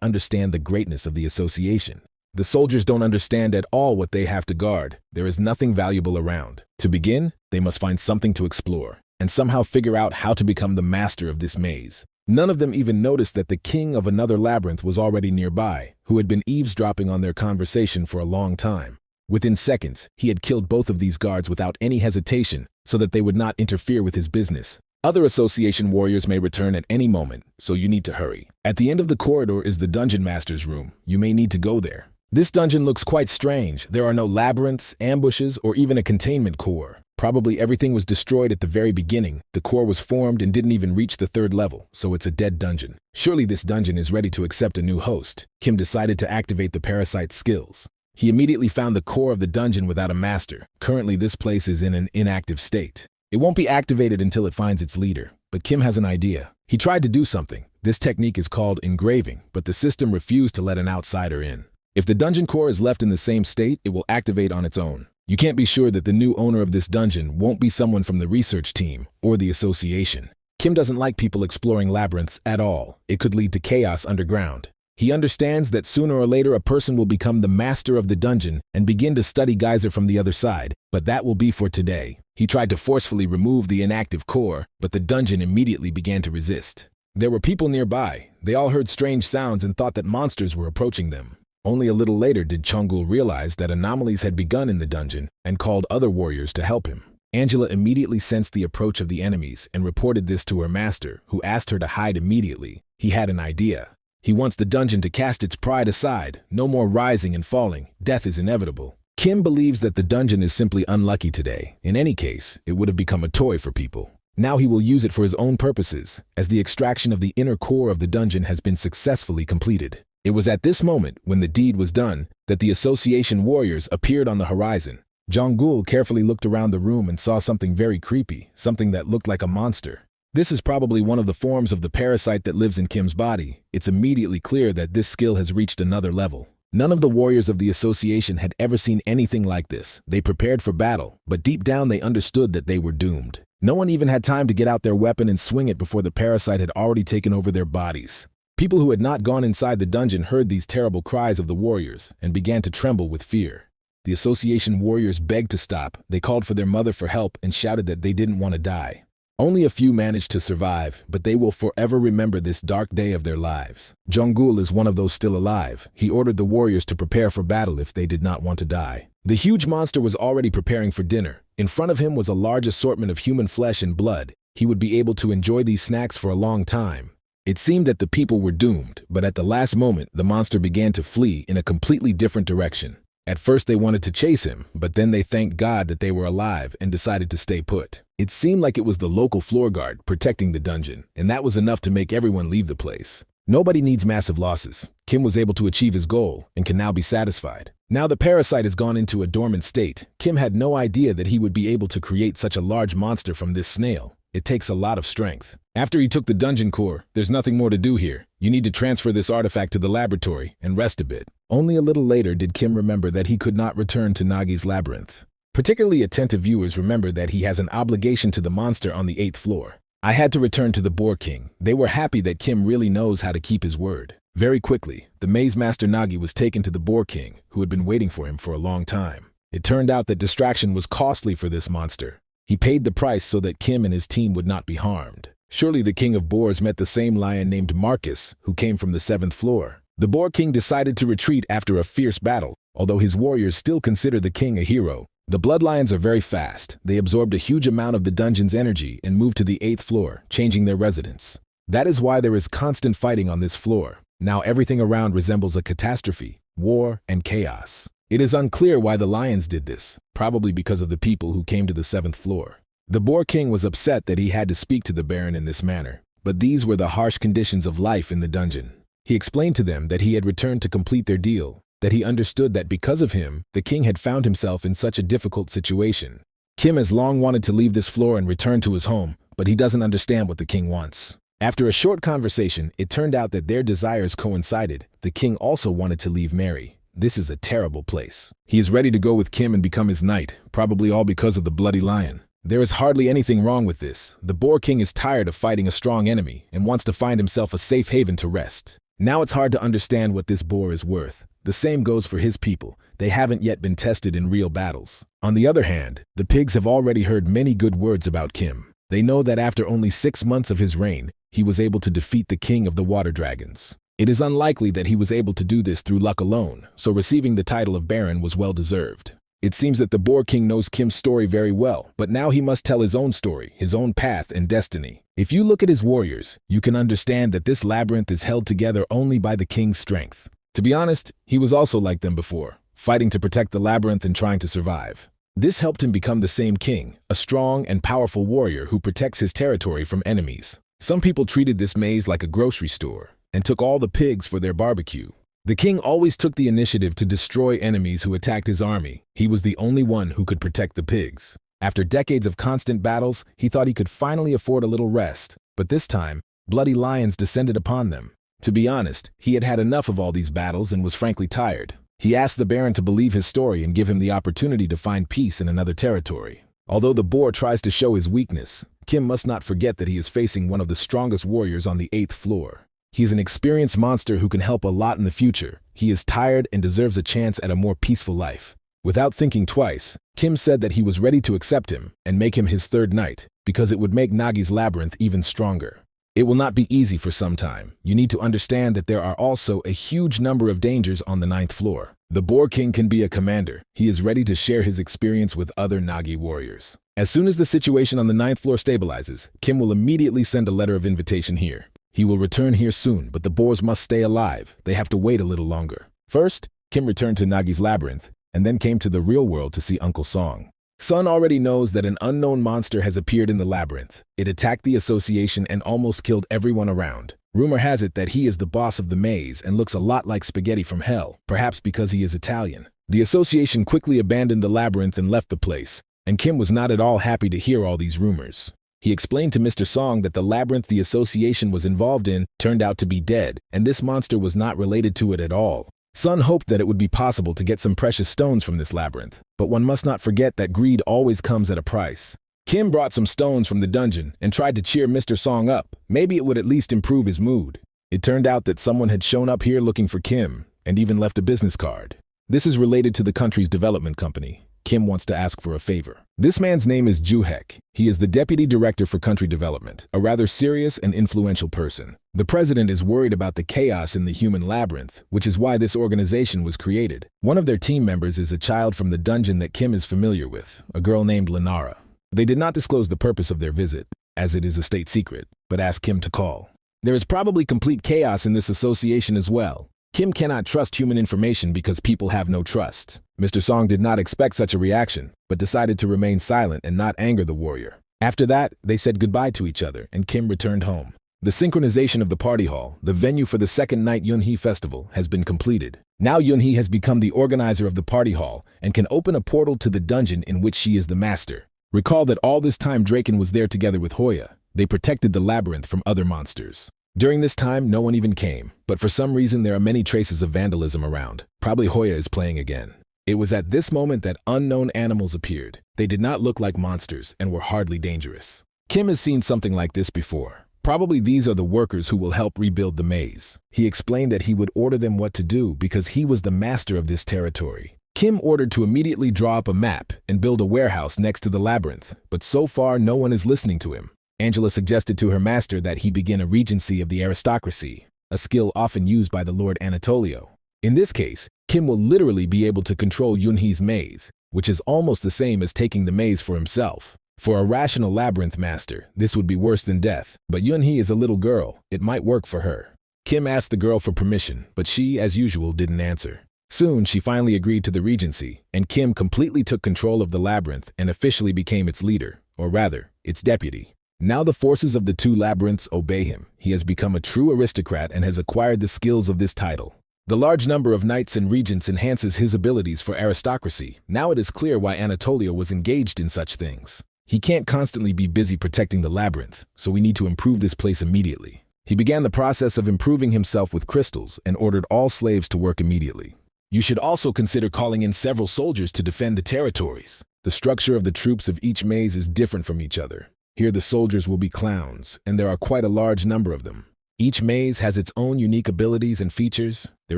understand the greatness of the association. The soldiers don't understand at all what they have to guard. There is nothing valuable around. To begin, they must find something to explore and somehow figure out how to become the master of this maze. None of them even noticed that the king of another labyrinth was already nearby, who had been eavesdropping on their conversation for a long time. Within seconds, he had killed both of these guards without any hesitation so that they would not interfere with his business. Other association warriors may return at any moment, so you need to hurry. At the end of the corridor is the dungeon master's room. You may need to go there. This dungeon looks quite strange. There are no labyrinths, ambushes, or even a containment core. Probably everything was destroyed at the very beginning. The core was formed and didn't even reach the 3rd level, so it's a dead dungeon. Surely this dungeon is ready to accept a new host. Kim decided to activate the parasite's skills. He immediately found the core of the dungeon without a master. Currently, this place is in an inactive state. It won't be activated until it finds its leader, but Kim has an idea. He tried to do something. This technique is called engraving, but the system refused to let an outsider in. If the dungeon core is left in the same state, it will activate on its own. You can't be sure that the new owner of this dungeon won't be someone from the research team or the association. Kim doesn't like people exploring labyrinths at all. It could lead to chaos underground. He understands that sooner or later a person will become the master of the dungeon and begin to study Geyser from the other side, but that will be for today. He tried to forcefully remove the inactive core, but the dungeon immediately began to resist. There were people nearby. They all heard strange sounds and thought that monsters were approaching them. Only a little later did Chongul realize that anomalies had begun in the dungeon and called other warriors to help him. Angela immediately sensed the approach of the enemies and reported this to her master, who asked her to hide immediately. He had an idea. He wants the dungeon to cast its pride aside. No more rising and falling. Death is inevitable. Kim believes that the dungeon is simply unlucky today. In any case, it would have become a toy for people. Now he will use it for his own purposes, as the extraction of the inner core of the dungeon has been successfully completed. It was at this moment, when the deed was done, that the association warriors appeared on the horizon. Jongul carefully looked around the room and saw something very creepy, something that looked like a monster. This is probably one of the forms of the parasite that lives in Kim's body. It's immediately clear that this skill has reached another level. None of the warriors of the association had ever seen anything like this. They prepared for battle, but deep down they understood that they were doomed. No one even had time to get out their weapon and swing it before the parasite had already taken over their bodies. People who had not gone inside the dungeon heard these terrible cries of the warriors and began to tremble with fear. The association warriors begged to stop, they called for their mother for help and shouted that they didn't want to die. Only a few managed to survive, but they will forever remember this dark day of their lives. Jongul is one of those still alive. He ordered the warriors to prepare for battle if they did not want to die. The huge monster was already preparing for dinner. In front of him was a large assortment of human flesh and blood. He would be able to enjoy these snacks for a long time. It seemed that the people were doomed, but at the last moment, the monster began to flee in a completely different direction. At first they wanted to chase him, but then they thanked God that they were alive and decided to stay put. It seemed like it was the local floor guard protecting the dungeon, and that was enough to make everyone leave the place. Nobody needs massive losses. Kim was able to achieve his goal and can now be satisfied. Now the parasite has gone into a dormant state. Kim had no idea that he would be able to create such a large monster from this snail. It takes a lot of strength. After he took the dungeon core, there's nothing more to do here. You need to transfer this artifact to the laboratory and rest a bit. Only a little later did Kim remember that he could not return to Nagi's labyrinth. Particularly attentive viewers remember that he has an obligation to the monster on the 8th floor. I had to return to the Boar King. They were happy that Kim really knows how to keep his word. Very quickly, the Maze Master Nagi was taken to the Boar King, who had been waiting for him for a long time. It turned out that distraction was costly for this monster. He paid the price so that Kim and his team would not be harmed. Surely the King of Boars met the same lion named Marcus, who came from the 7th floor. The Boar King decided to retreat after a fierce battle, although his warriors still consider the king a hero. The blood lions are very fast. They absorbed a huge amount of the dungeon's energy and moved to the 8th floor, changing their residence. That is why there is constant fighting on this floor. Now everything around resembles a catastrophe, war, and chaos. It is unclear why the lions did this, probably because of the people who came to the 7th floor. The Boar King was upset that he had to speak to the Baron in this manner, but these were the harsh conditions of life in the dungeon. He explained to them that he had returned to complete their deal, that he understood that because of him, the king had found himself in such a difficult situation. Kim has long wanted to leave this floor and return to his home, but he doesn't understand what the king wants. After a short conversation, it turned out that their desires coincided. The king also wanted to leave Mary. This is a terrible place. He is ready to go with Kim and become his knight, probably all because of the bloody lion. There is hardly anything wrong with this. The Boar King is tired of fighting a strong enemy and wants to find himself a safe haven to rest. Now it's hard to understand what this boar is worth. The same goes for his people. They haven't yet been tested in real battles. On the other hand, the pigs have already heard many good words about Kim. They know that after only 6 months of his reign, he was able to defeat the king of the water dragons. It is unlikely that he was able to do this through luck alone, so receiving the title of Baron was well deserved. It seems that the Boar King knows Kim's story very well, but now he must tell his own story, his own path and destiny. If you look at his warriors, you can understand that this labyrinth is held together only by the king's strength. To be honest, he was also like them before, fighting to protect the labyrinth and trying to survive. This helped him become the same king, a strong and powerful warrior who protects his territory from enemies. Some people treated this maze like a grocery store and took all the pigs for their barbecue. The king always took the initiative to destroy enemies who attacked his army. He was the only one who could protect the pigs. After decades of constant battles, he thought he could finally afford a little rest. But this time, bloody lions descended upon them. To be honest, he had had enough of all these battles and was frankly tired. He asked the Baron to believe his story and give him the opportunity to find peace in another territory. Although the boar tries to show his weakness, Kim must not forget that he is facing one of the strongest warriors on the 8th floor. He is an experienced monster who can help a lot in the future. He is tired and deserves a chance at a more peaceful life. Without thinking twice, Kim said that he was ready to accept him and make him his third knight, because it would make Nagi's labyrinth even stronger. It will not be easy for some time. You need to understand that there are also a huge number of dangers on the 9th floor. The Boar King can be a commander. He is ready to share his experience with other Nagi warriors. As soon as the situation on the 9th floor stabilizes, Kim will immediately send a letter of invitation here. He will return here soon, but the boars must stay alive. They have to wait a little longer. First, Kim returned to Nagi's labyrinth, and then came to the real world to see Uncle Song. Sun already knows that an unknown monster has appeared in the labyrinth. It attacked the association and almost killed everyone around. Rumor has it that he is the boss of the maze and looks a lot like Spaghetti from Hell, perhaps because he is Italian. The association quickly abandoned the labyrinth and left the place, and Kim was not at all happy to hear all these rumors. He explained to Mr. Song that the labyrinth the association was involved in turned out to be dead, and this monster was not related to it at all. Sun hoped that it would be possible to get some precious stones from this labyrinth, but one must not forget that greed always comes at a price. Kim brought some stones from the dungeon and tried to cheer Mr. Song up. Maybe it would at least improve his mood. It turned out that someone had shown up here looking for Kim, and even left a business card. This is related to the country's development company. Kim wants to ask for a favor. This man's name is Juhek. He is the deputy director for country development, a rather serious and influential person. The president is worried about the chaos in the human labyrinth, which is why this organization was created. One of their team members is a child from the dungeon that Kim is familiar with, a girl named Lenara. They did not disclose the purpose of their visit, as it is a state secret, but asked Kim to call. There is probably complete chaos in this association as well. Kim cannot trust human information because people have no trust. Mr. Song did not expect such a reaction, but decided to remain silent and not anger the warrior. After that, they said goodbye to each other, and Kim returned home. The synchronization of the party hall, the venue for the second night Yunhee festival, has been completed. Now Yunhee has become the organizer of the party hall and can open a portal to the dungeon in which she is the master. Recall that all this time Draken was there together with Hoya. They protected the labyrinth from other monsters. During this time, no one even came, but for some reason there are many traces of vandalism around. Probably Hoya is playing again. It was at this moment that unknown animals appeared. They did not look like monsters and were hardly dangerous. Kim has seen something like this before. Probably these are the workers who will help rebuild the maze. He explained that he would order them what to do because he was the master of this territory. Kim ordered to immediately draw up a map and build a warehouse next to the labyrinth, but so far no one is listening to him. Angela suggested to her master that he begin a regency of the aristocracy, a skill often used by the Lord Anatolio. In this case, Kim will literally be able to control Yunhee's maze, which is almost the same as taking the maze for himself. For a rational labyrinth master, this would be worse than death, but Yunhee is a little girl. It might work for her. Kim asked the girl for permission, but she, as usual, didn't answer. Soon, she finally agreed to the regency, and Kim completely took control of the labyrinth and officially became its leader, or rather, its deputy. Now the forces of the two labyrinths obey him. He has become a true aristocrat and has acquired the skills of this title. The large number of knights and regents enhances his abilities for aristocracy. Now it is clear why Anatolio was engaged in such things. He can't constantly be busy protecting the labyrinth, so we need to improve this place immediately. He began the process of improving himself with crystals and ordered all slaves to work immediately. You should also consider calling in several soldiers to defend the territories. The structure of the troops of each maze is different from each other. Here the soldiers will be clowns, and there are quite a large number of them. Each maze has its own unique abilities and features. There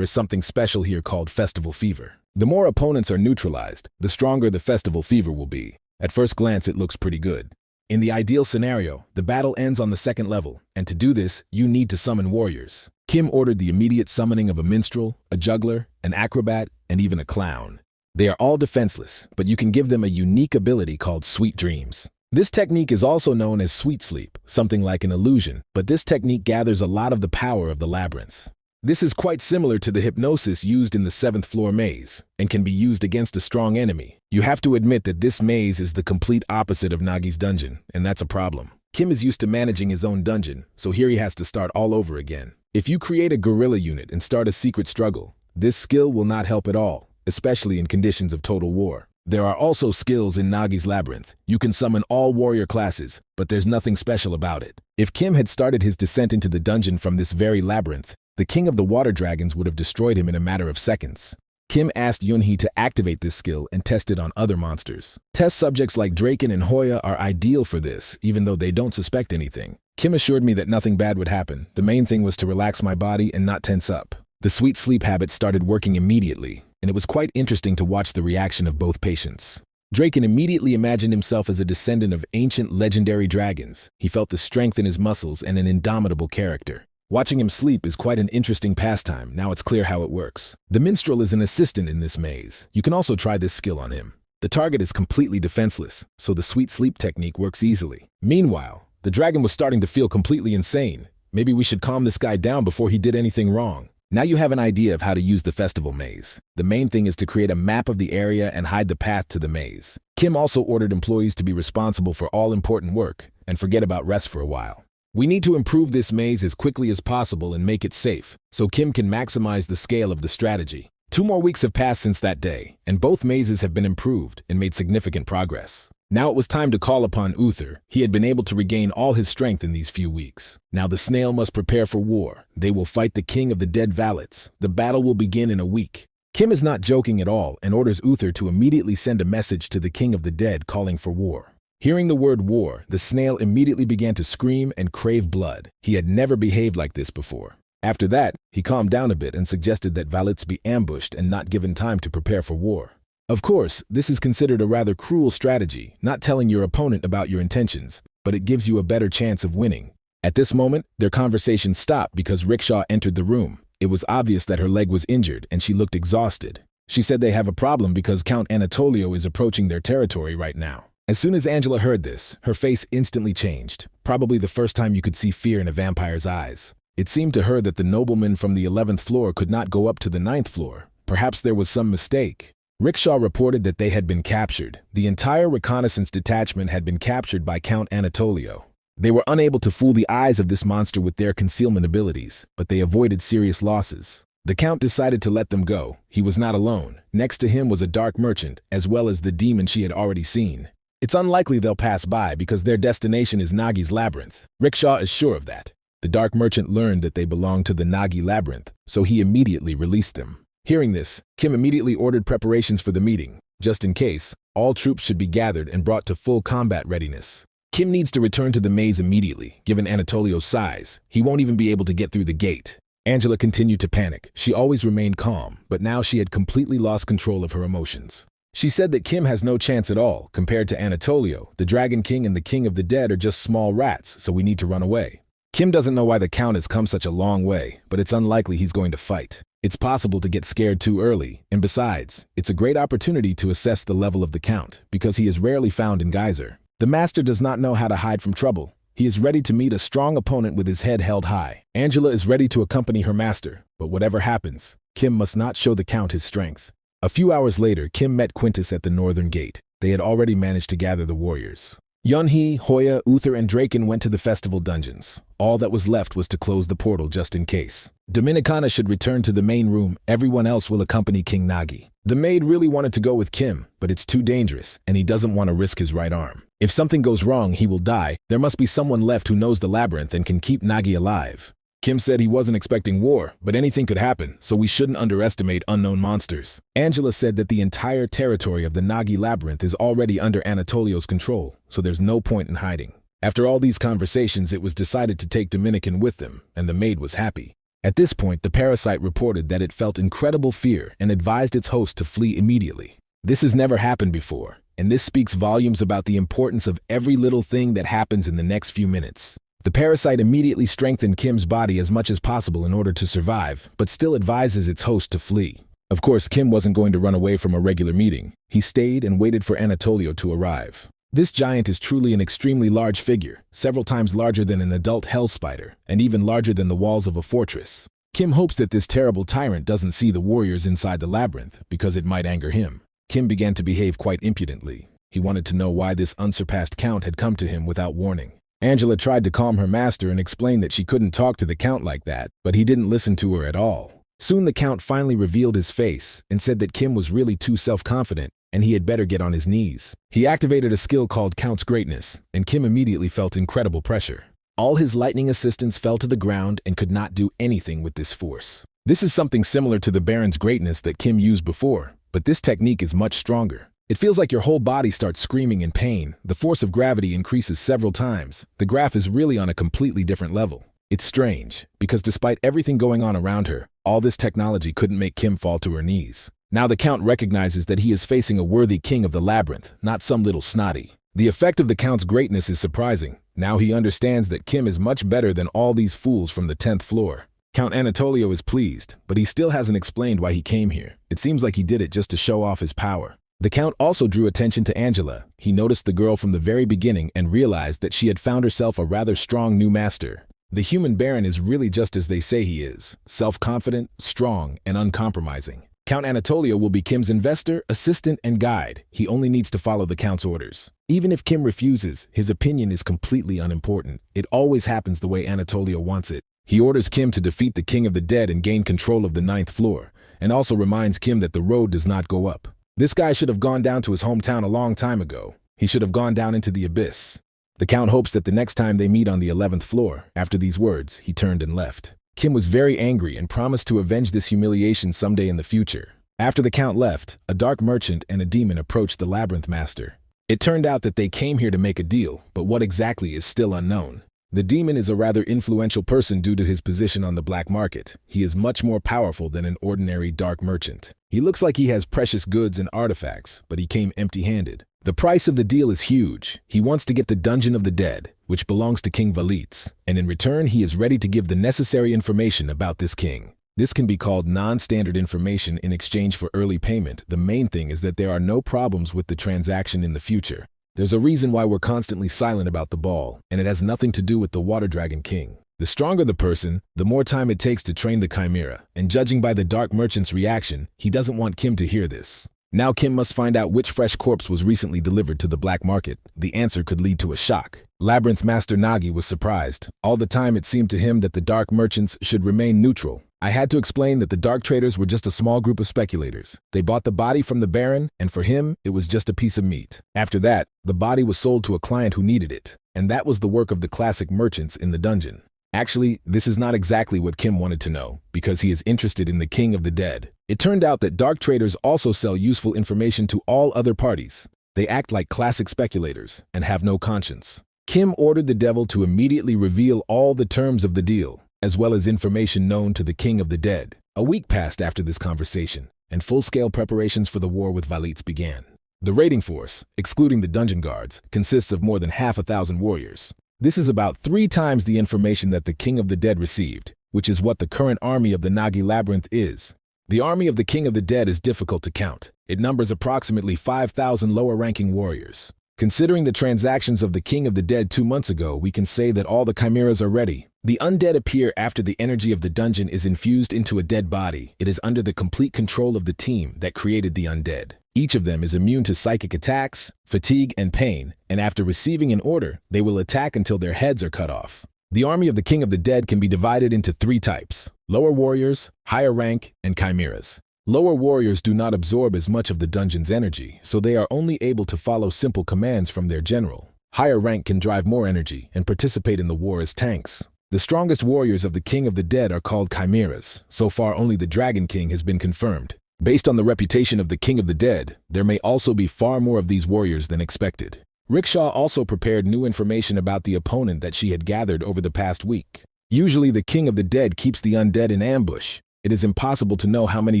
is something special here called festival fever. The more opponents are neutralized, the stronger the festival fever will be. At first glance, it looks pretty good. In the ideal scenario, the battle ends on the second level, and to do this, you need to summon warriors. Kim ordered the immediate summoning of a minstrel, a juggler, an acrobat, and even a clown. They are all defenseless, but you can give them a unique ability called sweet dreams. This technique is also known as sweet sleep, something like an illusion, but this technique gathers a lot of the power of the labyrinth. This is quite similar to the hypnosis used in the 7th floor maze, and can be used against a strong enemy. You have to admit that this maze is the complete opposite of Nagi's dungeon, and that's a problem. Kim is used to managing his own dungeon, so here he has to start all over again. If you create a guerrilla unit and start a secret struggle, this skill will not help at all, especially in conditions of total war. There are also skills in Nagi's labyrinth. You can summon all warrior classes, but there's nothing special about it. If Kim had started his descent into the dungeon from this very labyrinth, the king of the water dragons would have destroyed him in a matter of seconds. Kim asked Yunhee to activate this skill and test it on other monsters. Test subjects like Draken and Hoya are ideal for this, even though they don't suspect anything. Kim assured me that nothing bad would happen. The main thing was to relax my body and not tense up. The sweet sleep habit started working immediately, and it was quite interesting to watch the reaction of both patients. Draken immediately imagined himself as a descendant of ancient legendary dragons. He felt the strength in his muscles and an indomitable character. Watching him sleep is quite an interesting pastime. Now it's clear how it works. The minstrel is an assistant in this maze. You can also try this skill on him. The target is completely defenseless, so the sweet sleep technique works easily. Meanwhile, the dragon was starting to feel completely insane. Maybe we should calm this guy down before he did anything wrong. Now you have an idea of how to use the festival maze. The main thing is to create a map of the area and hide the path to the maze. Kim also ordered employees to be responsible for all important work and forget about rest for a while. We need to improve this maze as quickly as possible and make it safe, so Kim can maximize the scale of the strategy. 2 more weeks have passed since that day, and both mazes have been improved and made significant progress. Now it was time to call upon Uther. He had been able to regain all his strength in these few weeks. Now the snail must prepare for war. They will fight the king of the dead valets. The battle will begin in a week. Kim is not joking at all and orders Uther to immediately send a message to the king of the dead calling for war. Hearing the word war, the snail immediately began to scream and crave blood. He had never behaved like this before. After that, he calmed down a bit and suggested that valets be ambushed and not given time to prepare for war. Of course, this is considered a rather cruel strategy, not telling your opponent about your intentions, but it gives you a better chance of winning. At this moment, their conversation stopped because Rickshaw entered the room. It was obvious that her leg was injured and she looked exhausted. She said they have a problem because Count Anatolio is approaching their territory right now. As soon as Angela heard this, her face instantly changed, probably the first time you could see fear in a vampire's eyes. It seemed to her that the nobleman from the 11th floor could not go up to the 9th floor. Perhaps there was some mistake. Rickshaw reported that they had been captured. The entire reconnaissance detachment had been captured by Count Anatolio. They were unable to fool the eyes of this monster with their concealment abilities, but they avoided serious losses. The Count decided to let them go. He was not alone. Next to him was a dark merchant, as well as the demon she had already seen. It's unlikely they'll pass by because their destination is Nagi's labyrinth. Rickshaw is sure of that. The dark merchant learned that they belonged to the Nagi labyrinth, so he immediately released them. Hearing this, Kim immediately ordered preparations for the meeting. Just in case, all troops should be gathered and brought to full combat readiness. Kim needs to return to the maze immediately, given Anatolio's size. He won't even be able to get through the gate. Angela continued to panic. She always remained calm, but now she had completely lost control of her emotions. She said that Kim has no chance at all. Compared to Anatolio, the Dragon King and the King of the Dead are just small rats, so we need to run away. Kim doesn't know why the Count has come such a long way, but it's unlikely he's going to fight. It's possible to get scared too early, and besides, it's a great opportunity to assess the level of the Count, because he is rarely found in Geyser. The master does not know how to hide from trouble. He is ready to meet a strong opponent with his head held high. Angela is ready to accompany her master, but whatever happens, Kim must not show the Count his strength. A few hours later, Kim met Quintus at the northern gate. They had already managed to gather the warriors. Yunhee, Hoya, Uther, and Draken went to the festival dungeons. All that was left was to close the portal just in case. Dominicana should return to the main room. Everyone else will accompany King Nagi. The maid really wanted to go with Kim, but it's too dangerous, and he doesn't want to risk his right arm. If something goes wrong, he will die. There must be someone left who knows the labyrinth and can keep Nagi alive. Kim said he wasn't expecting war, but anything could happen, so we shouldn't underestimate unknown monsters. Angela said that the entire territory of the Nagi labyrinth is already under Anatolio's control, so there's no point in hiding. After all these conversations, it was decided to take Dominican with them, and the maid was happy. At this point, the parasite reported that it felt incredible fear and advised its host to flee immediately. This has never happened before, and this speaks volumes about the importance of every little thing that happens in the next few minutes. The parasite immediately strengthened Kim's body as much as possible in order to survive, but still advises its host to flee. Of course, Kim wasn't going to run away from a regular meeting. He stayed and waited for Anatolio to arrive. This giant is truly an extremely large figure, several times larger than an adult hell spider, and even larger than the walls of a fortress. Kim hopes that this terrible tyrant doesn't see the warriors inside the labyrinth, because it might anger him. Kim began to behave quite impudently. He wanted to know why this unsurpassed Count had come to him without warning. Angela tried to calm her master and explain that she couldn't talk to the Count like that, but he didn't listen to her at all. Soon the Count finally revealed his face and said that Kim was really too self-confident and he had better get on his knees. He activated a skill called Count's Greatness, and Kim immediately felt incredible pressure. All his lightning assistants fell to the ground and could not do anything with this force. This is something similar to the Baron's Greatness that Kim used before, but this technique is much stronger. It feels like your whole body starts screaming in pain. The force of gravity increases several times. The graph is really on a completely different level. It's strange, because despite everything going on around her, all this technology couldn't make Kim fall to her knees. Now the Count recognizes that he is facing a worthy king of the labyrinth, not some little snotty. The effect of the Count's greatness is surprising. Now he understands that Kim is much better than all these fools from the 10th floor. Count Anatolio is pleased, but he still hasn't explained why he came here. It seems like he did it just to show off his power. The Count also drew attention to Angela. He noticed the girl from the very beginning and realized that she had found herself a rather strong new master. The human Baron is really just as they say he is, self-confident, strong, and uncompromising. Count Anatolio will be Kim's investor, assistant, and guide. He only needs to follow the Count's orders. Even if Kim refuses, his opinion is completely unimportant. It always happens the way Anatolio wants it. He orders Kim to defeat the King of the Dead and gain control of the 9th floor, and also reminds Kim that the road does not go up. This guy should have gone down to his hometown a long time ago. He should have gone down into the abyss. The Count hopes that the next time they meet on the 11th floor, after these words, he turned and left. Kim was very angry and promised to avenge this humiliation someday in the future. After the Count left, a dark merchant and a demon approached the labyrinth master. It turned out that they came here to make a deal, but what exactly is still unknown. The demon is a rather influential person due to his position on the black market. He is much more powerful than an ordinary dark merchant. He looks like he has precious goods and artifacts, but he came empty-handed. The price of the deal is huge. He wants to get the Dungeon of the Dead, which belongs to King Valitz, and in return he is ready to give the necessary information about this king. This can be called non-standard information in exchange for early payment. The main thing is that there are no problems with the transaction in the future. There's a reason why we're constantly silent about the ball, and it has nothing to do with the Water Dragon King. The stronger the person, the more time it takes to train the Chimera, and judging by the Dark Merchant's reaction, he doesn't want Kim to hear this. Now Kim must find out which fresh corpse was recently delivered to the black market. The answer could lead to a shock. Labyrinth Master Nagi was surprised. All the time it seemed to him that the Dark Merchants should remain neutral. I had to explain that the Dark Traders were just a small group of speculators. They bought the body from the Baron, and for him, it was just a piece of meat. After that, the body was sold to a client who needed it, and that was the work of the classic merchants in the dungeon. Actually, this is not exactly what Kim wanted to know, because he is interested in the King of the Dead. It turned out that Dark Traders also sell useful information to all other parties. They act like classic speculators and have no conscience. Kim ordered the devil to immediately reveal all the terms of the deal, as well as information known to the King of the Dead. A week passed after this conversation, and full-scale preparations for the war with Valitz began. The raiding force, excluding the dungeon guards, consists of more than 1,000 warriors. This is about 3 times the information that the King of the Dead received, which is what the current army of the Nagi Labyrinth is. The army of the King of the Dead is difficult to count. It numbers approximately 5,000 lower-ranking warriors. Considering the transactions of the King of the Dead 2 months ago, we can say that all the chimeras are ready. The undead appear after the energy of the dungeon is infused into a dead body. It is under the complete control of the team that created the undead. Each of them is immune to psychic attacks, fatigue, and pain, and after receiving an order, they will attack until their heads are cut off. The army of the King of the Dead can be divided into 3 types: lower warriors, higher rank, and chimeras. Lower warriors do not absorb as much of the dungeon's energy, so they are only able to follow simple commands from their general. Higher rank can drive more energy and participate in the war as tanks. The strongest warriors of the King of the Dead are called chimeras. So far, only the Dragon King has been confirmed. Based on the reputation of the King of the Dead, there may also be far more of these warriors than expected. Rickshaw also prepared new information about the opponent that she had gathered over the past week. Usually, the King of the Dead keeps the undead in ambush. It is impossible to know how many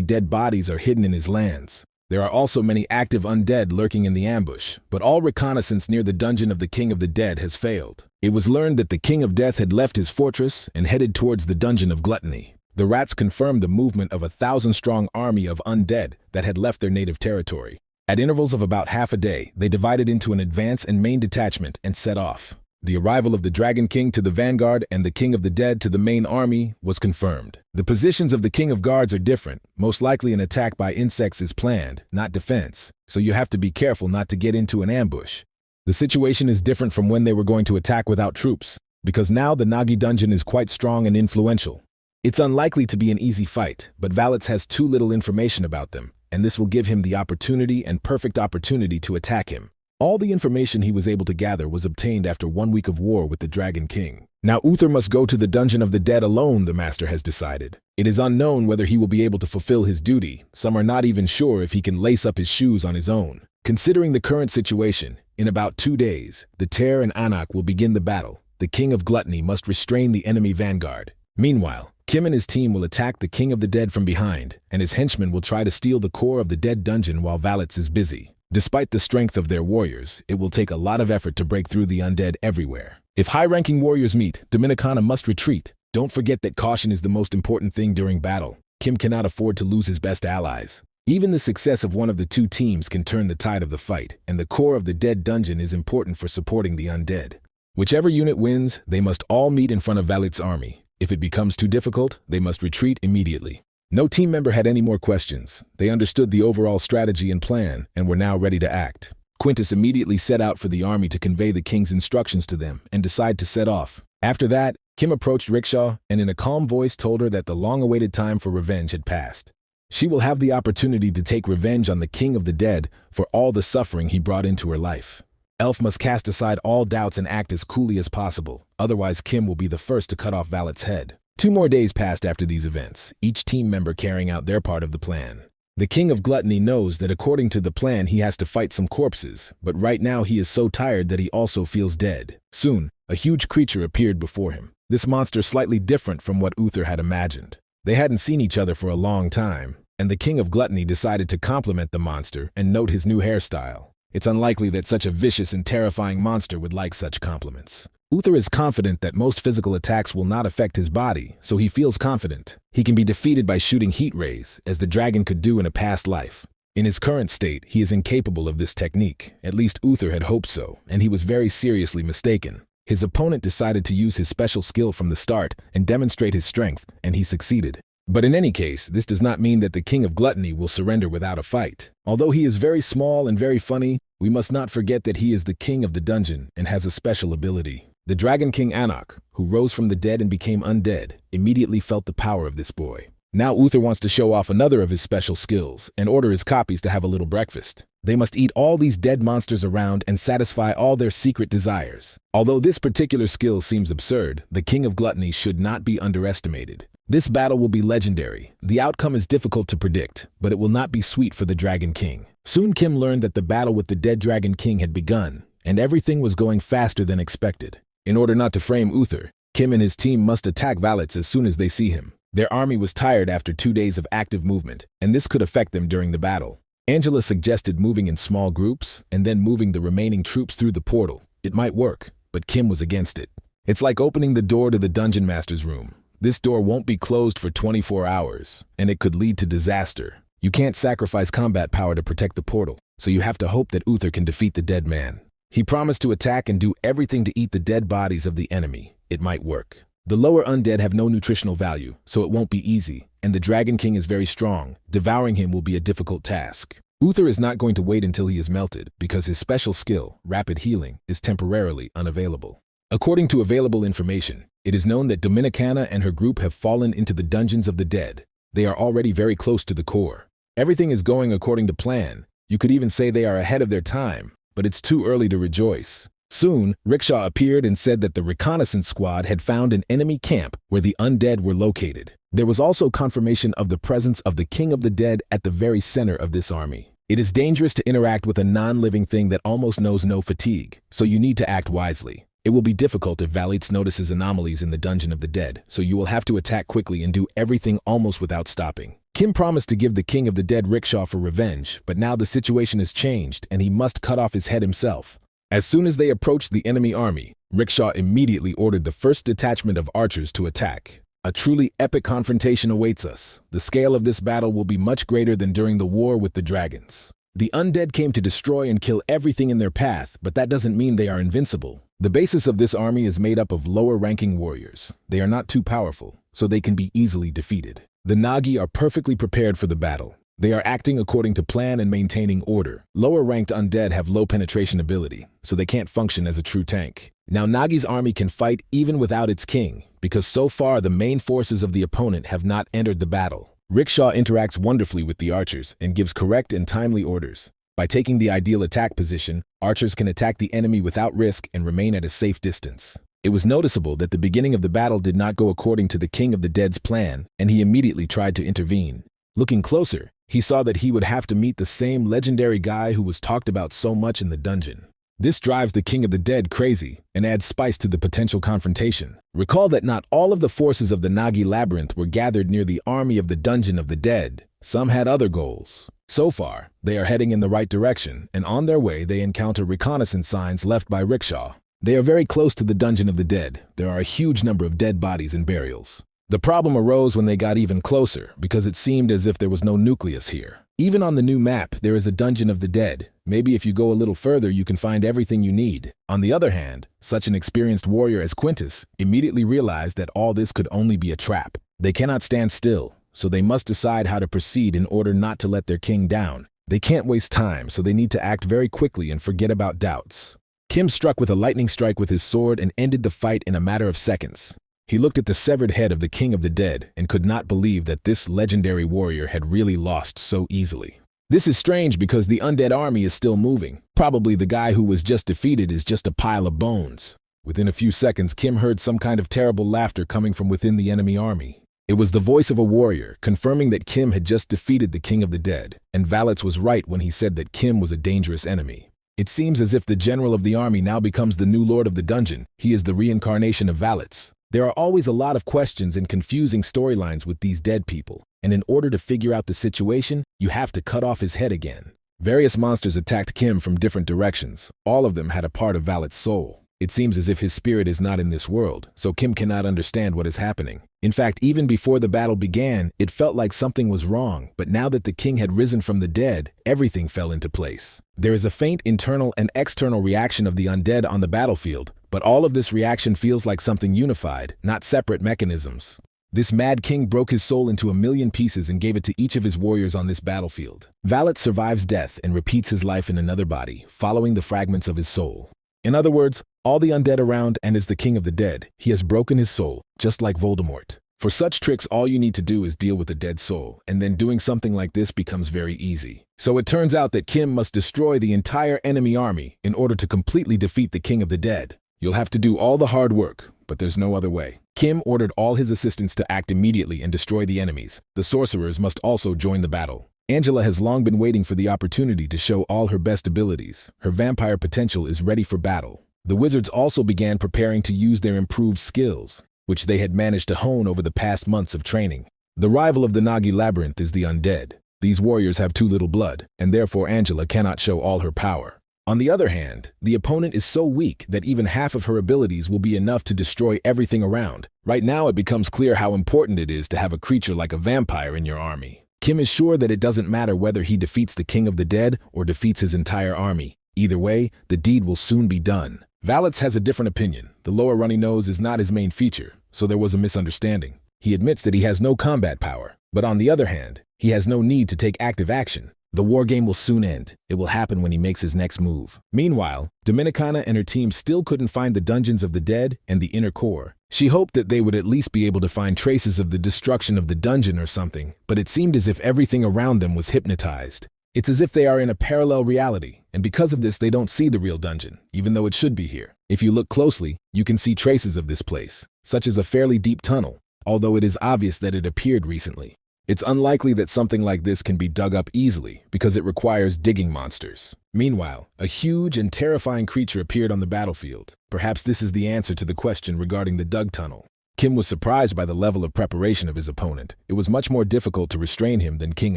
dead bodies are hidden in his lands. There are also many active undead lurking in the ambush, but all reconnaissance near the dungeon of the King of the Dead has failed. It was learned that the King of Death had left his fortress and headed towards the dungeon of Gluttony. The rats confirmed the movement of a 1,000-strong army of undead that had left their native territory. At intervals of about half a day, they divided into an advance and main detachment and set off. The arrival of the Dragon King to the vanguard and the King of the Dead to the main army was confirmed. The positions of the King of Guards are different. Most likely an attack by insects is planned, not defense, so you have to be careful not to get into an ambush. The situation is different from when they were going to attack without troops, because now the Nagi dungeon is quite strong and influential. It's unlikely to be an easy fight, but Valitz has too little information about them, and this will give him the opportunity and perfect opportunity to attack him. All the information he was able to gather was obtained after 1 week of war with the Dragon King. Now Uther must go to the Dungeon of the Dead alone, the Master has decided. It is unknown whether he will be able to fulfill his duty. Some are not even sure if he can lace up his shoes on his own. Considering the current situation, in about 2 days, the Terror and Anak will begin the battle. The King of Gluttony must restrain the enemy vanguard. Meanwhile, Kim and his team will attack the King of the Dead from behind, and his henchmen will try to steal the core of the Dead Dungeon while Valitz is busy. Despite the strength of their warriors, it will take a lot of effort to break through the undead everywhere. If high-ranking warriors meet, Dominicana must retreat. Don't forget that caution is the most important thing during battle. Kim cannot afford to lose his best allies. Even the success of one of the 2 teams can turn the tide of the fight, and the core of the Dead Dungeon is important for supporting the undead. Whichever unit wins, they must all meet in front of Valitz's army. If it becomes too difficult, they must retreat immediately. No team member had any more questions. They understood the overall strategy and plan and were now ready to act. Quintus immediately set out for the army to convey the king's instructions to them and decide to set off. After that, Kim approached Rickshaw and in a calm voice told her that the long-awaited time for revenge had passed. She will have the opportunity to take revenge on the King of the Dead for all the suffering he brought into her life. Elf must cast aside all doubts and act as coolly as possible, otherwise Kim will be the first to cut off Valitz's head. 2 more days passed after these events, each team member carrying out their part of the plan. The king of gluttony knows that according to the plan he has to fight some corpses, but right now he is so tired that he also feels dead. Soon, a huge creature appeared before him. This monster slightly different from what Uther had imagined. They hadn't seen each other for a long time, and the king of gluttony decided to compliment the monster and note his new hairstyle. It's unlikely that such a vicious and terrifying monster would like such compliments. Uther is confident that most physical attacks will not affect his body, so he feels confident. He can be defeated by shooting heat rays, as the dragon could do in a past life. In his current state, he is incapable of this technique. At least Uther had hoped so, and he was very seriously mistaken. His opponent decided to use his special skill from the start and demonstrate his strength, and he succeeded. But in any case, this does not mean that the king of gluttony will surrender without a fight. Although he is very small and very funny, we must not forget that he is the king of the dungeon and has a special ability. The Dragon King Anak, who rose from the dead and became undead, immediately felt the power of this boy. Now Uther wants to show off another of his special skills and order his copies to have a little breakfast. They must eat all these dead monsters around and satisfy all their secret desires. Although this particular skill seems absurd, the king of gluttony should not be underestimated. This battle will be legendary. The outcome is difficult to predict, but it will not be sweet for the Dragon King. Soon Kim learned that the battle with the dead Dragon King had begun, and everything was going faster than expected. In order not to frame Uther, Kim and his team must attack Valets as soon as they see him. Their army was tired after 2 days of active movement, and this could affect them during the battle. Angela suggested moving in small groups and then moving the remaining troops through the portal. It might work, but Kim was against it. It's like opening the door to the dungeon master's room. This door won't be closed for 24 hours, and it could lead to disaster. You can't sacrifice combat power to protect the portal, so you have to hope that Uther can defeat the dead man. He promised to attack and do everything to eat the dead bodies of the enemy. It might work. The lower undead have no nutritional value, so it won't be easy, and the Dragon King is very strong. Devouring him will be a difficult task. Uther is not going to wait until he is melted, because his special skill, rapid healing, is temporarily unavailable. According to available information, it is known that Dominicana and her group have fallen into the dungeons of the dead. They are already very close to the core. Everything is going according to plan. You could even say they are ahead of their time, but it's too early to rejoice. Soon, Rickshaw appeared and said that the reconnaissance squad had found an enemy camp where the undead were located. There was also confirmation of the presence of the King of the Dead at the very center of this army. It is dangerous to interact with a non-living thing that almost knows no fatigue, so you need to act wisely. It will be difficult if Valets notices anomalies in the Dungeon of the Dead, so you will have to attack quickly and do everything almost without stopping. Kim promised to give the King of the Dead Rickshaw for revenge, but now the situation has changed and he must cut off his head himself. As soon as they approached the enemy army, Rickshaw immediately ordered the first detachment of archers to attack. A truly epic confrontation awaits us. The scale of this battle will be much greater than during the war with the dragons. The undead came to destroy and kill everything in their path, but that doesn't mean they are invincible. The basis of this army is made up of lower-ranking warriors. They are not too powerful, so they can be easily defeated. The Nagi are perfectly prepared for the battle. They are acting according to plan and maintaining order. Lower-ranked undead have low penetration ability, so they can't function as a true tank. Now Nagi's army can fight even without its king, because so far the main forces of the opponent have not entered the battle. Rickshaw interacts wonderfully with the archers and gives correct and timely orders. By taking the ideal attack position, archers can attack the enemy without risk and remain at a safe distance. It was noticeable that the beginning of the battle did not go according to the King of the Dead's plan, and he immediately tried to intervene. Looking closer, he saw that he would have to meet the same legendary guy who was talked about so much in the dungeon. This drives the King of the Dead crazy and adds spice to the potential confrontation. Recall that not all of the forces of the Nagi Labyrinth were gathered near the army of the Dungeon of the Dead. Some had other goals. So far, they are heading in the right direction, and on their way they encounter reconnaissance signs left by Rickshaw. They are very close to the Dungeon of the Dead. There are a huge number of dead bodies and burials. The problem arose when they got even closer, because it seemed as if there was no nucleus here. Even on the new map, there is a Dungeon of the Dead. Maybe if you go a little further, you can find everything you need. On the other hand, such an experienced warrior as Quintus immediately realized that all this could only be a trap. They cannot stand still, so they must decide how to proceed in order not to let their king down. They can't waste time, so they need to act very quickly and forget about doubts. Kim struck with a lightning strike with his sword and ended the fight in a matter of seconds. He looked at the severed head of the King of the Dead and could not believe that this legendary warrior had really lost so easily. This is strange because the undead army is still moving. Probably the guy who was just defeated is just a pile of bones. Within a few seconds, Kim heard some kind of terrible laughter coming from within the enemy army. It was the voice of a warrior, confirming that Kim had just defeated the King of the Dead, and Valets was right when he said that Kim was a dangerous enemy. It seems as if the general of the army now becomes the new lord of the dungeon. He is the reincarnation of Valets. There are always a lot of questions and confusing storylines with these dead people, and in order to figure out the situation, you have to cut off his head again. Various monsters attacked Kim from different directions. All of them had a part of Valets' soul. It seems as if his spirit is not in this world, so Kim cannot understand what is happening. In fact, even before the battle began, it felt like something was wrong, but now that the king had risen from the dead, everything fell into place. There is a faint internal and external reaction of the undead on the battlefield, but all of this reaction feels like something unified, not separate mechanisms. This mad king broke his soul into 1,000,000 pieces and gave it to each of his warriors on this battlefield. Valet survives death and repeats his life in another body, following the fragments of his soul. In other words, all the undead around and is the king of the dead. He has broken his soul, just like Voldemort. For such tricks, all you need to do is deal with a dead soul, and then doing something like this becomes very easy. So it turns out that Kim must destroy the entire enemy army in order to completely defeat the king of the dead. You'll have to do all the hard work, but there's no other way. Kim ordered all his assistants to act immediately and destroy the enemies. The sorcerers must also join the battle. Angela has long been waiting for the opportunity to show all her best abilities. Her vampire potential is ready for battle. The wizards also began preparing to use their improved skills, which they had managed to hone over the past months of training. The rival of the Nagi labyrinth is the undead. These warriors have too little blood, and therefore Angela cannot show all her power. On the other hand, the opponent is so weak that even half of her abilities will be enough to destroy everything around. Right now it becomes clear how important it is to have a creature like a vampire in your army. Kim is sure that it doesn't matter whether he defeats the king of the dead or defeats his entire army. Either way, the deed will soon be done. Valets has a different opinion. The lower runny nose is not his main feature, so there was a misunderstanding. He admits that he has no combat power, but on the other hand, he has no need to take active action. The war game will soon end. It will happen when he makes his next move. Meanwhile, Dominicana and her team still couldn't find the dungeons of the dead and the inner core. She hoped that they would at least be able to find traces of the destruction of the dungeon or something, but it seemed as if everything around them was hypnotized. It's as if they are in a parallel reality, and because of this they don't see the real dungeon, even though it should be here. If you look closely, you can see traces of this place, such as a fairly deep tunnel, although it is obvious that it appeared recently. It's unlikely that something like this can be dug up easily because it requires digging monsters. Meanwhile, a huge and terrifying creature appeared on the battlefield. Perhaps this is the answer to the question regarding the dug tunnel. Kim was surprised by the level of preparation of his opponent. It was much more difficult to restrain him than King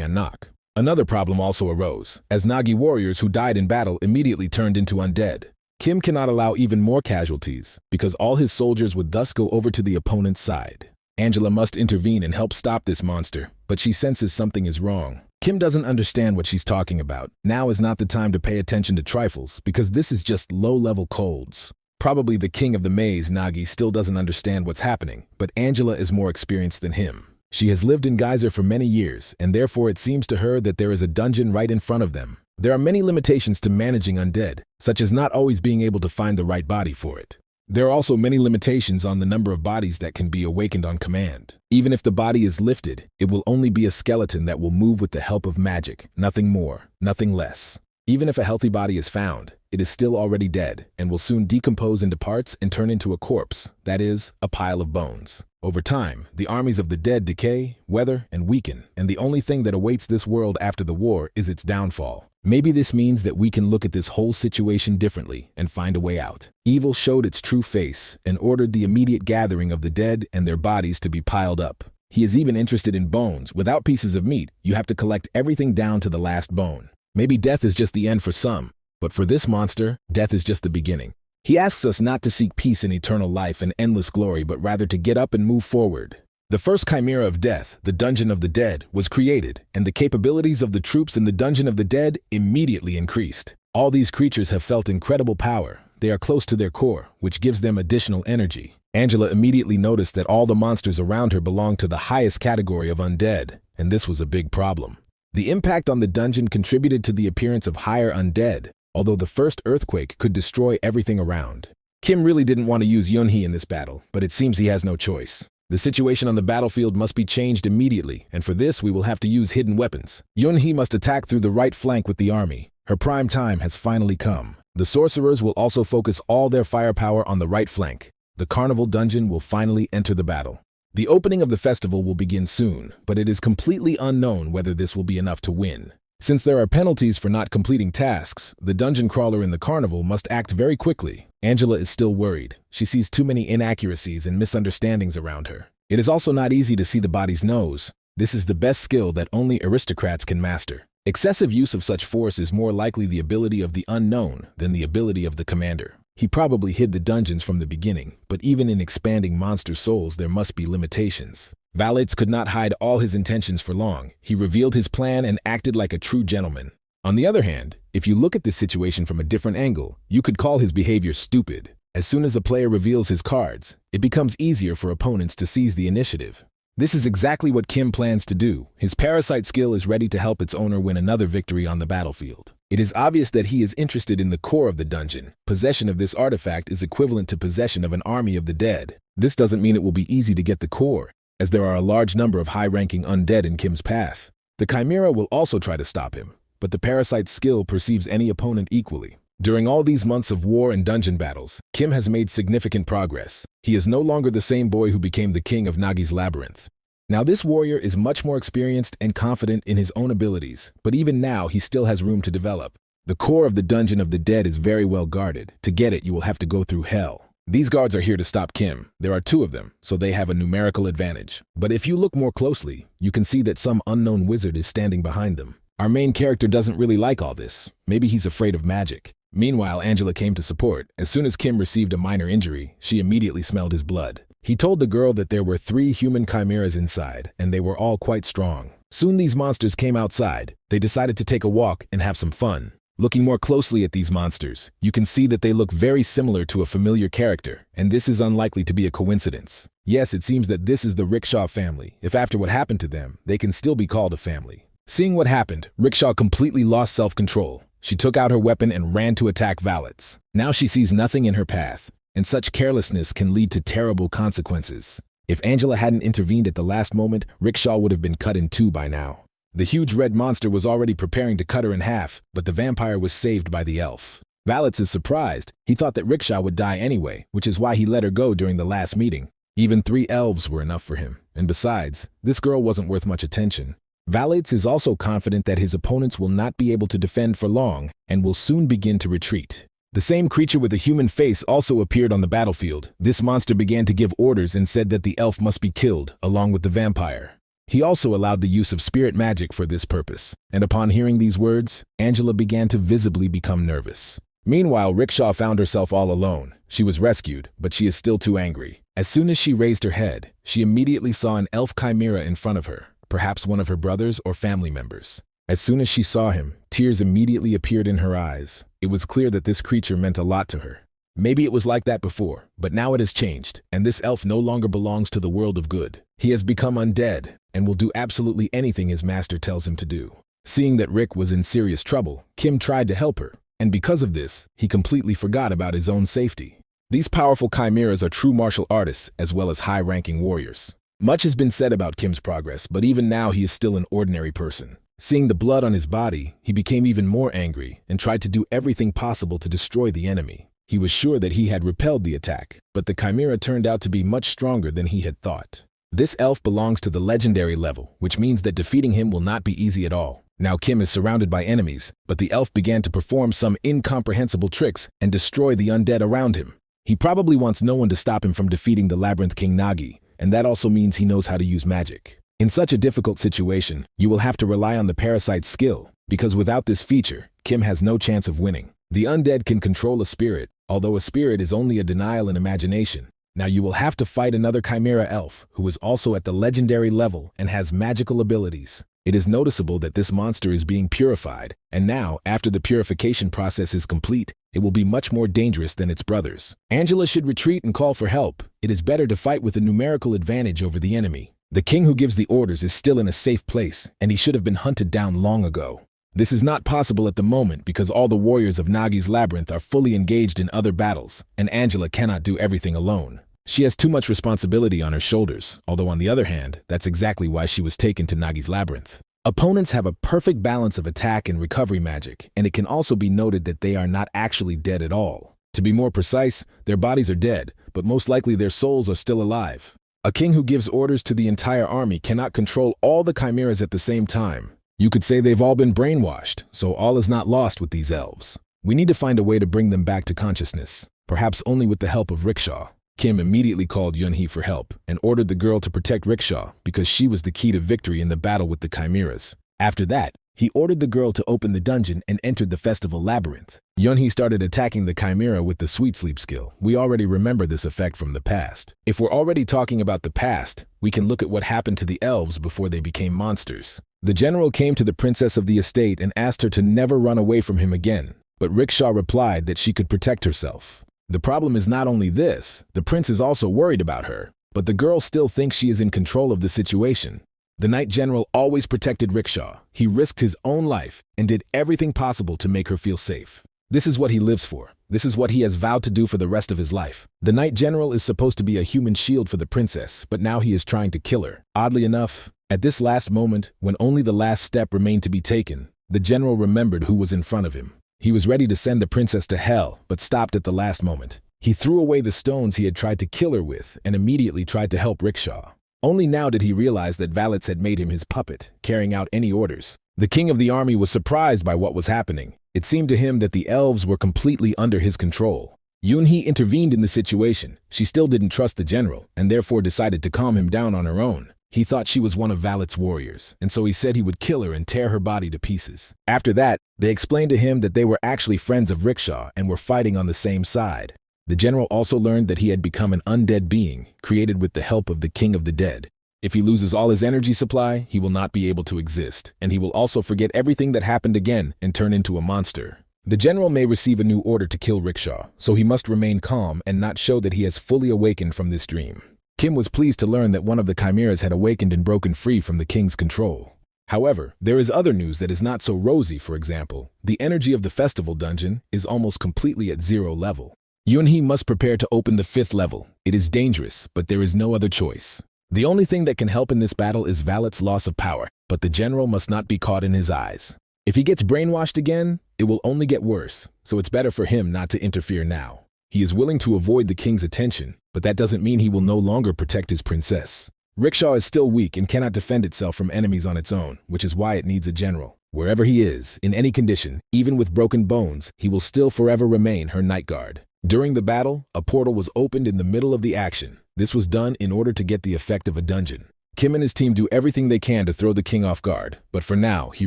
Anak. Another problem also arose, as Nagi warriors who died in battle immediately turned into undead. Kim cannot allow even more casualties, because all his soldiers would thus go over to the opponent's side. Angela must intervene and help stop this monster, but she senses something is wrong. Kim doesn't understand what she's talking about. Now is not the time to pay attention to trifles, because this is just low-level colds. Probably the king of the maze, Nagi, still doesn't understand what's happening, but Angela is more experienced than him. She has lived in Geyser for many years, and therefore it seems to her that there is a dungeon right in front of them. There are many limitations to managing undead, such as not always being able to find the right body for it. There are also many limitations on the number of bodies that can be awakened on command. Even if the body is lifted, it will only be a skeleton that will move with the help of magic, nothing more, nothing less. Even if a healthy body is found, it is still already dead and will soon decompose into parts and turn into a corpse, that is, a pile of bones. Over time, the armies of the dead decay, weather, and weaken, and the only thing that awaits this world after the war is its downfall. Maybe this means that we can look at this whole situation differently and find a way out. Evil showed its true face and ordered the immediate gathering of the dead and their bodies to be piled up. He is even interested in bones. Without pieces of meat, you have to collect everything down to the last bone. Maybe death is just the end for some, but for this monster, death is just the beginning. He asks us not to seek peace and eternal life and endless glory, but rather to get up and move forward. The first chimera of death, the Dungeon of the Dead, was created, and the capabilities of the troops in the Dungeon of the Dead immediately increased. All these creatures have felt incredible power. They are close to their core, which gives them additional energy. Angela immediately noticed that all the monsters around her belonged to the highest category of undead, and this was a big problem. The impact on the dungeon contributed to the appearance of higher undead, although the first earthquake could destroy everything around. Kim really didn't want to use Yunhee in this battle, but it seems he has no choice. The situation on the battlefield must be changed immediately, and for this we will have to use hidden weapons. Yunhee must attack through the right flank with the army. Her prime time has finally come. The sorcerers will also focus all their firepower on the right flank. The carnival dungeon will finally enter the battle. The opening of the festival will begin soon, but it is completely unknown whether this will be enough to win. Since there are penalties for not completing tasks, the dungeon crawler in the carnival must act very quickly. Angela is still worried. She sees too many inaccuracies and misunderstandings around her. It is also not easy to see the body's nose. This is the best skill that only aristocrats can master. Excessive use of such force is more likely the ability of the unknown than the ability of the commander. He probably hid the dungeons from the beginning, but even in expanding monster souls there must be limitations. Valets could not hide all his intentions for long. He revealed his plan and acted like a true gentleman. On the other hand, if you look at this situation from a different angle, you could call his behavior stupid. As soon as a player reveals his cards, it becomes easier for opponents to seize the initiative. This is exactly what Kim plans to do. His parasite skill is ready to help its owner win another victory on the battlefield. It is obvious that he is interested in the core of the dungeon. Possession of this artifact is equivalent to possession of an army of the dead. This doesn't mean it will be easy to get the core, as there are a large number of high-ranking undead in Kim's path. The Chimera will also try to stop him, but the parasite's skill perceives any opponent equally. During all these months of war and dungeon battles, Kim has made significant progress. He is no longer the same boy who became the king of Nagi's labyrinth. Now this warrior is much more experienced and confident in his own abilities, but even now he still has room to develop. The core of the Dungeon of the Dead is very well guarded. To get it, you will have to go through hell. These guards are here to stop Kim. There are 2 of them, so they have a numerical advantage. But if you look more closely, you can see that some unknown wizard is standing behind them. Our main character doesn't really like all this. Maybe he's afraid of magic. Meanwhile, Angela came to support. As soon as Kim received a minor injury, she immediately smelled his blood. He told the girl that there were 3 human chimeras inside, and they were all quite strong. Soon these monsters came outside. They decided to take a walk and have some fun. Looking more closely at these monsters, you can see that they look very similar to a familiar character, and this is unlikely to be a coincidence. Yes, it seems that this is the Rickshaw family. If after what happened to them, they can still be called a family. Seeing what happened, Rickshaw completely lost self-control. She took out her weapon and ran to attack Valets. Now she sees nothing in her path, and such carelessness can lead to terrible consequences. If Angela hadn't intervened at the last moment, Rickshaw would have been cut in 2 by now. The huge red monster was already preparing to cut her in half, but the vampire was saved by the elf. Valets is surprised. He thought that Rickshaw would die anyway, which is why he let her go during the last meeting. Even 3 elves were enough for him, and besides, this girl wasn't worth much attention. Valets is also confident that his opponents will not be able to defend for long and will soon begin to retreat. The same creature with a human face also appeared on the battlefield. This monster began to give orders and said that the elf must be killed, along with the vampire. He also allowed the use of spirit magic for this purpose, and upon hearing these words, Angela began to visibly become nervous. Meanwhile, Rickshaw found herself all alone. She was rescued, but she is still too angry. As soon as she raised her head, she immediately saw an elf chimera in front of her, perhaps one of her brothers or family members. As soon as she saw him, tears immediately appeared in her eyes. It was clear that this creature meant a lot to her. Maybe it was like that before, but now it has changed, and this elf no longer belongs to the world of good. He has become undead, and will do absolutely anything his master tells him to do. Seeing that Rick was in serious trouble, Kim tried to help her, and because of this, he completely forgot about his own safety. These powerful chimeras are true martial artists as well as high-ranking warriors. Much has been said about Kim's progress, but even now he is still an ordinary person. Seeing the blood on his body, he became even more angry and tried to do everything possible to destroy the enemy. He was sure that he had repelled the attack, but the chimera turned out to be much stronger than he had thought. This elf belongs to the legendary level, which means that defeating him will not be easy at all. Now Kim is surrounded by enemies, but the elf began to perform some incomprehensible tricks and destroy the undead around him. He probably wants no one to stop him from defeating the Labyrinth King Nagi, and that also means he knows how to use magic. In such a difficult situation, you will have to rely on the parasite's skill, because without this feature, Kim has no chance of winning. The undead can control a spirit, although a spirit is only a denial in imagination. Now you will have to fight another chimera elf, who is also at the legendary level and has magical abilities. It is noticeable that this monster is being purified, and now, after the purification process is complete, it will be much more dangerous than its brothers. Angela should retreat and call for help. It is better to fight with a numerical advantage over the enemy. The king who gives the orders is still in a safe place, and he should have been hunted down long ago. This is not possible at the moment because all the warriors of Nagi's labyrinth are fully engaged in other battles, and Angela cannot do everything alone. She has too much responsibility on her shoulders, although on the other hand, that's exactly why she was taken to Nagi's labyrinth. Opponents have a perfect balance of attack and recovery magic, and it can also be noted that they are not actually dead at all. To be more precise, their bodies are dead, but most likely their souls are still alive. A king who gives orders to the entire army cannot control all the chimeras at the same time. You could say they've all been brainwashed, so all is not lost with these elves. We need to find a way to bring them back to consciousness, perhaps only with the help of Rickshaw. Kim immediately called Yun-hee for help and ordered the girl to protect Rickshaw because she was the key to victory in the battle with the chimeras. After that, he ordered the girl to open the dungeon and entered the festival labyrinth. Yun-hee started attacking the chimera with the sweet sleep skill. We already remember this effect from the past. If we're already talking about the past, we can look at what happened to the elves before they became monsters. The general came to the princess of the estate and asked her to never run away from him again, but Rickshaw replied that she could protect herself. The problem is not only this, the prince is also worried about her, but the girl still thinks she is in control of the situation. The Knight General always protected Rickshaw. He risked his own life and did everything possible to make her feel safe. This is what he lives for. This is what he has vowed to do for the rest of his life. The Knight General is supposed to be a human shield for the princess, but now he is trying to kill her. Oddly enough, at this last moment, when only the last step remained to be taken, the general remembered who was in front of him. He was ready to send the princess to hell, but stopped at the last moment. He threw away the stones he had tried to kill her with and immediately tried to help Rickshaw. Only now did he realize that Valets had made him his puppet, carrying out any orders. The king of the army was surprised by what was happening. It seemed to him that the elves were completely under his control. Yun-hee intervened in the situation. She still didn't trust the general, and therefore decided to calm him down on her own. He thought she was one of Valets' warriors, and so he said he would kill her and tear her body to pieces. After that, they explained to him that they were actually friends of Rickshaw and were fighting on the same side. The general also learned that he had become an undead being, created with the help of the king of the dead. If he loses all his energy supply, he will not be able to exist, and he will also forget everything that happened again and turn into a monster. The general may receive a new order to kill Rickshaw, so he must remain calm and not show that he has fully awakened from this dream. Kim was pleased to learn that one of the chimeras had awakened and broken free from the king's control. However, there is other news that is not so rosy. For example, the energy of the festival dungeon is almost completely at 0 level. Yun-hee must prepare to open the 5th level. It is dangerous, but there is no other choice. The only thing that can help in this battle is Valets' loss of power, but the general must not be caught in his eyes. If he gets brainwashed again, it will only get worse, so it's better for him not to interfere now. He is willing to avoid the king's attention, but that doesn't mean he will no longer protect his princess. Rickshaw is still weak and cannot defend itself from enemies on its own, which is why it needs a general. Wherever he is, in any condition, even with broken bones, he will still forever remain her night guard. During the battle, a portal was opened in the middle of the action. This was done in order to get the effect of a dungeon. Kim and his team do everything they can to throw the king off guard, but for now, he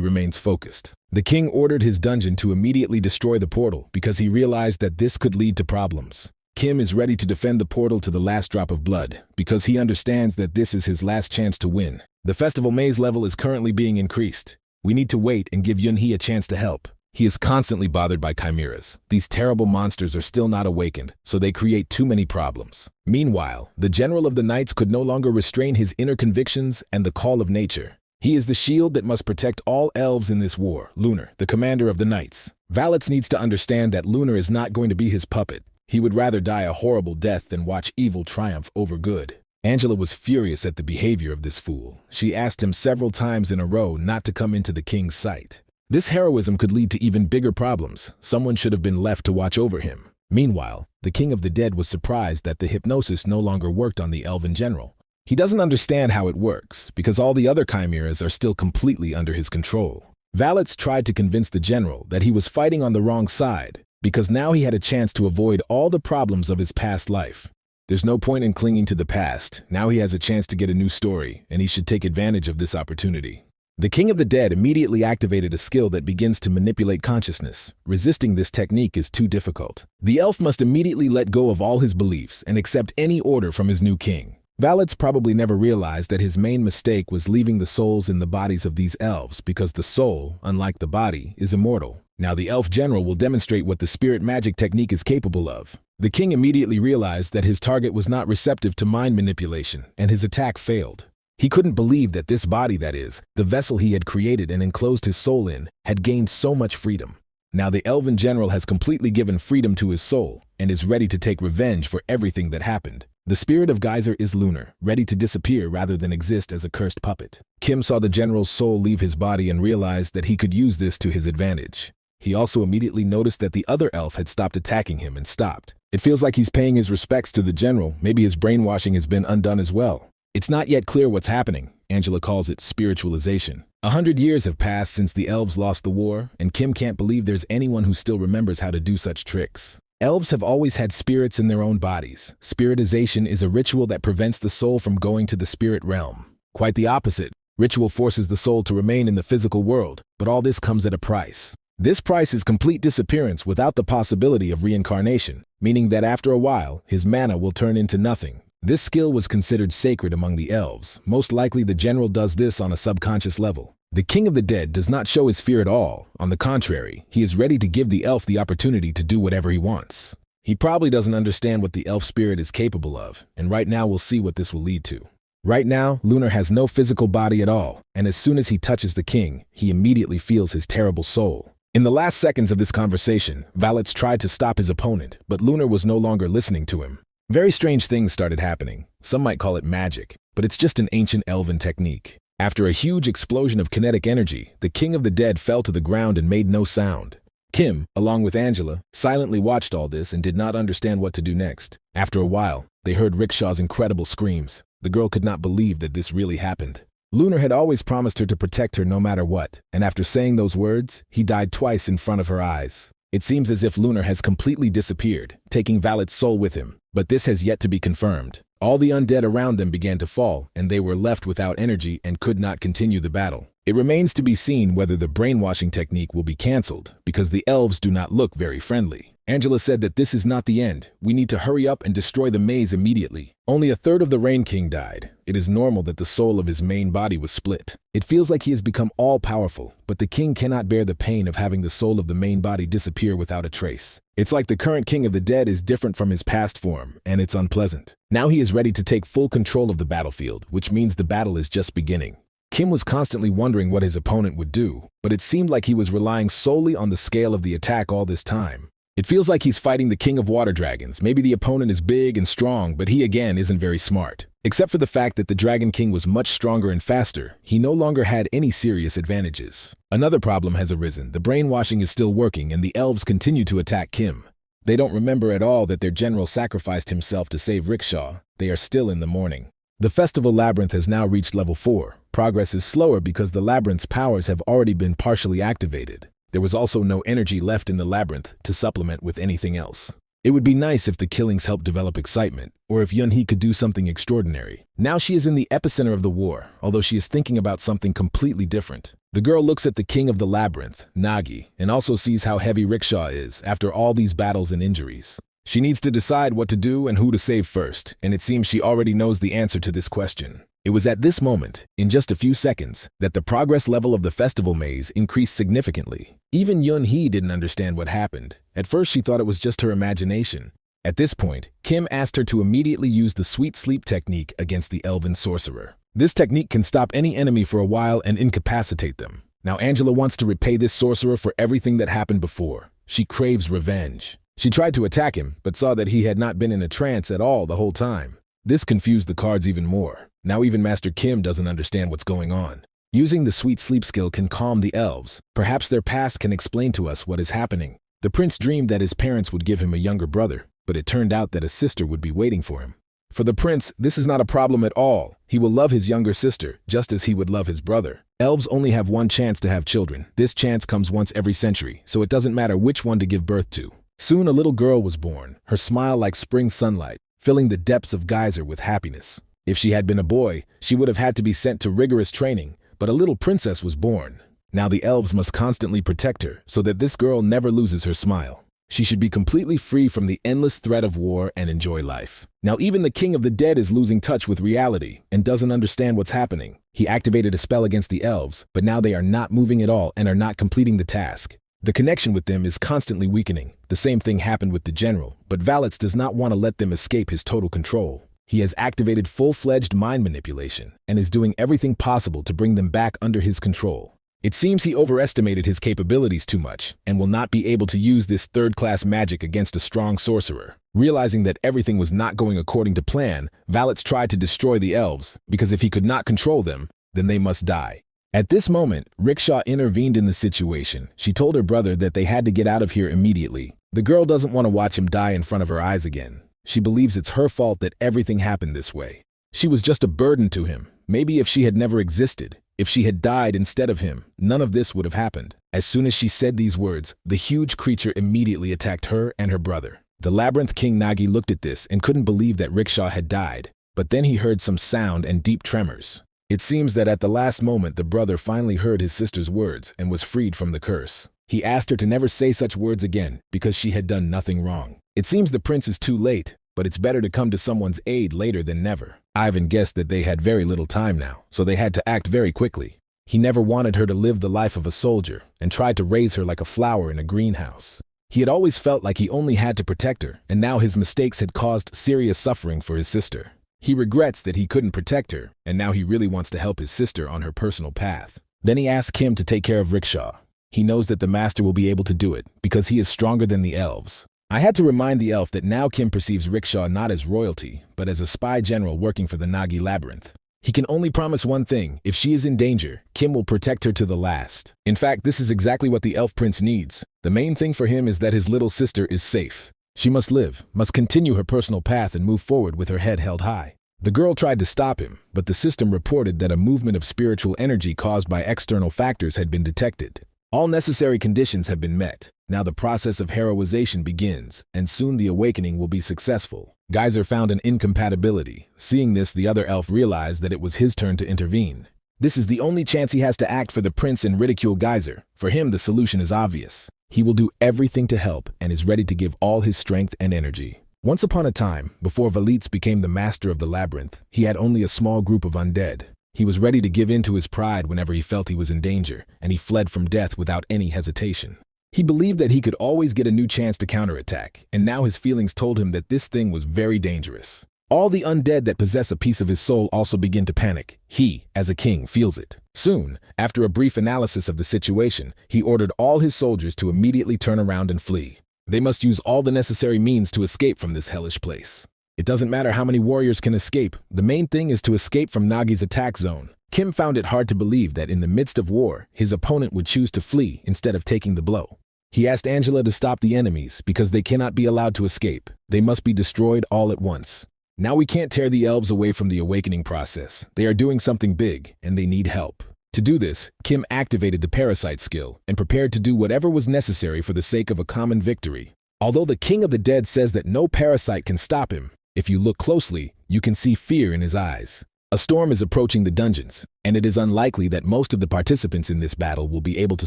remains focused. The king ordered his dungeon to immediately destroy the portal because he realized that this could lead to problems. Kim is ready to defend the portal to the last drop of blood because he understands that this is his last chance to win. The festival maze level is currently being increased. We need to wait and give Yun-hee a chance to help. He is constantly bothered by chimeras. These terrible monsters are still not awakened, so they create too many problems. Meanwhile, the general of the knights could no longer restrain his inner convictions and the call of nature. He is the shield that must protect all elves in this war. Lunar, the commander of the knights. Valets needs to understand that Lunar is not going to be his puppet. He would rather die a horrible death than watch evil triumph over good. Angela was furious at the behavior of this fool. She asked him several times in a row not to come into the king's sight. This heroism could lead to even bigger problems. Someone should have been left to watch over him. Meanwhile, the king of the dead was surprised that the hypnosis no longer worked on the elven general. He doesn't understand how it works, because all the other chimeras are still completely under his control. Valets tried to convince the general that he was fighting on the wrong side, because now he had a chance to avoid all the problems of his past life. There's no point in clinging to the past. Now he has a chance to get a new story, and he should take advantage of this opportunity. The King of the Dead immediately activated a skill that begins to manipulate consciousness. Resisting this technique is too difficult. The elf must immediately let go of all his beliefs and accept any order from his new king. Valets probably never realized that his main mistake was leaving the souls in the bodies of these elves because the soul, unlike the body, is immortal. Now the elf general will demonstrate what the spirit magic technique is capable of. The king immediately realized that his target was not receptive to mind manipulation, and his attack failed. He couldn't believe that this body, that is, the vessel he had created and enclosed his soul in, had gained so much freedom. Now the elven general has completely given freedom to his soul and is ready to take revenge for everything that happened. The spirit of Geyser is lunar, ready to disappear rather than exist as a cursed puppet. Kim saw the general's soul leave his body and realized that he could use this to his advantage. He also immediately noticed that the other elf had stopped attacking him and stopped. It feels like he's paying his respects to the general. Maybe his brainwashing has been undone as well. It's not yet clear what's happening. Angela calls it spiritualization. 100 years have passed since the elves lost the war, and Kim can't believe there's anyone who still remembers how to do such tricks. Elves have always had spirits in their own bodies. Spiritization is a ritual that prevents the soul from going to the spirit realm. Quite the opposite. Ritual forces the soul to remain in the physical world, but all this comes at a price. This price is complete disappearance without the possibility of reincarnation, meaning that after a while, his mana will turn into nothing. This skill was considered sacred among the elves. Most likely the general does this on a subconscious level. The king of the dead does not show his fear at all. On the contrary, he is ready to give the elf the opportunity to do whatever he wants. He probably doesn't understand what the elf spirit is capable of, and right now we'll see what this will lead to. Right now, Lunar has no physical body at all, and as soon as he touches the king, he immediately feels his terrible soul. In the last seconds of this conversation, Valets tried to stop his opponent, but Lunar was no longer listening to him. Very strange things started happening. Some might call it magic, but it's just an ancient elven technique. After a huge explosion of kinetic energy, the king of the dead fell to the ground and made no sound. Kim, along with Angela, silently watched all this and did not understand what to do next. After a while, they heard Rickshaw's incredible screams. The girl could not believe that this really happened. Lunar had always promised her to protect her no matter what, and after saying those words, he died twice in front of her eyes. It seems as if Lunar has completely disappeared, taking Valet's soul with him, but this has yet to be confirmed. All the undead around them began to fall, and they were left without energy and could not continue the battle. It remains to be seen whether the brainwashing technique will be cancelled, because the elves do not look very friendly. Angela said that this is not the end. We need to hurry up and destroy the maze immediately. Only a third of the Rain King died. It is normal that the soul of his main body was split. It feels like he has become all-powerful, but the king cannot bear the pain of having the soul of the main body disappear without a trace. It's like the current king of the dead is different from his past form, and it's unpleasant. Now he is ready to take full control of the battlefield, which means the battle is just beginning. Kim was constantly wondering what his opponent would do, but it seemed like he was relying solely on the scale of the attack all this time. It feels like he's fighting the king of water dragons. Maybe the opponent is big and strong, but he again isn't very smart. Except for the fact that the Dragon King was much stronger and faster, he no longer had any serious advantages. Another problem has arisen. The brainwashing is still working, and the elves continue to attack Kim. They don't remember at all that their general sacrificed himself to save Rickshaw. They are still in the mourning. The festival labyrinth has now reached level 4. Progress is slower because the labyrinth's powers have already been partially activated. There was also no energy left in the labyrinth to supplement with anything else. It would be nice if the killings helped develop excitement, or if Yunhee could do something extraordinary. Now she is in the epicenter of the war, although she is thinking about something completely different. The girl looks at the king of the labyrinth, Nagi, and also sees how heavy Rickshaw is after all these battles and injuries. She needs to decide what to do and who to save first, and it seems she already knows the answer to this question. It was at this moment, in just a few seconds, that the progress level of the festival maze increased significantly. Even Yunhee didn't understand what happened. At first she thought it was just her imagination. At this point, Kim asked her to immediately use the sweet sleep technique against the elven sorcerer. This technique can stop any enemy for a while and incapacitate them. Now Angela wants to repay this sorcerer for everything that happened before. She craves revenge. She tried to attack him, but saw that he had not been in a trance at all the whole time. This confused the cards even more. Now even Master Kim doesn't understand what's going on. Using the sweet sleep skill can calm the elves. Perhaps their past can explain to us what is happening. The prince dreamed that his parents would give him a younger brother, but it turned out that a sister would be waiting for him. For the prince, this is not a problem at all. He will love his younger sister, just as he would love his brother. Elves only have one chance to have children. This chance comes once every century, so it doesn't matter which one to give birth to. Soon a little girl was born, her smile like spring sunlight, filling the depths of geyser with happiness. If she had been a boy, she would have had to be sent to rigorous training, but a little princess was born. Now the elves must constantly protect her so that this girl never loses her smile. She should be completely free from the endless threat of war and enjoy life. Now even the king of the dead is losing touch with reality and doesn't understand what's happening. He activated a spell against the elves, but now they are not moving at all and are not completing the task. The connection with them is constantly weakening. The same thing happened with the general, but Valets does not want to let them escape his total control. He has activated full-fledged mind manipulation and is doing everything possible to bring them back under his control. It seems he overestimated his capabilities too much and will not be able to use this third-class magic against a strong sorcerer. Realizing that everything was not going according to plan, Valets tried to destroy the elves, because if he could not control them, then they must die. At this moment, Rickshaw intervened in the situation. She told her brother that they had to get out of here immediately. The girl doesn't want to watch him die in front of her eyes again. She believes it's her fault that everything happened this way. She was just a burden to him. Maybe if she had never existed, if she had died instead of him, none of this would have happened. As soon as she said these words, the huge creature immediately attacked her and her brother. The Labyrinth King Nagi looked at this and couldn't believe that Rickshaw had died, but then he heard some sound and deep tremors. It seems that at the last moment the brother finally heard his sister's words and was freed from the curse. He asked her to never say such words again because she had done nothing wrong. It seems the prince is too late, but it's better to come to someone's aid later than never. Ivan guessed that they had very little time now, so they had to act very quickly. He never wanted her to live the life of a soldier and tried to raise her like a flower in a greenhouse. He had always felt like he only had to protect her, and now his mistakes had caused serious suffering for his sister. He regrets that he couldn't protect her, and now he really wants to help his sister on her personal path. Then he asked Kim to take care of Rickshaw. He knows that the master will be able to do it because he is stronger than the elves. I had to remind the elf that now Kim perceives Rickshaw not as royalty, but as a spy general working for the Nagi Labyrinth. He can only promise one thing: if she is in danger, Kim will protect her to the last. In fact, this is exactly what the elf prince needs. The main thing for him is that his little sister is safe. She must live, must continue her personal path and move forward with her head held high. The girl tried to stop him, but the system reported that a movement of spiritual energy caused by external factors had been detected. All necessary conditions have been met. Now the process of heroization begins, and soon the awakening will be successful. Geyser found an incompatibility. Seeing this, the other elf realized that it was his turn to intervene. This is the only chance he has to act for the prince and ridicule Geyser. For him, the solution is obvious. He will do everything to help and is ready to give all his strength and energy. Once upon a time, before Valitz became the master of the labyrinth, he had only a small group of undead. He was ready to give in to his pride whenever he felt he was in danger, and he fled from death without any hesitation. He believed that he could always get a new chance to counterattack, and now his feelings told him that this thing was very dangerous. All the undead that possess a piece of his soul also begin to panic. He, as a king, feels it. Soon, after a brief analysis of the situation, he ordered all his soldiers to immediately turn around and flee. They must use all the necessary means to escape from this hellish place. It doesn't matter how many warriors can escape. The main thing is to escape from Nagi's attack zone. Kim found it hard to believe that in the midst of war, his opponent would choose to flee instead of taking the blow. He asked Angela to stop the enemies because they cannot be allowed to escape. They must be destroyed all at once. Now we can't tear the elves away from the awakening process. They are doing something big, and they need help. To do this, Kim activated the parasite skill and prepared to do whatever was necessary for the sake of a common victory. Although the King of the Dead says that no parasite can stop him, if you look closely, you can see fear in his eyes. A storm is approaching the dungeons, and it is unlikely that most of the participants in this battle will be able to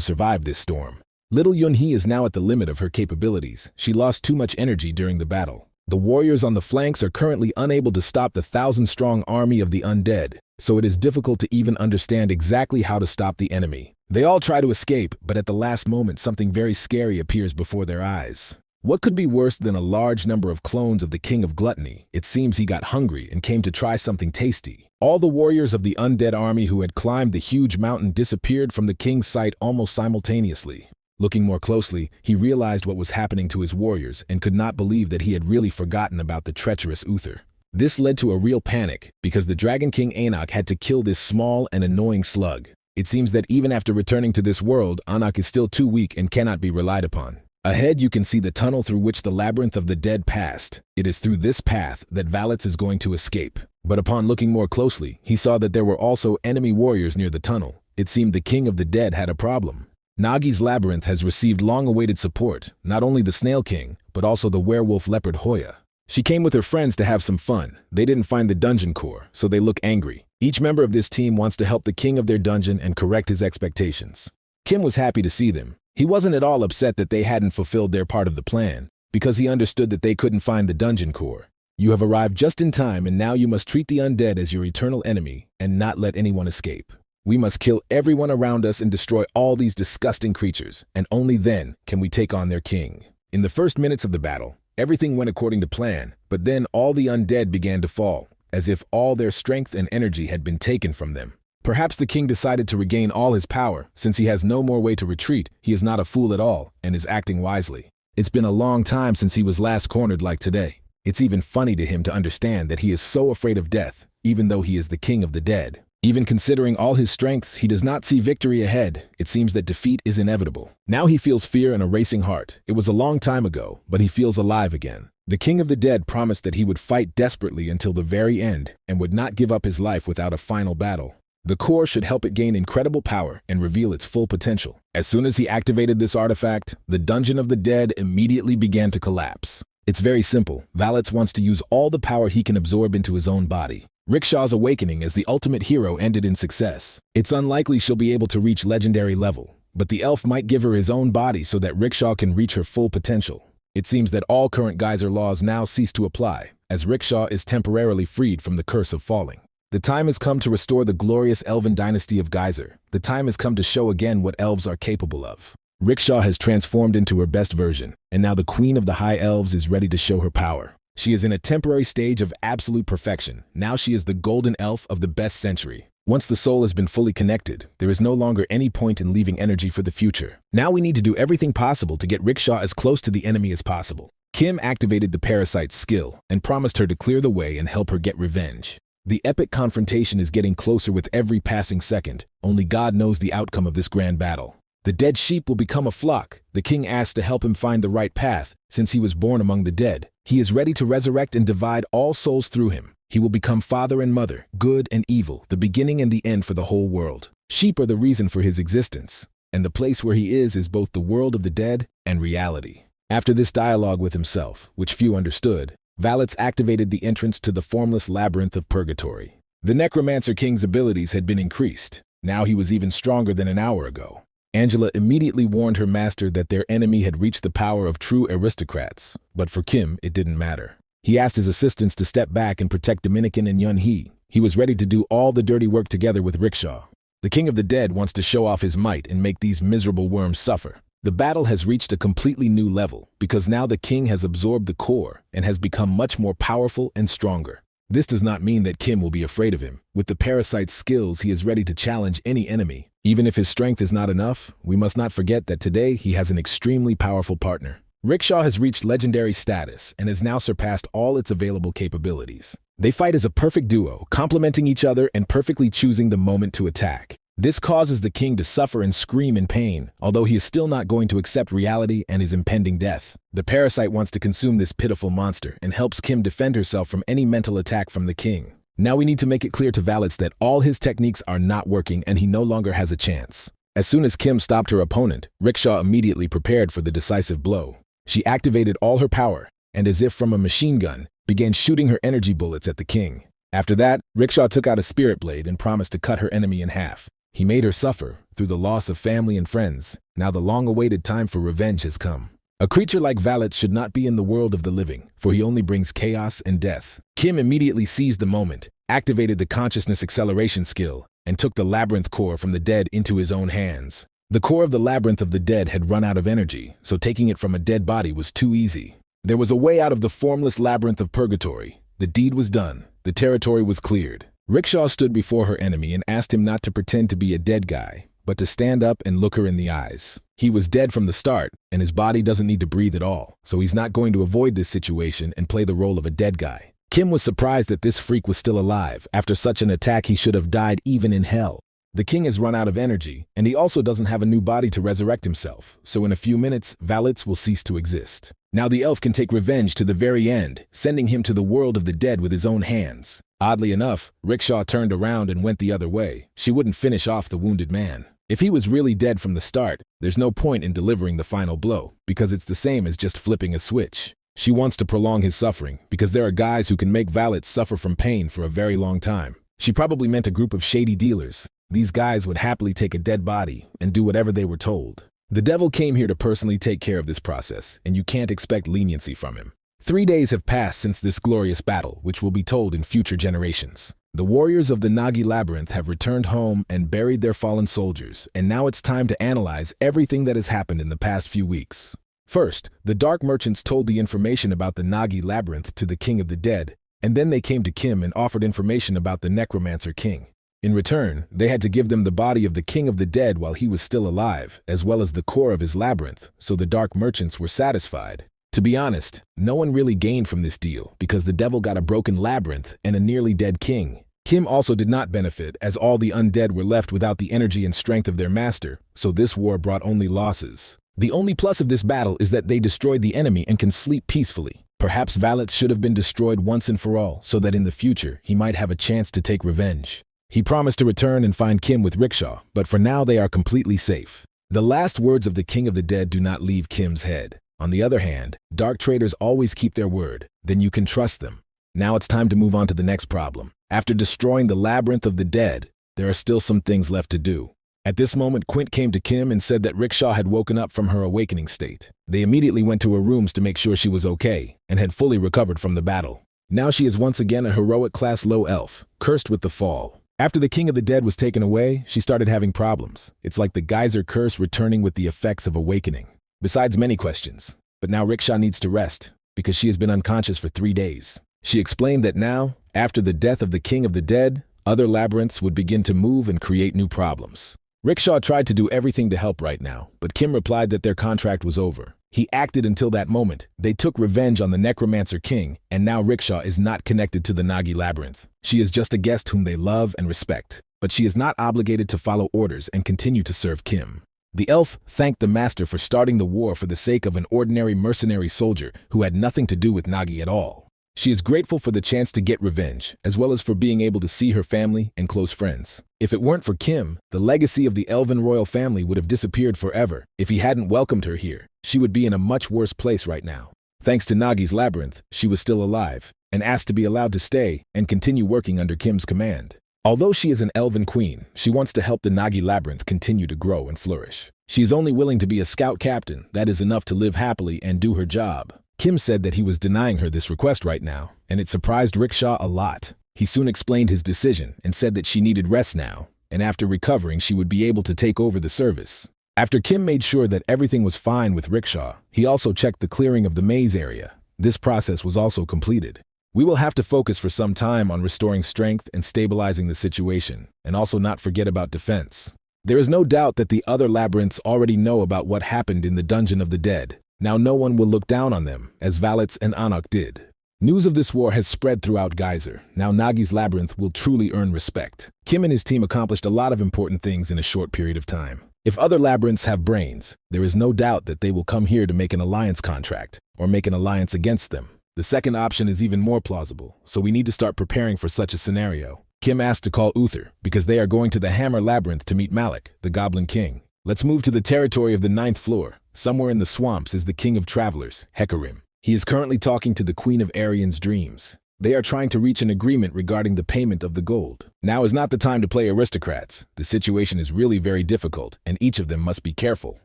survive this storm. Little Yunhee is now at the limit of her capabilities. She lost too much energy during the battle. The warriors on the flanks are currently unable to stop the 1,000-strong army of the undead, so it is difficult to even understand exactly how to stop the enemy. They all try to escape, but at the last moment something very scary appears before their eyes. What could be worse than a large number of clones of the King of Gluttony? It seems he got hungry and came to try something tasty. All the warriors of the undead army who had climbed the huge mountain disappeared from the king's sight almost simultaneously. Looking more closely, he realized what was happening to his warriors and could not believe that he had really forgotten about the treacherous Uther. This led to a real panic because the Dragon King Anak had to kill this small and annoying slug. It seems that even after returning to this world, Anak is still too weak and cannot be relied upon. Ahead you can see the tunnel through which the Labyrinth of the Dead passed. It is through this path that Valitz is going to escape. But upon looking more closely, he saw that there were also enemy warriors near the tunnel. It seemed the King of the Dead had a problem. Nagi's labyrinth has received long-awaited support, not only the Snail King, but also the werewolf leopard Hoya. She came with her friends to have some fun. They didn't find the dungeon core, so they look angry. Each member of this team wants to help the king of their dungeon and correct his expectations. Kim was happy to see them. He wasn't at all upset that they hadn't fulfilled their part of the plan, because he understood that they couldn't find the dungeon core. You have arrived just in time, and now you must treat the undead as your eternal enemy and not let anyone escape. We must kill everyone around us and destroy all these disgusting creatures, and only then can we take on their king. In the first minutes of the battle, everything went according to plan, but then all the undead began to fall, as if all their strength and energy had been taken from them. Perhaps the king decided to regain all his power. Since he has no more way to retreat, he is not a fool at all and is acting wisely. It's been a long time since he was last cornered like today. It's even funny to him to understand that he is so afraid of death, even though he is the king of the dead. Even considering all his strengths, he does not see victory ahead. It seems that defeat is inevitable. Now he feels fear and a racing heart. It was a long time ago, but he feels alive again. The King of the Dead promised that he would fight desperately until the very end and would not give up his life without a final battle. The core should help it gain incredible power and reveal its full potential. As soon as he activated this artifact, the Dungeon of the Dead immediately began to collapse. It's very simple. Valets wants to use all the power he can absorb into his own body. Rickshaw's awakening as the ultimate hero ended in success. It's unlikely she'll be able to reach legendary level, but the elf might give her his own body so that Rickshaw can reach her full potential. It seems that all current geyser laws now cease to apply, as Rickshaw is temporarily freed from the curse of falling. The time has come to restore the glorious elven dynasty of Geyser. The time has come to show again what elves are capable of. Rickshaw has transformed into her best version, and now the Queen of the High Elves is ready to show her power. She is in a temporary stage of absolute perfection. Now she is the golden elf of the best century. Once the soul has been fully connected, there is no longer any point in leaving energy for the future. Now we need to do everything possible to get Rickshaw as close to the enemy as possible. Kim activated the parasite's skill and promised her to clear the way and help her get revenge. The epic confrontation is getting closer with every passing second. Only God knows the outcome of this grand battle. The dead sheep will become a flock. The king asked to help him find the right path, since he was born among the dead. He is ready to resurrect and divide all souls through him. He will become father and mother, good and evil, the beginning and the end for the whole world. Sheep are the reason for his existence, and the place where he is both the world of the dead and reality. After this dialogue with himself, which few understood, Valets activated the entrance to the formless labyrinth of purgatory. The Necromancer King's abilities had been increased. Now he was even stronger than an hour ago. Angela immediately warned her master that their enemy had reached the power of true aristocrats, but for Kim, it didn't matter. He asked his assistants to step back and protect Dominican and Yun-hee. He was ready to do all the dirty work together with Rickshaw. The King of the Dead wants to show off his might and make these miserable worms suffer. The battle has reached a completely new level, because now the king has absorbed the core and has become much more powerful and stronger. This does not mean that Kim will be afraid of him. With the parasite's skills, he is ready to challenge any enemy. Even if his strength is not enough, we must not forget that today he has an extremely powerful partner. Rickshaw has reached legendary status and has now surpassed all its available capabilities. They fight as a perfect duo, complementing each other and perfectly choosing the moment to attack. This causes the king to suffer and scream in pain, although he is still not going to accept reality and his impending death. The parasite wants to consume this pitiful monster and helps Kim defend herself from any mental attack from the king. Now we need to make it clear to Valets that all his techniques are not working and he no longer has a chance. As soon as Kim stopped her opponent, Rickshaw immediately prepared for the decisive blow. She activated all her power and, as if from a machine gun, began shooting her energy bullets at the king. After that, Rickshaw took out a spirit blade and promised to cut her enemy in half. He made her suffer through the loss of family and friends. Now the long-awaited time for revenge has come. A creature like Valets should not be in the world of the living, for he only brings chaos and death. Kim immediately seized the moment, activated the consciousness acceleration skill, and took the labyrinth core from the dead into his own hands. The core of the labyrinth of the dead had run out of energy, so taking it from a dead body was too easy. There was a way out of the formless labyrinth of purgatory. The deed was done. The territory was cleared. Rickshaw stood before her enemy and asked him not to pretend to be a dead guy, but to stand up and look her in the eyes. He was dead from the start, and his body doesn't need to breathe at all, so he's not going to avoid this situation and play the role of a dead guy. Kim was surprised that this freak was still alive. After such an attack, he should have died even in hell. The king has run out of energy, and he also doesn't have a new body to resurrect himself, so in a few minutes, Valets will cease to exist. Now the elf can take revenge to the very end, sending him to the world of the dead with his own hands. Oddly enough, Rickshaw turned around and went the other way. She wouldn't finish off the wounded man. If he was really dead from the start, there's no point in delivering the final blow, because it's the same as just flipping a switch. She wants to prolong his suffering, because there are guys who can make Valets suffer from pain for a very long time. She probably meant a group of shady dealers. These guys would happily take a dead body and do whatever they were told. The devil came here to personally take care of this process, and you can't expect leniency from him. 3 days have passed since this glorious battle, which will be told in future generations. The warriors of the Nagi Labyrinth have returned home and buried their fallen soldiers, and now it's time to analyze everything that has happened in the past few weeks. First, the dark merchants told the information about the Nagi Labyrinth to the King of the Dead, and then they came to Kim and offered information about the Necromancer King. In return, they had to give them the body of the King of the Dead while he was still alive, as well as the core of his labyrinth, so the dark merchants were satisfied. To be honest, no one really gained from this deal because the devil got a broken labyrinth and a nearly dead king. Kim also did not benefit, as all the undead were left without the energy and strength of their master, so this war brought only losses. The only plus of this battle is that they destroyed the enemy and can sleep peacefully. Perhaps Valets should have been destroyed once and for all, so that in the future he might have a chance to take revenge. He promised to return and find Kim with Rickshaw, but for now they are completely safe. The last words of the King of the Dead do not leave Kim's head. On the other hand, dark traders always keep their word, then you can trust them. Now it's time to move on to the next problem. After destroying the Labyrinth of the Dead, there are still some things left to do. At this moment, Quint came to Kim and said that Rickshaw had woken up from her awakening state. They immediately went to her rooms to make sure she was okay, and had fully recovered from the battle. Now she is once again a heroic class low elf, cursed with the fall. After the King of the Dead was taken away, she started having problems. It's like the geyser curse returning with the effects of awakening. Besides many questions. But now Rickshaw needs to rest, because she has been unconscious for 3 days. She explained that now, after the death of the King of the Dead, other labyrinths would begin to move and create new problems. Rickshaw tried to do everything to help right now, but Kim replied that their contract was over. He acted until that moment. They took revenge on the Necromancer King, and now Rickshaw is not connected to the Nagi Labyrinth. She is just a guest whom they love and respect, but she is not obligated to follow orders and continue to serve Kim. The elf thanked the master for starting the war for the sake of an ordinary mercenary soldier who had nothing to do with Nagi at all. She is grateful for the chance to get revenge, as well as for being able to see her family and close friends. If it weren't for Kim, the legacy of the Elven royal family would have disappeared forever. If he hadn't welcomed her here, she would be in a much worse place right now. Thanks to Nagi's labyrinth, she was still alive, and asked to be allowed to stay and continue working under Kim's command. Although she is an Elven queen, she wants to help the Nagi labyrinth continue to grow and flourish. She is only willing to be a scout captain, that is enough to live happily and do her job. Kim said that he was denying her this request right now, and it surprised Rickshaw a lot. He soon explained his decision and said that she needed rest now, and after recovering she would be able to take over the service. After Kim made sure that everything was fine with Rickshaw, he also checked the clearing of the maze area. This process was also completed. We will have to focus for some time on restoring strength and stabilizing the situation, and also not forget about defense. There is no doubt that the other labyrinths already know about what happened in the Dungeon of the Dead. Now no one will look down on them, as Valets and Anak did. News of this war has spread throughout Geyser. Now Nagi's labyrinth will truly earn respect. Kim and his team accomplished a lot of important things in a short period of time. If other labyrinths have brains, there is no doubt that they will come here to make an alliance contract, or make an alliance against them. The second option is even more plausible, so we need to start preparing for such a scenario. Kim asked to call Uther, because they are going to the Hammer Labyrinth to meet Malik, the Goblin King. Let's move to the territory of the 9th floor. Somewhere in the swamps is the King of Travelers, Hecarim. He is currently talking to the Queen of Arian's dreams. They are trying to reach an agreement regarding the payment of the gold. Now is not the time to play aristocrats. The situation is really very difficult, and each of them must be careful.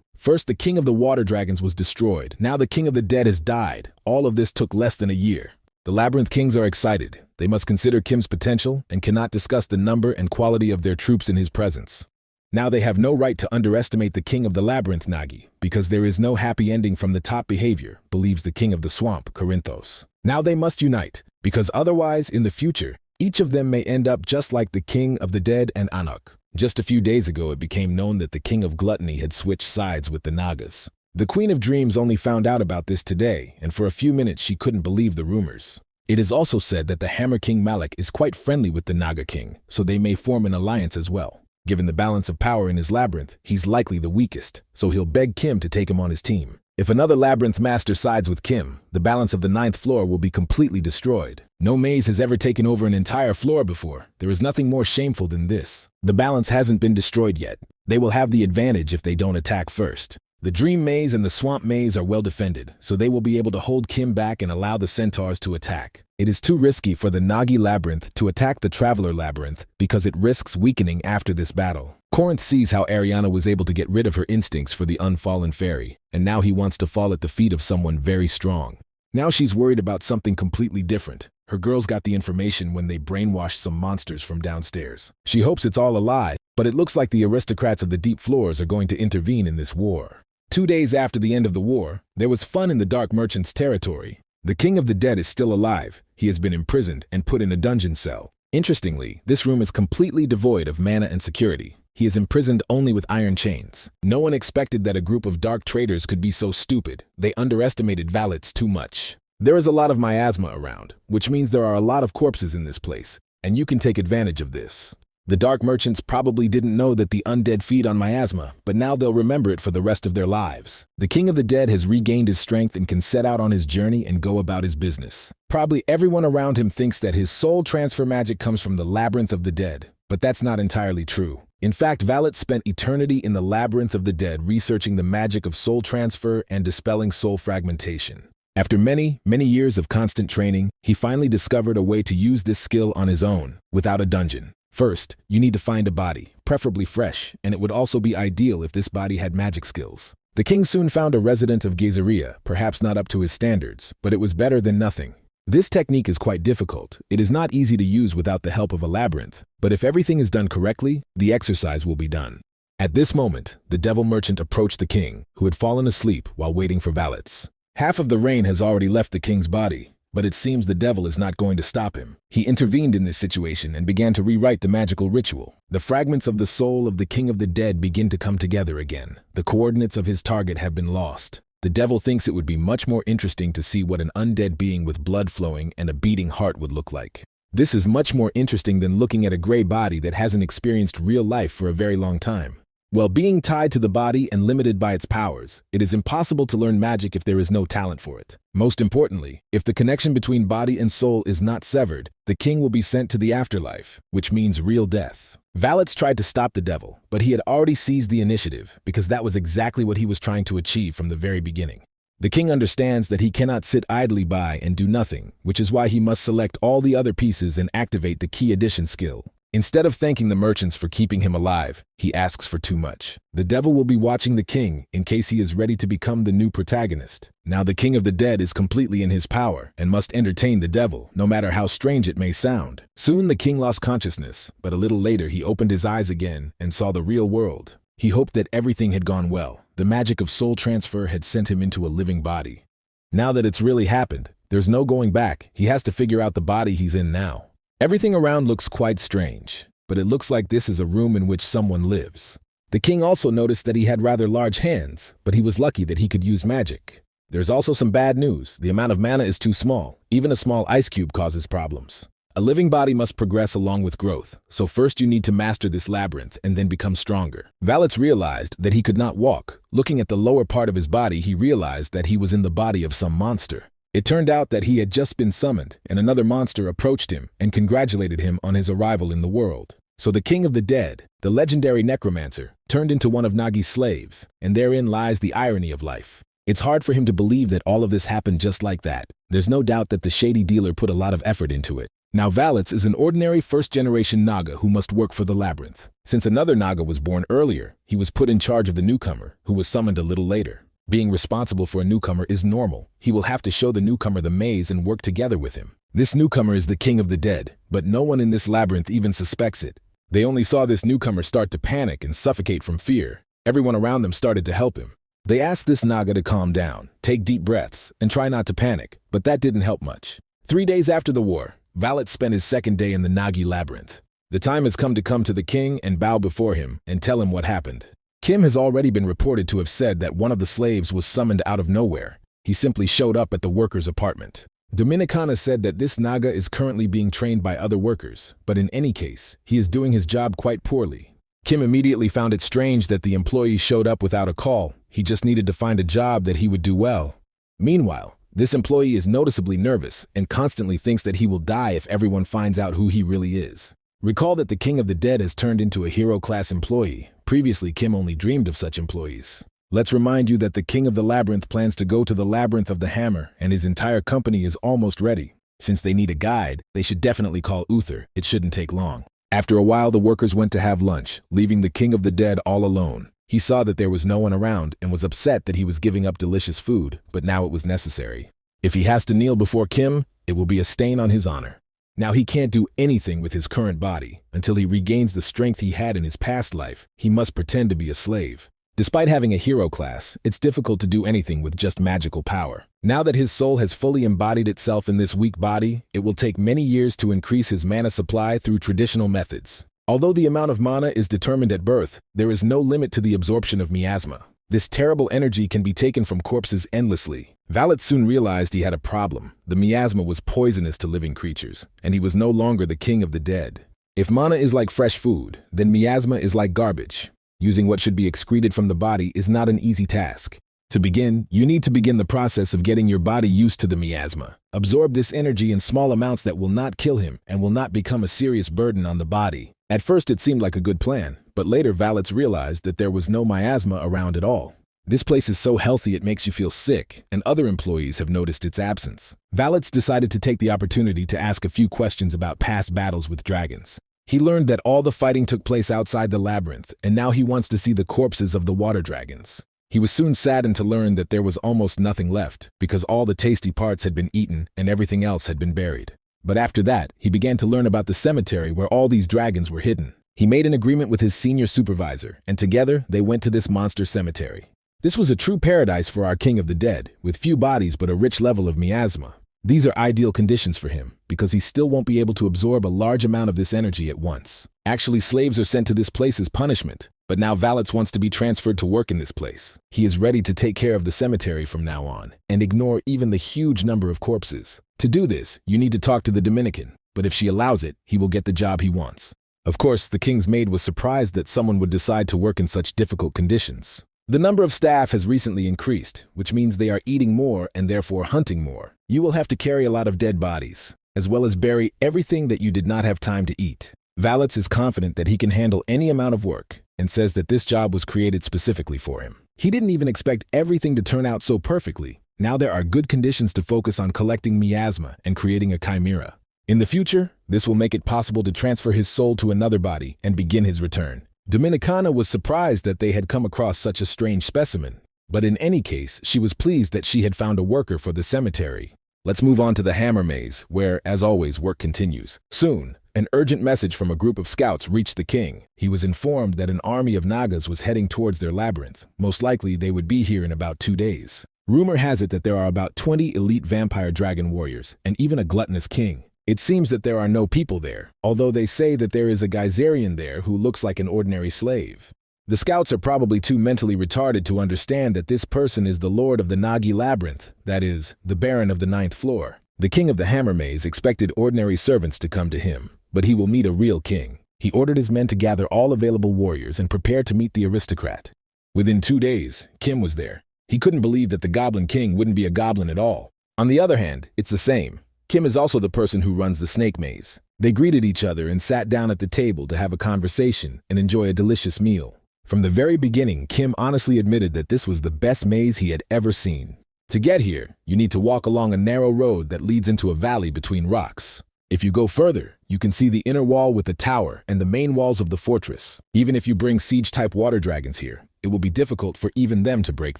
First, the King of the Water Dragons was destroyed. Now the King of the Dead has died. All of this took less than a year. The Labyrinth Kings are excited. They must consider Kim's potential and cannot discuss the number and quality of their troops in his presence. Now they have no right to underestimate the King of the Labyrinth Nagi, because there is no happy ending from the top behavior, believes the King of the Swamp, Corinthos. Now they must unite, because otherwise, in the future, each of them may end up just like the King of the Dead and Anak. Just a few days ago it became known that the King of Gluttony had switched sides with the Nagas. The Queen of Dreams only found out about this today, and for a few minutes she couldn't believe the rumors. It is also said that the Hammer King Malik is quite friendly with the Naga King, so they may form an alliance as well. Given the balance of power in his labyrinth, he's likely the weakest, so he'll beg Kim to take him on his team. If another labyrinth master sides with Kim, the balance of the 9th floor will be completely destroyed. No maze has ever taken over an entire floor before. There is nothing more shameful than this. The balance hasn't been destroyed yet. They will have the advantage if they don't attack first. The Dream Maze and the Swamp Maze are well defended, so they will be able to hold Kim back and allow the Centaurs to attack. It is too risky for the Nagi Labyrinth to attack the Traveler Labyrinth because it risks weakening after this battle. Corinth sees how Ariana was able to get rid of her instincts for the unfallen fairy, and now he wants to fall at the feet of someone very strong. Now she's worried about something completely different. Her girls got the information when they brainwashed some monsters from downstairs. She hopes it's all a lie, but it looks like the aristocrats of the deep floors are going to intervene in this war. 2 days after the end of the war, there was fun in the Dark Merchant's territory. The King of the Dead is still alive. He has been imprisoned and put in a dungeon cell. Interestingly, this room is completely devoid of mana and security. He is imprisoned only with iron chains. No one expected that a group of dark traders could be so stupid. They underestimated Valets too much. There is a lot of miasma around, which means there are a lot of corpses in this place. and you can take advantage of this. The dark merchants probably didn't know that the undead feed on miasma, but now they'll remember it for the rest of their lives. The king of the dead has regained his strength and can set out on his journey and go about his business. Probably everyone around him thinks that his soul transfer magic comes from the labyrinth of the dead, but that's not entirely true. In fact, Valet spent eternity in the labyrinth of the dead researching the magic of soul transfer and dispelling soul fragmentation. After many years of constant training, he finally discovered a way to use this skill on his own, without a dungeon. First, you need to find a body, preferably fresh, and it would also be ideal if this body had magic skills. The king soon found a resident of Gezeria, perhaps not up to his standards, but it was better than nothing. This technique is quite difficult. It is not easy to use without the help of a labyrinth, but if everything is done correctly, the exercise will be done. At this moment, the devil merchant approached the king, who had fallen asleep while waiting for valets. Half of the rain has already left the king's body, but it seems the devil is not going to stop him. He intervened in this situation and began to rewrite the magical ritual. The fragments of the soul of the king of the dead begin to come together again. The coordinates of his target have been lost. The devil thinks it would be much more interesting to see what an undead being with blood flowing and a beating heart would look like. This is much more interesting than looking at a gray body that hasn't experienced real life for a very long time. While being tied to the body and limited by its powers, it is impossible to learn magic if there is no talent for it. Most importantly, if the connection between body and soul is not severed, the king will be sent to the afterlife, which means real death. Valets tried to stop the devil, but he had already seized the initiative because that was exactly what he was trying to achieve from the very beginning. The king understands that he cannot sit idly by and do nothing, which is why he must select all the other pieces and activate the key addition skill. Instead of thanking the merchants for keeping him alive, he asks for too much. The devil will be watching the king in case he is ready to become the new protagonist. Now the king of the dead is completely in his power and must entertain the devil, no matter how strange it may sound. Soon the king lost consciousness, but a little later he opened his eyes again and saw the real world. He hoped that everything had gone well. The magic of soul transfer had sent him into a living body. Now that it's really happened, there's no going back. He has to figure out the body he's in now. Everything around looks quite strange, but it looks like this is a room in which someone lives. The king also noticed that he had rather large hands, but he was lucky that he could use magic. There's also some bad news. The amount of mana is too small. Even a small ice cube causes problems. A living body must progress along with growth, so first you need to master this labyrinth and then become stronger. Valets realized that he could not walk. Looking at the lower part of his body, he realized that he was in the body of some monster. It turned out that he had just been summoned, and another monster approached him and congratulated him on his arrival in the world. So the king of the dead, the legendary necromancer, turned into one of Nagi's slaves, and therein lies the irony of life. It's hard for him to believe that all of this happened just like that. There's no doubt that the shady dealer put a lot of effort into it. Now Valets is an ordinary first-generation Naga who must work for the labyrinth. Since another Naga was born earlier, he was put in charge of the newcomer, who was summoned a little later. Being responsible for a newcomer is normal. He will have to show the newcomer the maze and work together with him. This newcomer is the king of the dead, but no one in this labyrinth even suspects it. They only saw this newcomer start to panic and suffocate from fear. Everyone around them started to help him. They asked this Naga to calm down, take deep breaths, and try not to panic, but that didn't help much. 3 days after the war, Valet spent his second day in the Nagi labyrinth. The time has come to the king and bow before him and tell him what happened. Kim has already been reported to have said that one of the slaves was summoned out of nowhere. He simply showed up at the worker's apartment. Dominicana said that this Naga is currently being trained by other workers, but in any case, he is doing his job quite poorly. Kim immediately found it strange that the employee showed up without a call. He just needed to find a job that he would do well. Meanwhile, this employee is noticeably nervous and constantly thinks that he will die if everyone finds out who he really is. Recall that the king of the dead has turned into a hero-class employee. Previously, Kim only dreamed of such employees. Let's remind you that the king of the labyrinth plans to go to the labyrinth of the hammer, and his entire company is almost ready. Since they need a guide, they should definitely call Uther. It shouldn't take long. After a while, the workers went to have lunch, leaving the king of the dead all alone. He saw that there was no one around and was upset that he was giving up delicious food, but now it was necessary. If he has to kneel before Kim, it will be a stain on his honor. Now he can't do anything with his current body. Until he regains the strength he had in his past life, he must pretend to be a slave. Despite having a hero class, it's difficult to do anything with just magical power. Now that his soul has fully embodied itself in this weak body, it will take many years to increase his mana supply through traditional methods. Although the amount of mana is determined at birth, there is no limit to the absorption of miasma. This terrible energy can be taken from corpses endlessly. Valet soon realized he had a problem. The miasma was poisonous to living creatures, and he was no longer the king of the dead. If mana is like fresh food, then miasma is like garbage. Using what should be excreted from the body is not an easy task. To begin, you need to begin the process of getting your body used to the miasma. Absorb this energy in small amounts that will not kill him and will not become a serious burden on the body. At first it seemed like a good plan, but later Valets realized that there was no miasma around at all. This place is so healthy it makes you feel sick, and other employees have noticed its absence. Valets decided to take the opportunity to ask a few questions about past battles with dragons. He learned that all the fighting took place outside the labyrinth, and now he wants to see the corpses of the water dragons. He was soon saddened to learn that there was almost nothing left, because all the tasty parts had been eaten and everything else had been buried. But after that, he began to learn about the cemetery where all these dragons were hidden. He made an agreement with his senior supervisor, and together they went to this monster cemetery. This was a true paradise for our king of the dead, with few bodies but a rich level of miasma. These are ideal conditions for him, because he still won't be able to absorb a large amount of this energy at once. Actually, slaves are sent to this place as punishment, but now Valets wants to be transferred to work in this place. He is ready to take care of the cemetery from now on, and ignore even the huge number of corpses. To do this, you need to talk to the Dominican, but if she allows it, he will get the job he wants. Of course, the king's maid was surprised that someone would decide to work in such difficult conditions. The number of staff has recently increased, which means they are eating more and therefore hunting more. You will have to carry a lot of dead bodies, as well as bury everything that you did not have time to eat. Valets is confident that he can handle any amount of work, and says that this job was created specifically for him. He didn't even expect everything to turn out so perfectly. Now there are good conditions to focus on collecting miasma and creating a chimera. In the future, this will make it possible to transfer his soul to another body and begin his return. Dominicana was surprised that they had come across such a strange specimen, but in any case, she was pleased that she had found a worker for the cemetery. Let's move on to the Hammer Maze, where, as always, work continues. Soon, an urgent message from a group of scouts reached the king. He was informed that an army of Nagas was heading towards their labyrinth. Most likely, they would be here in about 2 days. Rumor has it that there are about 20 elite vampire dragon warriors, and even a gluttonous king. It seems that there are no people there, although they say that there is a Geyserian there who looks like an ordinary slave. The scouts are probably too mentally retarded to understand that this person is the lord of the Nagi Labyrinth, that is, the baron of the 9th floor. The king of the Hammer Maze expected ordinary servants to come to him, but he will meet a real king. He ordered his men to gather all available warriors and prepare to meet the aristocrat. Within 2 days, Kim was there. He couldn't believe that the Goblin King wouldn't be a goblin at all. On the other hand, it's the same. Kim is also the person who runs the snake maze. They greeted each other and sat down at the table to have a conversation and enjoy a delicious meal. From the very beginning, Kim honestly admitted that this was the best maze he had ever seen. To get here, you need to walk along a narrow road that leads into a valley between rocks. If you go further, you can see the inner wall with the tower and the main walls of the fortress. Even if you bring siege-type water dragons here, it will be difficult for even them to break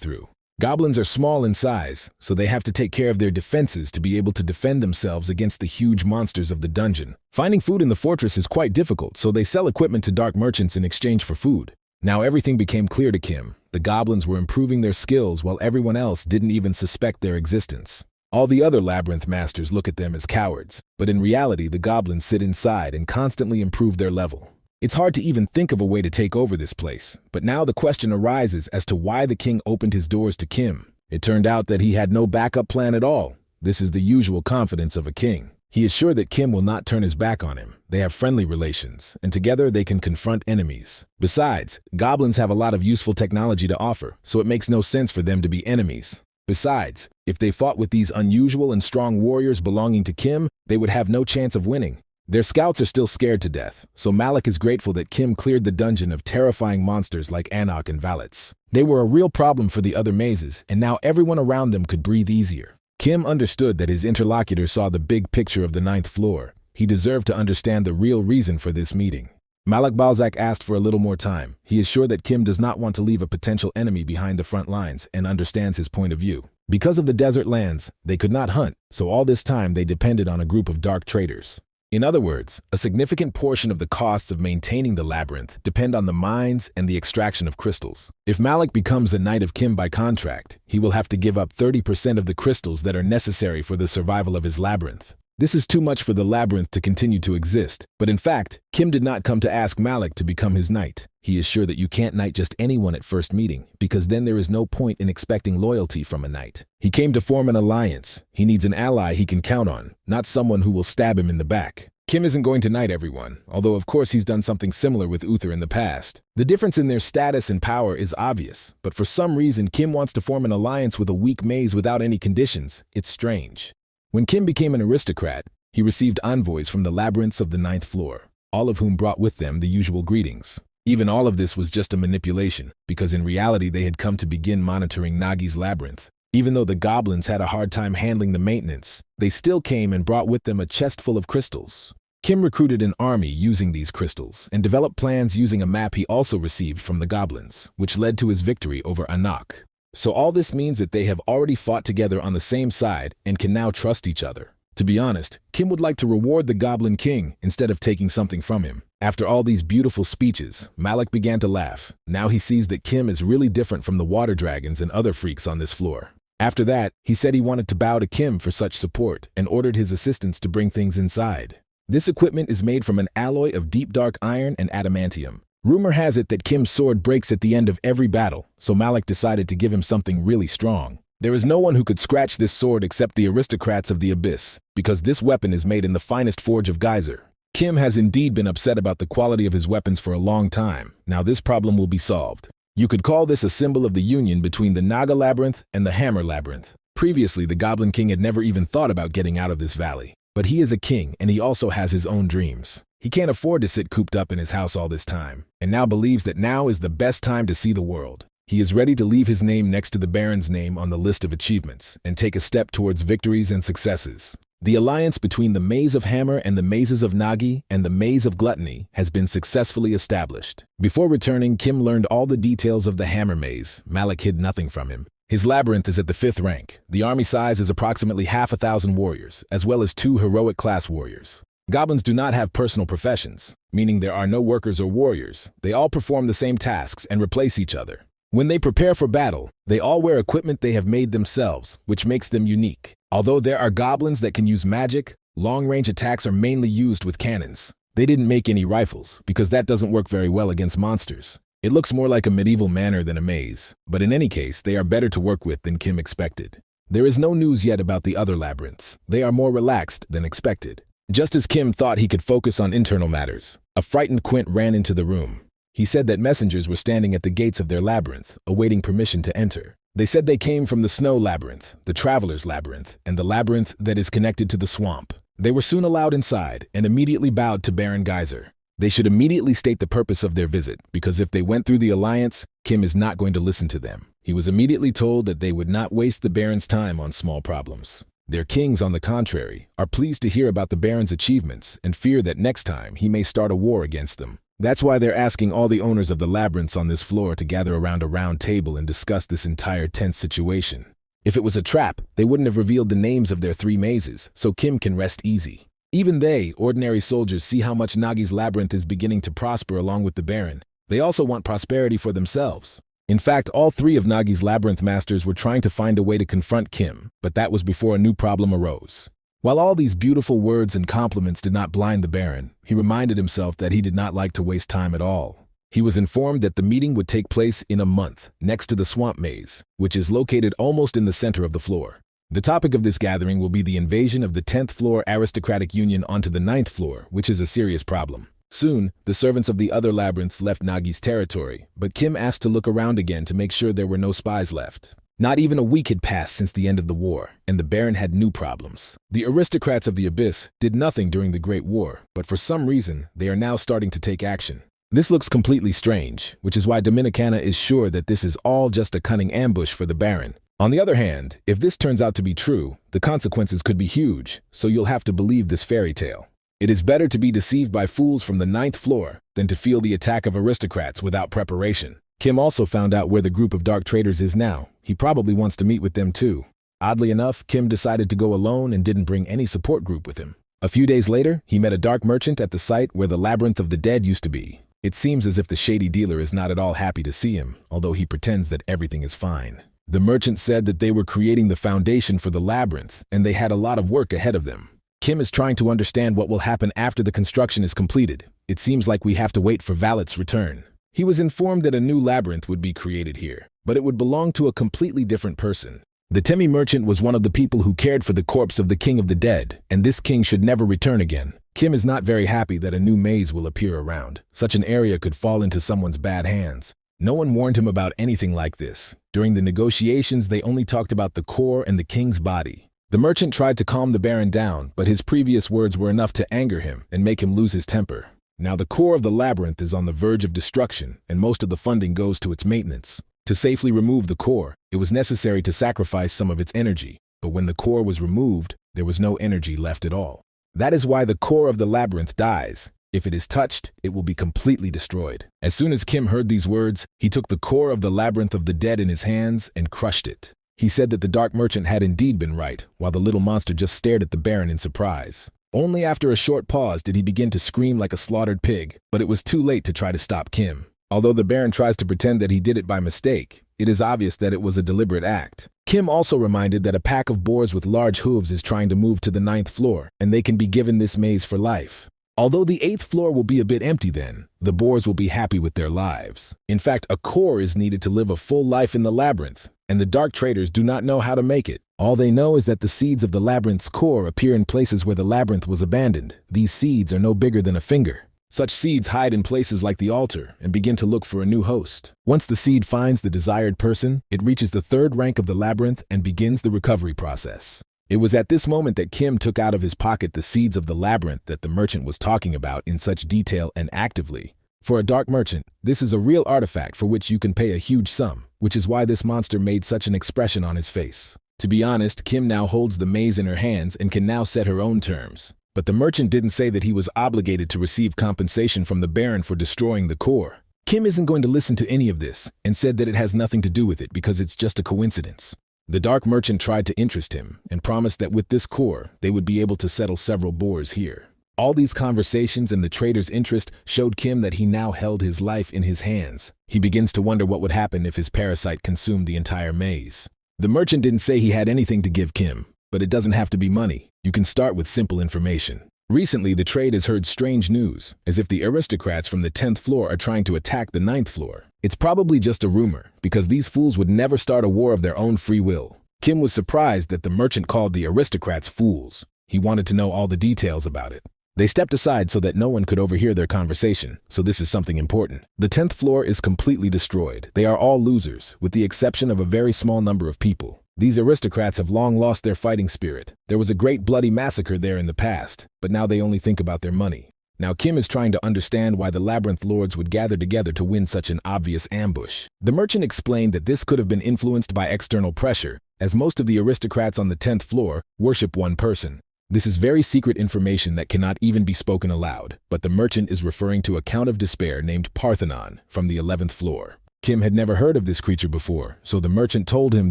through. Goblins are small in size, so they have to take care of their defenses to be able to defend themselves against the huge monsters of the dungeon. Finding food in the fortress is quite difficult, so they sell equipment to dark merchants in exchange for food. Now everything became clear to Kim. The goblins were improving their skills while everyone else didn't even suspect their existence. All the other labyrinth masters look at them as cowards, but in reality the goblins sit inside and constantly improve their level. It's hard to even think of a way to take over this place, but now the question arises as to why the king opened his doors to Kim. It turned out that he had no backup plan at all. This is the usual confidence of a king. He is sure that Kim will not turn his back on him. They have friendly relations, and together they can confront enemies. Besides, goblins have a lot of useful technology to offer, so it makes no sense for them to be enemies. Besides, if they fought with these unusual and strong warriors belonging to Kim, they would have no chance of winning. Their scouts are still scared to death, so Malik is grateful that Kim cleared the dungeon of terrifying monsters like Anok and Valets. They were a real problem for the other mazes, and now everyone around them could breathe easier. Kim understood that his interlocutor saw the big picture of the 9th floor. He deserved to understand the real reason for this meeting. Malik Balzac asked for a little more time. He is sure that Kim does not want to leave a potential enemy behind the front lines and understands his point of view. Because of the desert lands, they could not hunt, so all this time they depended on a group of dark traders. In other words, a significant portion of the costs of maintaining the labyrinth depend on the mines and the extraction of crystals. If Malik becomes a knight of Kim by contract, he will have to give up 30% of the crystals that are necessary for the survival of his labyrinth. This is too much for the labyrinth to continue to exist, but in fact, Kim did not come to ask Malik to become his knight. He is sure that you can't knight just anyone at first meeting, because then there is no point in expecting loyalty from a knight. He came to form an alliance. He needs an ally he can count on, not someone who will stab him in the back. Kim isn't going to knight everyone, although of course he's done something similar with Uther in the past. The difference in their status and power is obvious, but for some reason Kim wants to form an alliance with a weak mage without any conditions. It's strange. When Kim became an aristocrat, he received envoys from the labyrinths of the 9th floor, all of whom brought with them the usual greetings. Even all of this was just a manipulation, because in reality they had come to begin monitoring Nagi's labyrinth. Even though the goblins had a hard time handling the maintenance, they still came and brought with them a chest full of crystals. Kim recruited an army using these crystals and developed plans using a map he also received from the goblins, which led to his victory over Anak. So all this means that they have already fought together on the same side and can now trust each other. To be honest, Kim would like to reward the Goblin King instead of taking something from him. After all these beautiful speeches, Malik began to laugh. Now he sees that Kim is really different from the water dragons and other freaks on this floor. After that, he said he wanted to bow to Kim for such support and ordered his assistants to bring things inside. This equipment is made from an alloy of deep dark iron and adamantium. Rumor has it that Kim's sword breaks at the end of every battle, so Malik decided to give him something really strong. There is no one who could scratch this sword except the aristocrats of the Abyss, because this weapon is made in the finest forge of Geyser. Kim has indeed been upset about the quality of his weapons for a long time. Now this problem will be solved. You could call this a symbol of the union between the Naga Labyrinth and the Hammer Labyrinth. Previously, the Goblin King had never even thought about getting out of this valley. But he is a king, and he also has his own dreams. He can't afford to sit cooped up in his house all this time, and now believes that now is the best time to see the world. He is ready to leave his name next to the Baron's name on the list of achievements and take a step towards victories and successes. The alliance between the Maze of Hammer and the Mazes of Nagi and the Maze of Gluttony has been successfully established. Before returning, Kim learned all the details of the Hammer Maze. Malik hid nothing from him. His labyrinth is at the 5th rank. The army size is approximately 1,000 warriors, as well as 2 heroic class warriors. Goblins do not have personal professions, meaning there are no workers or warriors. They all perform the same tasks and replace each other. When they prepare for battle, they all wear equipment they have made themselves, which makes them unique. Although there are goblins that can use magic, long-range attacks are mainly used with cannons. They didn't make any rifles, because that doesn't work very well against monsters. It looks more like a medieval manor than a maze, but in any case, they are better to work with than Kim expected. There is no news yet about the other labyrinths. They are more relaxed than expected. Just as Kim thought he could focus on internal matters, a frightened Quint ran into the room. He said that messengers were standing at the gates of their labyrinth, awaiting permission to enter. They said they came from the Snow Labyrinth, the Traveler's Labyrinth, and the labyrinth that is connected to the swamp. They were soon allowed inside and immediately bowed to Baron Geyser. They should immediately state the purpose of their visit, because if they went through the alliance, Kim is not going to listen to them. He was immediately told that they would not waste the Baron's time on small problems. Their kings, on the contrary, are pleased to hear about the Baron's achievements and fear that next time he may start a war against them. That's why they're asking all the owners of the labyrinths on this floor to gather around a round table and discuss this entire tense situation. If it was a trap, they wouldn't have revealed the names of their 3 mazes, so Kim can rest easy. Even they, ordinary soldiers, see how much Nagi's labyrinth is beginning to prosper along with the Baron. They also want prosperity for themselves. In fact, all 3 of Nagi's labyrinth masters were trying to find a way to confront Kim, but that was before a new problem arose. While all these beautiful words and compliments did not blind the Baron, he reminded himself that he did not like to waste time at all. He was informed that the meeting would take place in a month, next to the swamp maze, which is located almost in the center of the floor. The topic of this gathering will be the invasion of the 10th floor aristocratic union onto the 9th floor, which is a serious problem. Soon, the servants of the other labyrinths left Nagi's territory, but Kim asked to look around again to make sure there were no spies left. Not even a week had passed since the end of the war, and the Baron had new problems. The aristocrats of the Abyss did nothing during the Great War, but for some reason, they are now starting to take action. This looks completely strange, which is why Dominicana is sure that this is all just a cunning ambush for the Baron. On the other hand, if this turns out to be true, the consequences could be huge, so you'll have to believe this fairy tale. It is better to be deceived by fools from the 9th floor than to feel the attack of aristocrats without preparation. Kim also found out where the group of dark traders is now. He probably wants to meet with them too. Oddly enough, Kim decided to go alone and didn't bring any support group with him. A few days later, he met a dark merchant at the site where the Labyrinth of the Dead used to be. It seems as if the shady dealer is not at all happy to see him, although he pretends that everything is fine. The merchant said that they were creating the foundation for the labyrinth, and they had a lot of work ahead of them. Kim is trying to understand what will happen after the construction is completed. It seems like we have to wait for Valet's return. He was informed that a new labyrinth would be created here, but it would belong to a completely different person. The Temi merchant was one of the people who cared for the corpse of the king of the dead, and this king should never return again. Kim is not very happy that a new maze will appear around. Such an area could fall into someone's bad hands. No one warned him about anything like this. During the negotiations, they only talked about the core and the king's body. The merchant tried to calm the Baron down, but his previous words were enough to anger him and make him lose his temper. Now the core of the labyrinth is on the verge of destruction, and most of the funding goes to its maintenance. To safely remove the core, it was necessary to sacrifice some of its energy, but when the core was removed, there was no energy left at all. That is why the core of the labyrinth dies. If it is touched, it will be completely destroyed. As soon as Kim heard these words, he took the core of the labyrinth of the dead in his hands and crushed it. He said that the dark merchant had indeed been right, while the little monster just stared at the Baron in surprise. Only after a short pause did he begin to scream like a slaughtered pig, but it was too late to try to stop Kim. Although the Baron tries to pretend that he did it by mistake, it is obvious that it was a deliberate act. Kim also reminded that a pack of boars with large hooves is trying to move to the 9th floor, and they can be given this maze for life. Although the 8th floor will be a bit empty then, the boars will be happy with their lives. In fact, a core is needed to live a full life in the labyrinth, and the dark traders do not know how to make it. All they know is that the seeds of the labyrinth's core appear in places where the labyrinth was abandoned. These seeds are no bigger than a finger. Such seeds hide in places like the altar and begin to look for a new host. Once the seed finds the desired person, it reaches the 3rd rank of the labyrinth and begins the recovery process. It was at this moment that Kim took out of his pocket the seeds of the labyrinth that the merchant was talking about in such detail and actively. For a dark merchant, this is a real artifact for which you can pay a huge sum, which is why this monster made such an expression on his face. To be honest, Kim now holds the maze in her hands and can now set her own terms. But the merchant didn't say that he was obligated to receive compensation from the Baron for destroying the core. Kim isn't going to listen to any of this and said that it has nothing to do with it because it's just a coincidence. The dark merchant tried to interest him and promised that with this core, they would be able to settle several boars here. All these conversations and the trader's interest showed Kim that he now held his life in his hands. He begins to wonder what would happen if his parasite consumed the entire maze. The merchant didn't say he had anything to give Kim, but it doesn't have to be money. You can start with simple information. Recently, the trade has heard strange news, as if the aristocrats from the 10th floor are trying to attack the 9th floor. It's probably just a rumor, because these fools would never start a war of their own free will. Kim was surprised that the merchant called the aristocrats fools. He wanted to know all the details about it. They stepped aside so that no one could overhear their conversation, so this is something important. The 10th floor is completely destroyed. They are all losers, with the exception of a very small number of people. These aristocrats have long lost their fighting spirit. There was a great bloody massacre there in the past, but now they only think about their money. Now Kim is trying to understand why the labyrinth lords would gather together to win such an obvious ambush. The merchant explained that this could have been influenced by external pressure, as most of the aristocrats on the 10th floor worship one person. This is very secret information that cannot even be spoken aloud, but the merchant is referring to a Count of Despair named Parthenon from the 11th floor. Kim had never heard of this creature before, so the merchant told him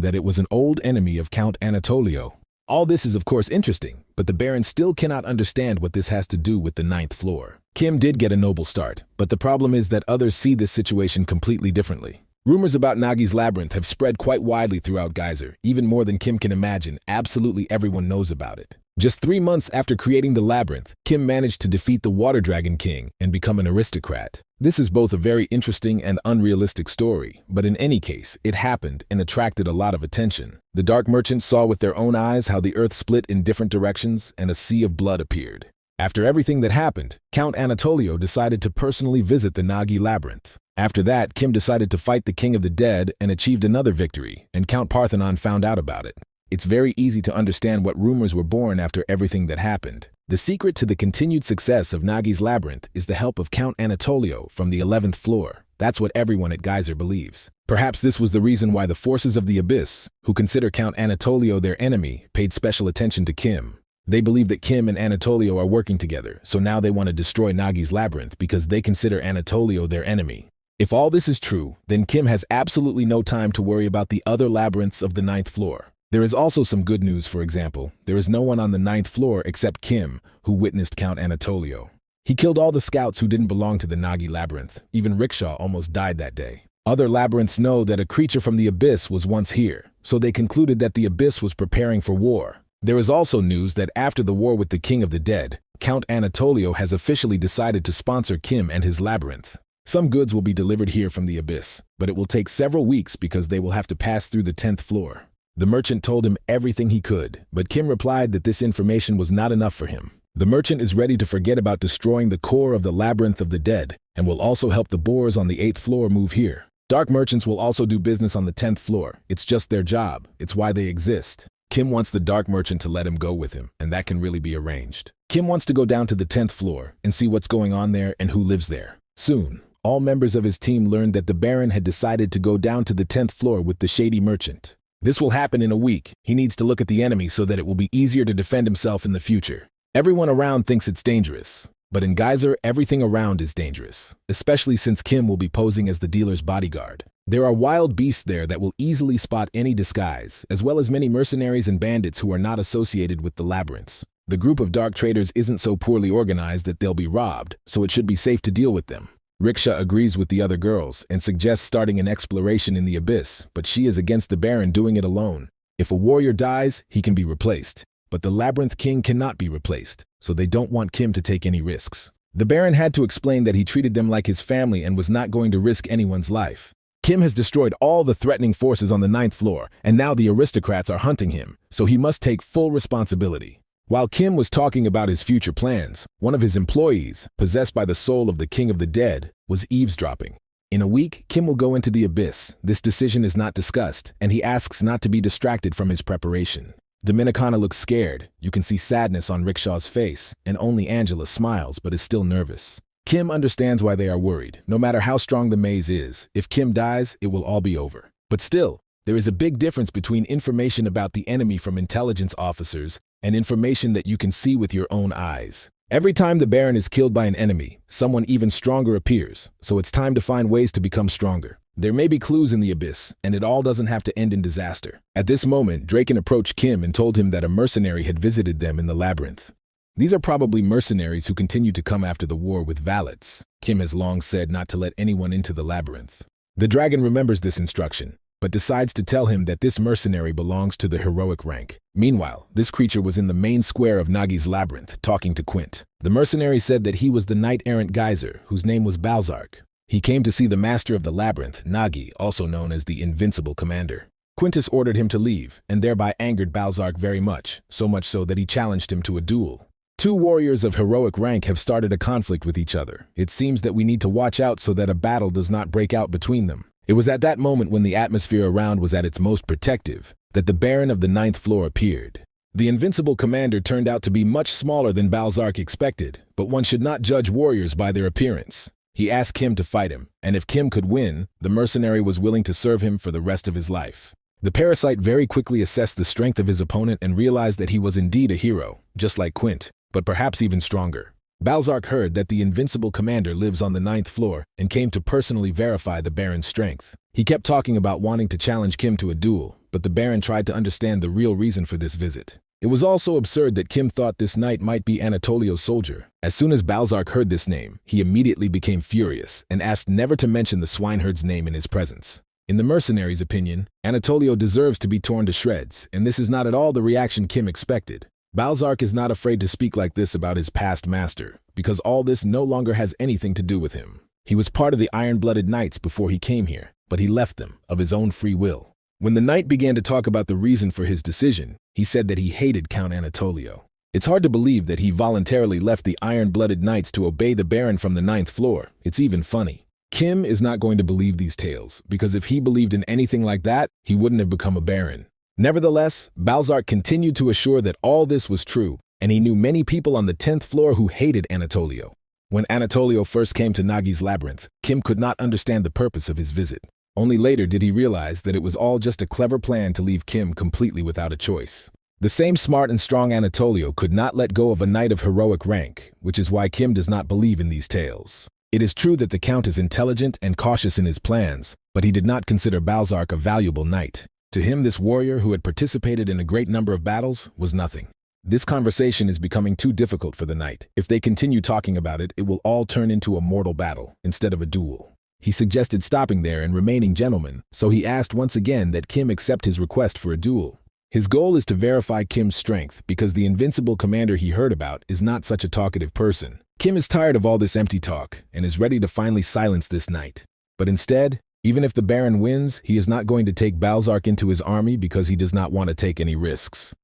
that it was an old enemy of Count Anatolio. All this is of course interesting, but the Baron still cannot understand what this has to do with the 9th floor. Kim did get a noble start, but the problem is that others see this situation completely differently. Rumors about Nagi's labyrinth have spread quite widely throughout Geyser, even more than Kim can imagine. Absolutely everyone knows about it. Just 3 months after creating the labyrinth, Kim managed to defeat the Water Dragon King and become an aristocrat. This is both a very interesting and unrealistic story, but in any case, it happened and attracted a lot of attention. The dark merchants saw with their own eyes how the earth split in different directions and a sea of blood appeared. After everything that happened, Count Anatolio decided to personally visit the Nagi labyrinth. After that, Kim decided to fight the King of the Dead and achieved another victory, and Count Parthenon found out about it. It's very easy to understand what rumors were born after everything that happened. The secret to the continued success of Nagi's labyrinth is the help of Count Anatolio from the 11th floor. That's what everyone at Geyser believes. Perhaps this was the reason why the forces of the Abyss, who consider Count Anatolio their enemy, paid special attention to Kim. They believe that Kim and Anatolio are working together, so now they want to destroy Nagi's labyrinth because they consider Anatolio their enemy. If all this is true, then Kim has absolutely no time to worry about the other labyrinths of the 9th floor. There is also some good news. For example, there is no one on the 9th floor except Kim, who witnessed Count Anatolio. He killed all the scouts who didn't belong to the Nagi labyrinth. Even Rickshaw almost died that day. Other labyrinths know that a creature from the Abyss was once here, so they concluded that the Abyss was preparing for war. There is also news that after the war with the King of the Dead, Count Anatolio has officially decided to sponsor Kim and his labyrinth. Some goods will be delivered here from the abyss, but it will take several weeks because they will have to pass through the 10th floor. The merchant told him everything he could, but Kim replied that this information was not enough for him. The merchant is ready to forget about destroying the core of the labyrinth of the dead, and will also help the boars on the 8th floor move here. Dark merchants will also do business on the 10th floor. It's just their job. It's why they exist. Kim wants the dark merchant to let him go with him, and that can really be arranged. Kim wants to go down to the 10th floor and see what's going on there and who lives there. Soon, all members of his team learned that the Baron had decided to go down to the 10th floor with the shady merchant. This will happen in a week. He needs to look at the enemy so that it will be easier to defend himself in the future. Everyone around thinks it's dangerous, but in Geyser, everything around is dangerous, especially since Kim will be posing as the dealer's bodyguard. There are wild beasts there that will easily spot any disguise, as well as many mercenaries and bandits who are not associated with the labyrinths. The group of dark traders isn't so poorly organized that they'll be robbed, so it should be safe to deal with them. Riksha agrees with the other girls and suggests starting an exploration in the abyss, but she is against the Baron doing it alone. If a warrior dies, he can be replaced, but the Labyrinth King cannot be replaced, so they don't want Kim to take any risks. The Baron had to explain that he treated them like his family and was not going to risk anyone's life. Kim has destroyed all the threatening forces on the 9th floor, and now the aristocrats are hunting him, so he must take full responsibility. While Kim was talking about his future plans, one of his employees, possessed by the soul of the King of the Dead, was eavesdropping. In a week, Kim will go into the abyss. This decision is not discussed, and he asks not to be distracted from his preparation. Dominicana looks scared. You can see sadness on Rickshaw's face, and only Angela smiles but is still nervous. Kim understands why they are worried. No matter how strong the maze is, if Kim dies, it will all be over. But still, there is a big difference between information about the enemy from intelligence officers and information that you can see with your own eyes. Every time the Baron is killed by an enemy, someone even stronger appears, so it's time to find ways to become stronger. There may be clues in the abyss, and it all doesn't have to end in disaster. At this moment, Draken approached Kim and told him that a mercenary had visited them in the labyrinth. These are probably mercenaries who continue to come after the war with valets. Kim has long said not to let anyone into the labyrinth. The dragon remembers this instruction, but decides to tell him that this mercenary belongs to the heroic rank. Meanwhile, this creature was in the main square of Nagi's labyrinth, talking to Quint. The mercenary said that he was the knight-errant Geyser, whose name was Balzark. He came to see the master of the labyrinth, Nagi, also known as the Invincible Commander. Quintus ordered him to leave, and thereby angered Balzark very much, so much so that he challenged him to a duel. Two warriors of heroic rank have started a conflict with each other. It seems that we need to watch out so that a battle does not break out between them. It was at that moment, when the atmosphere around was at its most protective, that the Baron of the 9th floor appeared. The Invincible Commander turned out to be much smaller than Balzark expected, but one should not judge warriors by their appearance. He asked Kim to fight him, and if Kim could win, the mercenary was willing to serve him for the rest of his life. The parasite very quickly assessed the strength of his opponent and realized that he was indeed a hero, just like Quint, but perhaps even stronger. Balzark heard that the Invincible Commander lives on the 9th floor and came to personally verify the Baron's strength. He kept talking about wanting to challenge Kim to a duel, but the Baron tried to understand the real reason for this visit. It was also absurd that Kim thought this knight might be Anatolio's soldier. As soon as Balzark heard this name, he immediately became furious and asked never to mention the swineherd's name in his presence. In the mercenary's opinion, Anatolio deserves to be torn to shreds, and this is not at all the reaction Kim expected. Balzark is not afraid to speak like this about his past master, because all this no longer has anything to do with him. He was part of the Iron-Blooded Knights before he came here, but he left them of his own free will. When the knight began to talk about the reason for his decision, he said that he hated Count Anatolio. It's hard to believe that he voluntarily left the Iron-Blooded Knights to obey the Baron from the 9th floor. It's even funny. Kim is not going to believe these tales, because if he believed in anything like that, he wouldn't have become a Baron. Nevertheless, Balzark continued to assure that all this was true, and he knew many people on the 10th floor who hated Anatolio. When Anatolio first came to Nagi's labyrinth, Kim could not understand the purpose of his visit. Only later did he realize that it was all just a clever plan to leave Kim completely without a choice. The same smart and strong Anatolio could not let go of a knight of heroic rank, which is why Kim does not believe in these tales. It is true that the Count is intelligent and cautious in his plans, but he did not consider Balzark a valuable knight. To him, this warrior who had participated in a great number of battles was nothing. This conversation is becoming too difficult for the knight. If they continue talking about it, it will all turn into a mortal battle instead of a duel. He suggested stopping there and remaining gentlemen, so he asked once again that Kim accept his request for a duel. His goal is to verify Kim's strength because the invincible commander he heard about is not such a talkative person. Kim is tired of all this empty talk and is ready to finally silence this knight. But instead, even if the Baron wins, he is not going to take Balzark into his army because he does not want to take any risks.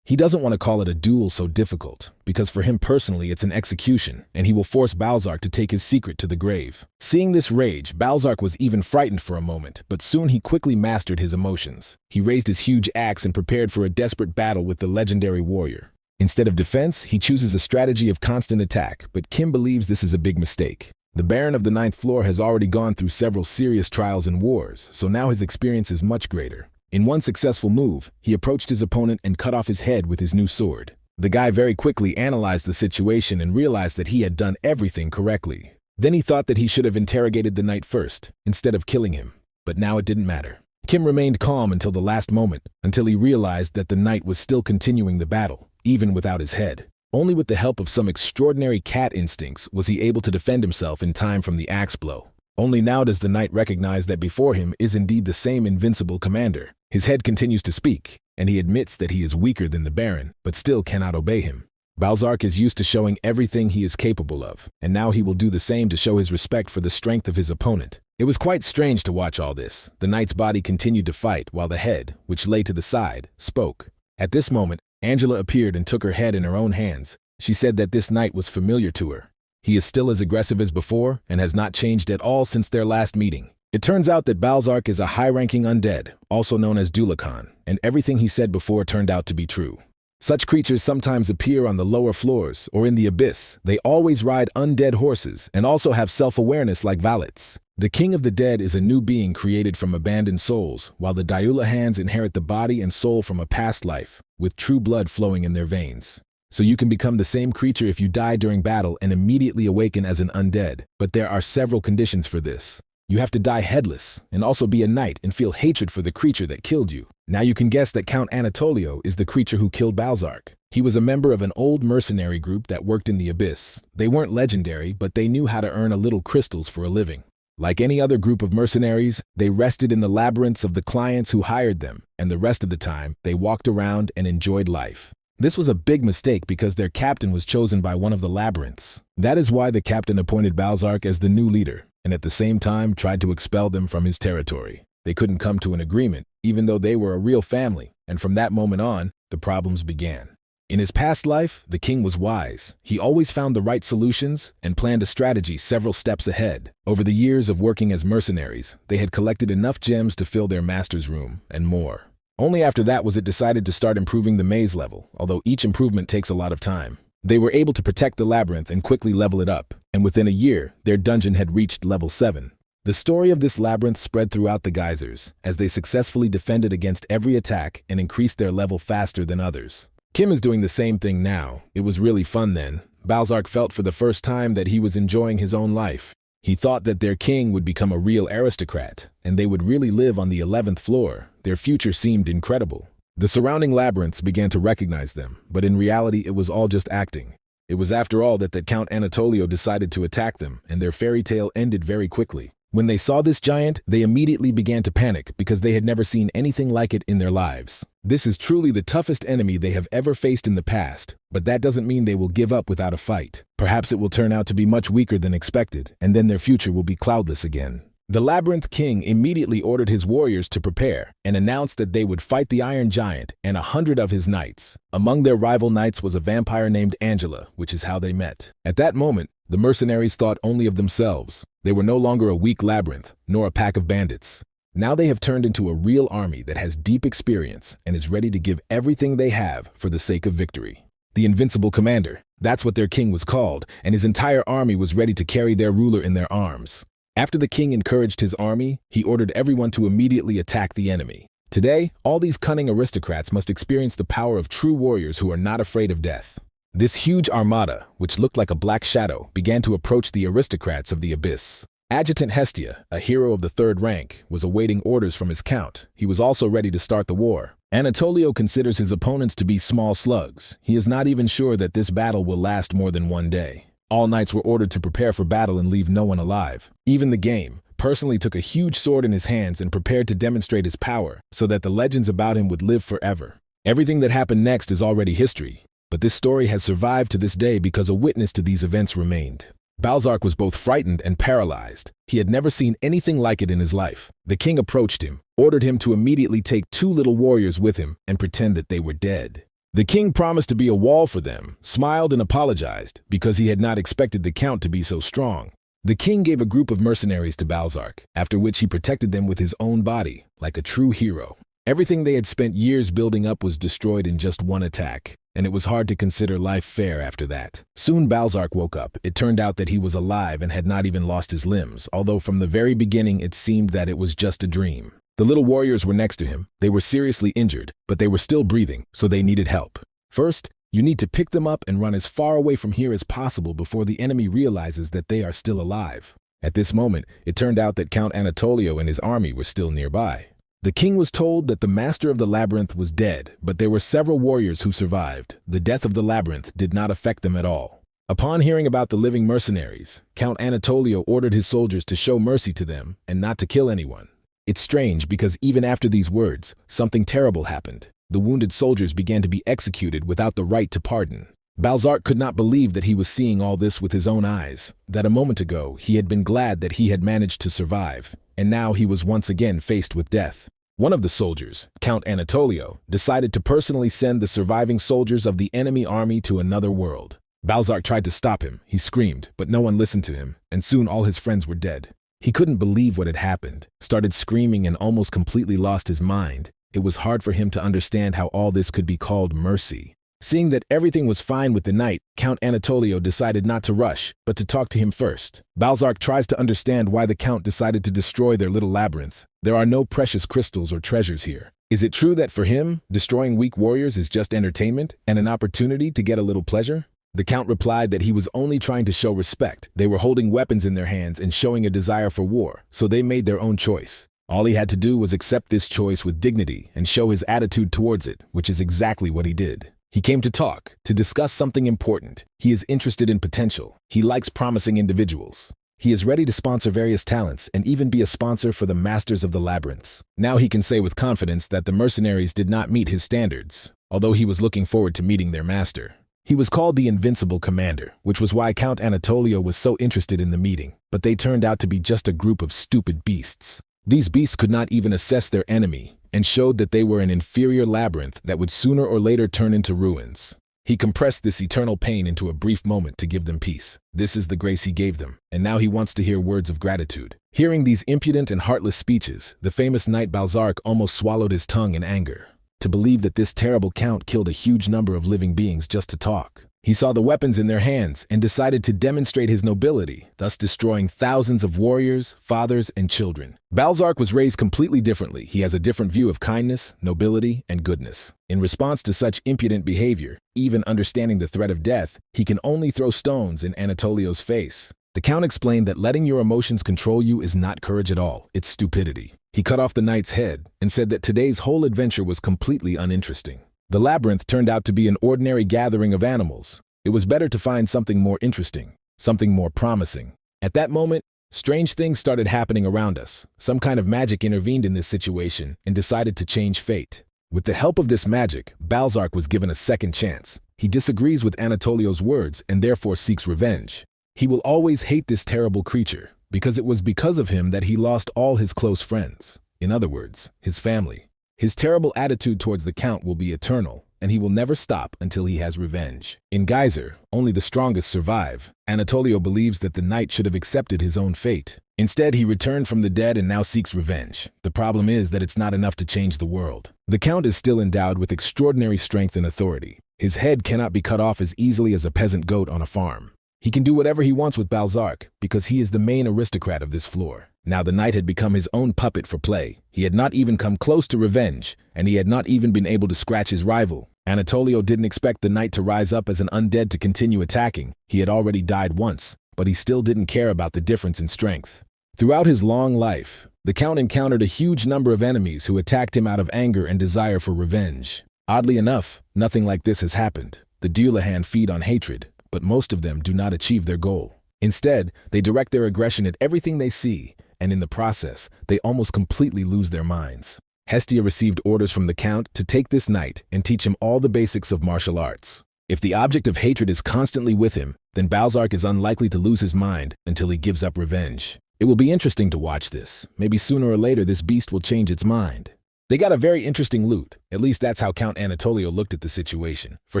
He doesn't want to call it a duel so difficult, because for him personally it's an execution, and he will force Balzark to take his secret to the grave. Seeing this rage, Balzark was even frightened for a moment, but soon he quickly mastered his emotions. He raised his huge axe and prepared for a desperate battle with the legendary warrior. Instead of defense, he chooses a strategy of constant attack, but Kim believes this is a big mistake. The Baron of the 9th floor has already gone through several serious trials and wars, so now his experience is much greater. In one successful move, he approached his opponent and cut off his head with his new sword. The guy very quickly analyzed the situation and realized that he had done everything correctly. Then he thought that he should have interrogated the knight first, instead of killing him. But now it didn't matter. Kim remained calm until the last moment, until he realized that the knight was still continuing the battle, even without his head. Only with the help of some extraordinary cat instincts was he able to defend himself in time from the axe blow. Only now does the knight recognize that before him is indeed the same invincible commander. His head continues to speak, and he admits that he is weaker than the Baron, but still cannot obey him. Balzark is used to showing everything he is capable of, and now he will do the same to show his respect for the strength of his opponent. It was quite strange to watch all this. The knight's body continued to fight, while the head, which lay to the side, spoke. At this moment, Angela appeared and took her head in her own hands. She said that this knight was familiar to her. He is still as aggressive as before and has not changed at all since their last meeting. It turns out that Balzark is a high-ranking undead, also known as Dulakan, and everything he said before turned out to be true. Such creatures sometimes appear on the lower floors or in the abyss. They always ride undead horses and also have self-awareness like valets. The King of the Dead is a new being created from abandoned souls, while the Diulahans inherit the body and soul from a past life, with true blood flowing in their veins. So you can become the same creature if you die during battle and immediately awaken as an undead. But there are several conditions for this. You have to die headless, and also be a knight and feel hatred for the creature that killed you. Now you can guess that Count Anatolio is the creature who killed Balzark. He was a member of an old mercenary group that worked in the abyss. They weren't legendary, but they knew how to earn a little crystals for a living. Like any other group of mercenaries, they rested in the labyrinths of the clients who hired them, and the rest of the time, they walked around and enjoyed life. This was a big mistake because their captain was chosen by one of the labyrinths. That is why the captain appointed Balzark as the new leader, and at the same time tried to expel them from his territory. They couldn't come to an agreement, even though they were a real family, and from that moment on, the problems began. In his past life, the king was wise. He always found the right solutions and planned a strategy several steps ahead. Over the years of working as mercenaries, they had collected enough gems to fill their master's room, and more. Only after that was it decided to start improving the maze level, although each improvement takes a lot of time. They were able to protect the labyrinth and quickly level it up, and within a year, their dungeon had reached level 7. The story of this labyrinth spread throughout the geysers, as they successfully defended against every attack and increased their level faster than others. Kim is doing the same thing now. It was really fun then. Balzark felt for the first time that he was enjoying his own life. He thought that their king would become a real aristocrat, and they would really live on the 11th floor. Their future seemed incredible. The surrounding labyrinths began to recognize them, but in reality it was all just acting. It was after all that Count Anatolio decided to attack them, and their fairy tale ended very quickly. When they saw this giant, they immediately began to panic because they had never seen anything like it in their lives. This is truly the toughest enemy they have ever faced in the past, but that doesn't mean they will give up without a fight. Perhaps it will turn out to be much weaker than expected, and then their future will be cloudless again. The Labyrinth King immediately ordered his warriors to prepare and announced that they would fight the Iron Giant and 100 of his knights. Among their rival knights was a vampire named Angela, which is how they met. At that moment, the mercenaries thought only of themselves. They were no longer a weak labyrinth, nor a pack of bandits. Now they have turned into a real army that has deep experience and is ready to give everything they have for the sake of victory. The Invincible Commander, that's what their king was called, and his entire army was ready to carry their ruler in their arms. After the king encouraged his army, he ordered everyone to immediately attack the enemy. Today, all these cunning aristocrats must experience the power of true warriors who are not afraid of death. This huge armada, which looked like a black shadow, began to approach the aristocrats of the abyss. Adjutant Hestia, a hero of the 3rd rank, was awaiting orders from his count. He was also ready to start the war. Anatolio considers his opponents to be small slugs. He is not even sure that this battle will last more than one day. All knights were ordered to prepare for battle and leave no one alive. Even the game personally took a huge sword in his hands and prepared to demonstrate his power so that the legends about him would live forever. Everything that happened next is already history, but this story has survived to this day because a witness to these events remained. Balzark was both frightened and paralyzed. He had never seen anything like it in his life. The king approached him, ordered him to immediately take 2 little warriors with him and pretend that they were dead. The king promised to be a wall for them, smiled and apologized because he had not expected the count to be so strong. The king gave a group of mercenaries to Balzark, after which he protected them with his own body, like a true hero. Everything they had spent years building up was destroyed in just one attack, and it was hard to consider life fair after that. Soon Balzark woke up. It turned out that he was alive and had not even lost his limbs, although from the very beginning it seemed that it was just a dream. The little warriors were next to him. They were seriously injured, but they were still breathing, so they needed help. First, you need to pick them up and run as far away from here as possible before the enemy realizes that they are still alive. At this moment, it turned out that Count Anatolio and his army were still nearby. The king was told that the master of the labyrinth was dead, but there were several warriors who survived. The death of the labyrinth did not affect them at all. Upon hearing about the living mercenaries, Count Anatolio ordered his soldiers to show mercy to them and not to kill anyone. It's strange because even after these words, something terrible happened. The wounded soldiers began to be executed without the right to pardon. Balzark could not believe that he was seeing all this with his own eyes, that a moment ago he had been glad that he had managed to survive, and now he was once again faced with death. One of the soldiers, Count Anatolio, decided to personally send the surviving soldiers of the enemy army to another world. Balzark tried to stop him. He screamed, but no one listened to him, and soon all his friends were dead. He couldn't believe what had happened, started screaming and almost completely lost his mind. It was hard for him to understand how all this could be called mercy. Seeing that everything was fine with the knight, Count Anatolio decided not to rush, but to talk to him first. Balzark tries to understand why the count decided to destroy their little labyrinth. There are no precious crystals or treasures here. Is it true that for him, destroying weak warriors is just entertainment and an opportunity to get a little pleasure? The count replied that he was only trying to show respect. They were holding weapons in their hands and showing a desire for war, so they made their own choice. All he had to do was accept this choice with dignity and show his attitude towards it, which is exactly what he did. He came to talk, to discuss something important. He is interested in potential. He likes promising individuals. He is ready to sponsor various talents and even be a sponsor for the masters of the labyrinths. Now he can say with confidence that the mercenaries did not meet his standards, although he was looking forward to meeting their master. He was called the Invincible Commander, which was why Count Anatolio was so interested in the meeting, but they turned out to be just a group of stupid beasts. These beasts could not even assess their enemy, and showed that they were an inferior labyrinth that would sooner or later turn into ruins. He compressed this eternal pain into a brief moment to give them peace. This is the grace he gave them, and now he wants to hear words of gratitude. Hearing these impudent and heartless speeches, the famous knight Balzark almost swallowed his tongue in anger. To believe that this terrible count killed a huge number of living beings just to talk. He saw the weapons in their hands and decided to demonstrate his nobility, thus destroying thousands of warriors, fathers, and children. Balzark was raised completely differently. He has a different view of kindness, nobility, and goodness. In response to such impudent behavior, even understanding the threat of death, he can only throw stones in Anatolio's face. The count explained that letting your emotions control you is not courage at all, it's stupidity. He cut off the knight's head and said that today's whole adventure was completely uninteresting. The labyrinth turned out to be an ordinary gathering of animals. It was better to find something more interesting, something more promising. At that moment, strange things started happening around us. Some kind of magic intervened in this situation and decided to change fate. With the help of this magic, Balzark was given a second chance. He disagrees with Anatolio's words and therefore seeks revenge. He will always hate this terrible creature, because it was because of him that he lost all his close friends. In other words, his family. His terrible attitude towards the count will be eternal, and he will never stop until he has revenge. In Geyser, only the strongest survive. Anatolio believes that the knight should have accepted his own fate. Instead, he returned from the dead and now seeks revenge. The problem is that it's not enough to change the world. The count is still endowed with extraordinary strength and authority. His head cannot be cut off as easily as a peasant goat on a farm. He can do whatever he wants with Balzark, because he is the main aristocrat of this floor. Now the knight had become his own puppet for play. He had not even come close to revenge, and he had not even been able to scratch his rival. Anatolio didn't expect the knight to rise up as an undead to continue attacking. He had already died once, but he still didn't care about the difference in strength. Throughout his long life, the count encountered a huge number of enemies who attacked him out of anger and desire for revenge. Oddly enough, nothing like this has happened. The Dulahan feed on hatred, but most of them do not achieve their goal. Instead, they direct their aggression at everything they see, and in the process, they almost completely lose their minds. Hestia received orders from the Count to take this knight and teach him all the basics of martial arts. If the object of hatred is constantly with him, then Balzark is unlikely to lose his mind until he gives up revenge. It will be interesting to watch this. Maybe sooner or later this beast will change its mind. They got a very interesting loot. At least that's how Count Anatolio looked at the situation. For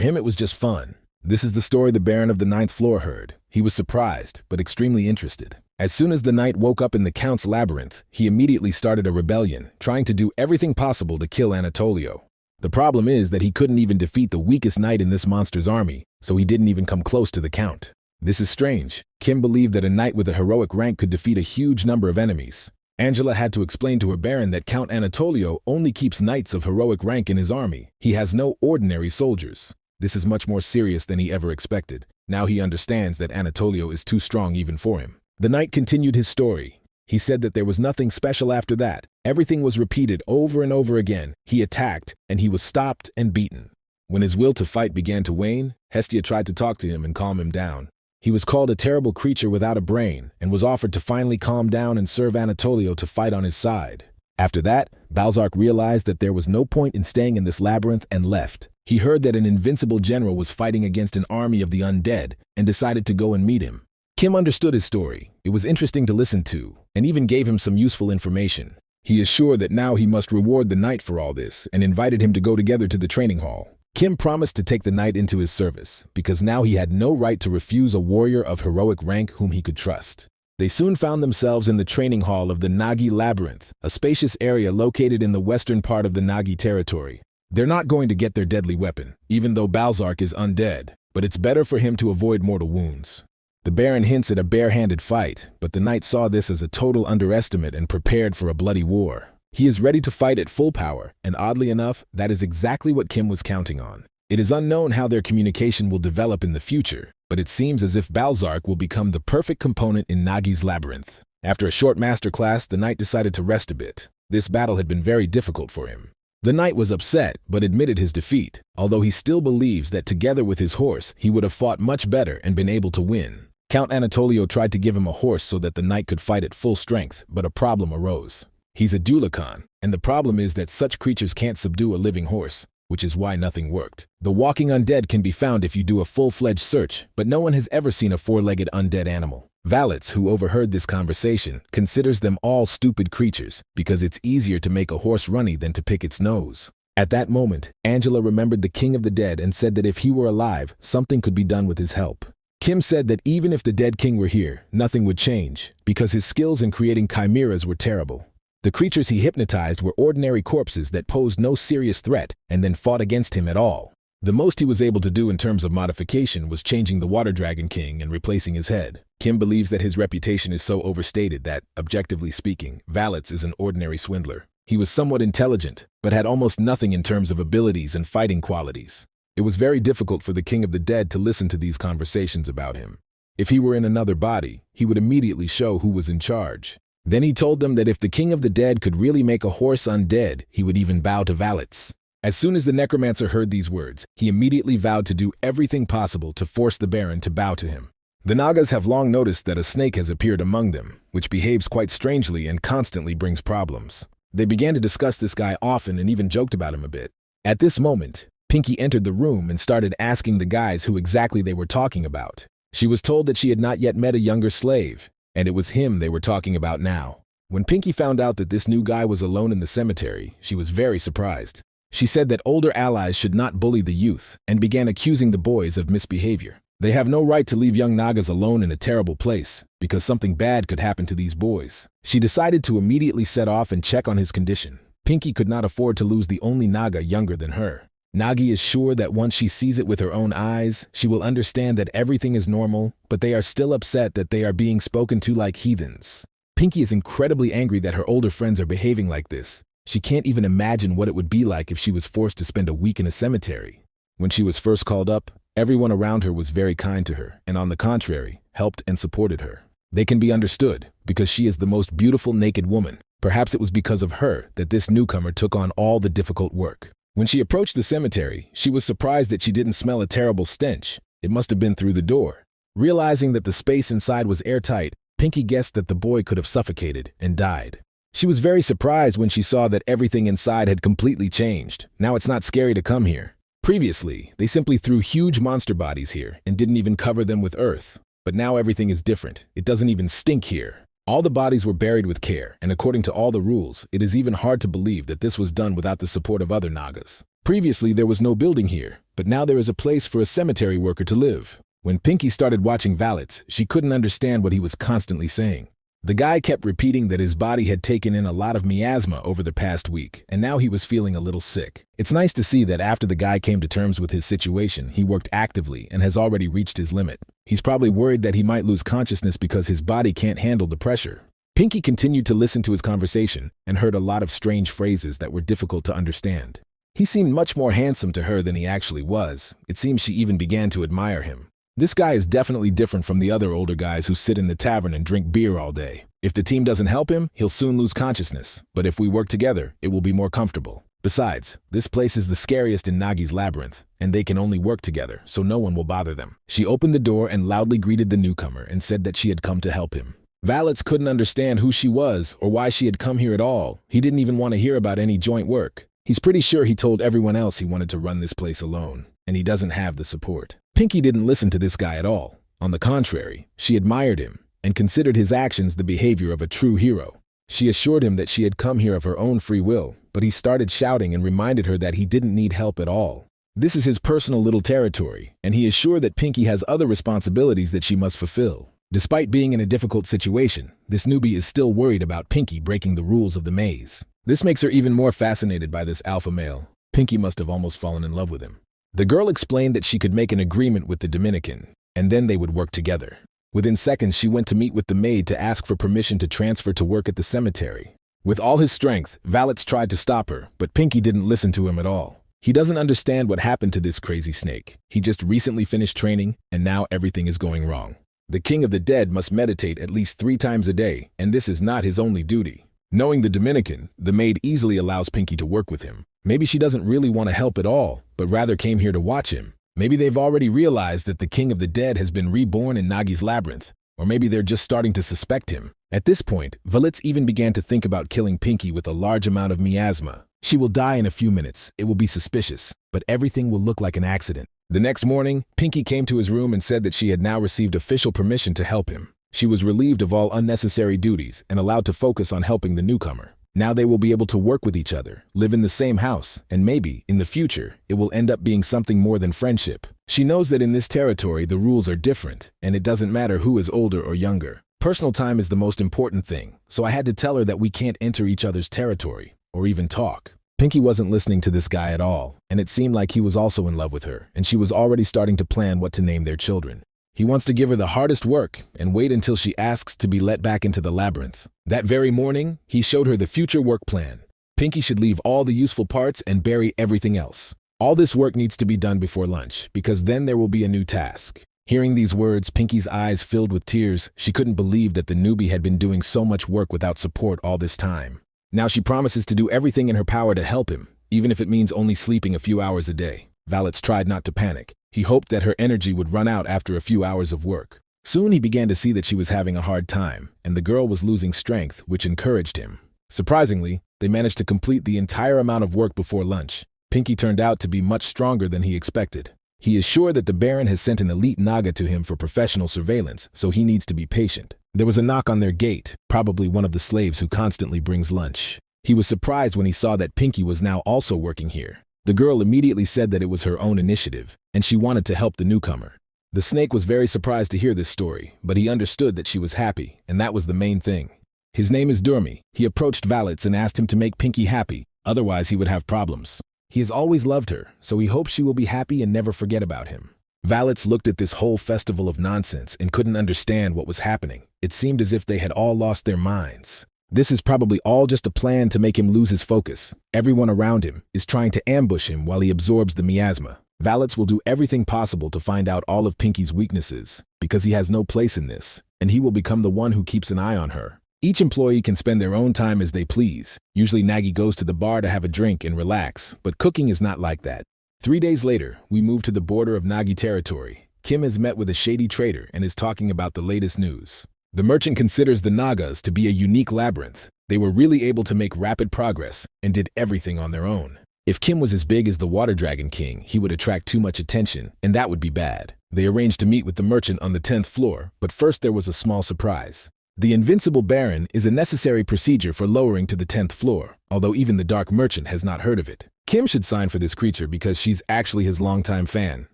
him it was just fun. This is the story the Baron of the Ninth Floor heard. He was surprised, but extremely interested. As soon as the knight woke up in the Count's labyrinth, he immediately started a rebellion, trying to do everything possible to kill Anatolio. The problem is that he couldn't even defeat the weakest knight in this monster's army, so he didn't even come close to the Count. This is strange. Kim believed that a knight with a heroic rank could defeat a huge number of enemies. Angela had to explain to her Baron that Count Anatolio only keeps knights of heroic rank in his army. He has no ordinary soldiers. This is much more serious than he ever expected. Now he understands that Anatolio is too strong even for him. The knight continued his story. He said that there was nothing special after that. Everything was repeated over and over again. He attacked, and he was stopped and beaten. When his will to fight began to wane, Hestia tried to talk to him and calm him down. He was called a terrible creature without a brain, and was offered to finally calm down and serve Anatolio to fight on his side. After that, Balzark realized that there was no point in staying in this labyrinth and left. He heard that an invincible general was fighting against an army of the undead and decided to go and meet him. Kim understood his story. It was interesting to listen to, and even gave him some useful information. He is sure that now he must reward the knight for all this and invited him to go together to the training hall. Kim promised to take the knight into his service because now he had no right to refuse a warrior of heroic rank whom he could trust. They soon found themselves in the training hall of the Nagi Labyrinth, a spacious area located in the western part of the Nagi territory. They're not going to get their deadly weapon, even though Balzark is undead, but it's better for him to avoid mortal wounds. The Baron hints at a bare-handed fight, but the knight saw this as a total underestimate and prepared for a bloody war. He is ready to fight at full power, and oddly enough, that is exactly what Kim was counting on. It is unknown how their communication will develop in the future, but it seems as if Balzark will become the perfect component in Nagi's labyrinth. After a short masterclass, the knight decided to rest a bit. This battle had been very difficult for him. The knight was upset, but admitted his defeat, although he still believes that together with his horse, he would have fought much better and been able to win. Count Anatolio tried to give him a horse so that the knight could fight at full strength, but a problem arose. He's a dulikon, and the problem is that such creatures can't subdue a living horse, which is why nothing worked. The walking undead can be found if you do a full-fledged search, but no one has ever seen a four-legged undead animal. Valets, who overheard this conversation, considers them all stupid creatures because it's easier to make a horse runny than to pick its nose. At that moment, Angela remembered the king of the dead and said that if he were alive, something could be done with his help. Kim said that even if the dead king were here, nothing would change because his skills in creating chimeras were terrible. The creatures he hypnotized were ordinary corpses that posed no serious threat and then fought against him at all. The most he was able to do in terms of modification was changing the Water Dragon King and replacing his head. Kim believes that his reputation is so overstated that, objectively speaking, Valets is an ordinary swindler. He was somewhat intelligent, but had almost nothing in terms of abilities and fighting qualities. It was very difficult for the King of the Dead to listen to these conversations about him. If he were in another body, he would immediately show who was in charge. Then he told them that if the King of the Dead could really make a horse undead, he would even bow to Valets. As soon as the necromancer heard these words, he immediately vowed to do everything possible to force the Baron to bow to him. The Nagas have long noticed that a snake has appeared among them, which behaves quite strangely and constantly brings problems. They began to discuss this guy often and even joked about him a bit. At this moment, Pinky entered the room and started asking the guys who exactly they were talking about. She was told that she had not yet met a younger slave, and it was him they were talking about now. When Pinky found out that this new guy was alone in the cemetery, she was very surprised. She said that older allies should not bully the youth and began accusing the boys of misbehavior. They have no right to leave young Nagas alone in a terrible place because something bad could happen to these boys. She decided to immediately set off and check on his condition. Pinky could not afford to lose the only Naga younger than her. Nagi is sure that once she sees it with her own eyes, she will understand that everything is normal, but they are still upset that they are being spoken to like heathens. Pinky is incredibly angry that her older friends are behaving like this. She can't even imagine what it would be like if she was forced to spend a week in a cemetery. When she was first called up, everyone around her was very kind to her, and on the contrary, helped and supported her. They can be understood, because she is the most beautiful naked woman. Perhaps it was because of her that this newcomer took on all the difficult work. When she approached the cemetery, she was surprised that she didn't smell a terrible stench. It must have been through the door. Realizing that the space inside was airtight, Pinky guessed that the boy could have suffocated and died. She was very surprised when she saw that everything inside had completely changed. Now it's not scary to come here. Previously, they simply threw huge monster bodies here and didn't even cover them with earth. But now everything is different. It doesn't even stink here. All the bodies were buried with care, and according to all the rules, it is even hard to believe that this was done without the support of other Nagas. Previously, there was no building here, but now there is a place for a cemetery worker to live. When Pinky started watching Valets, she couldn't understand what he was constantly saying. The guy kept repeating that his body had taken in a lot of miasma over the past week, and now he was feeling a little sick. It's nice to see that after the guy came to terms with his situation, he worked actively and has already reached his limit. He's probably worried that he might lose consciousness because his body can't handle the pressure. Pinky continued to listen to his conversation and heard a lot of strange phrases that were difficult to understand. He seemed much more handsome to her than he actually was. It seems she even began to admire him. This guy is definitely different from the other older guys who sit in the tavern and drink beer all day. If the team doesn't help him, he'll soon lose consciousness, but if we work together, it will be more comfortable. Besides, this place is the scariest in Nagi's labyrinth, and they can only work together, so no one will bother them. She opened the door and loudly greeted the newcomer and said that she had come to help him. Valets couldn't understand who she was or why she had come here at all. He didn't even want to hear about any joint work. He's pretty sure he told everyone else he wanted to run this place alone, and he doesn't have the support. Pinky didn't listen to this guy at all. On the contrary, she admired him and considered his actions the behavior of a true hero. She assured him that she had come here of her own free will, but he started shouting and reminded her that he didn't need help at all. This is his personal little territory, and he is sure that Pinky has other responsibilities that she must fulfill. Despite being in a difficult situation, this newbie is still worried about Pinky breaking the rules of the maze. This makes her even more fascinated by this alpha male. Pinky must have almost fallen in love with him. The girl explained that she could make an agreement with the Dominican, and then they would work together. Within seconds, she went to meet with the maid to ask for permission to transfer to work at the cemetery. With all his strength, Valets tried to stop her, but Pinky didn't listen to him at all. He doesn't understand what happened to this crazy snake. He just recently finished training, and now everything is going wrong. The king of the dead must meditate at least 3 times a day, and this is not his only duty. Knowing the Dominican, the maid easily allows Pinky to work with him. Maybe she doesn't really want to help at all, but rather came here to watch him. Maybe they've already realized that the king of the dead has been reborn in Nagi's labyrinth, or maybe they're just starting to suspect him. At this point, Valets even began to think about killing Pinky with a large amount of miasma. She will die in a few minutes, it will be suspicious, but everything will look like an accident. The next morning, Pinky came to his room and said that she had now received official permission to help him. She was relieved of all unnecessary duties and allowed to focus on helping the newcomer. Now they will be able to work with each other, live in the same house, and maybe, in the future, it will end up being something more than friendship. She knows that in this territory the rules are different, and it doesn't matter who is older or younger. Personal time is the most important thing, so I had to tell her that we can't enter each other's territory, or even talk. Pinky wasn't listening to this guy at all, and it seemed like he was also in love with her, and she was already starting to plan what to name their children. He wants to give her the hardest work and wait until she asks to be let back into the labyrinth. That very morning, he showed her the future work plan. Pinky should leave all the useful parts and bury everything else. All this work needs to be done before lunch, because then there will be a new task. Hearing these words, Pinky's eyes filled with tears. She couldn't believe that the newbie had been doing so much work without support all this time. Now she promises to do everything in her power to help him, even if it means only sleeping a few hours a day. Valets tried not to panic. He hoped that her energy would run out after a few hours of work. Soon he began to see that she was having a hard time, and the girl was losing strength, which encouraged him. Surprisingly, they managed to complete the entire amount of work before lunch. Pinky turned out to be much stronger than he expected. He is sure that the Baron has sent an elite Naga to him for professional surveillance, so he needs to be patient. There was a knock on their gate, probably one of the slaves who constantly brings lunch. He was surprised when he saw that Pinky was now also working here. The girl immediately said that it was her own initiative, and she wanted to help the newcomer. The snake was very surprised to hear this story, but he understood that she was happy, and that was the main thing. His name is Durmi. He approached Valets and asked him to make Pinky happy, otherwise he would have problems. He has always loved her, so he hopes she will be happy and never forget about him. Valets looked at this whole festival of nonsense and couldn't understand what was happening. It seemed as if they had all lost their minds. This is probably all just a plan to make him lose his focus. Everyone around him is trying to ambush him while he absorbs the miasma. Valets will do everything possible to find out all of Pinky's weaknesses, because he has no place in this, and he will become the one who keeps an eye on her. Each employee can spend their own time as they please. Usually Nagi goes to the bar to have a drink and relax, but cooking is not like that. 3 days later, we move to the border of Nagi territory. Kim has met with a shady trader and is talking about the latest news. The merchant considers the Nagas to be a unique labyrinth. They were really able to make rapid progress and did everything on their own. If Kim was as big as the Water Dragon King, he would attract too much attention, and that would be bad. They arranged to meet with the merchant on the 10th floor, but first there was a small surprise. The Invincible Baron is a necessary procedure for lowering to the 10th floor, although even the Dark Merchant has not heard of it. Kim should sign for this creature because she's actually his longtime fan.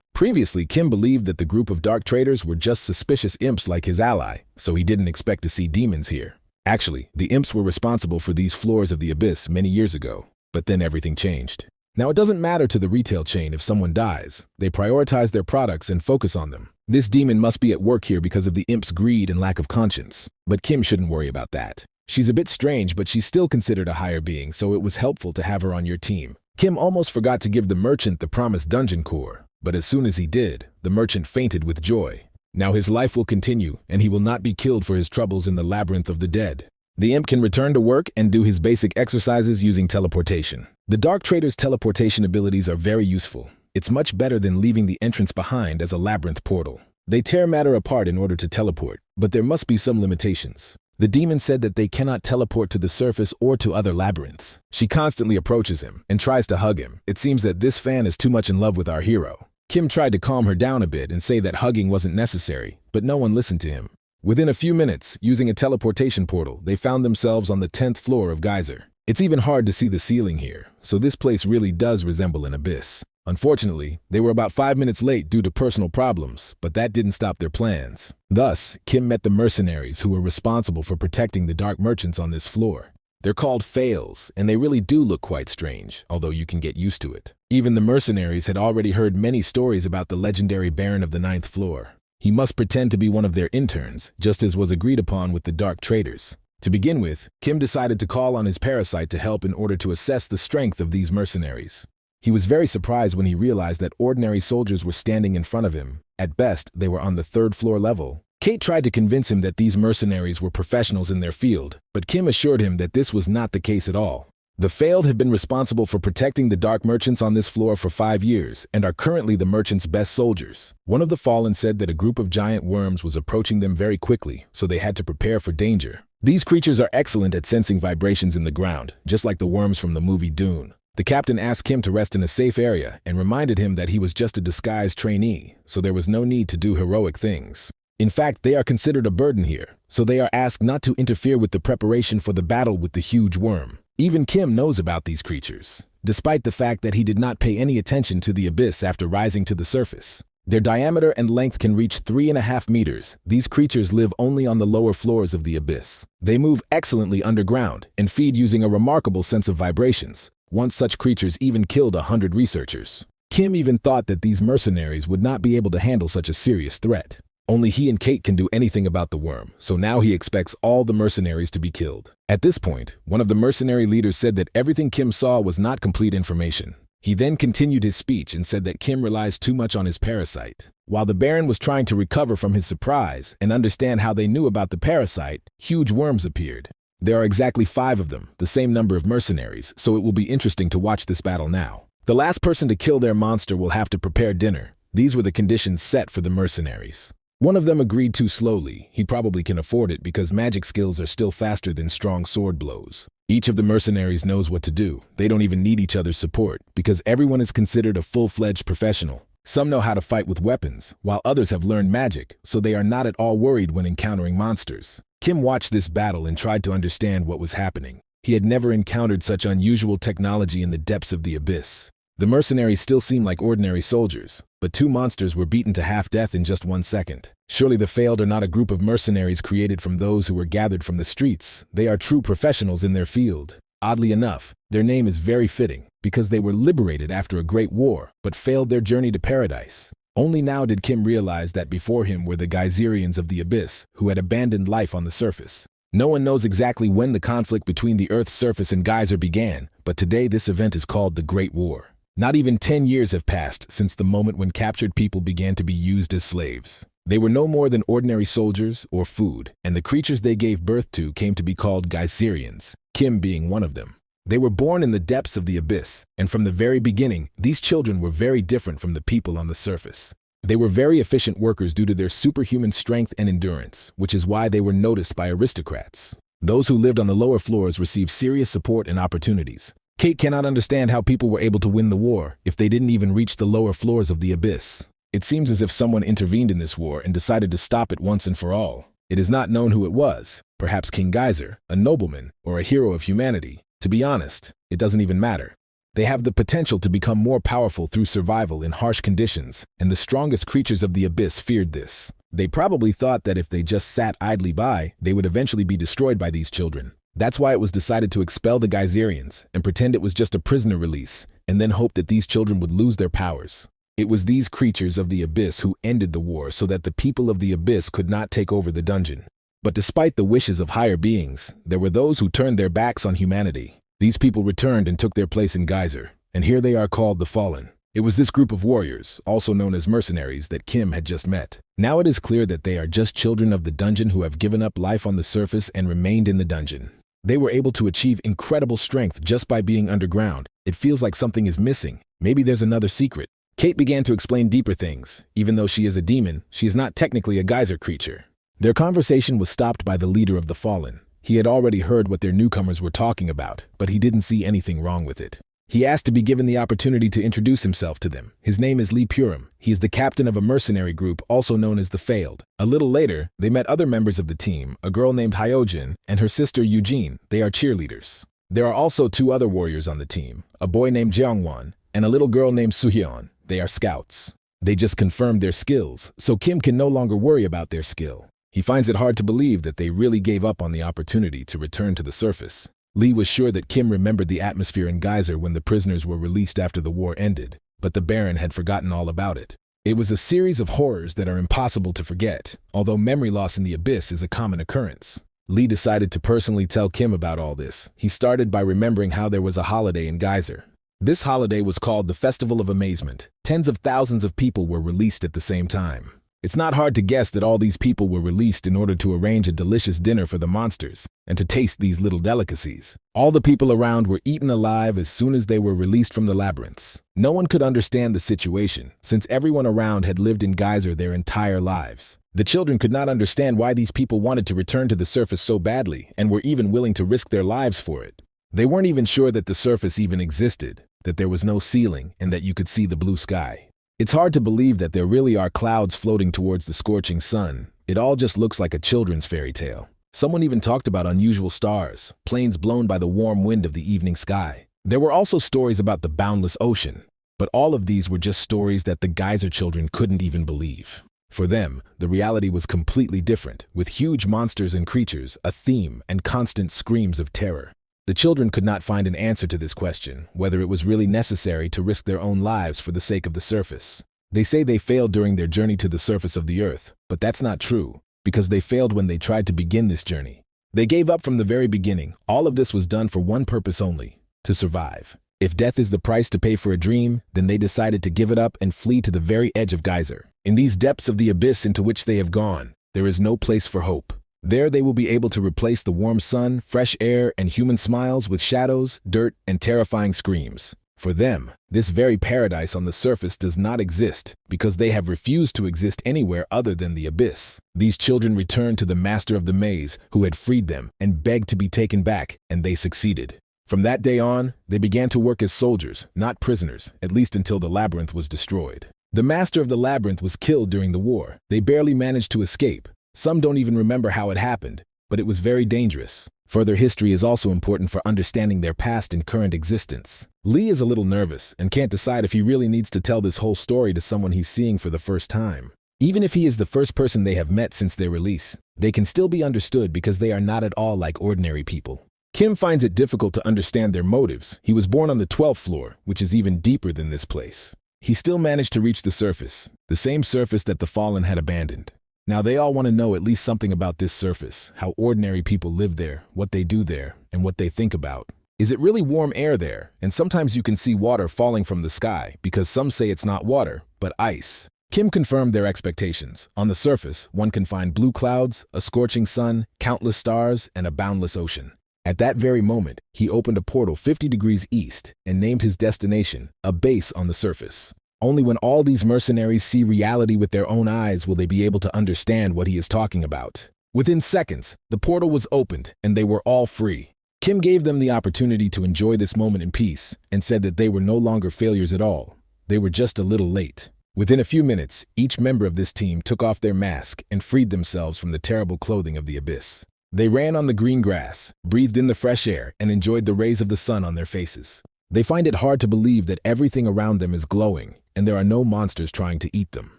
Previously, Kim believed that the group of dark traders were just suspicious imps like his ally, so he didn't expect to see demons here. Actually, the imps were responsible for these floors of the abyss many years ago, but then everything changed. Now, it doesn't matter to the retail chain if someone dies. They prioritize their products and focus on them. This demon must be at work here because of the imp's greed and lack of conscience. But Kim shouldn't worry about that. She's a bit strange, but she's still considered a higher being, so it was helpful to have her on your team. Kim almost forgot to give the merchant the promised dungeon core, but as soon as he did, the merchant fainted with joy. Now his life will continue, and he will not be killed for his troubles in the labyrinth of the dead. The imp can return to work and do his basic exercises using teleportation. The Dark Trader's teleportation abilities are very useful. It's much better than leaving the entrance behind as a labyrinth portal. They tear matter apart in order to teleport, but there must be some limitations. The demon said that they cannot teleport to the surface or to other labyrinths. She constantly approaches him and tries to hug him. It seems that this fan is too much in love with our hero. Kim tried to calm her down a bit and say that hugging wasn't necessary, but no one listened to him. Within a few minutes, using a teleportation portal, they found themselves on the 10th floor of Geyser. It's even hard to see the ceiling here, so this place really does resemble an abyss. Unfortunately, they were about 5 minutes late due to personal problems, but that didn't stop their plans. Thus, Kim met the mercenaries who were responsible for protecting the dark merchants on this floor. They're called fails, and they really do look quite strange, although you can get used to it. Even the mercenaries had already heard many stories about the legendary Baron of the 9th floor. He must pretend to be one of their interns, just as was agreed upon with the dark traders. To begin with, Kim decided to call on his parasite to help in order to assess the strength of these mercenaries. He was very surprised when he realized that ordinary soldiers were standing in front of him. At best, they were on the 3rd floor level. Kate tried to convince him that these mercenaries were professionals in their field, but Kim assured him that this was not the case at all. The failed have been responsible for protecting the dark merchants on this floor for 5 years and are currently the merchants' best soldiers. One of the fallen said that a group of giant worms was approaching them very quickly, so they had to prepare for danger. These creatures are excellent at sensing vibrations in the ground, just like the worms from the movie Dune. The captain asked Kim to rest in a safe area and reminded him that he was just a disguised trainee, so there was no need to do heroic things. In fact, they are considered a burden here, so they are asked not to interfere with the preparation for the battle with the huge worm. Even Kim knows about these creatures, despite the fact that he did not pay any attention to the abyss after rising to the surface. Their diameter and length can reach 3.5 meters. These creatures live only on the lower floors of the abyss. They move excellently underground and feed using a remarkable sense of vibrations. Once such creatures even killed 100 researchers. Kim even thought that these mercenaries would not be able to handle such a serious threat. Only he and Kate can do anything about the worm, so now he expects all the mercenaries to be killed. At this point, one of the mercenary leaders said that everything Kim saw was not complete information. He then continued his speech and said that Kim relies too much on his parasite. While the Baron was trying to recover from his surprise and understand how they knew about the parasite, huge worms appeared. There are exactly 5 of them, the same number of mercenaries, so it will be interesting to watch this battle now. The last person to kill their monster will have to prepare dinner. These were the conditions set for the mercenaries. One of them agreed too slowly. He probably can afford it because magic skills are still faster than strong sword blows. Each of the mercenaries knows what to do. They don't even need each other's support because everyone is considered a full-fledged professional. Some know how to fight with weapons, while others have learned magic, so they are not at all worried when encountering monsters. Kim watched this battle and tried to understand what was happening. He had never encountered such unusual technology in the depths of the abyss. The mercenaries still seemed like ordinary soldiers, but 2 monsters were beaten to half-death in just 1 second. Surely the failed are not a group of mercenaries created from those who were gathered from the streets. They are true professionals in their field. Oddly enough, their name is very fitting, because they were liberated after a great war, but failed their journey to paradise. Only now did Kim realize that before him were the Geyserians of the abyss, who had abandoned life on the surface. No one knows exactly when the conflict between the Earth's surface and Geyser began, but today this event is called the Great War. Not even 10 years have passed since the moment when captured people began to be used as slaves. They were no more than ordinary soldiers or food, and the creatures they gave birth to came to be called Geyserians, Kim being one of them. They were born in the depths of the abyss, and from the very beginning, these children were very different from the people on the surface. They were very efficient workers due to their superhuman strength and endurance, which is why they were noticed by aristocrats. Those who lived on the lower floors received serious support and opportunities. Kate cannot understand how people were able to win the war if they didn't even reach the lower floors of the abyss. It seems as if someone intervened in this war and decided to stop it once and for all. It is not known who it was, perhaps King Geyser, a nobleman, or a hero of humanity. To be honest, it doesn't even matter. They have the potential to become more powerful through survival in harsh conditions, and the strongest creatures of the abyss feared this. They probably thought that if they just sat idly by, they would eventually be destroyed by these children. That's why it was decided to expel the Geyserians and pretend it was just a prisoner release, and then hope that these children would lose their powers. It was these creatures of the abyss who ended the war so that the people of the abyss could not take over the dungeon. But despite the wishes of higher beings, there were those who turned their backs on humanity. These people returned and took their place in Geyser, and here they are called the Fallen. It was this group of warriors, also known as mercenaries, that Kim had just met. Now it is clear that they are just children of the dungeon who have given up life on the surface and remained in the dungeon. They were able to achieve incredible strength just by being underground. It feels like something is missing. Maybe there's another secret. Kate began to explain deeper things. Even though she is a demon, she is not technically a geyser creature. Their conversation was stopped by the leader of the Fallen. He had already heard what their newcomers were talking about, but he didn't see anything wrong with it. He asked to be given the opportunity to introduce himself to them. His name is Lee Purim. He is the captain of a mercenary group also known as the Failed. A little later, they met other members of the team, a girl named Hyojin and her sister Eugene. They are cheerleaders. There are also 2 other warriors on the team, a boy named Jeongwon and a little girl named Suhyun. They are scouts. They just confirmed their skills, so Kim can no longer worry about their skill. He finds it hard to believe that they really gave up on the opportunity to return to the surface. Lee was sure that Kim remembered the atmosphere in Geyser when the prisoners were released after the war ended, but the Baron had forgotten all about it. It was a series of horrors that are impossible to forget, although memory loss in the abyss is a common occurrence. Lee decided to personally tell Kim about all this. He started by remembering how there was a holiday in Geyser. This holiday was called the Festival of Amazement. Tens of thousands of people were released at the same time. It's not hard to guess that all these people were released in order to arrange a delicious dinner for the monsters and to taste these little delicacies. All the people around were eaten alive as soon as they were released from the labyrinths. No one could understand the situation, since everyone around had lived in Geyser their entire lives. The children could not understand why these people wanted to return to the surface so badly and were even willing to risk their lives for it. They weren't even sure that the surface even existed, that there was no ceiling, and that you could see the blue sky. It's hard to believe that there really are clouds floating towards the scorching sun. It all just looks like a children's fairy tale. Someone even talked about unusual stars, planes blown by the warm wind of the evening sky. There were also stories about the boundless ocean, but all of these were just stories that the Geyser children couldn't even believe. For them, the reality was completely different, with huge monsters and creatures, a theme, and constant screams of terror. The children could not find an answer to this question, whether it was really necessary to risk their own lives for the sake of the surface. They say they failed during their journey to the surface of the earth, but that's not true, because they failed when they tried to begin this journey. They gave up from the very beginning. All of this was done for one purpose only: to survive. If death is the price to pay for a dream, then they decided to give it up and flee to the very edge of Geyser. In these depths of the abyss into which they have gone, there is no place for hope. There they will be able to replace the warm sun, fresh air, and human smiles with shadows, dirt, and terrifying screams. For them, this very paradise on the surface does not exist because they have refused to exist anywhere other than the abyss. These children returned to the master of the maze who had freed them and begged to be taken back, and they succeeded. From that day on, they began to work as soldiers, not prisoners, at least until the labyrinth was destroyed. The master of the labyrinth was killed during the war. They barely managed to escape. Some don't even remember how it happened, but it was very dangerous. Further history is also important for understanding their past and current existence. Lee is a little nervous and can't decide if he really needs to tell this whole story to someone he's seeing for the first time. Even if he is the first person they have met since their release, they can still be understood because they are not at all like ordinary people. Kim finds it difficult to understand their motives. He was born on the 12th floor, which is even deeper than this place. He still managed to reach the surface, the same surface that the Fallen had abandoned. Now they all want to know at least something about this surface, how ordinary people live there, what they do there, and what they think about. Is it really warm air there? And sometimes you can see water falling from the sky, because some say it's not water, but ice. Kim confirmed their expectations. On the surface, one can find blue clouds, a scorching sun, countless stars, and a boundless ocean. At that very moment, he opened a portal 50 degrees east and named his destination, a base on the surface. Only when all these mercenaries see reality with their own eyes will they be able to understand what he is talking about. Within seconds, the portal was opened and they were all free. Kim gave them the opportunity to enjoy this moment in peace and said that they were no longer failures at all. They were just a little late. Within a few minutes, each member of this team took off their mask and freed themselves from the terrible clothing of the abyss. They ran on the green grass, breathed in the fresh air, and enjoyed the rays of the sun on their faces. They find it hard to believe that everything around them is glowing and there are no monsters trying to eat them.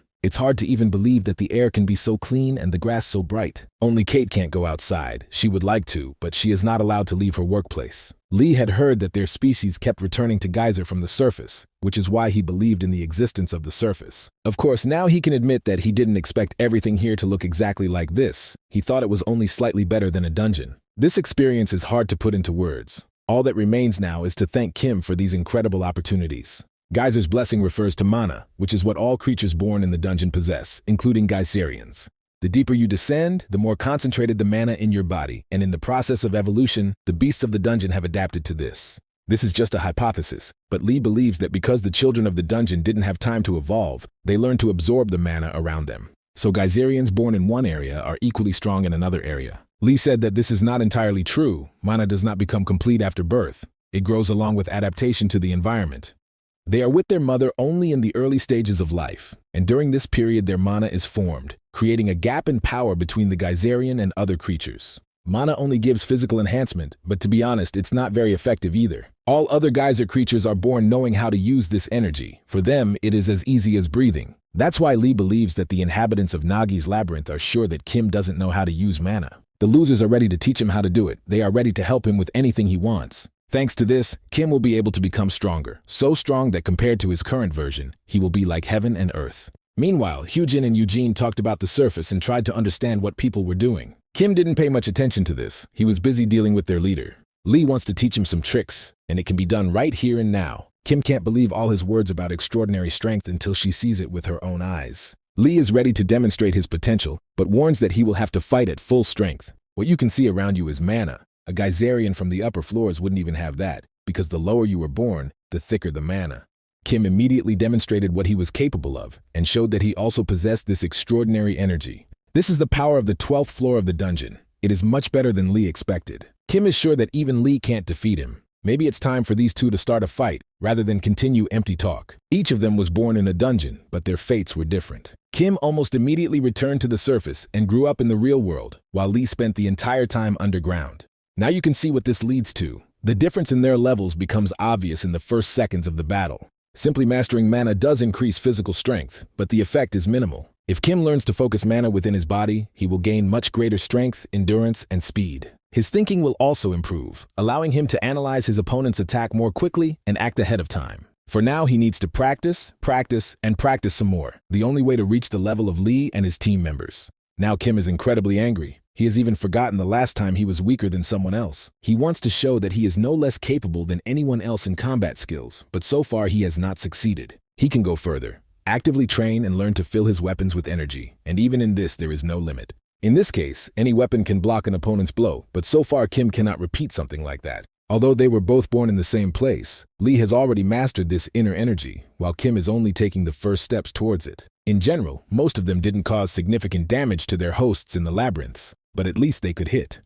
It's hard to even believe that the air can be so clean and the grass so bright. Only Kate can't go outside. She would like to, but she is not allowed to leave her workplace. Lee had heard that their species kept returning to Geyser from the surface, which is why he believed in the existence of the surface. Of course, now he can admit that he didn't expect everything here to look exactly like this. He thought it was only slightly better than a dungeon. This experience is hard to put into words. All that remains now is to thank Kim for these incredible opportunities. Geyser's blessing refers to mana, which is what all creatures born in the dungeon possess, including Geyserians. The deeper you descend, the more concentrated the mana in your body, and in the process of evolution, the beasts of the dungeon have adapted to this. This is just a hypothesis, but Lee believes that because the children of the dungeon didn't have time to evolve, they learned to absorb the mana around them. So Geyserians born in one area are equally strong in another area. Lee said that this is not entirely true. Mana does not become complete after birth. It grows along with adaptation to the environment. They are with their mother only in the early stages of life, and during this period their mana is formed, creating a gap in power between the Geyserian and other creatures. Mana only gives physical enhancement, but to be honest, it's not very effective either. All other geyser creatures are born knowing how to use this energy. For them, it is as easy as breathing. That's why Lee believes that the inhabitants of Nagi's labyrinth are sure that Kim doesn't know how to use mana. The losers are ready to teach him how to do it. They are ready to help him with anything he wants. Thanks to this, Kim will be able to become stronger, so strong that compared to his current version, he will be like heaven and earth. Meanwhile, Hyujin and Eugene talked about the surface and tried to understand what people were doing. Kim didn't pay much attention to this. He was busy dealing with their leader. Lee wants to teach him some tricks, and it can be done right here and now. Kim can't believe all his words about extraordinary strength until she sees it with her own eyes. Lee is ready to demonstrate his potential, but warns that he will have to fight at full strength. What you can see around you is mana. A Geyserian from the upper floors wouldn't even have that, because the lower you were born, the thicker the mana. Kim immediately demonstrated what he was capable of, and showed that he also possessed this extraordinary energy. This is the power of the 12th floor of the dungeon. It is much better than Lee expected. Kim is sure that even Lee can't defeat him. Maybe it's time for these two to start a fight, rather than continue empty talk. Each of them was born in a dungeon, but their fates were different. Kim almost immediately returned to the surface and grew up in the real world, while Lee spent the entire time underground. Now you can see what this leads to. The difference in their levels becomes obvious in the first seconds of the battle. Simply mastering mana does increase physical strength, but the effect is minimal. If Kim learns to focus mana within his body, he will gain much greater strength, endurance, and speed. His thinking will also improve, allowing him to analyze his opponent's attack more quickly and act ahead of time. For now, he needs to practice, and practice some more, the only way to reach the level of Lee and his team members. Now Kim is incredibly angry. He has even forgotten the last time he was weaker than someone else. He wants to show that he is no less capable than anyone else in combat skills, but so far he has not succeeded. He can go further, actively train and learn to fill his weapons with energy, and even in this there is no limit. In this case, any weapon can block an opponent's blow, but so far Kim cannot repeat something like that. Although they were both born in the same place, Lee has already mastered this inner energy, while Kim is only taking the first steps towards it. In general, most of them didn't cause significant damage to their hosts in the labyrinths, but at least they could hit.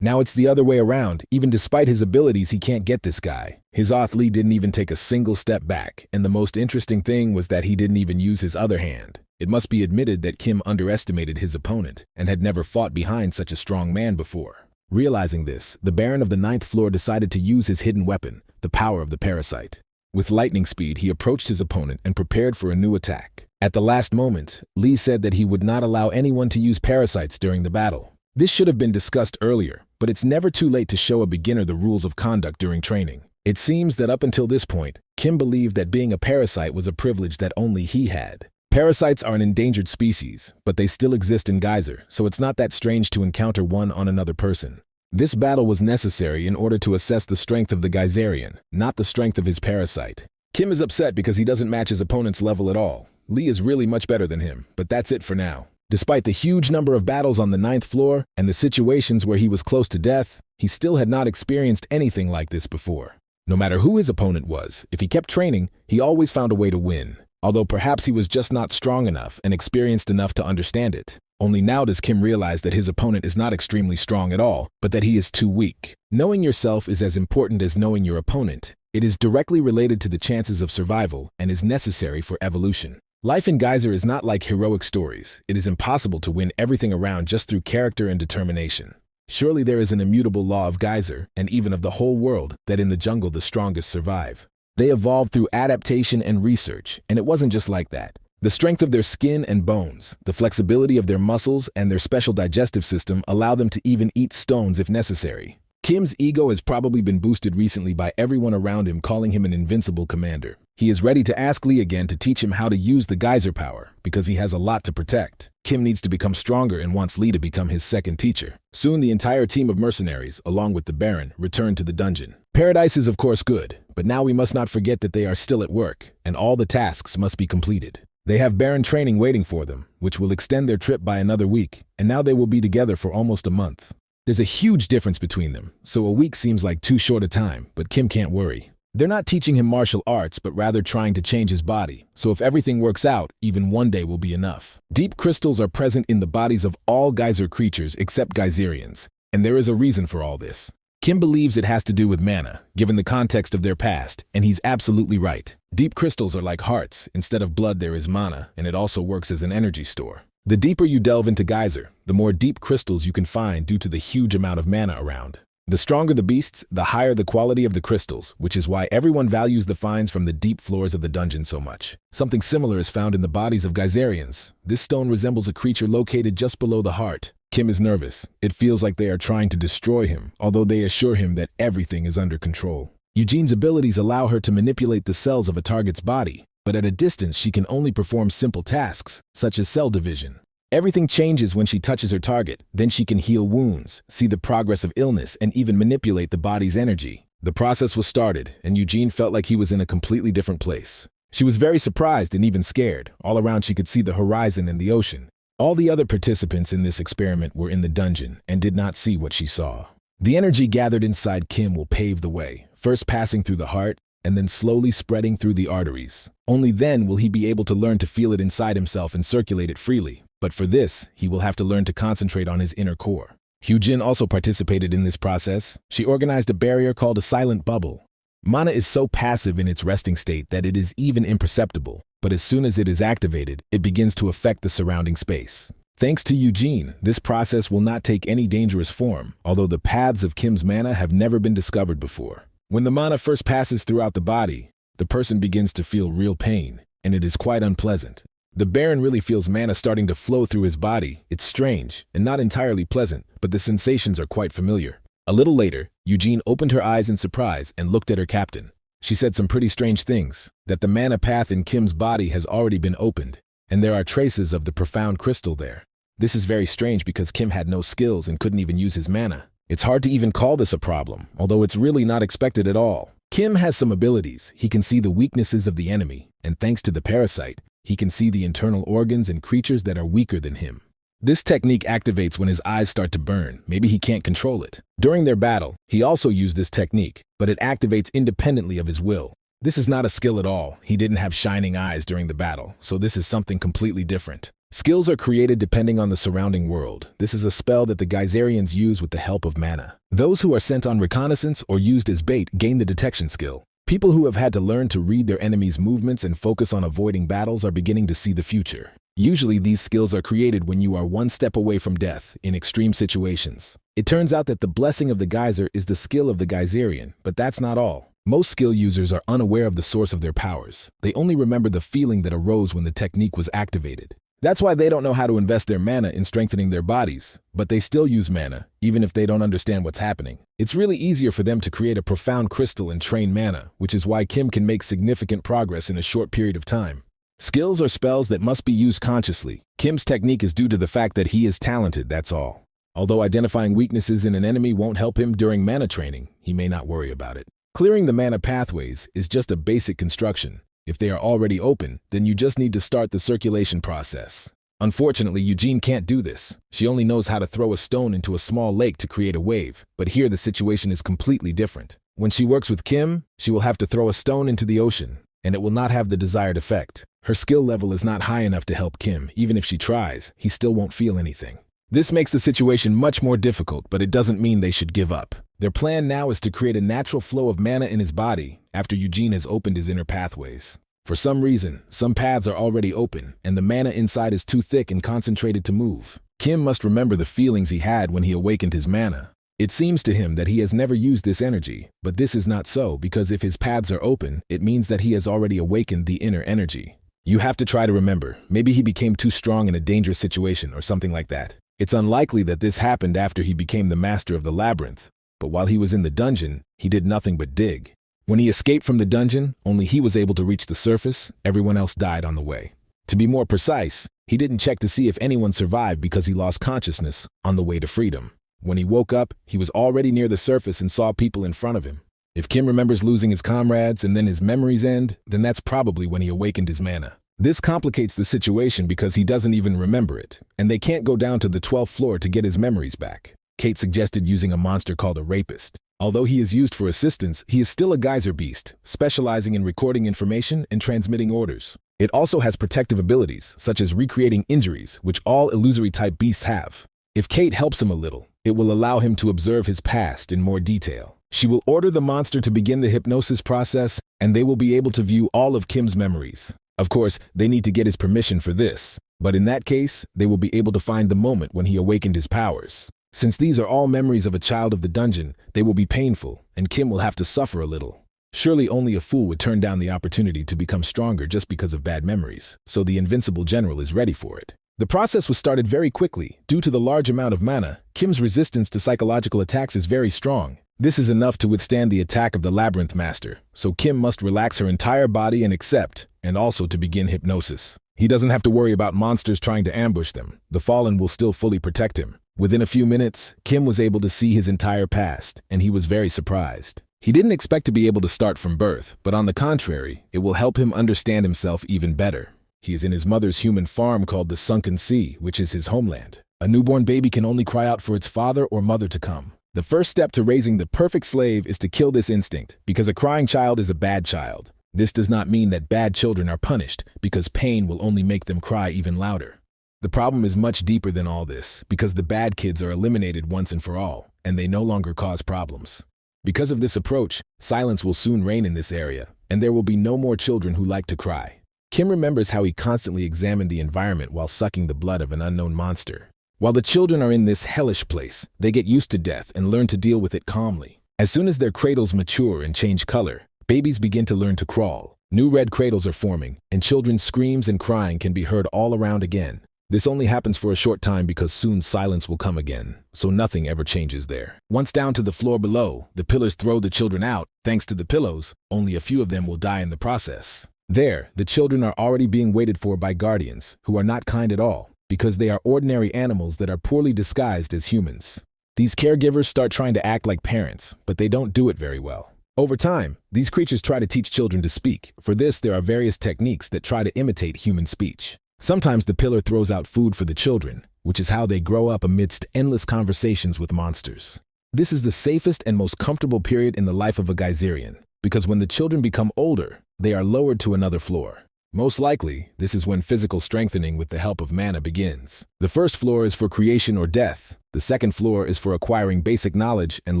Now it's the other way around. Even despite his abilities, he can't get this guy. His Lee didn't even take a single step back, and the most interesting thing was that he didn't even use his other hand. It must be admitted that Kim underestimated his opponent, and had never fought behind such a strong man before. Realizing this, the Baron of the 9th floor decided to use his hidden weapon, the power of the parasite. With lightning speed, he approached his opponent and prepared for a new attack. At the last moment, Lee said that he would not allow anyone to use parasites during the battle. This should have been discussed earlier, but it's never too late to show a beginner the rules of conduct during training. It seems that up until this point, Kim believed that being a parasite was a privilege that only he had. Parasites are an endangered species, but they still exist in Geyser, so it's not that strange to encounter one on another person. This battle was necessary in order to assess the strength of the Geyserian, not the strength of his parasite. Kim is upset because he doesn't match his opponent's level at all. Lee is really much better than him, but that's it for now. Despite the huge number of battles on the 9th floor and the situations where he was close to death, he still had not experienced anything like this before. No matter who his opponent was, if he kept training, he always found a way to win, although perhaps he was just not strong enough and experienced enough to understand it. Only now does Kim realize that his opponent is not extremely strong at all, but that he is too weak. Knowing yourself is as important as knowing your opponent. It is directly related to the chances of survival and is necessary for evolution. Life in Geyser is not like heroic stories. It is impossible to win everything around just through character and determination. Surely there is an immutable law of Geyser, and even of the whole world, that in the jungle the strongest survive. They evolved through adaptation and research, and it wasn't just like that. The strength of their skin and bones, the flexibility of their muscles, and their special digestive system allow them to even eat stones if necessary. Kim's ego has probably been boosted recently by everyone around him calling him an invincible commander. He is ready to ask Lee again to teach him how to use the Geyser power, because he has a lot to protect. Kim needs to become stronger and wants Lee to become his second teacher. Soon the entire team of mercenaries, along with the Baron, return to the dungeon. Paradise is of course good, but now we must not forget that they are still at work, and all the tasks must be completed. They have Baron training waiting for them, which will extend their trip by another week, and now they will be together for almost a month. There's a huge difference between them, so a week seems like too short a time, but Kim can't worry. They're not teaching him martial arts, but rather trying to change his body, so if everything works out, even one day will be enough. Deep crystals are present in the bodies of all Geyser creatures except Geyserians, and there is a reason for all this. Kim believes it has to do with mana, given the context of their past, and he's absolutely right. Deep crystals are like hearts. Instead of blood there is mana, and it also works as an energy store. The deeper you delve into Geyser, the more deep crystals you can find due to the huge amount of mana around. The stronger the beasts, the higher the quality of the crystals, which is why everyone values the finds from the deep floors of the dungeon so much. Something similar is found in the bodies of Geyserians. This stone resembles a creature located just below the heart. Kim is nervous. It feels like they are trying to destroy him, although they assure him that everything is under control. Eugene's abilities allow her to manipulate the cells of a target's body, but at a distance she can only perform simple tasks, such as cell division. Everything changes when she touches her target. Then she can heal wounds, see the progress of illness, and even manipulate the body's energy. The process was started, and Eugene felt like he was in a completely different place. She was very surprised and even scared. All around she could see the horizon and the ocean. All the other participants in this experiment were in the dungeon and did not see what she saw. The energy gathered inside Kim will pave the way, first passing through the heart and then slowly spreading through the arteries. Only then will he be able to learn to feel it inside himself and circulate it freely. But for this, he will have to learn to concentrate on his inner core. Hyujin also participated in this process. She organized a barrier called a silent bubble. Mana is so passive in its resting state that it is even imperceptible, but as soon as it is activated, it begins to affect the surrounding space. Thanks to Eugene, this process will not take any dangerous form, although the paths of Kim's mana have never been discovered before. When the mana first passes throughout the body, the person begins to feel real pain, and it is quite unpleasant. The Baron really feels mana starting to flow through his body. It's strange and not entirely pleasant, but the sensations are quite familiar. A little later, Eugene opened her eyes in surprise and looked at her captain. She said some pretty strange things, that the mana path in Kim's body has already been opened, and there are traces of the profound crystal there. This is very strange because Kim had no skills and couldn't even use his mana. It's hard to even call this a problem, although it's really not expected at all. Kim has some abilities. He can see the weaknesses of the enemy, and thanks to the parasite, he can see the internal organs and creatures that are weaker than him. This technique activates when his eyes start to burn. Maybe he can't control it. During their battle, he also used this technique, but it activates independently of his will. This is not a skill at all. He didn't have shining eyes during the battle, so this is something completely different. Skills are created depending on the surrounding world. This is a spell that the Geyserians use with the help of mana. Those who are sent on reconnaissance or used as bait gain the detection skill. People who have had to learn to read their enemies' movements and focus on avoiding battles are beginning to see the future. Usually these skills are created when you are one step away from death in extreme situations. It turns out that the blessing of the geyser is the skill of the Geyserian, but that's not all. Most skill users are unaware of the source of their powers. They only remember the feeling that arose when the technique was activated. That's why they don't know how to invest their mana in strengthening their bodies, but they still use mana, even if they don't understand what's happening. It's really easier for them to create a profound crystal and train mana, which is why Kim can make significant progress in a short period of time. Skills are spells that must be used consciously. Kim's technique is due to the fact that he is talented, that's all. Although identifying weaknesses in an enemy won't help him during mana training, he may not worry about it. Clearing the mana pathways is just a basic construction. If they are already open, then you just need to start the circulation process. Unfortunately, Eugene can't do this. She only knows how to throw a stone into a small lake to create a wave, but here the situation is completely different. When she works with Kim, she will have to throw a stone into the ocean, and it will not have the desired effect. Her skill level is not high enough to help Kim. Even if she tries, he still won't feel anything. This makes the situation much more difficult, but it doesn't mean they should give up. Their plan now is to create a natural flow of mana in his body after Eugene has opened his inner pathways. For some reason, some paths are already open, and the mana inside is too thick and concentrated to move. Kim must remember the feelings he had when he awakened his mana. It seems to him that he has never used this energy, but this is not so because if his paths are open, it means that he has already awakened the inner energy. You have to try to remember. Maybe he became too strong in a dangerous situation or something like that. It's unlikely that this happened after he became the master of the labyrinth, but while he was in the dungeon, he did nothing but dig. When he escaped from the dungeon, only he was able to reach the surface, everyone else died on the way. To be more precise, he didn't check to see if anyone survived because he lost consciousness on the way to freedom. When he woke up, he was already near the surface and saw people in front of him. If Kim remembers losing his comrades and then his memories end, then that's probably when he awakened his mana. This complicates the situation because he doesn't even remember it, and they can't go down to the 12th floor to get his memories back. Kate suggested using a monster called a rapist. Although he is used for assistance, he is still a geyser beast, specializing in recording information and transmitting orders. It also has protective abilities, such as recreating injuries, which all illusory-type beasts have. If Kate helps him a little, it will allow him to observe his past in more detail. She will order the monster to begin the hypnosis process, and they will be able to view all of Kim's memories. Of course, they need to get his permission for this, but in that case, they will be able to find the moment when he awakened his powers. Since these are all memories of a child of the dungeon, they will be painful, and Kim will have to suffer a little. Surely only a fool would turn down the opportunity to become stronger just because of bad memories, so the invincible general is ready for it. The process was started very quickly. Due to the large amount of mana, Kim's resistance to psychological attacks is very strong. This is enough to withstand the attack of the Labyrinth Master, so Kim must relax her entire body and accept, and also to begin hypnosis. He doesn't have to worry about monsters trying to ambush them. The Fallen will still fully protect him. Within a few minutes, Kim was able to see his entire past, and he was very surprised. He didn't expect to be able to start from birth, but on the contrary, it will help him understand himself even better. He is in his mother's human farm called the Sunken Sea, which is his homeland. A newborn baby can only cry out for its father or mother to come. The first step to raising the perfect slave is to kill this instinct, because a crying child is a bad child. This does not mean that bad children are punished, because pain will only make them cry even louder. The problem is much deeper than all this, because the bad kids are eliminated once and for all, and they no longer cause problems. Because of this approach, silence will soon reign in this area, and there will be no more children who like to cry. Kim remembers how he constantly examined the environment while sucking the blood of an unknown monster. While the children are in this hellish place, they get used to death and learn to deal with it calmly. As soon as their cradles mature and change color, babies begin to learn to crawl. New red cradles are forming, and children's screams and crying can be heard all around again. This only happens for a short time because soon silence will come again, so nothing ever changes there. Once down to the floor below, the pillars throw the children out. Thanks to the pillows, only a few of them will die in the process. There, the children are already being waited for by guardians, who are not kind at all, because they are ordinary animals that are poorly disguised as humans. These caregivers start trying to act like parents, but they don't do it very well. Over time, these creatures try to teach children to speak. For this, there are various techniques that try to imitate human speech. Sometimes the pillar throws out food for the children, which is how they grow up amidst endless conversations with monsters. This is the safest and most comfortable period in the life of a Geyserian, because when the children become older, they are lowered to another floor. Most likely, this is when physical strengthening with the help of mana begins. The first floor is for creation or death. The second floor is for acquiring basic knowledge and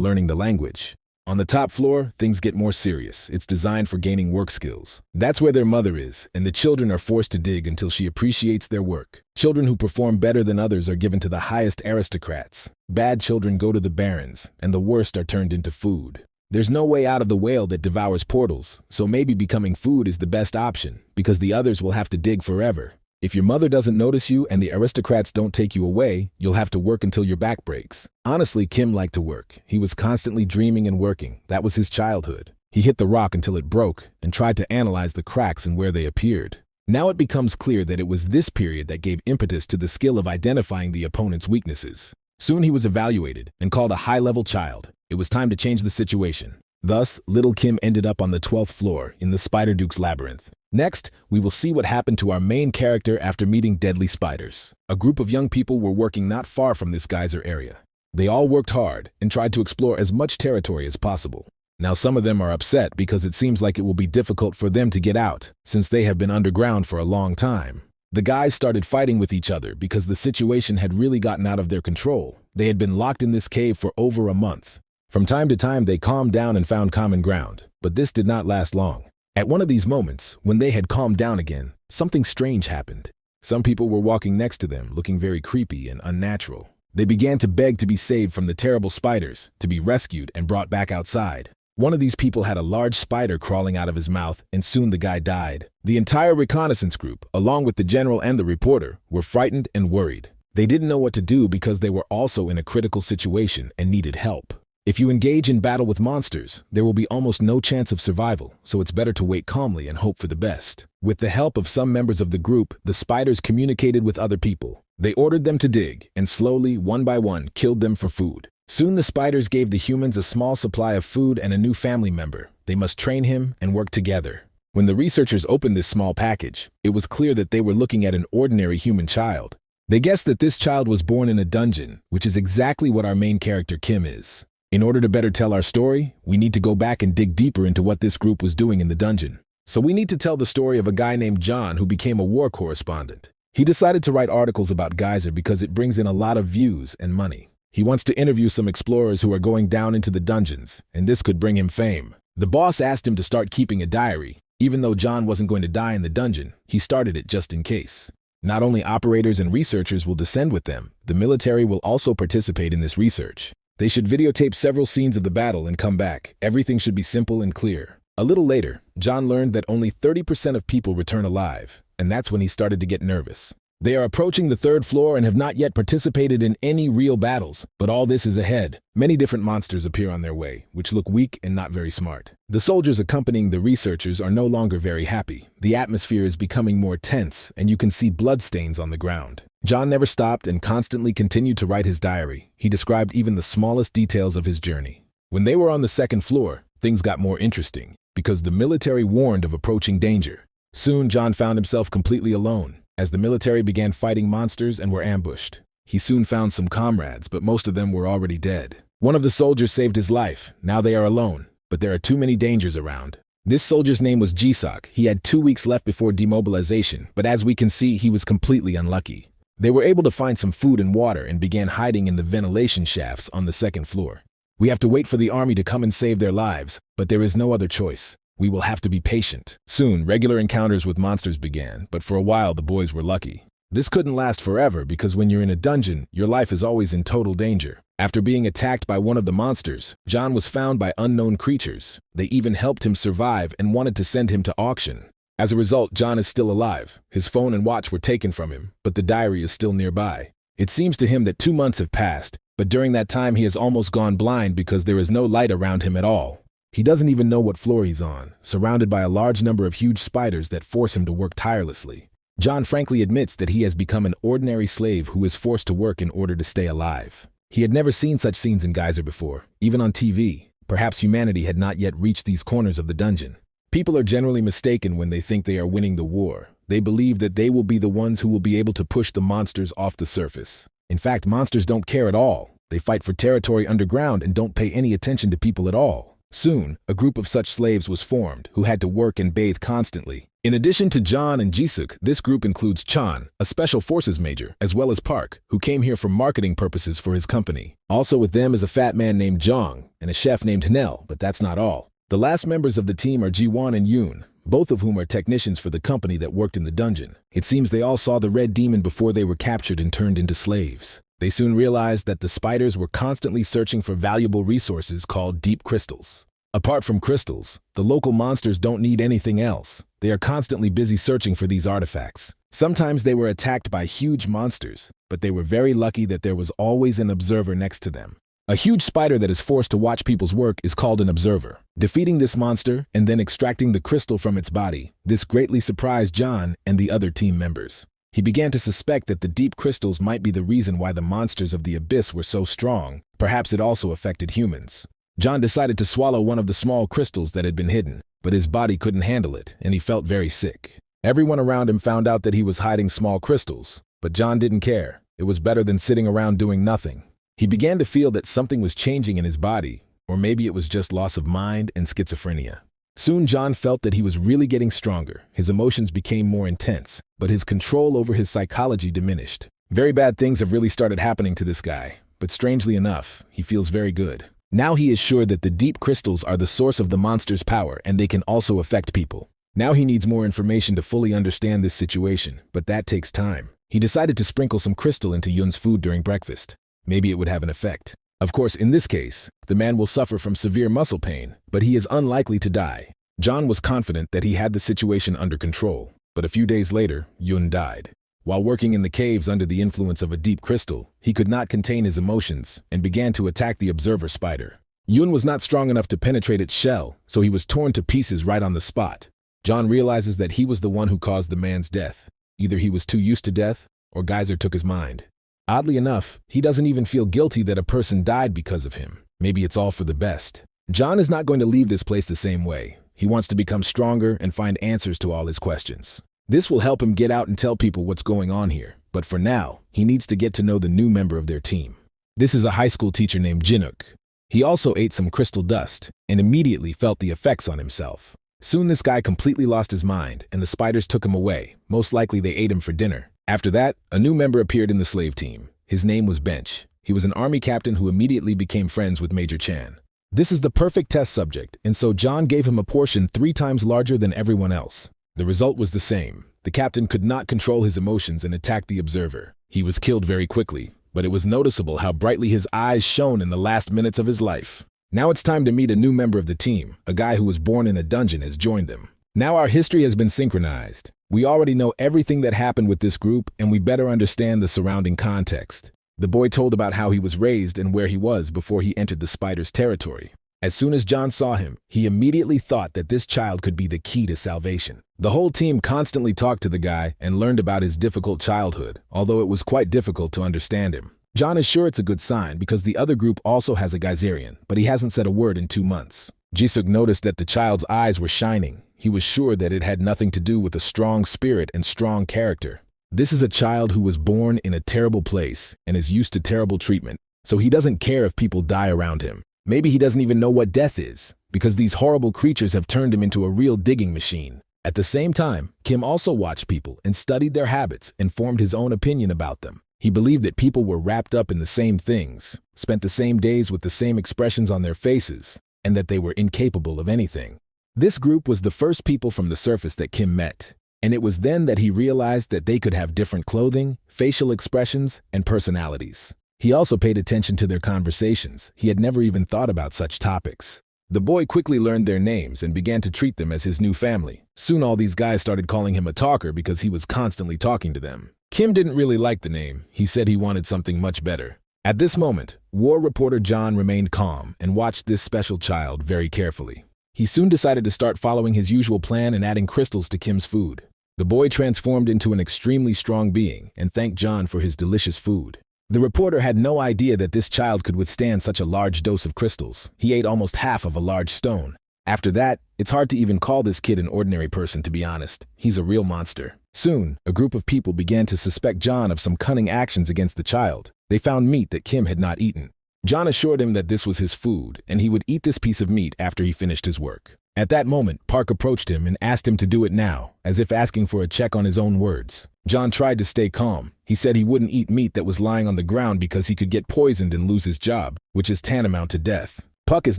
learning the language. On the top floor, things get more serious. It's designed for gaining work skills. That's where their mother is, and the children are forced to dig until she appreciates their work. Children who perform better than others are given to the highest aristocrats. Bad children go to the barons, and the worst are turned into food. There's no way out of the whale that devours portals, so maybe becoming food is the best option, because the others will have to dig forever. If your mother doesn't notice you and the aristocrats don't take you away, you'll have to work until your back breaks. Honestly, Kim liked to work. He was constantly dreaming and working. That was his childhood. He hit the rock until it broke and tried to analyze the cracks and where they appeared. Now it becomes clear that it was this period that gave impetus to the skill of identifying the opponent's weaknesses. Soon he was evaluated and called a high-level child. It was time to change the situation. Thus, little Kim ended up on the 12th floor in the Spider Duke's labyrinth. Next, we will see what happened to our main character after meeting deadly spiders. A group of young people were working not far from this geyser area. They all worked hard and tried to explore as much territory as possible. Now some of them are upset because it seems like it will be difficult for them to get out, since they have been underground for a long time. The guys started fighting with each other because the situation had really gotten out of their control. They had been locked in this cave for over a month. From time to time they calmed down and found common ground, but this did not last long. At one of these moments, when they had calmed down again, something strange happened. Some people were walking next to them, looking very creepy and unnatural. They began to beg to be saved from the terrible spiders, to be rescued and brought back outside. One of these people had a large spider crawling out of his mouth, and soon the guy died. The entire reconnaissance group, along with the general and the reporter, were frightened and worried. They didn't know what to do because they were also in a critical situation and needed help. If you engage in battle with monsters, there will be almost no chance of survival, so it's better to wait calmly and hope for the best. With the help of some members of the group, the spiders communicated with other people. They ordered them to dig, and slowly, one by one, killed them for food. Soon the spiders gave the humans a small supply of food and a new family member. They must train him and work together. When the researchers opened this small package, it was clear that they were looking at an ordinary human child. They guessed that this child was born in a dungeon, which is exactly what our main character Kim is. In order to better tell our story, we need to go back and dig deeper into what this group was doing in the dungeon. So we need to tell the story of a guy named John who became a war correspondent. He decided to write articles about Geyser because it brings in a lot of views and money. He wants to interview some explorers who are going down into the dungeons, and this could bring him fame. The boss asked him to start keeping a diary. Even though John wasn't going to die in the dungeon, he started it just in case. Not only operators and researchers will descend with them, the military will also participate in this research. They should videotape several scenes of the battle and come back. Everything should be simple and clear. A little later, John learned that only 30% of people return alive, and that's when he started to get nervous. They are approaching the 3rd floor and have not yet participated in any real battles, but all this is ahead. Many different monsters appear on their way, which look weak and not very smart. The soldiers accompanying the researchers are no longer very happy. The atmosphere is becoming more tense, and you can see bloodstains on the ground. John never stopped and constantly continued to write his diary. He described even the smallest details of his journey. When they were on the 2nd floor, things got more interesting, because the military warned of approaching danger. Soon, John found himself completely alone, as the military began fighting monsters and were ambushed. He soon found some comrades, but most of them were already dead. One of the soldiers saved his life. Now they are alone, but there are too many dangers around. This soldier's name was Jisok. He had 2 weeks left before demobilization, but as we can see, he was completely unlucky. They were able to find some food and water and began hiding in the ventilation shafts on the 2nd floor. We have to wait for the army to come and save their lives, but there is no other choice. We will have to be patient. Soon, regular encounters with monsters began, but for a while the boys were lucky. This couldn't last forever because when you're in a dungeon, your life is always in total danger. After being attacked by one of the monsters, John was found by unknown creatures. They even helped him survive and wanted to send him to auction. As a result, John is still alive. His phone and watch were taken from him, but the diary is still nearby. It seems to him that 2 months have passed, but during that time he has almost gone blind because there is no light around him at all. He doesn't even know what floor he's on, surrounded by a large number of huge spiders that force him to work tirelessly. John frankly admits that he has become an ordinary slave who is forced to work in order to stay alive. He had never seen such scenes in Geyser before, even on TV. Perhaps humanity had not yet reached these corners of the dungeon. People are generally mistaken when they think they are winning the war. They believe that they will be the ones who will be able to push the monsters off the surface. In fact, monsters don't care at all. They fight for territory underground and don't pay any attention to people at all. Soon, a group of such slaves was formed who had to work and bathe constantly. In addition to John and Jisuk, this group includes Chan, a special forces major, as well as Park, who came here for marketing purposes for his company. Also with them is a fat man named Jong and a chef named Hanel, but that's not all. The last members of the team are Jiwon and Yoon, both of whom are technicians for the company that worked in the dungeon. It seems they all saw the red demon before they were captured and turned into slaves. They soon realized that the spiders were constantly searching for valuable resources called deep crystals. Apart from crystals, the local monsters don't need anything else. They are constantly busy searching for these artifacts. Sometimes they were attacked by huge monsters, but they were very lucky that there was always an observer next to them. A huge spider that is forced to watch people's work is called an observer. Defeating this monster and then extracting the crystal from its body, this greatly surprised John and the other team members. He began to suspect that the deep crystals might be the reason why the monsters of the abyss were so strong. Perhaps it also affected humans. John decided to swallow one of the small crystals that had been hidden, but his body couldn't handle it, and he felt very sick. Everyone around him found out that he was hiding small crystals, but John didn't care. It was better than sitting around doing nothing. He began to feel that something was changing in his body. or maybe it was just loss of mind and schizophrenia. Soon John felt that he was really getting stronger. His emotions became more intense, but his control over his psychology diminished. Very bad things have really started happening to this guy, but strangely enough, he feels very good. Now he is sure that the deep crystals are the source of the monster's power and they can also affect people. Now he needs more information to fully understand this situation, but that takes time. He decided to sprinkle some crystal into Yun's food during breakfast. Maybe it would have an effect. Of course, in this case, the man will suffer from severe muscle pain, but he is unlikely to die. John was confident that he had the situation under control, but a few days later, Yun died. While working in the caves under the influence of a deep crystal, he could not contain his emotions and began to attack the observer spider. Yun was not strong enough to penetrate its shell, so he was torn to pieces right on the spot. John realizes that he was the one who caused the man's death. Either he was too used to death, or Geyser took his mind. Oddly enough, he doesn't even feel guilty that a person died because of him. Maybe it's all for the best. John is not going to leave this place the same way. He wants to become stronger and find answers to all his questions. This will help him get out and tell people what's going on here. But for now, he needs to get to know the new member of their team. This is a high school teacher named Jinuk. He also ate some crystal dust and immediately felt the effects on himself. Soon this guy completely lost his mind and the spiders took him away. Most likely they ate him for dinner. After that, a new member appeared in the slave team. His name was Bench. He was an army captain who immediately became friends with Major Chan. This is the perfect test subject, and so John gave him a portion 3 times larger than everyone else. The result was the same. The captain could not control his emotions and attacked the observer. He was killed very quickly, but it was noticeable how brightly his eyes shone in the last minutes of his life. Now it's time to meet a new member of the team. A guy who was born in a dungeon has joined them. Now our history has been synchronized. We already know everything that happened with this group, and we better understand the surrounding context. The boy told about how he was raised and where he was before he entered the spider's territory. As soon as John saw him, he immediately thought that this child could be the key to salvation. The whole team constantly talked to the guy and learned about his difficult childhood, although it was quite difficult to understand him. John is sure it's a good sign because the other group also has a Geyserian, but he hasn't said a word in 2 months. Jisuk noticed that the child's eyes were shining. He was sure that it had nothing to do with a strong spirit and strong character. This is a child who was born in a terrible place and is used to terrible treatment, so he doesn't care if people die around him. Maybe he doesn't even know what death is, because these horrible creatures have turned him into a real digging machine. At the same time, Kim also watched people and studied their habits and formed his own opinion about them. He believed that people were wrapped up in the same things, spent the same days with the same expressions on their faces, and that they were incapable of anything. This group was the first people from the surface that Kim met, and it was then that he realized that they could have different clothing, facial expressions, and personalities. He also paid attention to their conversations. He had never even thought about such topics. The boy quickly learned their names and began to treat them as his new family. Soon all these guys started calling him a talker because he was constantly talking to them. Kim didn't really like the name. He said he wanted something much better. At this moment, war reporter John remained calm and watched this special child very carefully. He soon decided to start following his usual plan and adding crystals to Kim's food. The boy transformed into an extremely strong being and thanked John for his delicious food. The reporter had no idea that this child could withstand such a large dose of crystals. He ate almost half of a large stone. After that, it's hard to even call this kid an ordinary person, to be honest. He's a real monster. Soon, a group of people began to suspect John of some cunning actions against the child. They found meat that Kim had not eaten. John assured him that this was his food, and he would eat this piece of meat after he finished his work. At that moment, Park approached him and asked him to do it now, as if asking for a check on his own words. John tried to stay calm. He said he wouldn't eat meat that was lying on the ground because he could get poisoned and lose his job, which is tantamount to death. Puck is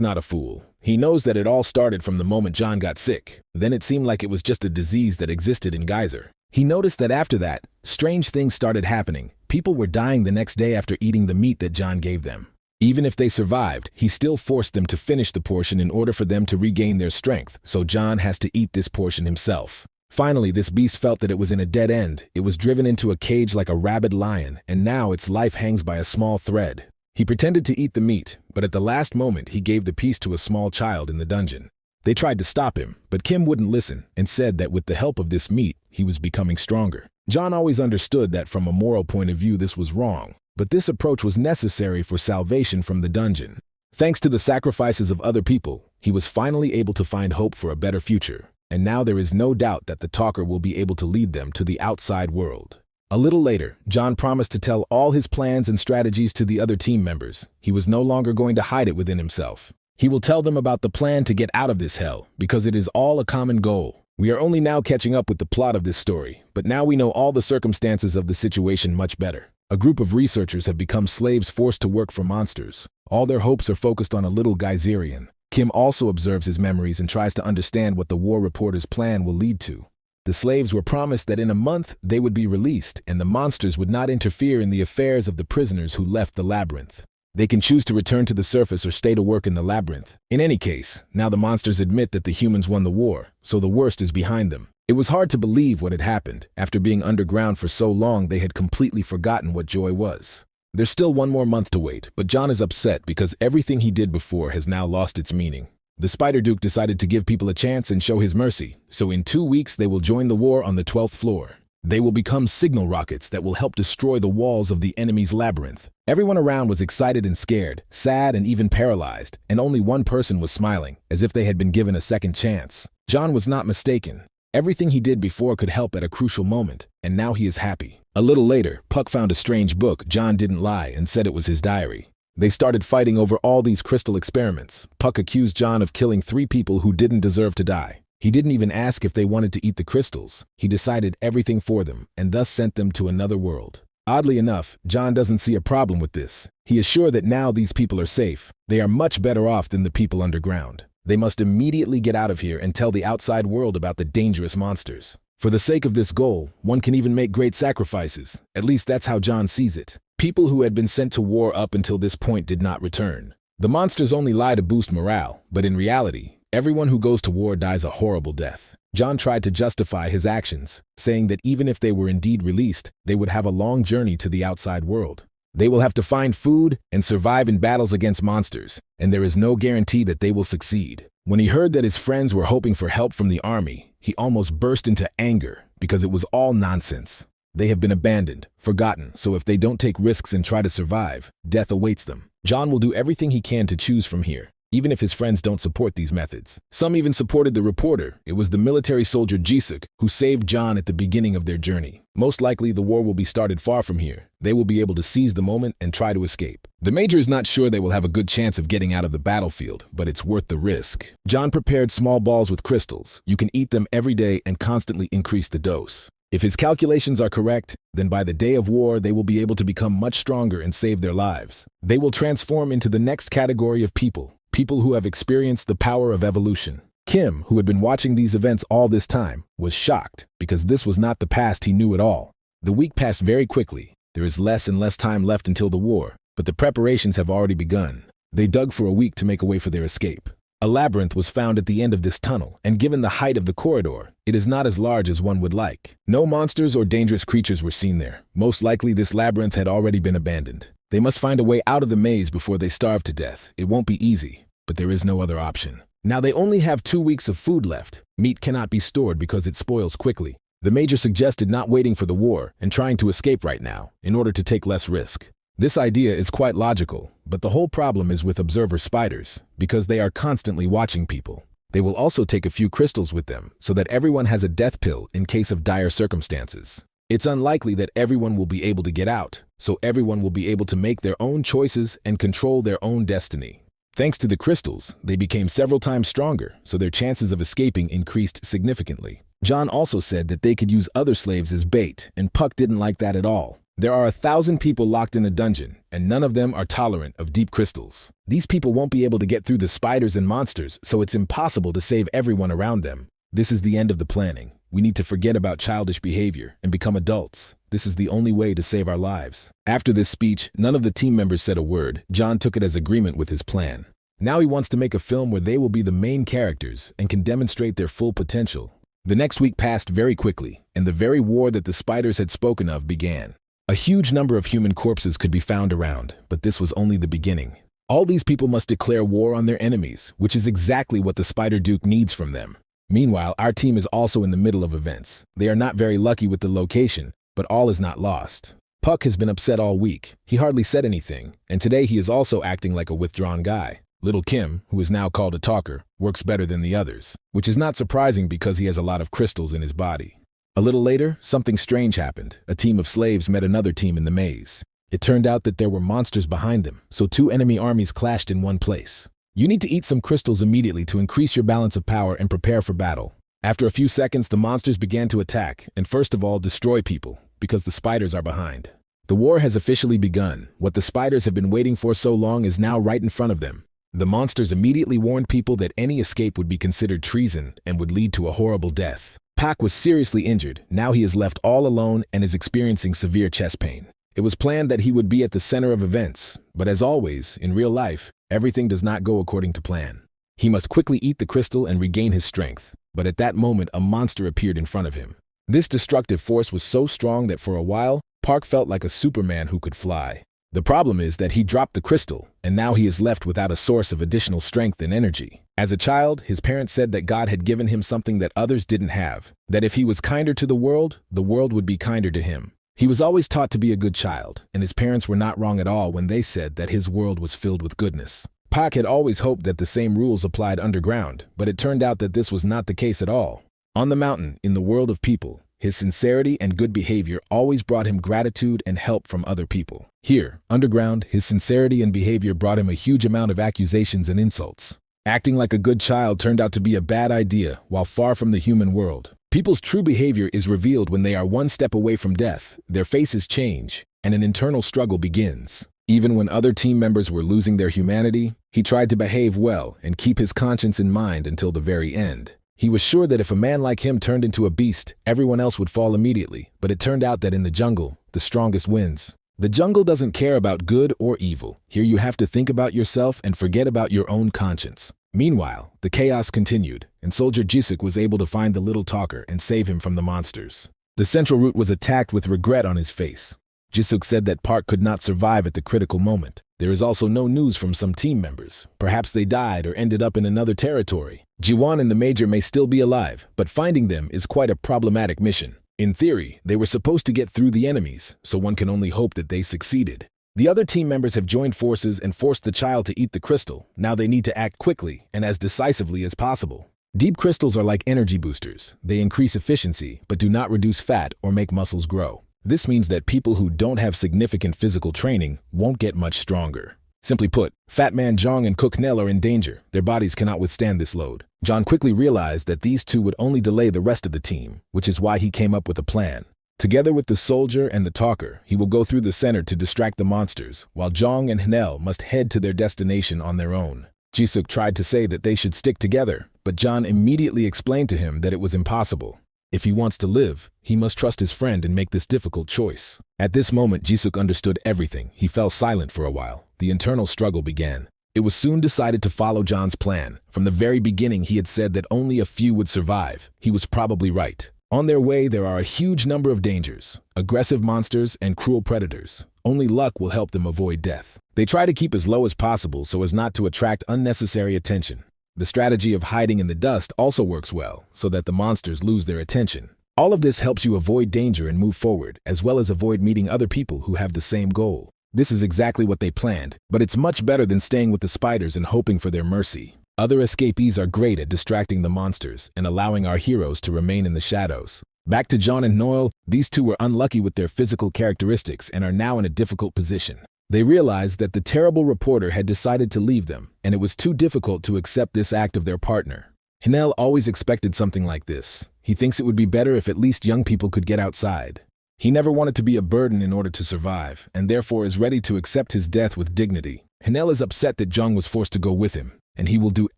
not a fool. He knows that it all started from the moment John got sick. Then it seemed like it was just a disease that existed in Geyser. He noticed that after that, strange things started happening. People were dying the next day after eating the meat that John gave them. Even if they survived, he still forced them to finish the portion in order for them to regain their strength, so John has to eat this portion himself. Finally, this beast felt that it was in a dead end. It was driven into a cage like a rabid lion, and now its life hangs by a small thread. He pretended to eat the meat, but at the last moment he gave the piece to a small child in the dungeon. They tried to stop him, but Kim wouldn't listen and said that with the help of this meat, he was becoming stronger. John always understood that from a moral point of view this was wrong, but this approach was necessary for salvation from the dungeon. Thanks to the sacrifices of other people, he was finally able to find hope for a better future, and now there is no doubt that the talker will be able to lead them to the outside world. A little later, John promised to tell all his plans and strategies to the other team members. He was no longer going to hide it within himself. He will tell them about the plan to get out of this hell, because it is all a common goal. We are only now catching up with the plot of this story, but now we know all the circumstances of the situation much better. A group of researchers have become slaves forced to work for monsters. All their hopes are focused on a little Geyserian. Kim also observes his memories and tries to understand what the war reporter's plan will lead to. The slaves were promised that in a month they would be released and the monsters would not interfere in the affairs of the prisoners who left the labyrinth. They can choose to return to the surface or stay to work in the labyrinth. In any case, now the monsters admit that the humans won the war, so the worst is behind them. It was hard to believe what had happened. After being underground for so long, they had completely forgotten what joy was. There's still one more month to wait, but John is upset because everything he did before has now lost its meaning. The Spider Duke decided to give people a chance and show his mercy, so in 2 weeks they will join the war on the 12th floor. They will become signal rockets that will help destroy the walls of the enemy's labyrinth. Everyone around was excited and scared, sad and even paralyzed, and only one person was smiling, as if they had been given a second chance. John was not mistaken. Everything he did before could help at a crucial moment, and now he is happy. A little later, Puck found a strange book. John didn't lie and said it was his diary. They started fighting over all these crystal experiments. Puck accused John of killing 3 people who didn't deserve to die. He didn't even ask if they wanted to eat the crystals. He decided everything for them, and thus sent them to another world. Oddly enough, John doesn't see a problem with this. He is sure that now these people are safe. They are much better off than the people underground. They must immediately get out of here and tell the outside world about the dangerous monsters. For the sake of this goal, one can even make great sacrifices. At least that's how John sees it. People who had been sent to war up until this point did not return. The monsters only lie to boost morale, but in reality, everyone who goes to war dies a horrible death. John tried to justify his actions, saying that even if they were indeed released, they would have a long journey to the outside world. They will have to find food and survive in battles against monsters, and there is no guarantee that they will succeed. When he heard that his friends were hoping for help from the army, he almost burst into anger because it was all nonsense. They have been abandoned, forgotten, so if they don't take risks and try to survive, death awaits them. John will do everything he can to choose from here, even if his friends don't support these methods. Some even supported the reporter. It was the military soldier Jisuk who saved John at the beginning of their journey. Most likely the war will be started far from here. They will be able to seize the moment and try to escape. The major is not sure they will have a good chance of getting out of the battlefield, but it's worth the risk. John prepared small balls with crystals. You can eat them every day and constantly increase the dose. If his calculations are correct, then by the day of war they will be able to become much stronger and save their lives. They will transform into the next category of people who have experienced the power of evolution. Kim, who had been watching these events all this time, was shocked because this was not the past he knew at all. The week passed very quickly. There is less and less time left until the war, but the preparations have already begun. They dug for a week to make a way for their escape. A labyrinth was found at the end of this tunnel, and given the height of the corridor, it is not as large as one would like. No monsters or dangerous creatures were seen there. Most likely this labyrinth had already been abandoned. They must find a way out of the maze before they starve to death. It won't be easy, but there is no other option. Now they only have 2 weeks of food left. Meat cannot be stored because it spoils quickly. The major suggested not waiting for the war and trying to escape right now in order to take less risk. This idea is quite logical, but the whole problem is with observer spiders, because they are constantly watching people. They will also take a few crystals with them so that everyone has a death pill in case of dire circumstances. It's unlikely that everyone will be able to get out, so everyone will be able to make their own choices and control their own destiny. Thanks to the crystals, they became several times stronger, so their chances of escaping increased significantly. John also said that they could use other slaves as bait, and Puck didn't like that at all. There are 1,000 people locked in a dungeon, and none of them are tolerant of deep crystals. These people won't be able to get through the spiders and monsters, so it's impossible to save everyone around them. This is the end of the planning. We need to forget about childish behavior and become adults. This is the only way to save our lives. After this speech, none of the team members said a word. John took it as agreement with his plan. Now he wants to make a film where they will be the main characters and can demonstrate their full potential. The next week passed very quickly, and the very war that the spiders had spoken of began. A huge number of human corpses could be found around, but this was only the beginning. All these people must declare war on their enemies, which is exactly what the Spider Duke needs from them. Meanwhile, our team is also in the middle of events. They are not very lucky with the location, but all is not lost. Puck has been upset all week. He hardly said anything, and today he is also acting like a withdrawn guy. Little Kim, who is now called a talker, works better than the others, which is not surprising because he has a lot of crystals in his body. A little later, something strange happened. A team of slaves met another team in the maze. It turned out that there were monsters behind them, so 2 enemy armies clashed in one place. You need to eat some crystals immediately to increase your balance of power and prepare for battle. After a few seconds, the monsters began to attack, and first of all, destroy people, because the spiders are behind. The war has officially begun. What the spiders have been waiting for so long is now right in front of them. The monsters immediately warned people that any escape would be considered treason and would lead to a horrible death. Pak was seriously injured. Now he is left all alone and is experiencing severe chest pain. It was planned that he would be at the center of events, but as always, in real life, everything does not go according to plan. He must quickly eat the crystal and regain his strength, but at that moment a monster appeared in front of him. This destructive force was so strong that for a while, Park felt like a Superman who could fly. The problem is that he dropped the crystal, and now he is left without a source of additional strength and energy. As a child, his parents said that God had given him something that others didn't have, that if he was kinder to the world would be kinder to him. He was always taught to be a good child, and his parents were not wrong at all when they said that his world was filled with goodness. Pak had always hoped that the same rules applied underground, but it turned out that this was not the case at all. On the mountain, in the world of people, his sincerity and good behavior always brought him gratitude and help from other people. Here, underground, his sincerity and behavior brought him a huge amount of accusations and insults. Acting like a good child turned out to be a bad idea while far from the human world. People's true behavior is revealed when they are one step away from death, their faces change, and an internal struggle begins. Even when other team members were losing their humanity, he tried to behave well and keep his conscience in mind until the very end. He was sure that if a man like him turned into a beast, everyone else would fall immediately, but it turned out that in the jungle, the strongest wins. The jungle doesn't care about good or evil. Here you have to think about yourself and forget about your own conscience. Meanwhile, the chaos continued, and Soldier Jisuk was able to find the little talker and save him from the monsters. The central route was attacked with regret on his face. Jisuk said that Park could not survive at the critical moment. There is also no news from some team members. Perhaps they died or ended up in another territory. Jiwon and the Major may still be alive, but finding them is quite a problematic mission. In theory, they were supposed to get through the enemies, so one can only hope that they succeeded. The other team members have joined forces and forced the child to eat the crystal. Now they need to act quickly and as decisively as possible. Deep crystals are like energy boosters. They increase efficiency, but do not reduce fat or make muscles grow. This means that people who don't have significant physical training won't get much stronger. Simply put, Fat Man Jong and Cook Nell are in danger. Their bodies cannot withstand this load. John quickly realized that these two would only delay the rest of the team, which is why he came up with a plan. Together with the soldier and the talker, he will go through the center to distract the monsters, while Jong and Nell must head to their destination on their own. Jisuk tried to say that they should stick together, but John immediately explained to him that it was impossible. If he wants to live, he must trust his friend and make this difficult choice. At this moment, Jisuk understood everything. He fell silent for a while. The internal struggle began. It was soon decided to follow John's plan. From the very beginning, he had said that only a few would survive. He was probably right. On their way, there are a huge number of dangers, aggressive monsters and cruel predators. Only luck will help them avoid death. They try to keep as low as possible so as not to attract unnecessary attention. The strategy of hiding in the dust also works well, so that the monsters lose their attention. All of this helps you avoid danger and move forward, as well as avoid meeting other people who have the same goal. This is exactly what they planned, but it's much better than staying with the spiders and hoping for their mercy. Other escapees are great at distracting the monsters and allowing our heroes to remain in the shadows. Back to John and Noel, these two were unlucky with their physical characteristics and are now in a difficult position. They realized that the terrible reporter had decided to leave them, and it was too difficult to accept this act of their partner. Hinel always expected something like this. He thinks it would be better if at least young people could get outside. He never wanted to be a burden in order to survive, and therefore is ready to accept his death with dignity. Hinel is upset that Jung was forced to go with him, and he will do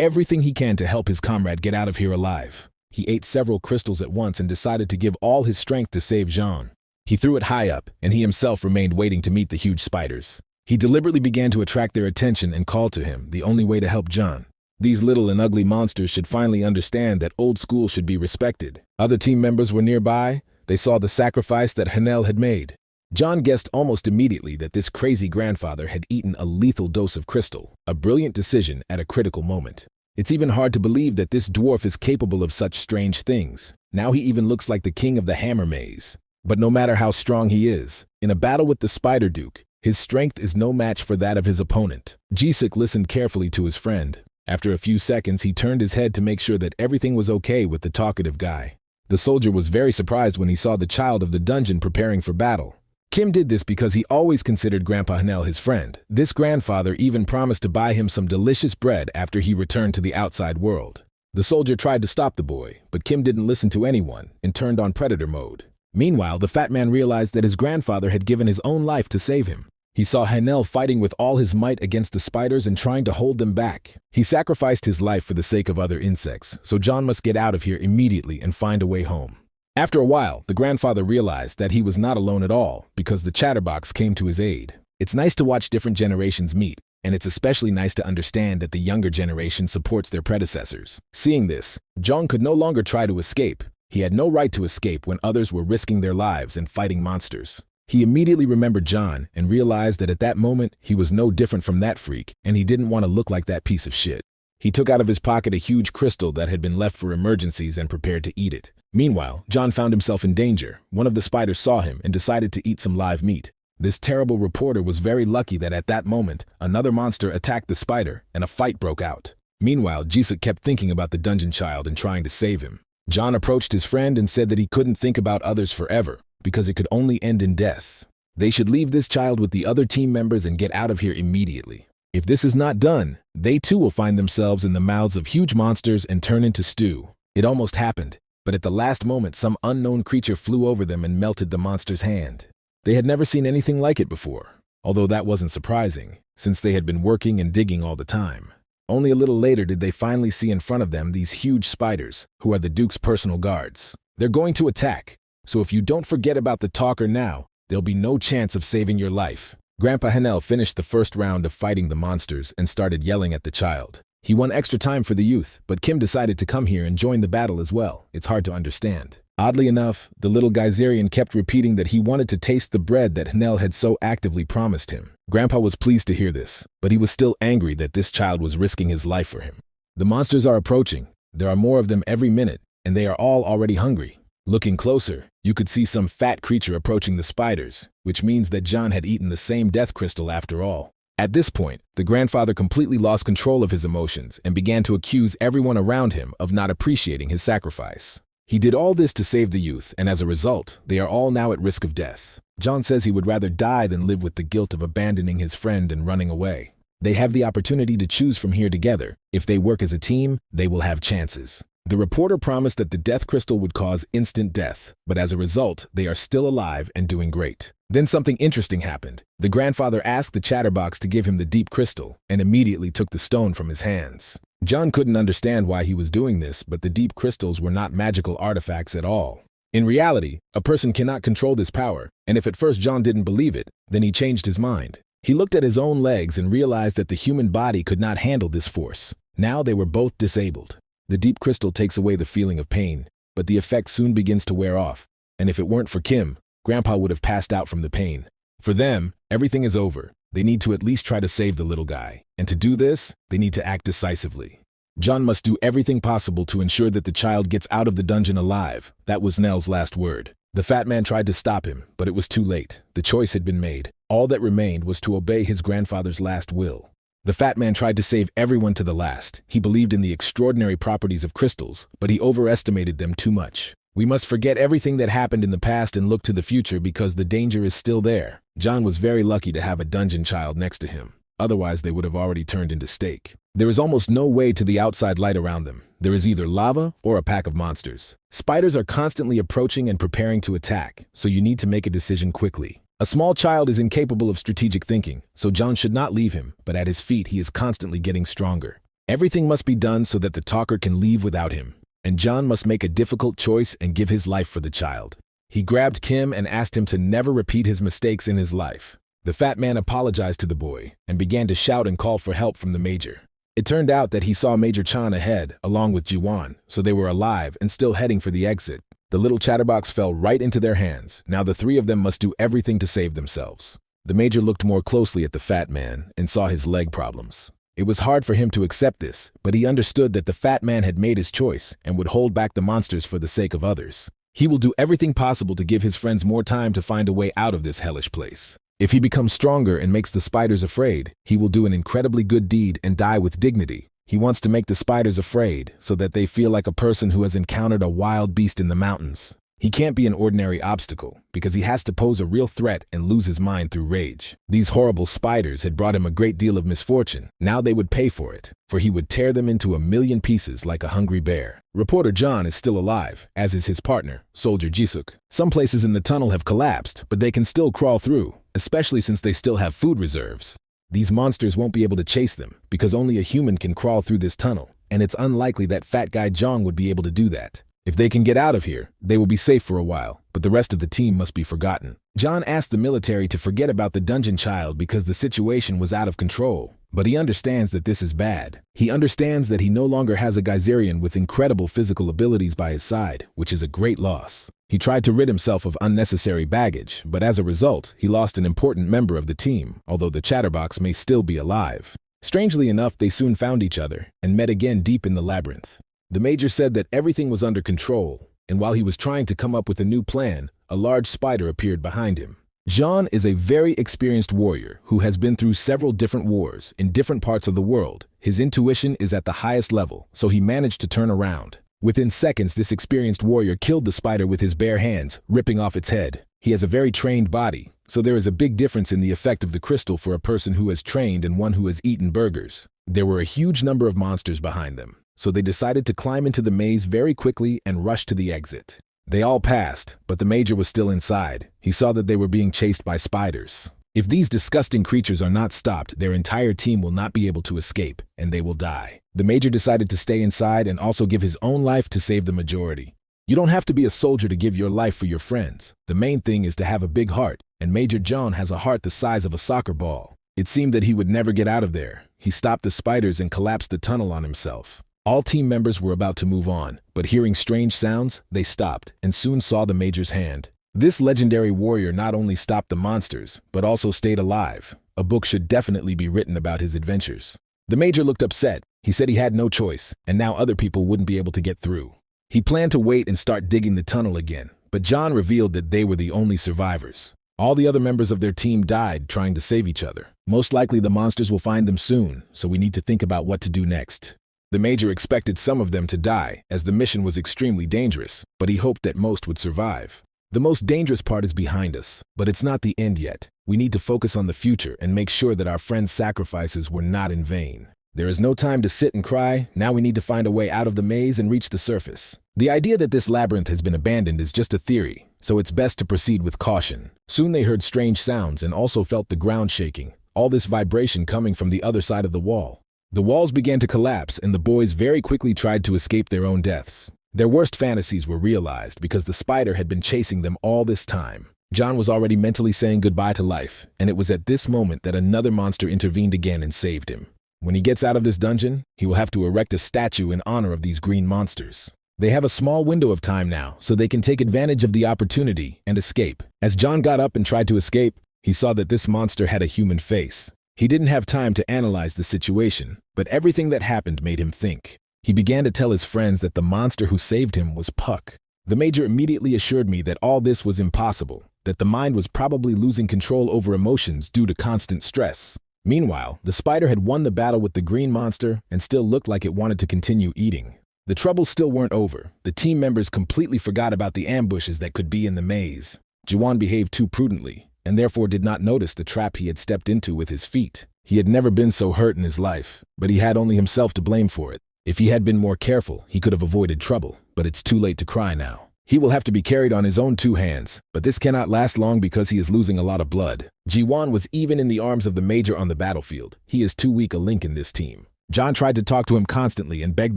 everything he can to help his comrade get out of here alive. He ate several crystals at once and decided to give all his strength to save Jean. He threw it high up, and he himself remained waiting to meet the huge spiders. He deliberately began to attract their attention and called to him, the only way to help John. These little and ugly monsters should finally understand that old school should be respected. Other team members were nearby. They saw the sacrifice that Hanel had made. John guessed almost immediately that this crazy grandfather had eaten a lethal dose of crystal, a brilliant decision at a critical moment. It's even hard to believe that this dwarf is capable of such strange things. Now he even looks like the king of the hammer maze. But no matter how strong he is, in a battle with the Spider Duke, his strength is no match for that of his opponent. Jisuk listened carefully to his friend. After a few seconds, he turned his head to make sure that everything was okay with the talkative guy. The soldier was very surprised when he saw the child of the dungeon preparing for battle. Kim did this because he always considered Grandpa Hanel his friend. This grandfather even promised to buy him some delicious bread after he returned to the outside world. The soldier tried to stop the boy, but Kim didn't listen to anyone and turned on predator mode. Meanwhile, the fat man realized that his grandfather had given his own life to save him. He saw Hanel fighting with all his might against the spiders and trying to hold them back. He sacrificed his life for the sake of other insects, so John must get out of here immediately and find a way home. After a while, the grandfather realized that he was not alone at all because the chatterbox came to his aid. It's nice to watch different generations meet, and it's especially nice to understand that the younger generation supports their predecessors. Seeing this, John could no longer try to escape. He had no right to escape when others were risking their lives and fighting monsters. He immediately remembered John and realized that at that moment he was no different from that freak, and he didn't want to look like that piece of shit. He took out of his pocket a huge crystal that had been left for emergencies and prepared to eat it. Meanwhile, John found himself in danger. One of the spiders saw him and decided to eat some live meat. This terrible reporter was very lucky that at that moment, another monster attacked the spider and a fight broke out. Meanwhile, Jisuk kept thinking about the dungeon child and trying to save him. John approached his friend and said that he couldn't think about others forever because it could only end in death. They should leave this child with the other team members and get out of here immediately. If this is not done, they too will find themselves in the mouths of huge monsters and turn into stew. It almost happened, but at the last moment some unknown creature flew over them and melted the monster's hand. They had never seen anything like it before, although that wasn't surprising, since they had been working and digging all the time. Only a little later did they finally see in front of them these huge spiders, who are the Duke's personal guards. They're going to attack, so if you don't forget about the talker now, there'll be no chance of saving your life. Grandpa Hanel finished the first round of fighting the monsters and started yelling at the child. He won extra time for the youth, but Kim decided to come here and join the battle as well. It's hard to understand. Oddly enough, the little Geyserian kept repeating that he wanted to taste the bread that Hanel had so actively promised him. Grandpa was pleased to hear this, but he was still angry that this child was risking his life for him. The monsters are approaching. There are more of them every minute, and they are all already hungry. Looking closer, you could see some fat creature approaching the spiders, which means that John had eaten the same death crystal after all. At this point, the grandfather completely lost control of his emotions and began to accuse everyone around him of not appreciating his sacrifice. He did all this to save the youth, and as a result, they are all now at risk of death. John says he would rather die than live with the guilt of abandoning his friend and running away. They have the opportunity to choose from here together. If they work as a team, they will have chances. The reporter promised that the death crystal would cause instant death, but as a result, they are still alive and doing great. Then something interesting happened. The grandfather asked the chatterbox to give him the deep crystal and immediately took the stone from his hands. John couldn't understand why he was doing this, but the deep crystals were not magical artifacts at all. In reality, a person cannot control this power, and if at first John didn't believe it, then he changed his mind. He looked at his own legs and realized that the human body could not handle this force. Now they were both disabled. The deep crystal takes away the feeling of pain, but the effect soon begins to wear off, and if it weren't for Kim, Grandpa would have passed out from the pain. For them, everything is over. They need to at least try to save the little guy, and to do this, they need to act decisively. John must do everything possible to ensure that the child gets out of the dungeon alive. That was Nell's last word. The fat man tried to stop him, but it was too late. The choice had been made. All that remained was to obey his grandfather's last will. The fat man tried to save everyone to the last. He believed in the extraordinary properties of crystals, but he overestimated them too much. We must forget everything that happened in the past and look to the future because the danger is still there. John was very lucky to have a dungeon child next to him. Otherwise, they would have already turned into steak. There is almost no way to the outside light around them. There is either lava or a pack of monsters. Spiders are constantly approaching and preparing to attack, so you need to make a decision quickly. A small child is incapable of strategic thinking, so John should not leave him, but at his feet he is constantly getting stronger. Everything must be done so that the talker can leave without him, and John must make a difficult choice and give his life for the child. He grabbed Kim and asked him to never repeat his mistakes in his life. The fat man apologized to the boy and began to shout and call for help from the major. It turned out that he saw Major Chan ahead, along with Jiwan, so they were alive and still heading for the exit. The little chatterbox fell right into their hands. Now the three of them must do everything to save themselves. The major looked more closely at the fat man and saw his leg problems. It was hard for him to accept this, but he understood that the fat man had made his choice and would hold back the monsters for the sake of others. He will do everything possible to give his friends more time to find a way out of this hellish place. If he becomes stronger and makes the spiders afraid, he will do an incredibly good deed and die with dignity. He wants to make the spiders afraid so that they feel like a person who has encountered a wild beast in the mountains. He can't be an ordinary obstacle, because he has to pose a real threat and lose his mind through rage. These horrible spiders had brought him a great deal of misfortune. Now they would pay for it, for he would tear them into a million pieces like a hungry bear. Reporter John is still alive, as is his partner, Soldier Jisuk. Some places in the tunnel have collapsed, but they can still crawl through, especially since they still have food reserves. These monsters won't be able to chase them, because only a human can crawl through this tunnel, and it's unlikely that fat guy Jong would be able to do that. If they can get out of here, they will be safe for a while, but the rest of the team must be forgotten. John asked the military to forget about the dungeon child because the situation was out of control, but he understands that this is bad. He understands that he no longer has a Geyserian with incredible physical abilities by his side, which is a great loss. He tried to rid himself of unnecessary baggage, but as a result, he lost an important member of the team, although the chatterbox may still be alive. Strangely enough, they soon found each other and met again deep in the labyrinth. The Major said that everything was under control, and while he was trying to come up with a new plan, a large spider appeared behind him. John is a very experienced warrior who has been through several different wars in different parts of the world. His intuition is at the highest level, so he managed to turn around. Within seconds, this experienced warrior killed the spider with his bare hands, ripping off its head. He has a very trained body, so there is a big difference in the effect of the crystal for a person who has trained and one who has eaten burgers. There were a huge number of monsters behind them, so they decided to climb into the maze very quickly and rush to the exit. They all passed, but the Major was still inside. He saw that they were being chased by spiders. If these disgusting creatures are not stopped, their entire team will not be able to escape, and they will die. The Major decided to stay inside and also give his own life to save the majority. You don't have to be a soldier to give your life for your friends. The main thing is to have a big heart, and Major John has a heart the size of a soccer ball. It seemed that he would never get out of there. He stopped the spiders and collapsed the tunnel on himself. All team members were about to move on, but hearing strange sounds, they stopped and soon saw the Major's hand. This legendary warrior not only stopped the monsters, but also stayed alive. A book should definitely be written about his adventures. The Major looked upset. He said he had no choice, and now other people wouldn't be able to get through. He planned to wait and start digging the tunnel again, but John revealed that they were the only survivors. All the other members of their team died trying to save each other. Most likely the monsters will find them soon, so we need to think about what to do next. The Major expected some of them to die, as the mission was extremely dangerous, but he hoped that most would survive. The most dangerous part is behind us, but it's not the end yet. We need to focus on the future and make sure that our friends' sacrifices were not in vain. There is no time to sit and cry. Now we need to find a way out of the maze and reach the surface. The idea that this labyrinth has been abandoned is just a theory, so it's best to proceed with caution. Soon they heard strange sounds and also felt the ground shaking, all this vibration coming from the other side of the wall. The walls began to collapse, and the boys very quickly tried to escape their own deaths. Their worst fantasies were realized because the spider had been chasing them all this time. John was already mentally saying goodbye to life, and it was at this moment that another monster intervened again and saved him. When he gets out of this dungeon, he will have to erect a statue in honor of these green monsters. They have a small window of time now, so they can take advantage of the opportunity and escape. As John got up and tried to escape, he saw that this monster had a human face. He didn't have time to analyze the situation, but everything that happened made him think. He began to tell his friends that the monster who saved him was Puck. The Major immediately assured me that all this was impossible, that the mind was probably losing control over emotions due to constant stress. Meanwhile, the spider had won the battle with the green monster and still looked like it wanted to continue eating. The troubles still weren't over. The team members completely forgot about the ambushes that could be in the maze. Jiwon behaved too prudently, and therefore did not notice the trap he had stepped into with his feet. He had never been so hurt in his life, but he had only himself to blame for it. If he had been more careful, he could have avoided trouble, but it's too late to cry now. He will have to be carried on his own two hands, but this cannot last long because he is losing a lot of blood. Jiwon was even in the arms of the Major on the battlefield. He is too weak a link in this team. John tried to talk to him constantly and begged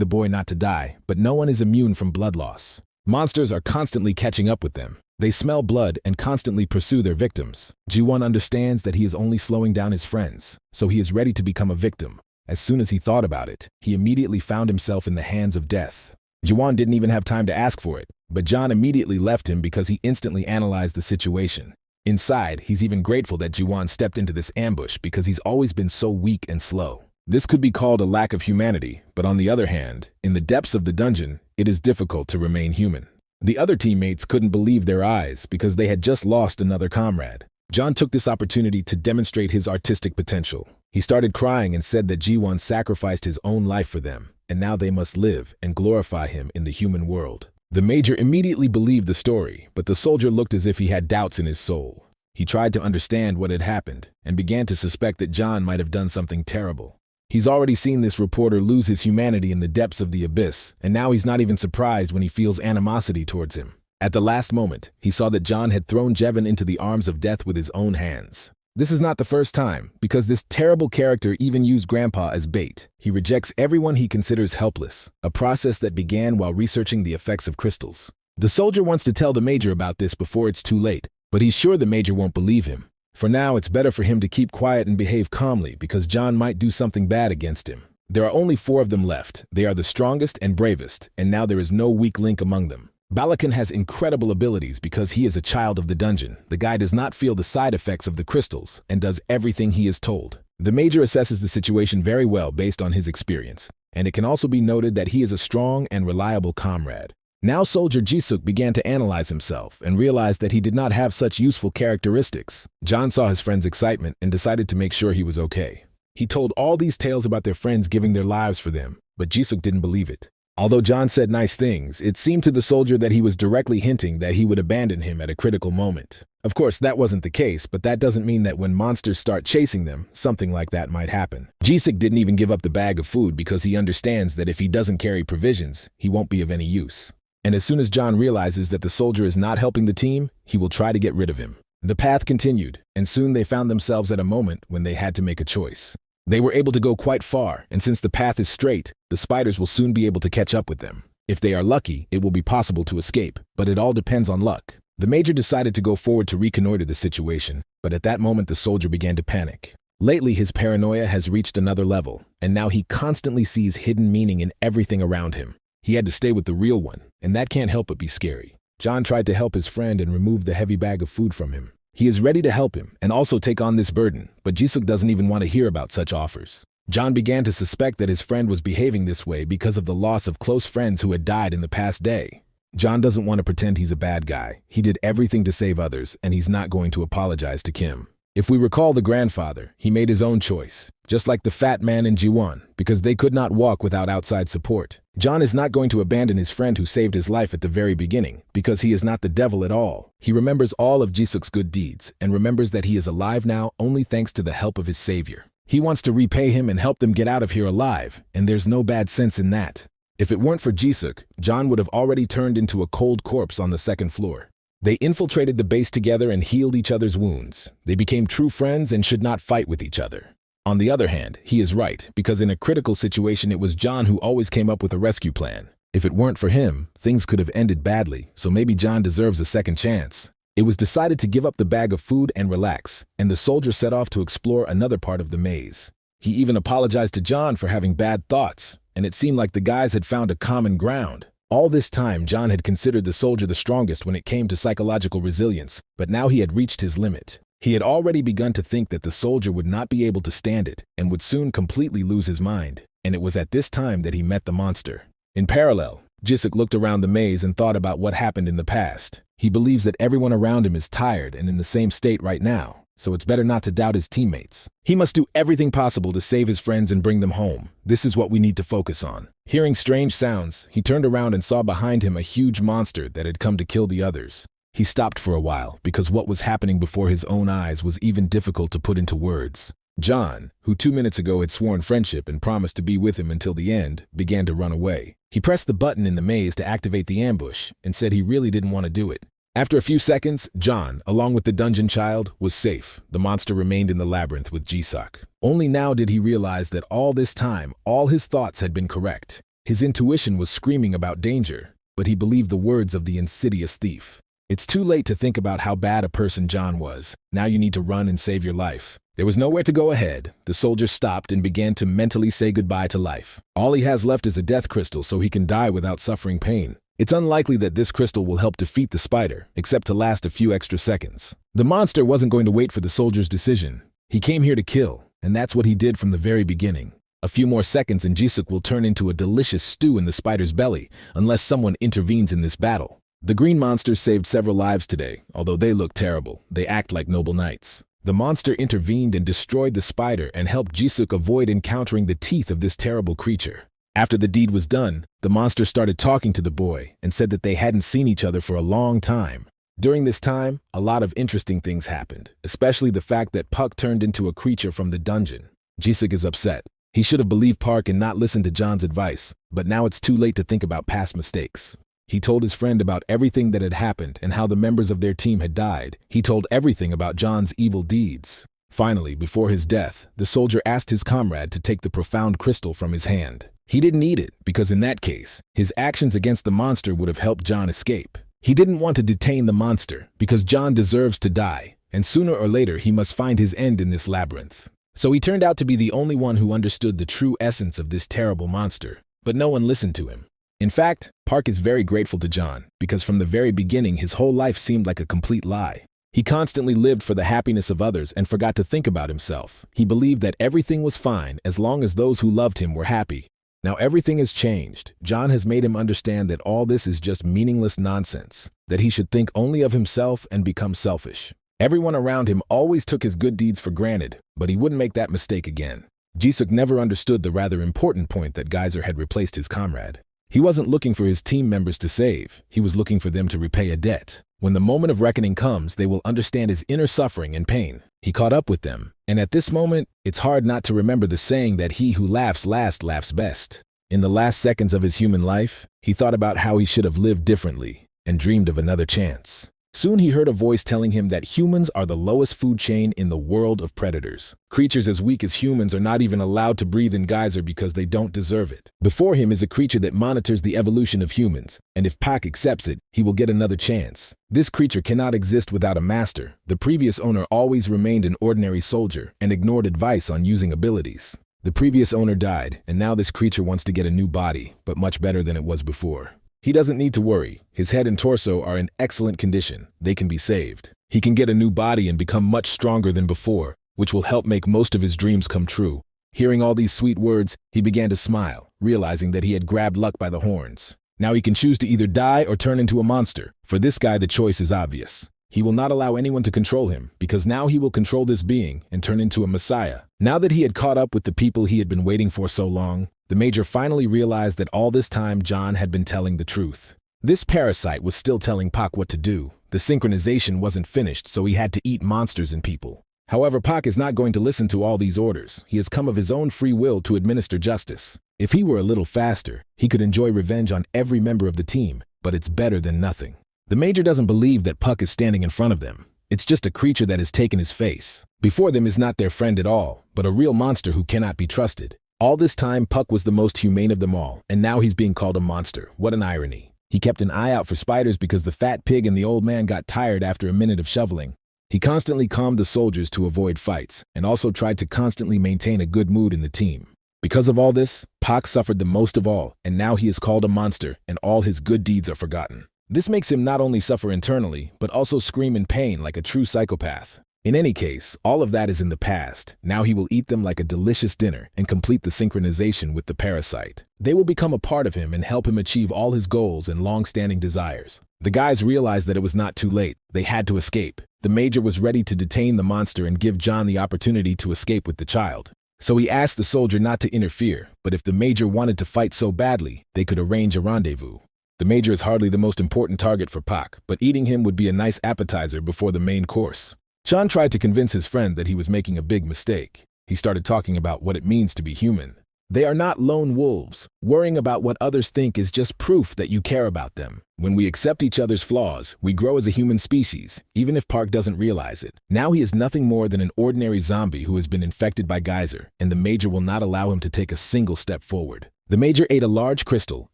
the boy not to die, but no one is immune from blood loss. Monsters are constantly catching up with them. They smell blood and constantly pursue their victims. Jiwon understands that he is only slowing down his friends, so he is ready to become a victim. As soon as he thought about it, he immediately found himself in the hands of death. Jiwon didn't even have time to ask for it, but John immediately left him because he instantly analyzed the situation. Inside, he's even grateful that Jiwon stepped into this ambush because he's always been so weak and slow. This could be called a lack of humanity, but on the other hand, in the depths of the dungeon, it is difficult to remain human. The other teammates couldn't believe their eyes because they had just lost another comrade. John took this opportunity to demonstrate his artistic potential. He started crying and said that Jiwon sacrificed his own life for them, and now they must live and glorify him in the human world. The major immediately believed the story, but the soldier looked as if he had doubts in his soul. He tried to understand what had happened and began to suspect that John might have done something terrible. He's already seen this reporter lose his humanity in the depths of the abyss, and now he's not even surprised when he feels animosity towards him. At the last moment, he saw that John had thrown Jevon into the arms of death with his own hands. This is not the first time, because this terrible character even used Grandpa as bait. He rejects everyone he considers helpless, a process that began while researching the effects of crystals. The soldier wants to tell the major about this before it's too late, but he's sure the major won't believe him. For now, it's better for him to keep quiet and behave calmly because John might do something bad against him. There are only 4 of them left. They are the strongest and bravest, and now there is no weak link among them. Balakan has incredible abilities because he is a child of the dungeon. The guy does not feel the side effects of the crystals and does everything he is told. The major assesses the situation very well based on his experience, and it can also be noted that he is a strong and reliable comrade. Now soldier Jisuk began to analyze himself and realized that he did not have such useful characteristics. John saw his friend's excitement and decided to make sure he was okay. He told all these tales about their friends giving their lives for them, but Jisuk didn't believe it. Although John said nice things, it seemed to the soldier that he was directly hinting that he would abandon him at a critical moment. Of course, that wasn't the case, but that doesn't mean that when monsters start chasing them, something like that might happen. Jisuk didn't even give up the bag of food because he understands that if he doesn't carry provisions, he won't be of any use. And as soon as John realizes that the soldier is not helping the team, he will try to get rid of him. The path continued, and soon they found themselves at a moment when they had to make a choice. They were able to go quite far, and since the path is straight, the spiders will soon be able to catch up with them. If they are lucky, it will be possible to escape, but it all depends on luck. The major decided to go forward to reconnoiter the situation, but at that moment the soldier began to panic. Lately, his paranoia has reached another level, and now he constantly sees hidden meaning in everything around him. He had to stay with the real one, and that can't help but be scary. John tried to help his friend and remove the heavy bag of food from him. He is ready to help him and also take on this burden, but Jisuk doesn't even want to hear about such offers. John began to suspect that his friend was behaving this way because of the loss of close friends who had died in the past day. John doesn't want to pretend he's a bad guy. He did everything to save others, and he's not going to apologize to Kim. If we recall the grandfather, he made his own choice, just like the fat man in Ji-won, because they could not walk without outside support. John is not going to abandon his friend who saved his life at the very beginning, because he is not the devil at all. He remembers all of Jisuk's good deeds, and remembers that he is alive now only thanks to the help of his savior. He wants to repay him and help them get out of here alive, and there's no bad sense in that. If it weren't for Jisuk, John would have already turned into a cold corpse on the 2nd floor. They infiltrated the base together and healed each other's wounds. They became true friends and should not fight with each other. On the other hand, he is right, because in a critical situation it was John who always came up with a rescue plan. If it weren't for him, things could have ended badly, so maybe John deserves a second chance. It was decided to give up the bag of food and relax, and the soldier set off to explore another part of the maze. He even apologized to John for having bad thoughts, and it seemed like the guys had found a common ground. All this time, John had considered the soldier the strongest when it came to psychological resilience, but now he had reached his limit. He had already begun to think that the soldier would not be able to stand it and would soon completely lose his mind, and it was at this time that he met the monster. In parallel, Jisuk looked around the maze and thought about what happened in the past. He believes that everyone around him is tired and in the same state right now, so it's better not to doubt his teammates. He must do everything possible to save his friends and bring them home. This is what we need to focus on. Hearing strange sounds, he turned around and saw behind him a huge monster that had come to kill the others. He stopped for a while because what was happening before his own eyes was even difficult to put into words. John, who 2 minutes ago had sworn friendship and promised to be with him until the end, began to run away. He pressed the button in the maze to activate the ambush and said he really didn't want to do it. After a few seconds, John, along with the dungeon child, was safe. The monster remained in the labyrinth with Jisuk. Only now did he realize that all this time, all his thoughts had been correct. His intuition was screaming about danger, but he believed the words of the insidious thief. It's too late to think about how bad a person John was. Now you need to run and save your life. There was nowhere to go ahead. The soldier stopped and began to mentally say goodbye to life. All he has left is a death crystal so he can die without suffering pain. It's unlikely that this crystal will help defeat the spider, except to last a few extra seconds. The monster wasn't going to wait for the soldier's decision. He came here to kill, and that's what he did from the very beginning. A few more seconds and Jisuk will turn into a delicious stew in the spider's belly, unless someone intervenes in this battle. The green monsters saved several lives today. Although they look terrible, they act like noble knights. The monster intervened and destroyed the spider and helped Jisuk avoid encountering the teeth of this terrible creature. After the deed was done, the monster started talking to the boy and said that they hadn't seen each other for a long time. During this time, a lot of interesting things happened, especially the fact that Puck turned into a creature from the dungeon. Jisuk is upset. He should have believed Park and not listened to John's advice, but now it's too late to think about past mistakes. He told his friend about everything that had happened and how the members of their team had died. He told everything about John's evil deeds. Finally, before his death, the soldier asked his comrade to take the profound crystal from his hand. He didn't need it, because in that case, his actions against the monster would have helped John escape. He didn't want to detain the monster, because John deserves to die, and sooner or later he must find his end in this labyrinth. So he turned out to be the only one who understood the true essence of this terrible monster, but no one listened to him. In fact, Park is very grateful to John, because from the very beginning his whole life seemed like a complete lie. He constantly lived for the happiness of others and forgot to think about himself. He believed that everything was fine as long as those who loved him were happy. Now everything has changed. John has made him understand that all this is just meaningless nonsense, that he should think only of himself and become selfish. Everyone around him always took his good deeds for granted, but he wouldn't make that mistake again. Jisuk never understood the rather important point that Geyser had replaced his comrade. He wasn't looking for his team members to save, he was looking for them to repay a debt. When the moment of reckoning comes, they will understand his inner suffering and pain. He caught up with them, and at this moment, it's hard not to remember the saying that he who laughs last laughs best. In the last seconds of his human life, he thought about how he should have lived differently, and dreamed of another chance. Soon he heard a voice telling him that humans are the lowest food chain in the world of predators. Creatures as weak as humans are not even allowed to breathe in Geyser because they don't deserve it. Before him is a creature that monitors the evolution of humans, and if Pak accepts it, he will get another chance. This creature cannot exist without a master. The previous owner always remained an ordinary soldier and ignored advice on using abilities. The previous owner died, and now this creature wants to get a new body, but much better than it was before. He doesn't need to worry. His head and torso are in excellent condition. They can be saved. He can get a new body and become much stronger than before, which will help make most of his dreams come true. Hearing all these sweet words, he began to smile, realizing that he had grabbed luck by the horns. Now he can choose to either die or turn into a monster. For this guy, the choice is obvious. He will not allow anyone to control him, because now he will control this being and turn into a messiah. Now that he had caught up with the people he had been waiting for so long, the Major finally realized that all this time John had been telling the truth. This parasite was still telling Pak what to do. The synchronization wasn't finished, so he had to eat monsters and people. However, Pak is not going to listen to all these orders. He has come of his own free will to administer justice. If he were a little faster, he could enjoy revenge on every member of the team, but it's better than nothing. The Major doesn't believe that Puck is standing in front of them. It's just a creature that has taken his face. Before them is not their friend at all, but a real monster who cannot be trusted. All this time, Puck was the most humane of them all, and now he's being called a monster. What an irony. He kept an eye out for spiders because the fat pig and the old man got tired after a minute of shoveling. He constantly calmed the soldiers to avoid fights, and also tried to constantly maintain a good mood in the team. Because of all this, Puck suffered the most of all, and now he is called a monster, and all his good deeds are forgotten. This makes him not only suffer internally, but also scream in pain like a true psychopath. In any case, all of that is in the past. Now he will eat them like a delicious dinner and complete the synchronization with the parasite. They will become a part of him and help him achieve all his goals and long-standing desires. The guys realized that it was not too late. They had to escape. The Major was ready to detain the monster and give John the opportunity to escape with the child. So he asked the soldier not to interfere, but if the Major wanted to fight so badly, they could arrange a rendezvous. The Major is hardly the most important target for Pak, but eating him would be a nice appetizer before the main course. John tried to convince his friend that he was making a big mistake. He started talking about what it means to be human. They are not lone wolves. Worrying about what others think is just proof that you care about them. When we accept each other's flaws, we grow as a human species, even if Park doesn't realize it. Now he is nothing more than an ordinary zombie who has been infected by Geyser, and the Major will not allow him to take a single step forward. The Major ate a large crystal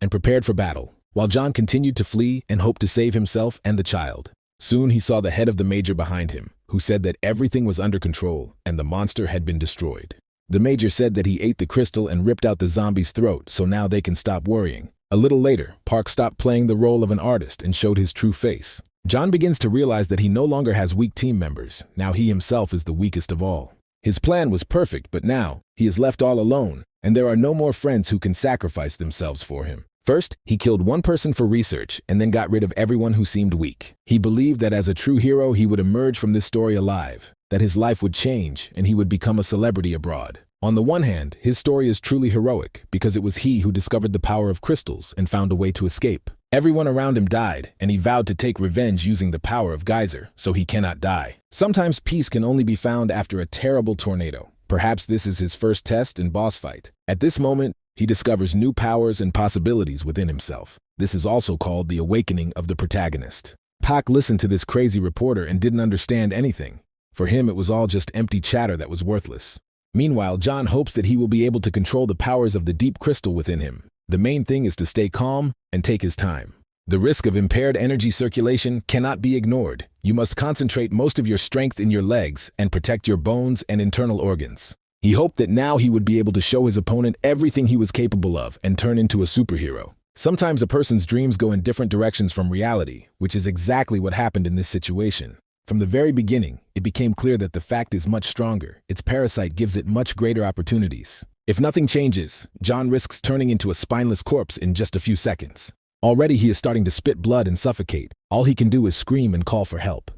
and prepared for battle, while John continued to flee and hoped to save himself and the child. Soon he saw the head of the Major behind him, who said that everything was under control and the monster had been destroyed. The Major said that he ate the crystal and ripped out the zombie's throat, so now they can stop worrying. A little later, Park stopped playing the role of an artist and showed his true face. John begins to realize that he no longer has weak team members. Now he himself is the weakest of all. His plan was perfect, but now he is left all alone, and there are no more friends who can sacrifice themselves for him. First, he killed one person for research and then got rid of everyone who seemed weak. He believed that as a true hero, he would emerge from this story alive, that his life would change and he would become a celebrity abroad. On the one hand, his story is truly heroic because it was he who discovered the power of crystals and found a way to escape. Everyone around him died, and he vowed to take revenge using the power of Geyser, so he cannot die. Sometimes peace can only be found after a terrible tornado. Perhaps this is his first test and boss fight. At this moment, he discovers new powers and possibilities within himself. This is also called the awakening of the protagonist. Pak listened to this crazy reporter and didn't understand anything. For him, it was all just empty chatter that was worthless. Meanwhile, John hopes that he will be able to control the powers of the deep crystal within him. The main thing is to stay calm and take his time. The risk of impaired energy circulation cannot be ignored. You must concentrate most of your strength in your legs and protect your bones and internal organs. He hoped that now he would be able to show his opponent everything he was capable of and turn into a superhero. Sometimes a person's dreams go in different directions from reality, which is exactly what happened in this situation. From the very beginning, it became clear that the fact is much stronger. Its parasite gives it much greater opportunities. If nothing changes, John risks turning into a spineless corpse in just a few seconds. Already he is starting to spit blood and suffocate. All he can do is scream and call for help.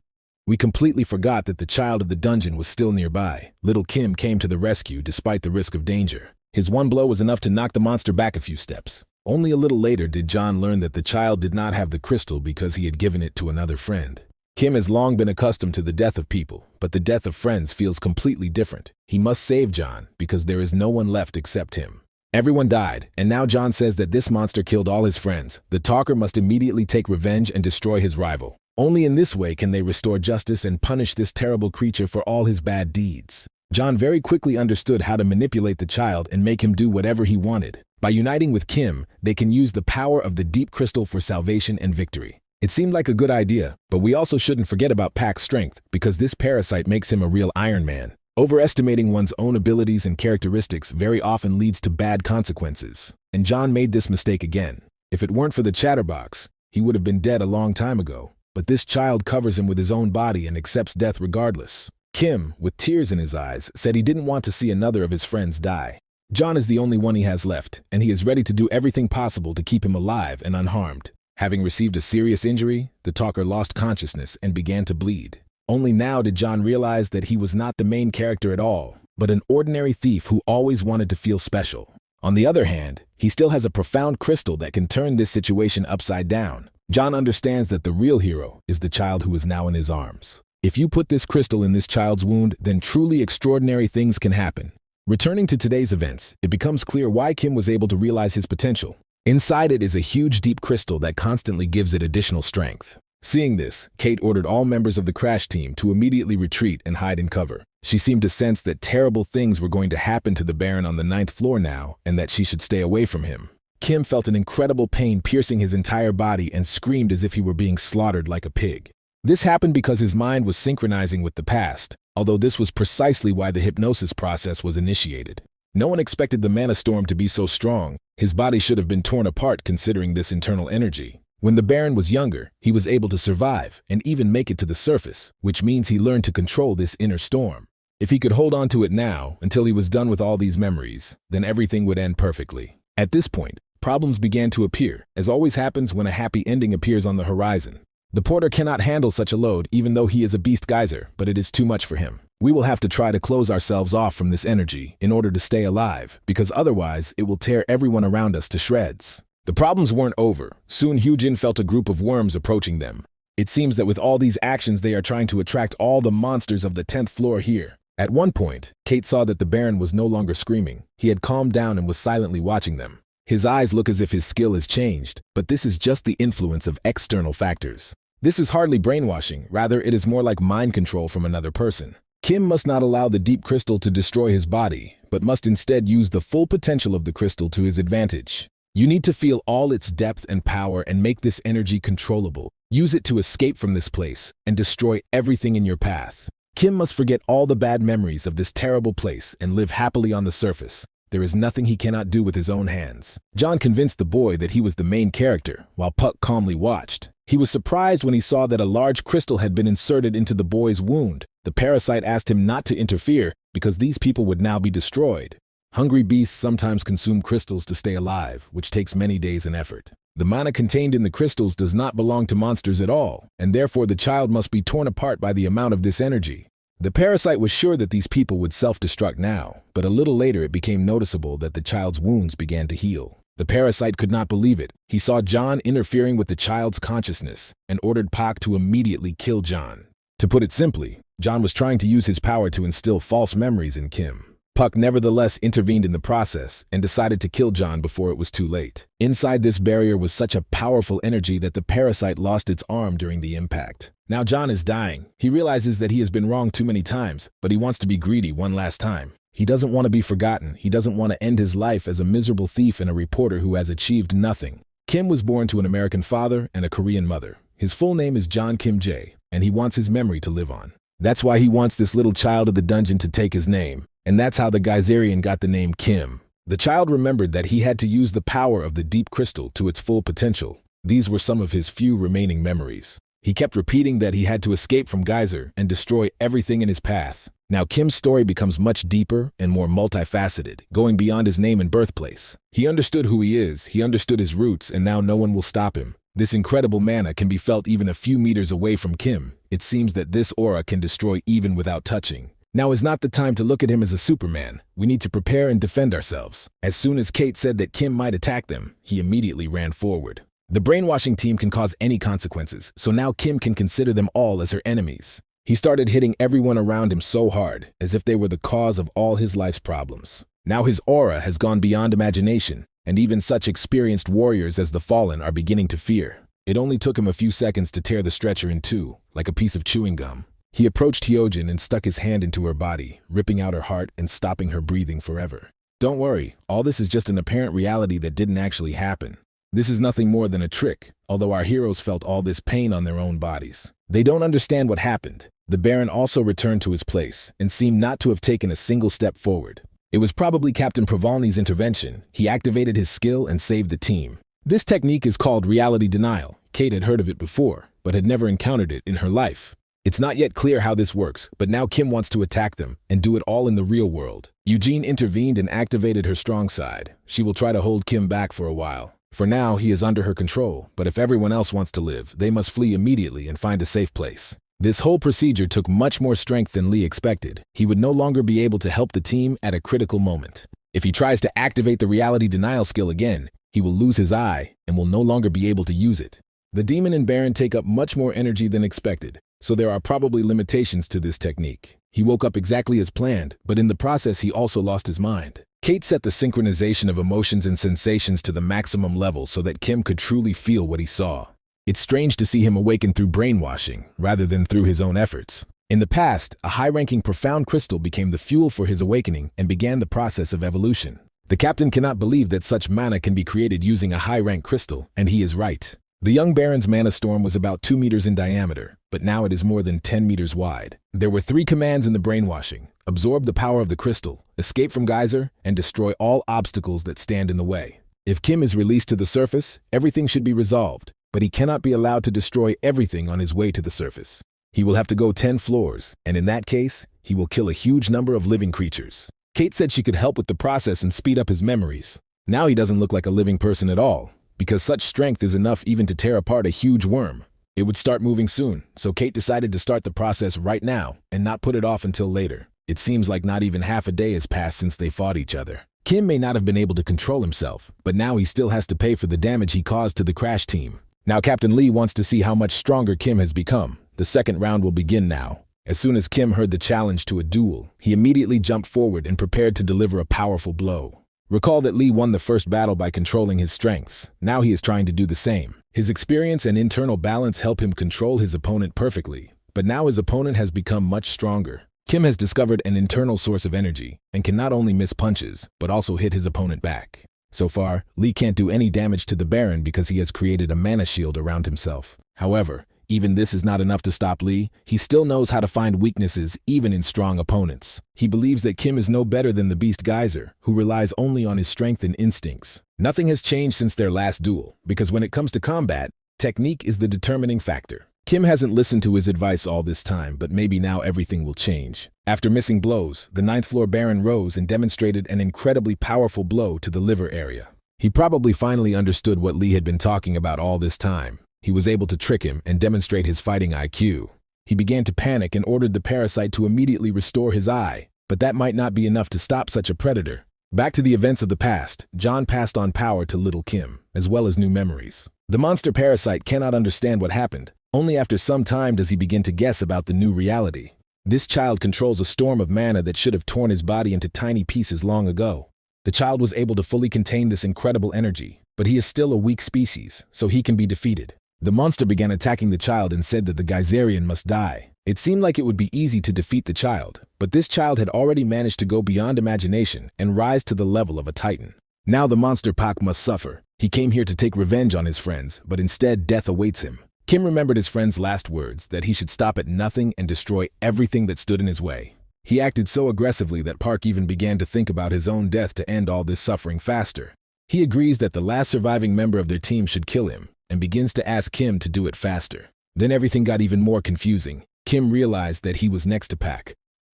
We completely forgot that the child of the dungeon was still nearby. Little Kim came to the rescue despite the risk of danger. His one blow was enough to knock the monster back a few steps. Only a little later did John learn that the child did not have the crystal because he had given it to another friend. Kim has long been accustomed to the death of people, but the death of friends feels completely different. He must save John because there is no one left except him. Everyone died, and now John says that this monster killed all his friends. The talker must immediately take revenge and destroy his rival. Only in this way can they restore justice and punish this terrible creature for all his bad deeds. John very quickly understood how to manipulate the child and make him do whatever he wanted. By uniting with Kim, they can use the power of the deep crystal for salvation and victory. It seemed like a good idea, but we also shouldn't forget about Pak's strength because this parasite makes him a real Iron Man. Overestimating one's own abilities and characteristics very often leads to bad consequences. And John made this mistake again. If it weren't for the chatterbox, he would have been dead a long time ago. But this child covers him with his own body and accepts death regardless. Kim, with tears in his eyes, said he didn't want to see another of his friends die. John is the only one he has left, and he is ready to do everything possible to keep him alive and unharmed. Having received a serious injury, the talker lost consciousness and began to bleed. Only now did John realize that he was not the main character at all, but an ordinary thief who always wanted to feel special. On the other hand, he still has a profound crystal that can turn this situation upside down. John understands that the real hero is the child who is now in his arms. If you put this crystal in this child's wound, then truly extraordinary things can happen. Returning to today's events, it becomes clear why Kim was able to realize his potential. Inside it is a huge deep crystal that constantly gives it additional strength. Seeing this, Kate ordered all members of the crash team to immediately retreat and hide in cover. She seemed to sense that terrible things were going to happen to the Baron on the 9th floor now and that she should stay away from him. Kim felt an incredible pain piercing his entire body and screamed as if he were being slaughtered like a pig. This happened because his mind was synchronizing with the past, although this was precisely why the hypnosis process was initiated. No one expected the mana storm to be so strong. His body should have been torn apart considering this internal energy. When the Baron was younger, he was able to survive and even make it to the surface, which means he learned to control this inner storm. If he could hold on to it now until he was done with all these memories, then everything would end perfectly. At this point, problems began to appear, as always happens when a happy ending appears on the horizon. The porter cannot handle such a load even though he is a beast geyser, but it is too much for him. We will have to try to close ourselves off from this energy in order to stay alive, because otherwise it will tear everyone around us to shreds. The problems weren't over. Soon Hyujin felt a group of worms approaching them. It seems that with all these actions they are trying to attract all the monsters of the 10th floor here. At one point, Kate saw that the Baron was no longer screaming. He had calmed down and was silently watching them. His eyes look as if his skill has changed, but this is just the influence of external factors. This is hardly brainwashing, rather it is more like mind control from another person. Kim must not allow the deep crystal to destroy his body, but must instead use the full potential of the crystal to his advantage. You need to feel all its depth and power and make this energy controllable. Use it to escape from this place and destroy everything in your path. Kim must forget all the bad memories of this terrible place and live happily on the surface. There is nothing he cannot do with his own hands. John convinced the boy that he was the main character, while Puck calmly watched. He was surprised when he saw that a large crystal had been inserted into the boy's wound. The parasite asked him not to interfere because these people would now be destroyed. Hungry beasts sometimes consume crystals to stay alive, which takes many days and effort. The mana contained in the crystals does not belong to monsters at all, and therefore the child must be torn apart by the amount of this energy. The parasite was sure that these people would self-destruct now, but a little later it became noticeable that the child's wounds began to heal. The parasite could not believe it. He saw John interfering with the child's consciousness and ordered Pak to immediately kill John. To put it simply, John was trying to use his power to instill false memories in Kim. Pak nevertheless intervened in the process and decided to kill John before it was too late. Inside this barrier was such a powerful energy that the parasite lost its arm during the impact. Now John is dying. He realizes that he has been wronged too many times, but he wants to be greedy one last time. He doesn't want to be forgotten. He doesn't want to end his life as a miserable thief and a reporter who has achieved nothing. Kim was born to an American father and a Korean mother. His full name is John Kim Jae, and he wants his memory to live on. That's why he wants this little child of the dungeon to take his name. And that's how the Geyserian got the name Kim. The child remembered that he had to use the power of the deep crystal to its full potential. These were some of his few remaining memories. He kept repeating that he had to escape from Geyser and destroy everything in his path. Now Kim's story becomes much deeper and more multifaceted, going beyond his name and birthplace. He understood who he is, he understood his roots, and now no one will stop him. This incredible mana can be felt even a few meters away from Kim. It seems that this aura can destroy even without touching. Now is not the time to look at him as a Superman. We need to prepare and defend ourselves. As soon as Kate said that Kim might attack them, he immediately ran forward. The brainwashing team can cause any consequences, so now Kim can consider them all as her enemies. He started hitting everyone around him so hard, as if they were the cause of all his life's problems. Now his aura has gone beyond imagination, and even such experienced warriors as the Fallen are beginning to fear. It only took him a few seconds to tear the stretcher in two, like a piece of chewing gum. He approached Hyojin and stuck his hand into her body, ripping out her heart and stopping her breathing forever. Don't worry, all this is just an apparent reality that didn't actually happen. This is nothing more than a trick, although our heroes felt all this pain on their own bodies. They don't understand what happened. The Baron also returned to his place and seemed not to have taken a single step forward. It was probably Captain Provalny's intervention. He activated his skill and saved the team. This technique is called reality denial. Kate had heard of it before, but had never encountered it in her life. It's not yet clear how this works, but now Kim wants to attack them and do it all in the real world. Eugene intervened and activated her strong side. She will try to hold Kim back for a while. For now, he is under her control, but if everyone else wants to live, they must flee immediately and find a safe place. This whole procedure took much more strength than Lee expected. He would no longer be able to help the team at a critical moment. If he tries to activate the reality denial skill again, he will lose his eye and will no longer be able to use it. The Demon and Baron take up much more energy than expected, so there are probably limitations to this technique. He woke up exactly as planned, but in the process he also lost his mind. Kate set the synchronization of emotions and sensations to the maximum level so that Kim could truly feel what he saw. It's strange to see him awaken through brainwashing, rather than through his own efforts. In the past, a high-ranking profound crystal became the fuel for his awakening and began the process of evolution. The captain cannot believe that such mana can be created using a high-rank crystal, and he is right. The young Baron's mana storm was about 2 meters in diameter, but now it is more than 10 meters wide. There were 3 commands in the brainwashing: absorb the power of the crystal, escape from Geyser, and destroy all obstacles that stand in the way. If Kim is released to the surface, everything should be resolved, but he cannot be allowed to destroy everything on his way to the surface. He will have to go 10 floors, and in that case, he will kill a huge number of living creatures. Kate said she could help with the process and speed up his memories. Now he doesn't look like a living person at all, because such strength is enough even to tear apart a huge worm. It would start moving soon, so Kate decided to start the process right now and not put it off until later. It seems like not even half a day has passed since they fought each other. Kim may not have been able to control himself, but now he still has to pay for the damage he caused to the crash team. Now Captain Lee wants to see how much stronger Kim has become. The second round will begin now. As soon as Kim heard the challenge to a duel, he immediately jumped forward and prepared to deliver a powerful blow. Recall that Lee won the first battle by controlling his strengths. Now he is trying to do the same. His experience and internal balance help him control his opponent perfectly, but now his opponent has become much stronger. Kim has discovered an internal source of energy and can not only miss punches, but also hit his opponent back. So far, Lee can't do any damage to the Baron because he has created a mana shield around himself. However, even this is not enough to stop Lee. He still knows how to find weaknesses even in strong opponents. He believes that Kim is no better than the beast Geyser, who relies only on his strength and instincts. Nothing has changed since their last duel, because when it comes to combat, technique is the determining factor. Kim hasn't listened to his advice all this time, but maybe now everything will change. After missing blows, the 9th floor Baron rose and demonstrated an incredibly powerful blow to the liver area. He probably finally understood what Lee had been talking about all this time. He was able to trick him and demonstrate his fighting IQ. He began to panic and ordered the parasite to immediately restore his eye, but that might not be enough to stop such a predator. Back to the events of the past, John passed on power to little Kim, as well as new memories. The monster parasite cannot understand what happened. Only after some time does he begin to guess about the new reality. This child controls a storm of mana that should have torn his body into tiny pieces long ago. The child was able to fully contain this incredible energy, but he is still a weak species, so he can be defeated. The monster began attacking the child and said that the Geyserian must die. It seemed like it would be easy to defeat the child, but this child had already managed to go beyond imagination and rise to the level of a titan. Now the monster Pak must suffer. He came here to take revenge on his friends, but instead death awaits him. Kim remembered his friend's last words, that he should stop at nothing and destroy everything that stood in his way. He acted so aggressively that Park even began to think about his own death to end all this suffering faster. He agrees that the last surviving member of their team should kill him, and begins to ask Kim to do it faster. Then everything got even more confusing. Kim realized that he was next to Pak.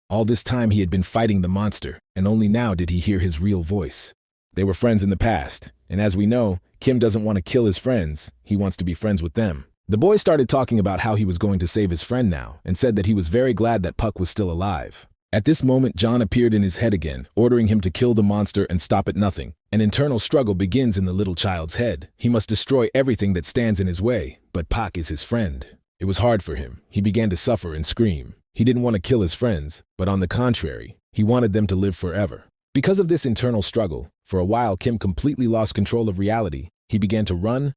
All this time he had been fighting the monster, and only now did he hear his real voice. They were friends in the past, and as we know, Kim doesn't want to kill his friends, he wants to be friends with them. The boy started talking about how he was going to save his friend now, and said that he was very glad that Puck was still alive. At this moment, John appeared in his head again, ordering him to kill the monster and stop at nothing. An internal struggle begins in the little child's head. He must destroy everything that stands in his way, but Puck is his friend. It was hard for him. He began to suffer and scream. He didn't want to kill his friends, but on the contrary, he wanted them to live forever. Because of this internal struggle, for a while Kim completely lost control of reality. He began to run,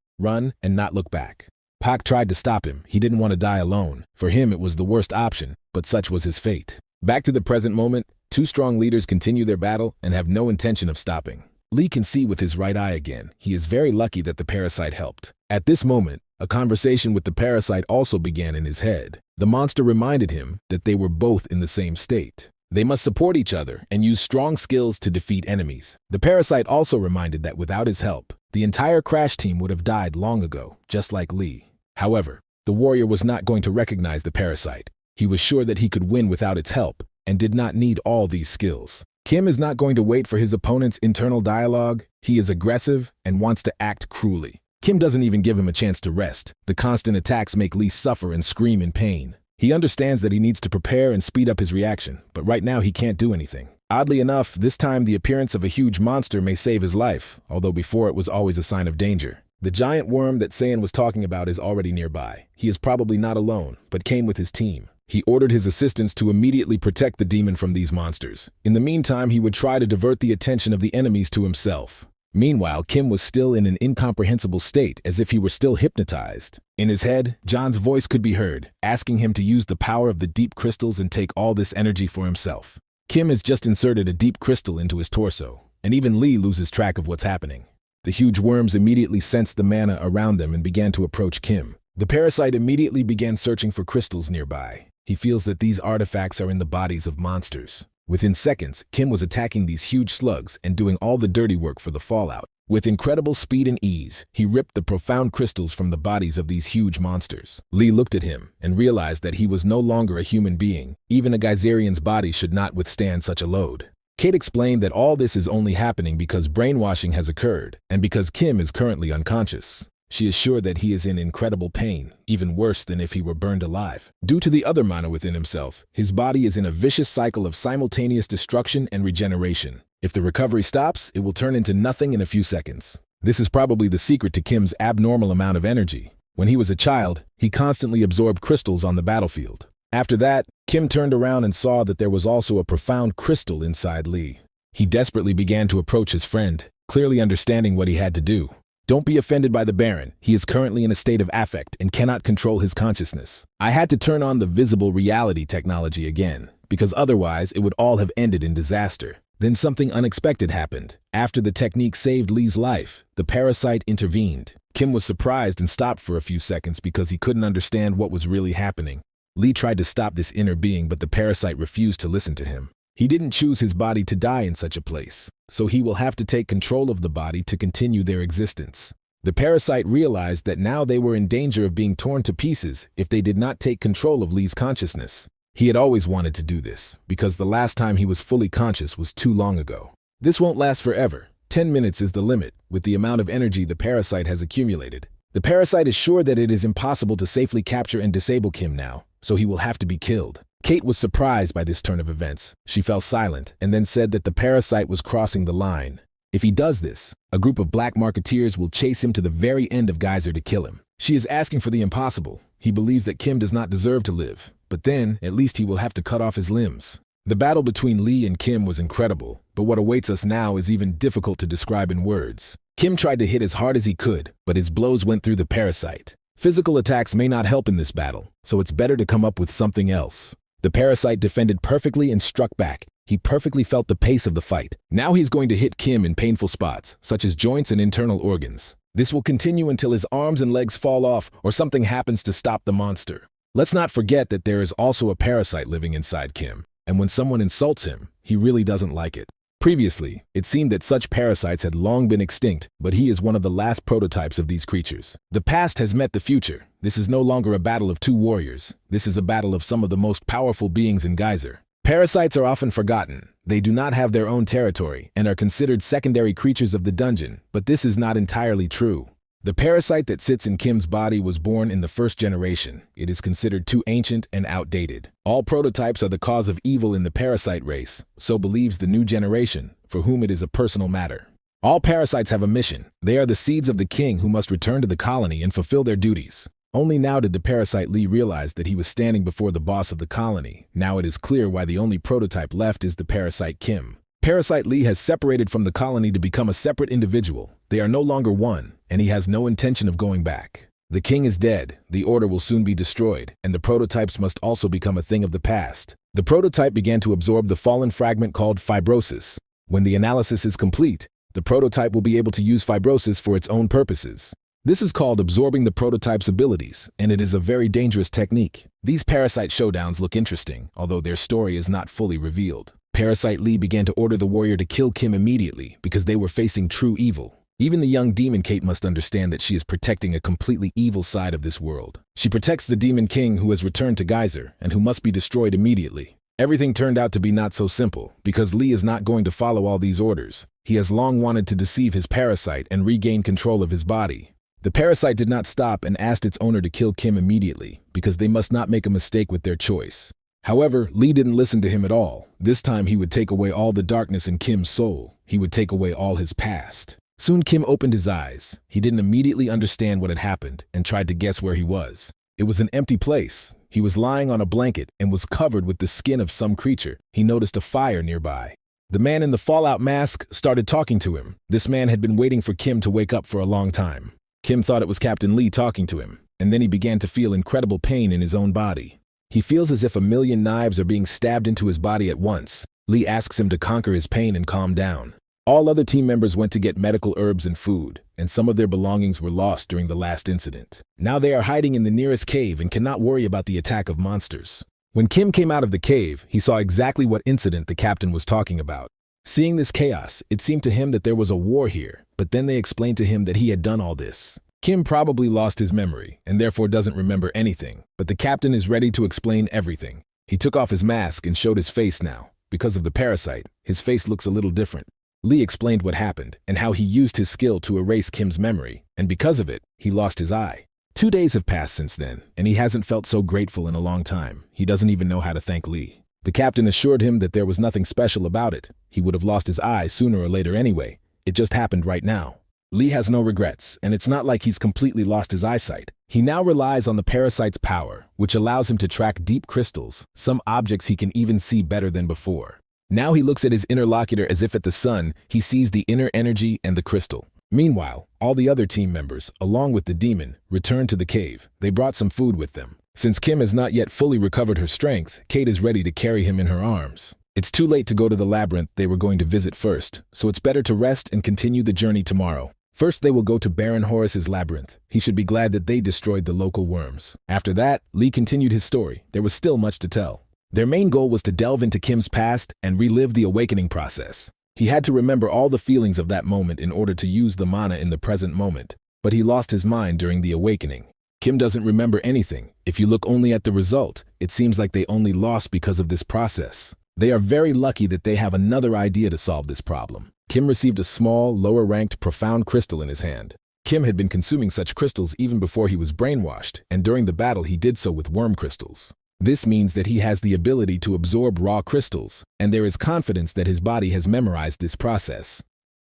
and not look back. Pak tried to stop him. He didn't want to die alone. For him, it was the worst option, but such was his fate. Back to the present moment, two strong leaders continue their battle and have no intention of stopping. Lee can see with his right eye again. He is very lucky that the parasite helped. At this moment, a conversation with the parasite also began in his head. The monster reminded him that they were both in the same state. They must support each other and use strong skills to defeat enemies. The parasite also reminded that without his help, the entire crash team would have died long ago, just like Lee. However, the warrior was not going to recognize the parasite. He was sure that he could win without its help, and did not need all these skills. Kim is not going to wait for his opponent's internal dialogue. He is aggressive and wants to act cruelly. Kim doesn't even give him a chance to rest. The constant attacks make Lee suffer and scream in pain. He understands that he needs to prepare and speed up his reaction, but right now he can't do anything. Oddly enough, this time the appearance of a huge monster may save his life, although before it was always a sign of danger. The giant worm that Saiyan was talking about is already nearby. He is probably not alone, but came with his team. He ordered his assistants to immediately protect the demon from these monsters. In the meantime, he would try to divert the attention of the enemies to himself. Meanwhile, Kim was still in an incomprehensible state, as if he were still hypnotized. In his head, John's voice could be heard, asking him to use the power of the deep crystals and take all this energy for himself. Kim has just inserted a deep crystal into his torso, and even Lee loses track of what's happening. The huge worms immediately sensed the mana around them and began to approach Kim. The parasite immediately began searching for crystals nearby. He feels that these artifacts are in the bodies of monsters. Within seconds, Kim was attacking these huge slugs and doing all the dirty work for the fallout. With incredible speed and ease, he ripped the profound crystals from the bodies of these huge monsters. Lee looked at him and realized that he was no longer a human being. Even a Geyserian's body should not withstand such a load. Kate explained that all this is only happening because brainwashing has occurred, and because Kim is currently unconscious. She is sure that he is in incredible pain, even worse than if he were burned alive. Due to the other mana within himself, his body is in a vicious cycle of simultaneous destruction and regeneration. If the recovery stops, it will turn into nothing in a few seconds. This is probably the secret to Kim's abnormal amount of energy. When he was a child, he constantly absorbed crystals on the battlefield. After that, Kim turned around and saw that there was also a profound crystal inside Lee. He desperately began to approach his friend, clearly understanding what he had to do. Don't be offended by the Baron. He is currently in a state of affect and cannot control his consciousness. I had to turn on the visible reality technology again, because otherwise it would all have ended in disaster. Then something unexpected happened. After the technique saved Lee's life, the parasite intervened. Kim was surprised and stopped for a few seconds because he couldn't understand what was really happening. Lee tried to stop this inner being, but the parasite refused to listen to him. He didn't choose his body to die in such a place, so he will have to take control of the body to continue their existence. The parasite realized that now they were in danger of being torn to pieces if they did not take control of Lee's consciousness. He had always wanted to do this, because the last time he was fully conscious was too long ago. This won't last forever. 10 minutes is the limit, with the amount of energy the parasite has accumulated. The parasite is sure that it is impossible to safely capture and disable Kim now. so he will have to be killed. Kate was surprised by this turn of events. She fell silent and then said that the parasite was crossing the line. If he does this, a group of black marketeers will chase him to the very end of Geyser to kill him. She is asking for the impossible. He believes that Kim does not deserve to live, but then, at least he will have to cut off his limbs. The battle between Lee and Kim was incredible, but what awaits us now is even difficult to describe in words. Kim tried to hit as hard as he could, but his blows went through the parasite. Physical attacks may not help in this battle, so it's better to come up with something else. The parasite defended perfectly and struck back. He perfectly felt the pace of the fight. Now he's going to hit Kim in painful spots, such as joints and internal organs. This will continue until his arms and legs fall off or something happens to stop the monster. Let's not forget that there is also a parasite living inside Kim, and when someone insults him, he really doesn't like it. Previously, it seemed that such parasites had long been extinct, but he is one of the last prototypes of these creatures. The past has met the future. This is no longer a battle of two warriors. This is a battle of some of the most powerful beings in Geyser. Parasites are often forgotten. They do not have their own territory and are considered secondary creatures of the dungeon, but this is not entirely true. The parasite that sits in Kim's body was born in the first generation. It is considered too ancient and outdated. All prototypes are the cause of evil in the parasite race, so believes the new generation, for whom it is a personal matter. All parasites have a mission. They are the seeds of the king who must return to the colony and fulfill their duties. Only now did the parasite Lee realize that he was standing before the boss of the colony. Now it is clear why the only prototype left is the parasite Kim. Parasite Lee has separated from the colony to become a separate individual. They are no longer one, and he has no intention of going back. The king is dead, the order will soon be destroyed, and the prototypes must also become a thing of the past. The prototype began to absorb the fallen fragment called fibrosis. When the analysis is complete, the prototype will be able to use fibrosis for its own purposes. This is called absorbing the prototype's abilities, and it is a very dangerous technique. These parasite showdowns look interesting, although their story is not fully revealed. Parasite Lee began to order the warrior to kill Kim immediately because they were facing true evil. Even the young demon Kate must understand that she is protecting a completely evil side of this world. She protects the demon king who has returned to Geyser and who must be destroyed immediately. Everything turned out to be not so simple, because Lee is not going to follow all these orders. He has long wanted to deceive his parasite and regain control of his body. The parasite did not stop and asked its owner to kill Kim immediately, because they must not make a mistake with their choice. However, Lee didn't listen to him at all. This time he would take away all the darkness in Kim's soul. He would take away all his past. Soon Kim opened his eyes. He didn't immediately understand what had happened and tried to guess where he was. It was an empty place. He was lying on a blanket and was covered with the skin of some creature. He noticed a fire nearby. The man in the fallout mask started talking to him. This man had been waiting for Kim to wake up for a long time. Kim thought it was Captain Lee talking to him, and then he began to feel incredible pain in his own body. He feels as if 1,000,000 knives are being stabbed into his body at once. Lee asks him to conquer his pain and calm down. All other team members went to get medical herbs and food, and some of their belongings were lost during the last incident. Now they are hiding in the nearest cave and cannot worry about the attack of monsters. When Kim came out of the cave, he saw exactly what incident the captain was talking about. Seeing this chaos, it seemed to him that there was a war here, but then they explained to him that he had done all this. Kim probably lost his memory and therefore doesn't remember anything, but the captain is ready to explain everything. He took off his mask and showed his face now. Because of the parasite, his face looks a little different. Lee explained what happened and how he used his skill to erase Kim's memory, and because of it, he lost his eye. 2 days have passed since then, and he hasn't felt so grateful in a long time. He doesn't even know how to thank Lee. The captain assured him that there was nothing special about it. He would have lost his eye sooner or later anyway. It just happened right now. Lee has no regrets, and it's not like he's completely lost his eyesight. He now relies on the parasite's power, which allows him to track deep crystals, some objects he can even see better than before. Now he looks at his interlocutor as if at the sun, he sees the inner energy and the crystal. Meanwhile, all the other team members, along with the demon, return to the cave. They brought some food with them. Since Kim has not yet fully recovered her strength, Kate is ready to carry him in her arms. It's too late to go to the labyrinth they were going to visit first, so it's better to rest and continue the journey tomorrow. First, they will go to Baron Horus's labyrinth. He should be glad that they destroyed the local worms. After that, Lee continued his story. There was still much to tell. Their main goal was to delve into Kim's past and relive the awakening process. He had to remember all the feelings of that moment in order to use the mana in the present moment, but he lost his mind during the awakening. Kim doesn't remember anything. If you look only at the result, it seems like they only lost because of this process. They are very lucky that they have another idea to solve this problem. Kim received a small, lower-ranked, profound crystal in his hand. Kim had been consuming such crystals even before he was brainwashed, and during the battle he did so with worm crystals. This means that he has the ability to absorb raw crystals, and there is confidence that his body has memorized this process.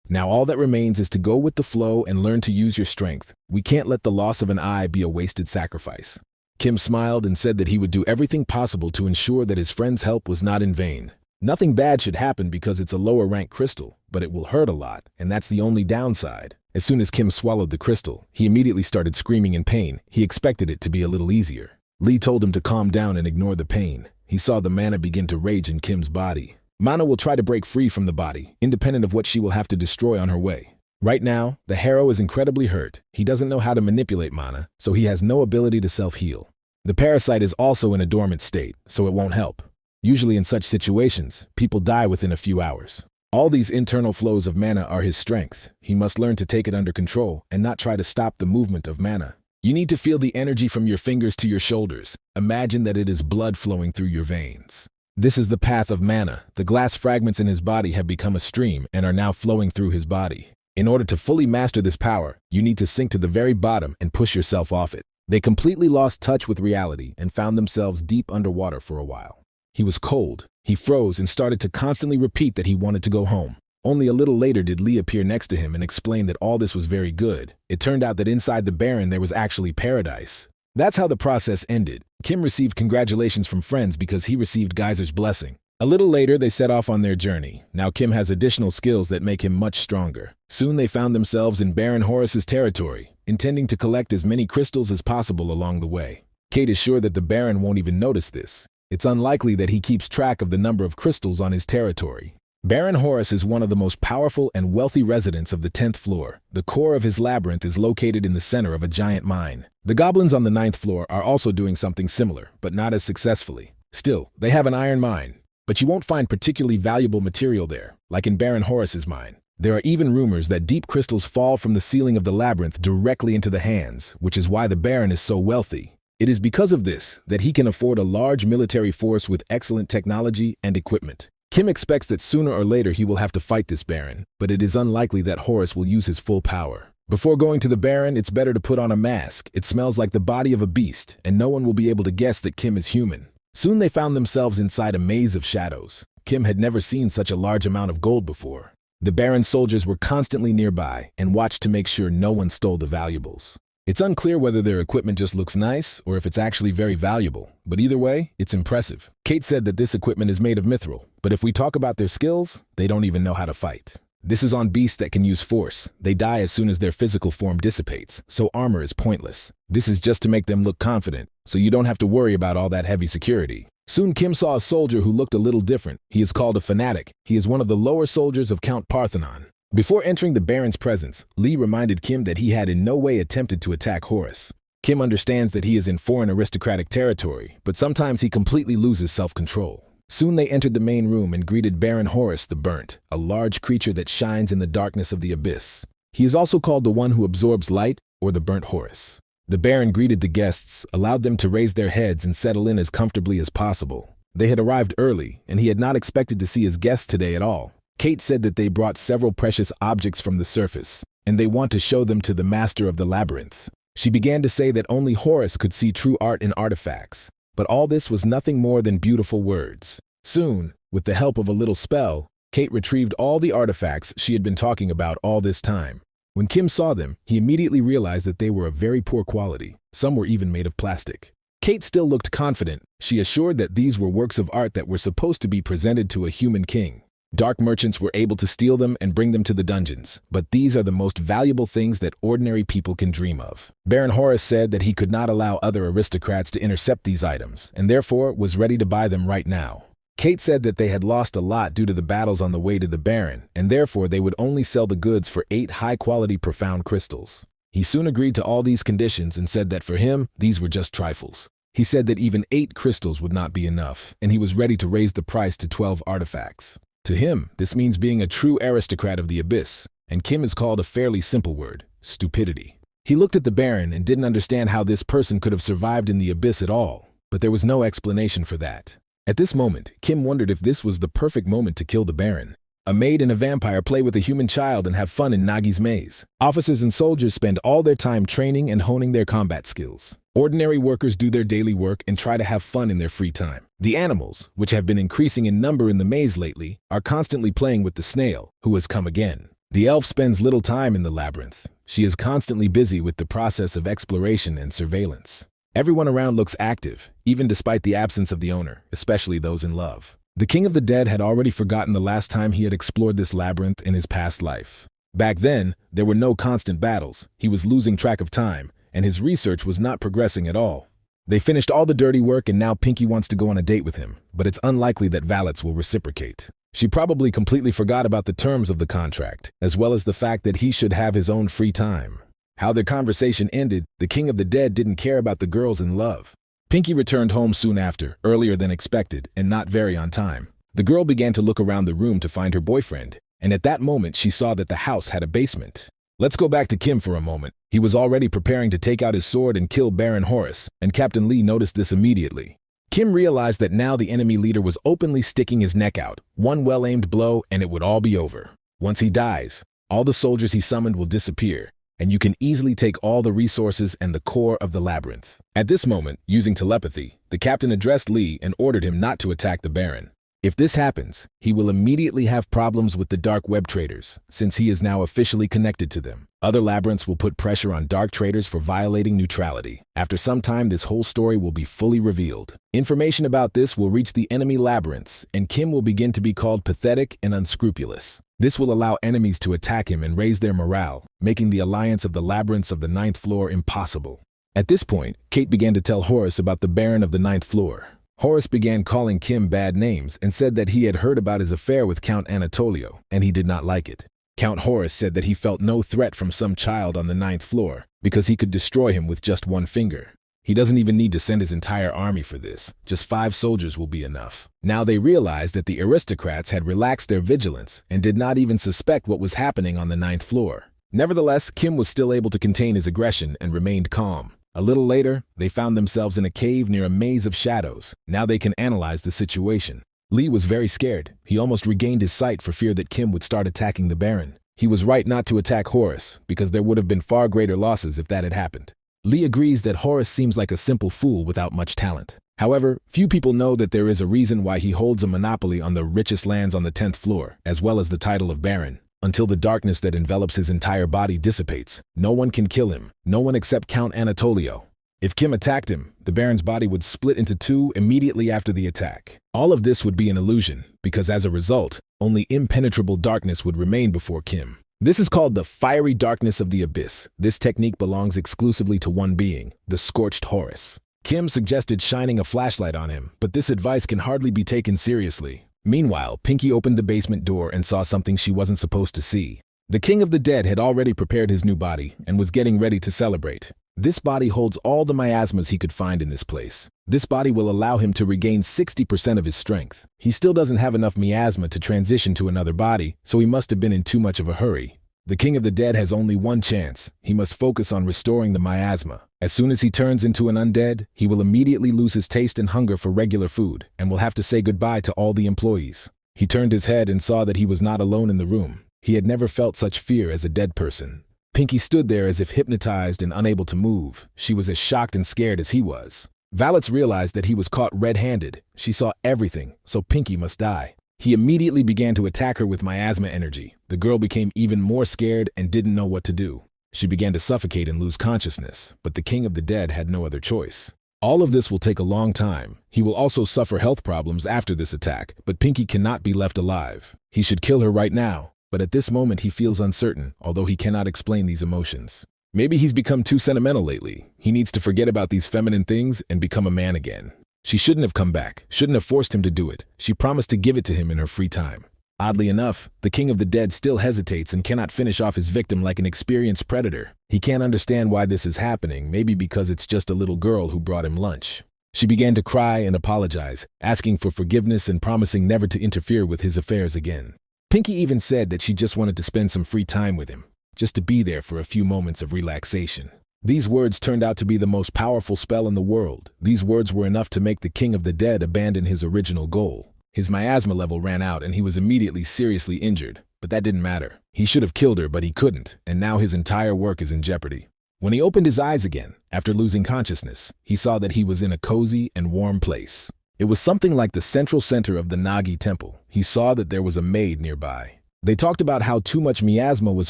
Now all that remains is to go with the flow and learn to use your strength. We can't let the loss of an eye be a wasted sacrifice. Kim smiled and said that he would do everything possible to ensure that his friend's help was not in vain. Nothing bad should happen because it's a lower-ranked crystal, but it will hurt a lot, and that's the only downside. As soon as Kim swallowed the crystal, he immediately started screaming in pain. He expected it to be a little easier. Lee told him to calm down and ignore the pain. He saw the mana begin to rage in Kim's body. Mana will try to break free from the body, independent of what she will have to destroy on her way. Right now, the hero is incredibly hurt. He doesn't know how to manipulate mana, so he has no ability to self-heal. The parasite is also in a dormant state, so it won't help. Usually in such situations, people die within a few hours. All these internal flows of mana are his strength. He must learn to take it under control and not try to stop the movement of mana. You need to feel the energy from your fingers to your shoulders. Imagine that it is blood flowing through your veins. This is the path of mana. The glass fragments in his body have become a stream and are now flowing through his body. In order to fully master this power, you need to sink to the very bottom and push yourself off it. They completely lost touch with reality and found themselves deep underwater for a while. He was cold. He froze and started to constantly repeat that he wanted to go home. Only a little later did Lee appear next to him and explain that all this was very good. It turned out that inside the Baron there was actually paradise. That's how the process ended. Kim received congratulations from friends because he received Geyser's blessing. A little later, they set off on their journey. Now Kim has additional skills that make him much stronger. Soon they found themselves in Baron Horus's territory, intending to collect as many crystals as possible along the way. Kate is sure that the Baron won't even notice this. It's unlikely that he keeps track of the number of crystals on his territory. Baron Horus is one of the most powerful and wealthy residents of the 10th floor. The core of his labyrinth is located in the center of a giant mine. The goblins on the 9th floor are also doing something similar, but not as successfully. Still, they have an iron mine, but you won't find particularly valuable material there, like in Baron Horus's mine. There are even rumors that deep crystals fall from the ceiling of the labyrinth directly into the hands, which is why the Baron is so wealthy. It is because of this that he can afford a large military force with excellent technology and equipment. Kim expects that sooner or later he will have to fight this Baron, but it is unlikely that Horus will use his full power. Before going to the Baron, it's better to put on a mask. It smells like the body of a beast, and no one will be able to guess that Kim is human. Soon they found themselves inside a maze of shadows. Kim had never seen such a large amount of gold before. The Baron's soldiers were constantly nearby and watched to make sure no one stole the valuables. It's unclear whether their equipment just looks nice or if it's actually very valuable, but either way, it's impressive. Kate said that this equipment is made of mithril, but if we talk about their skills, they don't even know how to fight. This is on beasts that can use force. They die as soon as their physical form dissipates, so armor is pointless. This is just to make them look confident, so you don't have to worry about all that heavy security. Soon Kim saw a soldier who looked a little different. He is called a fanatic. He is one of the lower soldiers of Count Parthenon. Before entering the Baron's presence, Lee reminded Kim that he had in no way attempted to attack Horus. Kim understands that he is in foreign aristocratic territory, but sometimes he completely loses self-control. Soon they entered the main room and greeted Baron Horus the Burnt, a large creature that shines in the darkness of the abyss. He is also called the one who absorbs light, or the Burnt Horus. The Baron greeted the guests, allowed them to raise their heads and settle in as comfortably as possible. They had arrived early, and he had not expected to see his guests today at all. Kate said that they brought several precious objects from the surface, and they want to show them to the master of the labyrinth. She began to say that only Horus could see true art in artifacts, but all this was nothing more than beautiful words. Soon, with the help of a little spell, Kate retrieved all the artifacts she had been talking about all this time. When Kim saw them, he immediately realized that they were of very poor quality. Some were even made of plastic. Kate still looked confident. She assured that these were works of art that were supposed to be presented to a human king. Dark merchants were able to steal them and bring them to the dungeons, but these are the most valuable things that ordinary people can dream of. Baron Horus said that he could not allow other aristocrats to intercept these items, and therefore was ready to buy them right now. Kate said that they had lost a lot due to the battles on the way to the Baron, and therefore they would only sell the goods for 8 high-quality profound crystals. He soon agreed to all these conditions and said that for him, these were just trifles. He said that even 8 crystals would not be enough, and he was ready to raise the price to 12 artifacts. To him, this means being a true aristocrat of the abyss, and Kim is called a fairly simple word: stupidity. He looked at the Baron and didn't understand how this person could have survived in the abyss at all, but there was no explanation for that. At this moment, Kim wondered if this was the perfect moment to kill the Baron. A maid and a vampire play with a human child and have fun in Nagi's maze. Officers and soldiers spend all their time training and honing their combat skills. Ordinary workers do their daily work and try to have fun in their free time. The animals, which have been increasing in number in the maze lately, are constantly playing with the snail, who has come again. The elf spends little time in the labyrinth. She is constantly busy with the process of exploration and surveillance. Everyone around looks active, even despite the absence of the owner, especially those in love. The King of the Dead had already forgotten the last time he had explored this labyrinth in his past life. Back then, there were no constant battles, he was losing track of time, and his research was not progressing at all. They finished all the dirty work and now Pinky wants to go on a date with him, but it's unlikely that Valets will reciprocate. She probably completely forgot about the terms of the contract, as well as the fact that he should have his own free time. How their conversation ended, the King of the Dead didn't care about the girls in love. Pinky returned home soon after, earlier than expected, and not very on time. The girl began to look around the room to find her boyfriend, and at that moment she saw that the house had a basement. Let's go back to Kim for a moment. He was already preparing to take out his sword and kill Baron Horus, and Captain Lee noticed this immediately. Kim realized that now the enemy leader was openly sticking his neck out. One well-aimed blow and it would all be over. Once he dies, all the soldiers he summoned will disappear, and you can easily take all the resources and the core of the labyrinth. At this moment, using telepathy, the captain addressed Lee and ordered him not to attack the Baron. If this happens, he will immediately have problems with the dark web traders, since he is now officially connected to them. Other labyrinths will put pressure on dark traders for violating neutrality. After some time, this whole story will be fully revealed. Information about this will reach the enemy labyrinths, and Kim will begin to be called pathetic and unscrupulous. This will allow enemies to attack him and raise their morale, making the alliance of the labyrinths of the 9th floor impossible. At this point, Kate began to tell Horus about the Baron of the 9th floor. Horus began calling Kim bad names and said that he had heard about his affair with Count Anatolio, and he did not like it. Count Horus said that he felt no threat from some child on the 9th floor because he could destroy him with just one finger. He doesn't even need to send his entire army for this. Just 5 soldiers will be enough. Now they realized that the aristocrats had relaxed their vigilance and did not even suspect what was happening on the 9th floor. Nevertheless, Kim was still able to contain his aggression and remained calm. A little later, they found themselves in a cave near a maze of shadows. Now they can analyze the situation. Lee was very scared. He almost regained his sight for fear that Kim would start attacking the Baron. He was right not to attack Horus, because there would have been far greater losses if that had happened. Lee agrees that Horus seems like a simple fool without much talent. However, few people know that there is a reason why he holds a monopoly on the richest lands on the 10th floor, as well as the title of Baron. Until the darkness that envelops his entire body dissipates, no one can kill him, no one except Count Anatolio. If Kim attacked him, the Baron's body would split into 2 immediately after the attack. All of this would be an illusion, because as a result, only impenetrable darkness would remain before Kim. This is called the fiery darkness of the abyss. This technique belongs exclusively to one being, the scorched Horus. Kim suggested shining a flashlight on him, but this advice can hardly be taken seriously. Meanwhile, Pinky opened the basement door and saw something she wasn't supposed to see. The King of the Dead had already prepared his new body and was getting ready to celebrate. This body holds all the miasmas he could find in this place. This body will allow him to regain 60% of his strength. He still doesn't have enough miasma to transition to another body, so he must have been in too much of a hurry. The King of the Dead has only one chance. He must focus on restoring the miasma. As soon as he turns into an undead, he will immediately lose his taste and hunger for regular food, and will have to say goodbye to all the employees. He turned his head and saw that he was not alone in the room. He had never felt such fear as a dead person. Pinky stood there as if hypnotized and unable to move. She was as shocked and scared as he was. Valets realized that he was caught red-handed. She saw everything, so Pinky must die. He immediately began to attack her with miasma energy. The girl became even more scared and didn't know what to do. She began to suffocate and lose consciousness, but the King of the Dead had no other choice. All of this will take a long time. He will also suffer health problems after this attack, but Pinky cannot be left alive. He should kill her right now, but at this moment he feels uncertain, although he cannot explain these emotions. Maybe he's become too sentimental lately. He needs to forget about these feminine things and become a man again. She shouldn't have come back, shouldn't have forced him to do it. She promised to give it to him in her free time. Oddly enough, the King of the Dead still hesitates and cannot finish off his victim like an experienced predator. He can't understand why this is happening, maybe because it's just a little girl who brought him lunch. She began to cry and apologize, asking for forgiveness and promising never to interfere with his affairs again. Pinky even said that she just wanted to spend some free time with him, just to be there for a few moments of relaxation. These words turned out to be the most powerful spell in the world. These words were enough to make the King of the Dead abandon his original goal. His miasma level ran out and he was immediately seriously injured, but that didn't matter. He should have killed her, but he couldn't, and now his entire work is in jeopardy. When he opened his eyes again, after losing consciousness, he saw that he was in a cozy and warm place. It was something like the central center of the Nagi temple. He saw that there was a maid nearby. They talked about how too much miasma was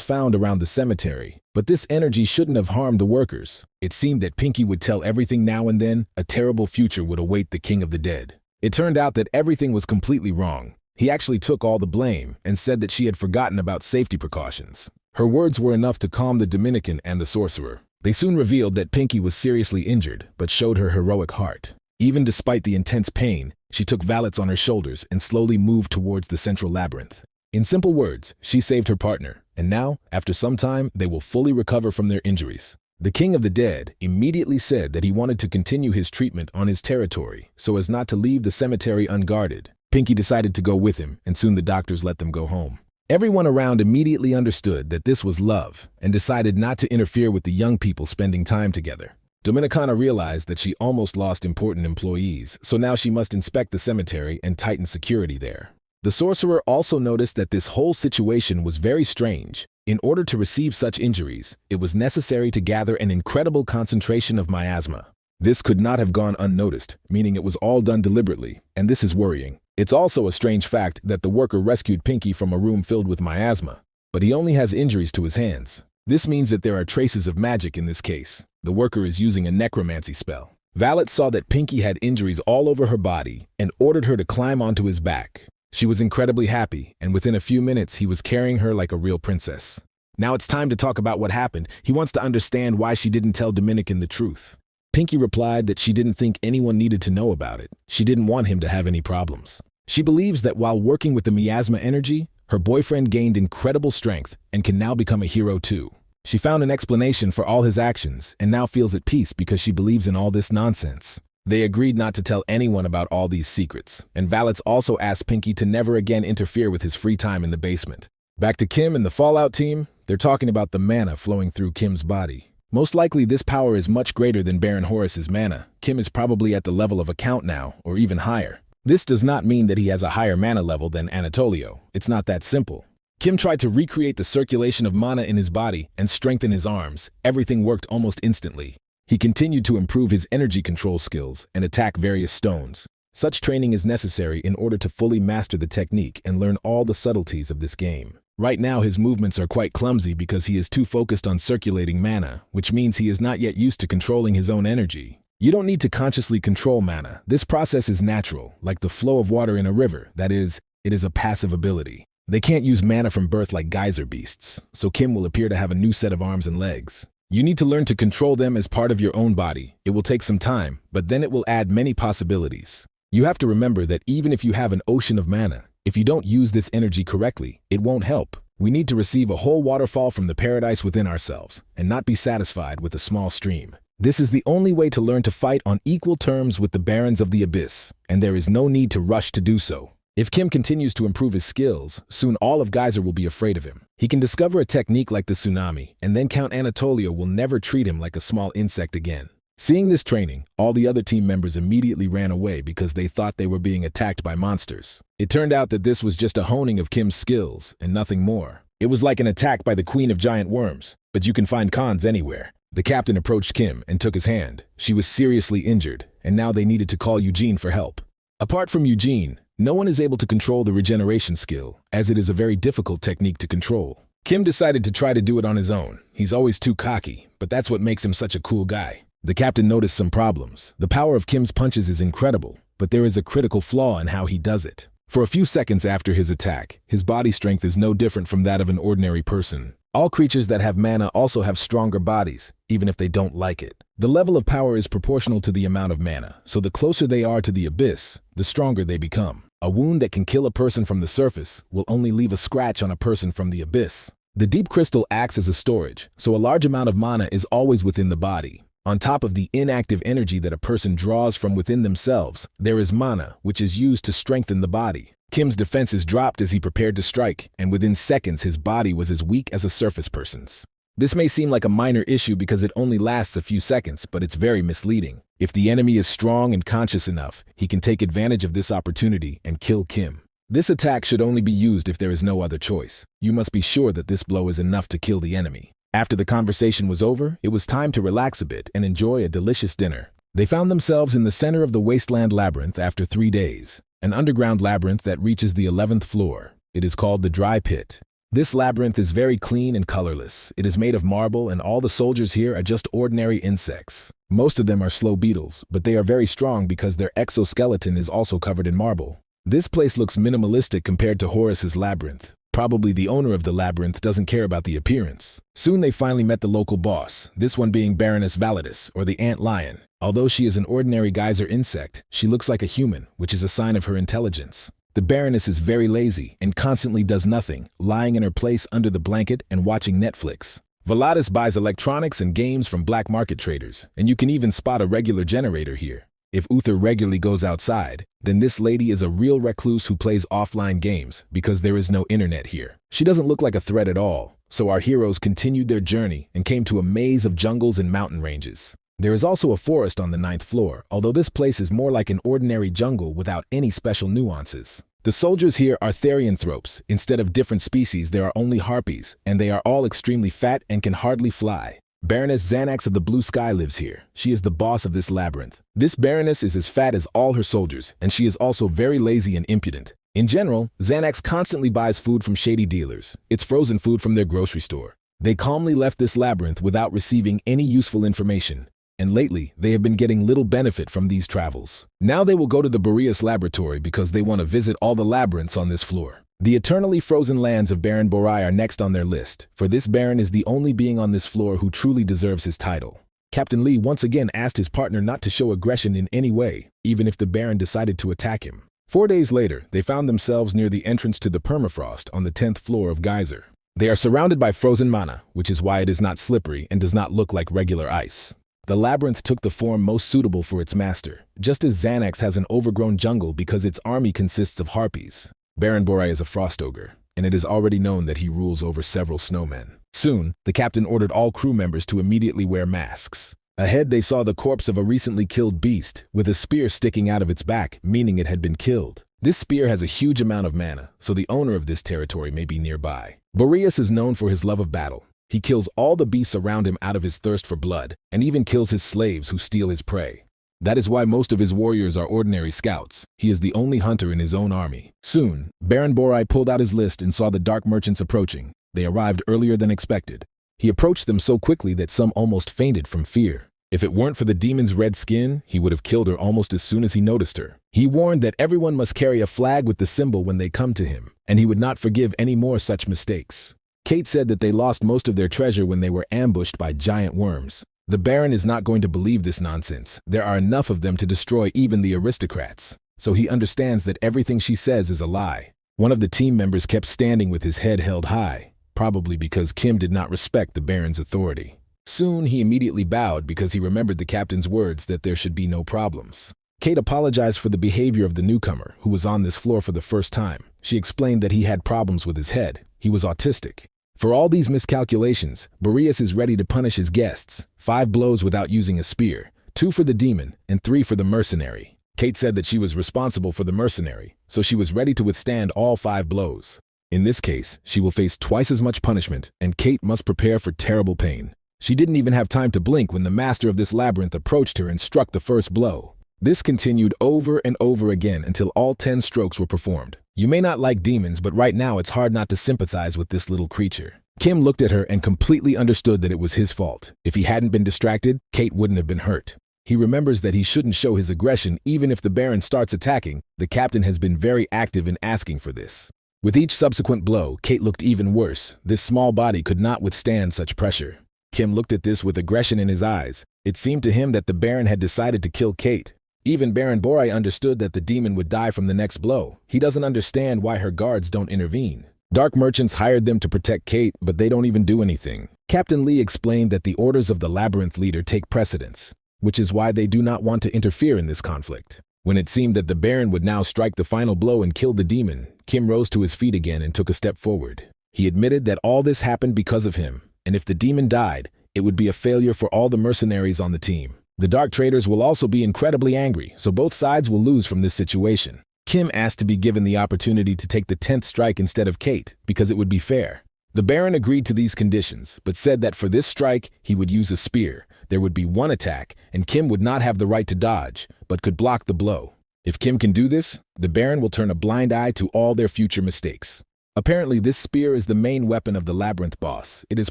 found around the cemetery, but this energy shouldn't have harmed the workers. It seemed that Pinky would tell everything now and then. A terrible future would await the king of the dead. It turned out that everything was completely wrong. He actually took all the blame and said that she had forgotten about safety precautions. Her words were enough to calm the Dominican and the sorcerer. They soon revealed that Pinky was seriously injured, but showed her heroic heart. Even despite the intense pain, she took valets on her shoulders and slowly moved towards the central labyrinth. In simple words, she saved her partner, and now, after some time, they will fully recover from their injuries. The king of the dead immediately said that he wanted to continue his treatment on his territory so as not to leave the cemetery unguarded. Pinky decided to go with him, and soon the doctors let them go home. Everyone around immediately understood that this was love and decided not to interfere with the young people spending time together. Dominicana realized that she almost lost important employees, so now she must inspect the cemetery and tighten security there. The sorcerer also noticed that this whole situation was very strange. In order to receive such injuries, it was necessary to gather an incredible concentration of miasma. This could not have gone unnoticed, meaning it was all done deliberately, and this is worrying. It's also a strange fact that the worker rescued Pinky from a room filled with miasma, but he only has injuries to his hands. This means that there are traces of magic in this case. The worker is using a necromancy spell. Valet saw that Pinky had injuries all over her body and ordered her to climb onto his back. She was incredibly happy, and within a few minutes he was carrying her like a real princess. Now it's time to talk about what happened. He wants to understand why she didn't tell Dominican the truth. Pinky replied that she didn't think anyone needed to know about it. She didn't want him to have any problems. She believes that while working with the miasma energy, her boyfriend gained incredible strength and can now become a hero too. She found an explanation for all his actions and now feels at peace because she believes in all this nonsense. They agreed not to tell anyone about all these secrets, and Valets also asked Pinky to never again interfere with his free time in the basement. Back to Kim and the Fallout team, they're talking about the mana flowing through Kim's body. Most likely this power is much greater than Baron Horus's mana. Kim is probably at the level of a count now, or even higher. This does not mean that he has a higher mana level than Anatolio. It's not that simple. Kim tried to recreate the circulation of mana in his body and strengthen his arms. Everything worked almost instantly. He continued to improve his energy control skills and attack various stones. Such training is necessary in order to fully master the technique and learn all the subtleties of this game. Right now his movements are quite clumsy because he is too focused on circulating mana, which means he is not yet used to controlling his own energy. You don't need to consciously control mana. This process is natural, like the flow of water in a river. That is, it is a passive ability. They can't use mana from birth like geyser beasts, so Kim will appear to have a new set of arms and legs. You need to learn to control them as part of your own body. It will take some time, but then it will add many possibilities. You have to remember that even if you have an ocean of mana, if you don't use this energy correctly, it won't help. We need to receive a whole waterfall from the paradise within ourselves and not be satisfied with a small stream. This is the only way to learn to fight on equal terms with the Barons of the Abyss, and there is no need to rush to do so. If Kim continues to improve his skills, soon all of Geyser will be afraid of him. He can discover a technique like the tsunami, and then Count Anatolio will never treat him like a small insect again. Seeing this training, all the other team members immediately ran away because they thought they were being attacked by monsters. It turned out that this was just a honing of Kim's skills, and nothing more. It was like an attack by the Queen of Giant Worms, but you can find cons anywhere. The captain approached Kim and took his hand. She was seriously injured, and now they needed to call Eugene for help. Apart from Eugene, no one is able to control the regeneration skill, as it is a very difficult technique to control. Kim decided to try to do it on his own. He's always too cocky, but that's what makes him such a cool guy. The captain noticed some problems. The power of Kim's punches is incredible, but there is a critical flaw in how he does it. For a few seconds after his attack, his body strength is no different from that of an ordinary person. All creatures that have mana also have stronger bodies, even if they don't like it. The level of power is proportional to the amount of mana, so the closer they are to the abyss, the stronger they become. A wound that can kill a person from the surface will only leave a scratch on a person from the abyss. The deep crystal acts as a storage, so a large amount of mana is always within the body. On top of the inactive energy that a person draws from within themselves, there is mana, which is used to strengthen the body. Kim's defenses dropped as he prepared to strike, and within seconds his body was as weak as a surface person's. This may seem like a minor issue because it only lasts a few seconds, but it's very misleading. If the enemy is strong and conscious enough, he can take advantage of this opportunity and kill Kim. This attack should only be used if there is no other choice. You must be sure that this blow is enough to kill the enemy. After the conversation was over, it was time to relax a bit and enjoy a delicious dinner. They found themselves in the center of the wasteland labyrinth after 3 days, an underground labyrinth that reaches the 11th floor. It is called the Dry Pit. This labyrinth is very clean and colorless. It is made of marble, and all the soldiers here are just ordinary insects. Most of them are slow beetles, but they are very strong because their exoskeleton is also covered in marble. This place looks minimalistic compared to Horus's labyrinth. Probably the owner of the labyrinth doesn't care about the appearance. Soon they finally met the local boss, this one being Baroness Validus, or the Ant Lion. Although she is an ordinary geyser insect, she looks like a human, which is a sign of her intelligence. The Baroness is very lazy and constantly does nothing, lying in her place under the blanket and watching Netflix. Validus buys electronics and games from black market traders, and you can even spot a regular generator here. If Uther regularly goes outside, then this lady is a real recluse who plays offline games because there is no internet here. She doesn't look like a threat at all, so our heroes continued their journey and came to a maze of jungles and mountain ranges. There is also a forest on the 9th floor, although this place is more like an ordinary jungle without any special nuances. The soldiers here are therianthropes. Instead of different species, there are only harpies, and they are all extremely fat and can hardly fly. Baroness Xanax of the Blue Sky lives here. She is the boss of this labyrinth. This Baroness is as fat as all her soldiers, and she is also very lazy and impudent. In general, Xanax constantly buys food from shady dealers. It's frozen food from their grocery store. They calmly left this labyrinth without receiving any useful information, and lately they have been getting little benefit from these travels. Now they will go to the Boreas laboratory because they want to visit all the labyrinths on this floor. The eternally frozen lands of Baron Borai are next on their list, for this Baron is the only being on this floor who truly deserves his title. Captain Lee once again asked his partner not to show aggression in any way, even if the Baron decided to attack him. 4 days later, they found themselves near the entrance to the permafrost on the 10th floor of Geyser. They are surrounded by frozen mana, which is why it is not slippery and does not look like regular ice. The labyrinth took the form most suitable for its master, just as Xanax has an overgrown jungle because its army consists of harpies. Baron Borai is a frost ogre, and it is already known that he rules over several snowmen. Soon, the captain ordered all crew members to immediately wear masks. Ahead they saw the corpse of a recently killed beast, with a spear sticking out of its back, meaning it had been killed. This spear has a huge amount of mana, so the owner of this territory may be nearby. Boreas is known for his love of battle. He kills all the beasts around him out of his thirst for blood, and even kills his slaves who steal his prey. That is why most of his warriors are ordinary scouts. He is the only hunter in his own army. Soon, Baron Borai pulled out his list and saw the dark merchants approaching. They arrived earlier than expected. He approached them so quickly that some almost fainted from fear. If it weren't for the demon's red skin, he would have killed her almost as soon as he noticed her. He warned that everyone must carry a flag with the symbol when they come to him, and he would not forgive any more such mistakes. Kate said that they lost most of their treasure when they were ambushed by giant worms. The Baron is not going to believe this nonsense. There are enough of them to destroy even the aristocrats. So he understands that everything she says is a lie. One of the team members kept standing with his head held high, probably because Kim did not respect the Baron's authority. Soon he immediately bowed because he remembered the captain's words that there should be no problems. Kate apologized for the behavior of the newcomer, who was on this floor for the first time. She explained that he had problems with his head. He was autistic. For all these miscalculations, Boreas is ready to punish his guests. 5 blows without using a spear, 2 for the demon, and 3 for the mercenary. Kate said that she was responsible for the mercenary, so she was ready to withstand all 5 blows. In this case, she will face twice as much punishment, and Kate must prepare for terrible pain. She didn't even have time to blink when the master of this labyrinth approached her and struck the first blow. This continued over and over again until all 10 strokes were performed. You may not like demons, but right now it's hard not to sympathize with this little creature. Kim looked at her and completely understood that it was his fault. If he hadn't been distracted, Kate wouldn't have been hurt. He remembers that he shouldn't show his aggression even if the Baron starts attacking. The captain has been very active in asking for this. With each subsequent blow, Kate looked even worse. This small body could not withstand such pressure. Kim looked at this with aggression in his eyes. It seemed to him that the Baron had decided to kill Kate. Even Baron Borai understood that the demon would die from the next blow. He doesn't understand why her guards don't intervene. Dark merchants hired them to protect Kate, but they don't even do anything. Captain Lee explained that the orders of the labyrinth leader take precedence, which is why they do not want to interfere in this conflict. When it seemed that the Baron would now strike the final blow and kill the demon, Kim rose to his feet again and took a step forward. He admitted that all this happened because of him, and if the demon died, it would be a failure for all the mercenaries on the team. The dark traders will also be incredibly angry, so both sides will lose from this situation. Kim asked to be given the opportunity to take the 10th strike instead of Kate, because it would be fair. The Baron agreed to these conditions, but said that for this strike, he would use a spear. There would be one attack, and Kim would not have the right to dodge, but could block the blow. If Kim can do this, the Baron will turn a blind eye to all their future mistakes. Apparently, this spear is the main weapon of the Labyrinth boss. It is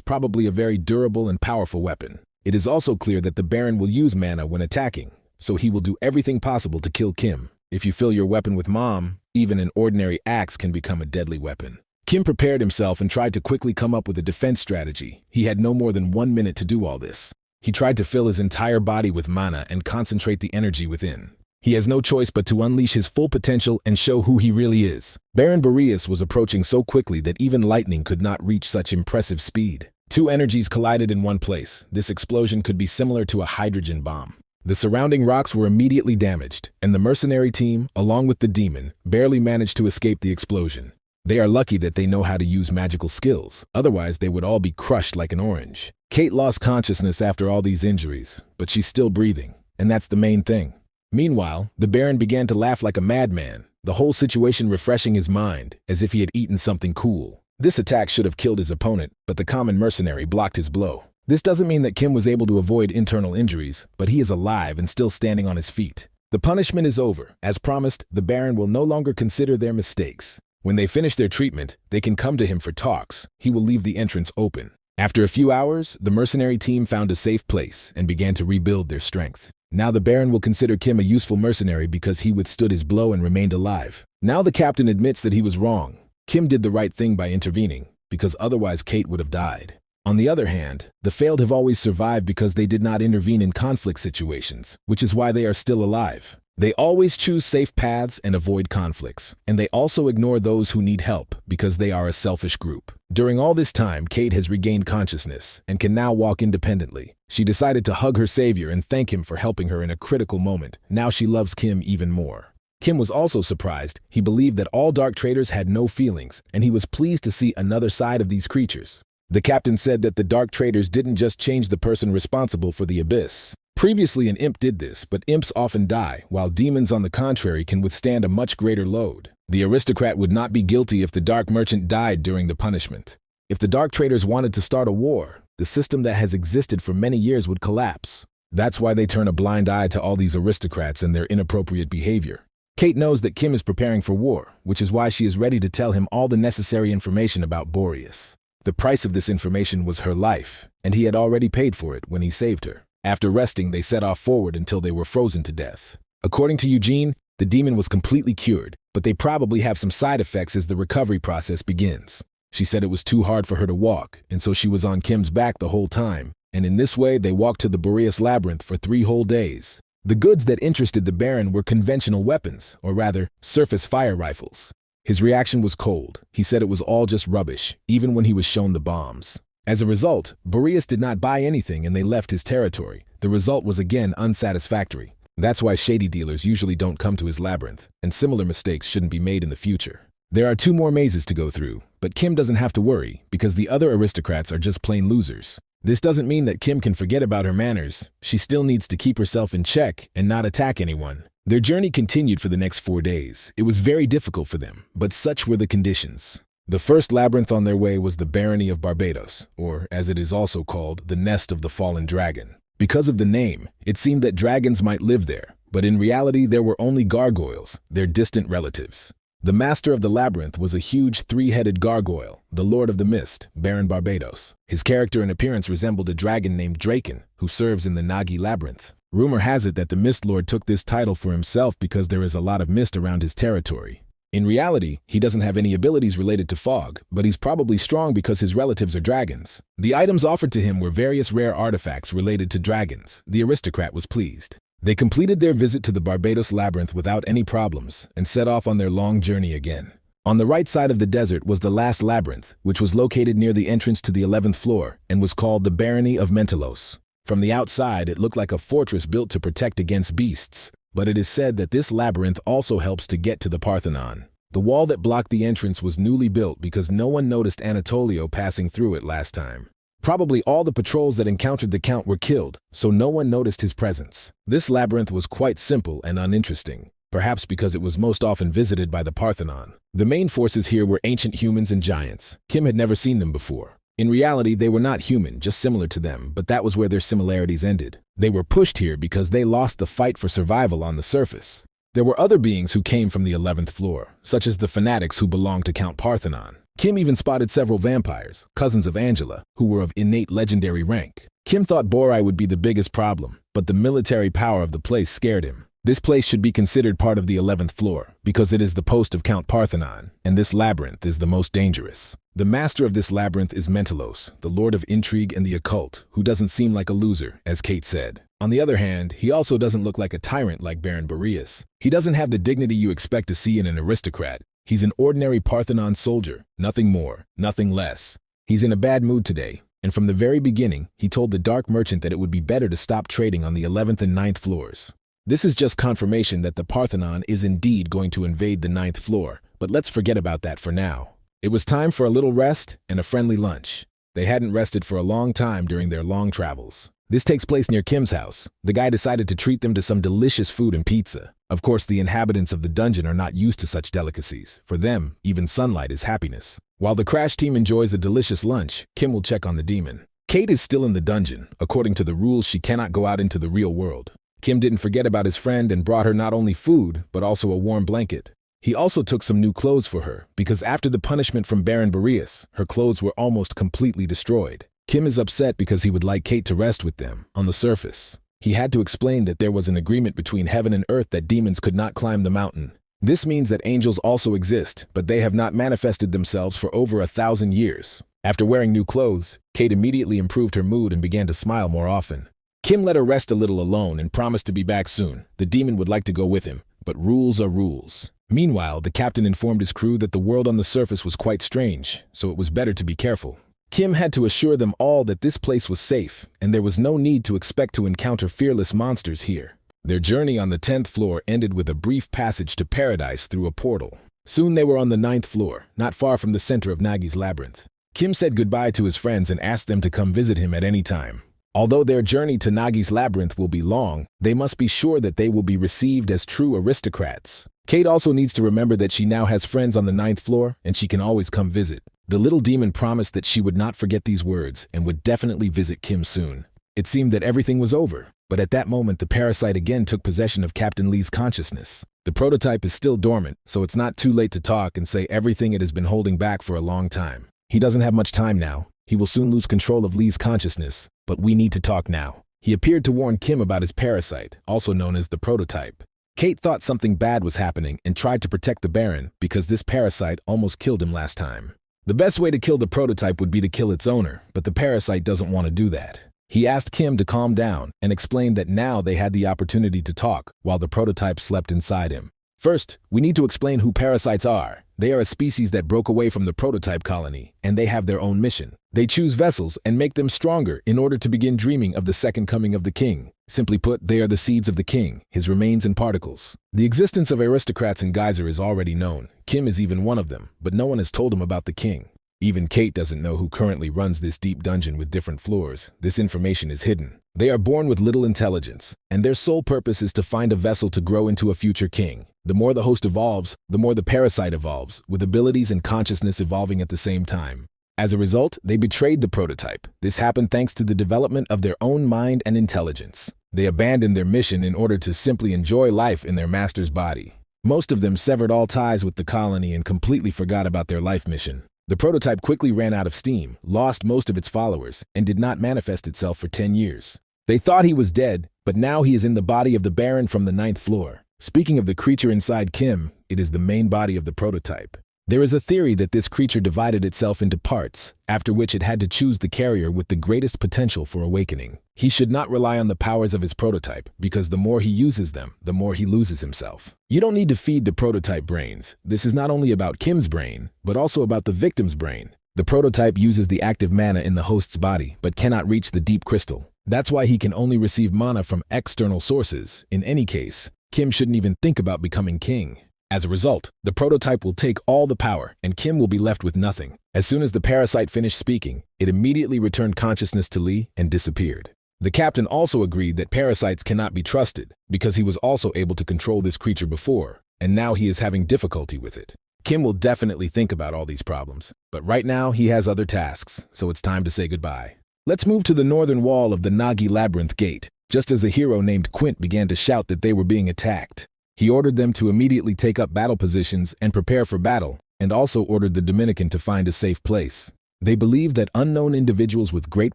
probably a very durable and powerful weapon. It is also clear that the Baron will use mana when attacking, so he will do everything possible to kill Kim. If you fill your weapon with Mom, even an ordinary axe can become a deadly weapon. Kim prepared himself and tried to quickly come up with a defense strategy. He had no more than 1 minute to do all this. He tried to fill his entire body with mana and concentrate the energy within. He has no choice but to unleash his full potential and show who he really is. Baron Boreas was approaching so quickly that even lightning could not reach such impressive speed. Two energies collided in one place. This explosion could be similar to a hydrogen bomb. The surrounding rocks were immediately damaged, and the mercenary team, along with the demon, barely managed to escape the explosion. They are lucky that they know how to use magical skills, otherwise they would all be crushed like an orange. Kate lost consciousness after all these injuries, but she's still breathing, and that's the main thing. Meanwhile, the Baron began to laugh like a madman, the whole situation refreshing his mind, as if he had eaten something cool. This attack should have killed his opponent, but the common mercenary blocked his blow. This doesn't mean that Kim was able to avoid internal injuries, but he is alive and still standing on his feet. The punishment is over. As promised, the Baron will no longer consider their mistakes. When they finish their treatment, they can come to him for talks. He will leave the entrance open. After a few hours, the mercenary team found a safe place and began to rebuild their strength. Now the Baron will consider Kim a useful mercenary because he withstood his blow and remained alive. Now the captain admits that he was wrong. Kim did the right thing by intervening, because otherwise Kate would have died. On the other hand, the failed have always survived because they did not intervene in conflict situations, which is why they are still alive. They always choose safe paths and avoid conflicts, and they also ignore those who need help because they are a selfish group. During all this time, Kate has regained consciousness and can now walk independently. She decided to hug her savior and thank him for helping her in a critical moment. Now she loves Kim even more. Kim was also surprised. He believed that all dark traders had no feelings, and he was pleased to see another side of these creatures. The captain said that the dark traders didn't just change the person responsible for the abyss. Previously an imp did this, but imps often die, while demons on the contrary can withstand a much greater load. The aristocrat would not be guilty if the dark merchant died during the punishment. If the dark traders wanted to start a war, the system that has existed for many years would collapse. That's why they turn a blind eye to all these aristocrats and their inappropriate behavior. Kate knows that Kim is preparing for war, which is why she is ready to tell him all the necessary information about Boreas. The price of this information was her life, and he had already paid for it when he saved her. After resting, they set off forward until they were frozen to death. According to Eugene, the demon was completely cured, but they probably have some side effects as the recovery process begins. She said it was too hard for her to walk, and so she was on Kim's back the whole time, and in this way they walked to the Boreas Labyrinth for 3 whole days. The goods that interested the Baron were conventional weapons, or rather, surface fire rifles. His reaction was cold. He said it was all just rubbish, even when he was shown the bombs. As a result, Boreas did not buy anything and they left his territory. The result was again unsatisfactory. That's why shady dealers usually don't come to his labyrinth, and similar mistakes shouldn't be made in the future. There are 2 more mazes to go through, but Kim doesn't have to worry, because the other aristocrats are just plain losers. This doesn't mean that Kim can forget about her manners. She still needs to keep herself in check and not attack anyone. Their journey continued for the next 4 days. It was very difficult for them, but such were the conditions. The first labyrinth on their way was the Barony of Barbados, or, as it is also called, the Nest of the Fallen Dragon. Because of the name, it seemed that dragons might live there, but in reality there were only gargoyles, their distant relatives. The master of the labyrinth was a huge 3-headed gargoyle, the Lord of the Mist, Baron Barbados. His character and appearance resembled a dragon named Draken, who serves in the Nagi labyrinth. Rumor has it that the Mist Lord took this title for himself because there is a lot of mist around his territory. In reality, he doesn't have any abilities related to fog, but he's probably strong because his relatives are dragons. The items offered to him were various rare artifacts related to dragons. The aristocrat was pleased. They completed their visit to the Barbados Labyrinth without any problems and set off on their long journey again. On the right side of the desert was the last labyrinth, which was located near the entrance to the 11th floor and was called the Barony of Mentelos. From the outside, it looked like a fortress built to protect against beasts, but it is said that this labyrinth also helps to get to the Parthenon. The wall that blocked the entrance was newly built because no one noticed Anatolio passing through it last time. Probably all the patrols that encountered the Count were killed, so no one noticed his presence. This labyrinth was quite simple and uninteresting, perhaps because it was most often visited by the Parthenon. The main forces here were ancient humans and giants. Kim had never seen them before. In reality, they were not human, just similar to them, but that was where their similarities ended. They were pushed here because they lost the fight for survival on the surface. There were other beings who came from the 11th floor, such as the fanatics who belonged to Count Parthenon. Kim even spotted several vampires, cousins of Angela, who were of innate legendary rank. Kim thought Borai would be the biggest problem, but the military power of the place scared him. This place should be considered part of the 11th floor, because it is the post of Count Parthenon, and this labyrinth is the most dangerous. The master of this labyrinth is Mentalos, the lord of intrigue and the occult, who doesn't seem like a loser, as Kate said. On the other hand, he also doesn't look like a tyrant like Baron Boreas. He doesn't have the dignity you expect to see in an aristocrat. He's an ordinary Parthenon soldier, nothing more, nothing less. He's in a bad mood today, and from the very beginning, he told the dark merchant that it would be better to stop trading on the 11th and 9th floors. This is just confirmation that the Parthenon is indeed going to invade the 9th floor, but let's forget about that for now. It was time for a little rest and a friendly lunch. They hadn't rested for a long time during their long travels. This takes place near Kim's house. The guy decided to treat them to some delicious food and pizza. Of course, the inhabitants of the dungeon are not used to such delicacies. For them, even sunlight is happiness. While the Crash team enjoys a delicious lunch, Kim will check on the demon. Kate is still in the dungeon. According to the rules, she cannot go out into the real world. Kim didn't forget about his friend and brought her not only food, but also a warm blanket. He also took some new clothes for her, because after the punishment from Baron Boreas, her clothes were almost completely destroyed. Kim is upset because he would like Kate to rest with them, on the surface. He had to explain that there was an agreement between heaven and earth that demons could not climb the mountain. This means that angels also exist, but they have not manifested themselves for over 1,000 years. After wearing new clothes, Kate immediately improved her mood and began to smile more often. Kim let her rest a little alone and promised to be back soon. The demon would like to go with him, but rules are rules. Meanwhile, the captain informed his crew that the world on the surface was quite strange, so it was better to be careful. Kim had to assure them all that this place was safe, and there was no need to expect to encounter fearless monsters here. Their journey on the 10th floor ended with a brief passage to paradise through a portal. Soon they were on the 9th floor, not far from the center of Nagi's labyrinth. Kim said goodbye to his friends and asked them to come visit him at any time. Although their journey to Nagi's labyrinth will be long, they must be sure that they will be received as true aristocrats. Kate also needs to remember that she now has friends on the 9th floor, and she can always come visit. The little demon promised that she would not forget these words and would definitely visit Kim soon. It seemed that everything was over, but at that moment the parasite again took possession of Captain Lee's consciousness. The prototype is still dormant, so it's not too late to talk and say everything it has been holding back for a long time. He doesn't have much time now. He will soon lose control of Lee's consciousness, but we need to talk now. He appeared to warn Kim about his parasite, also known as the prototype. Kate thought something bad was happening and tried to protect the Baron because this parasite almost killed him last time. The best way to kill the prototype would be to kill its owner, but the parasite doesn't want to do that. He asked Kim to calm down and explained that now they had the opportunity to talk while the prototype slept inside him. First, we need to explain who parasites are. They are a species that broke away from the prototype colony, and they have their own mission. They choose vessels and make them stronger in order to begin dreaming of the second coming of the king. Simply put, they are the seeds of the king, his remains and particles. The existence of aristocrats in Geyser is already known. Kim is even one of them, but no one has told him about the king. Even Kate doesn't know who currently runs this deep dungeon with different floors. This information is hidden. They are born with little intelligence, and their sole purpose is to find a vessel to grow into a future king. The more the host evolves, the more the parasite evolves, with abilities and consciousness evolving at the same time. As a result, they betrayed the prototype. This happened thanks to the development of their own mind and intelligence. They abandoned their mission in order to simply enjoy life in their master's body. Most of them severed all ties with the colony and completely forgot about their life mission. The prototype quickly ran out of steam, lost most of its followers, and did not manifest itself for 10 years. They thought he was dead, but now he is in the body of the Baron from the 9th floor. Speaking of the creature inside Kim, it is the main body of the prototype. There is a theory that this creature divided itself into parts, after which it had to choose the carrier with the greatest potential for awakening. He should not rely on the powers of his prototype, because the more he uses them, the more he loses himself. You don't need to feed the prototype brains. This is not only about Kim's brain, but also about the victim's brain. The prototype uses the active mana in the host's body, but cannot reach the deep crystal. That's why he can only receive mana from external sources. In any case, Kim shouldn't even think about becoming king. As a result, the prototype will take all the power, and Kim will be left with nothing. As soon as the parasite finished speaking, it immediately returned consciousness to Lee and disappeared. The captain also agreed that parasites cannot be trusted, because he was also able to control this creature before, and now he is having difficulty with it. Kim will definitely think about all these problems, but right now he has other tasks, so it's time to say goodbye. Let's move to the northern wall of the Nagi Labyrinth Gate, just as a hero named Quint began to shout that they were being attacked. He ordered them to immediately take up battle positions and prepare for battle, and also ordered the Dominican to find a safe place. They believe that unknown individuals with great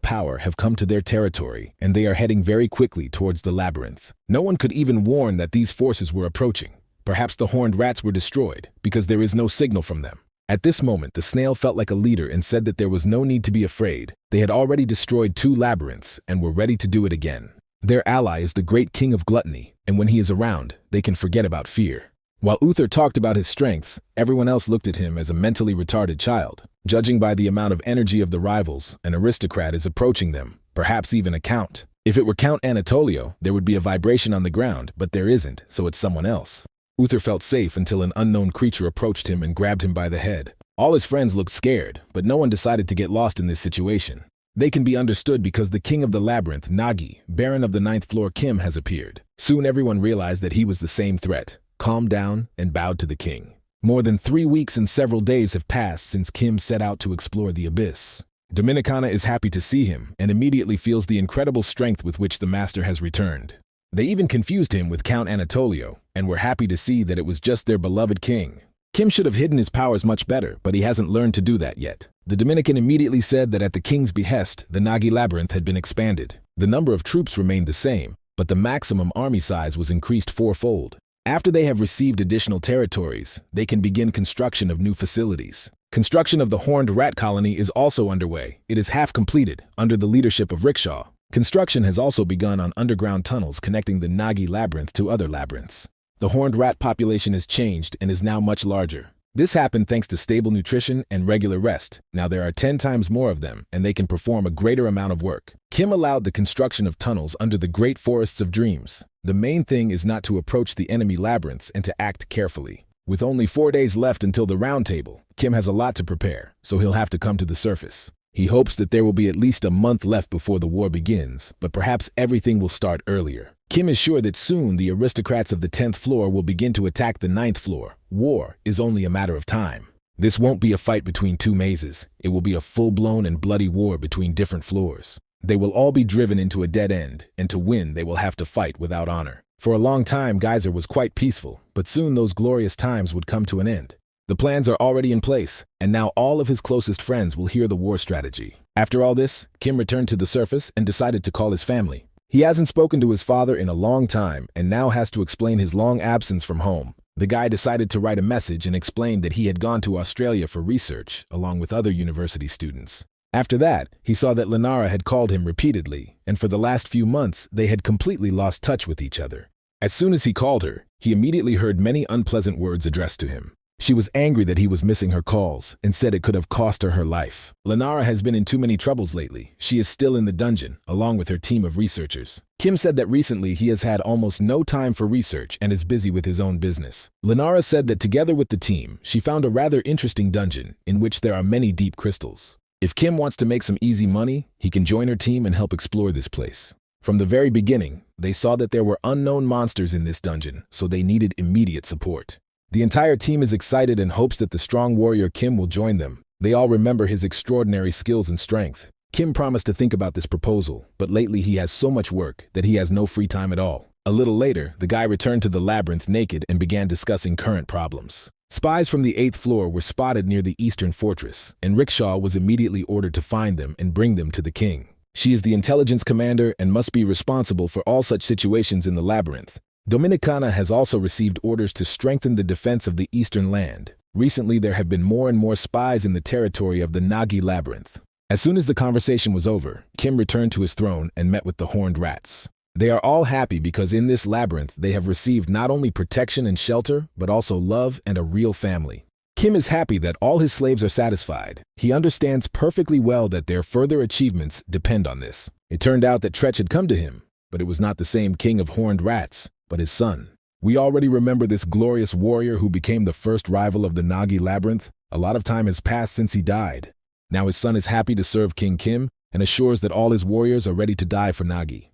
power have come to their territory, and they are heading very quickly towards the labyrinth. No one could even warn that these forces were approaching. Perhaps the horned rats were destroyed, because there is no signal from them. At this moment, the snail felt like a leader and said that there was no need to be afraid. They had already destroyed 2 labyrinths and were ready to do it again. Their ally is the great king of gluttony, and when he is around, they can forget about fear. While Uther talked about his strengths, everyone else looked at him as a mentally retarded child. Judging by the amount of energy of the rivals, an aristocrat is approaching them, perhaps even a count. If it were Count Anatolio, there would be a vibration on the ground, but there isn't, so it's someone else. Uther felt safe until an unknown creature approached him and grabbed him by the head. All his friends looked scared, but no one decided to get lost in this situation. They can be understood because the king of the labyrinth, Nagi, Baron of the 9th floor Kim, has appeared. Soon everyone realized that he was the same threat, calmed down, and bowed to the king. More than 3 weeks and several days have passed since Kim set out to explore the abyss. Dominicana is happy to see him and immediately feels the incredible strength with which the master has returned. They even confused him with Count Anatolio and were happy to see that it was just their beloved king. Kim should have hidden his powers much better, but he hasn't learned to do that yet. The Dominican immediately said that at the king's behest, the Nagi Labyrinth had been expanded. The number of troops remained the same, but the maximum army size was increased 4-fold. After they have received additional territories, they can begin construction of new facilities. Construction of the Horned Rat Colony is also underway. It is half completed, under the leadership of Rickshaw. Construction has also begun on underground tunnels connecting the Nagi Labyrinth to other labyrinths. The horned rat population has changed and is now much larger. This happened thanks to stable nutrition and regular rest. Now there are 10 times more of them, and they can perform a greater amount of work. Kim allowed the construction of tunnels under the Great Forests of Dreams. The main thing is not to approach the enemy labyrinths and to act carefully. With only 4 days left until the round table, Kim has a lot to prepare, so he'll have to come to the surface. He hopes that there will be at least a month left before the war begins, but perhaps everything will start earlier. Kim is sure that soon the aristocrats of the 10th floor will begin to attack the 9th floor. War is only a matter of time. This won't be a fight between 2 mazes. It will be a full-blown and bloody war between different floors. They will all be driven into a dead end, and to win they will have to fight without honor. For a long time, Geyser was quite peaceful, but soon those glorious times would come to an end. The plans are already in place, and now all of his closest friends will hear the war strategy. After all this, Kim returned to the surface and decided to call his family. He hasn't spoken to his father in a long time and now has to explain his long absence from home. The guy decided to write a message and explained that he had gone to Australia for research, along with other university students. After that, he saw that Lenara had called him repeatedly, and for the last few months, they had completely lost touch with each other. As soon as he called her, he immediately heard many unpleasant words addressed to him. She was angry that he was missing her calls and said it could have cost her her life. Lenara has been in too many troubles lately. She is still in the dungeon, along with her team of researchers. Kim said that recently he has had almost no time for research and is busy with his own business. Lenara said that together with the team, she found a rather interesting dungeon in which there are many deep crystals. If Kim wants to make some easy money, he can join her team and help explore this place. From the very beginning, they saw that there were unknown monsters in this dungeon, so they needed immediate support. The entire team is excited and hopes that the strong warrior Kim will join them. They all remember his extraordinary skills and strength. Kim promised to think about this proposal, but lately he has so much work that he has no free time at all. A little later, the guy returned to the labyrinth naked and began discussing current problems. Spies from the 8th floor were spotted near the eastern fortress, and Rickshaw was immediately ordered to find them and bring them to the king. She is the intelligence commander and must be responsible for all such situations in the labyrinth. Dominicana has also received orders to strengthen the defense of the eastern land. Recently, there have been more and more spies in the territory of the Nagi Labyrinth. As soon as the conversation was over, Kim returned to his throne and met with the horned rats. They are all happy because in this labyrinth they have received not only protection and shelter, but also love and a real family. Kim is happy that all his slaves are satisfied. He understands perfectly well that their further achievements depend on this. It turned out that Tretch had come to him, but it was not the same king of horned rats, but his son. We already remember this glorious warrior who became the first rival of the Nagi labyrinth. A lot of time has passed since he died. Now his son is happy to serve King Kim and assures that all his warriors are ready to die for Nagi.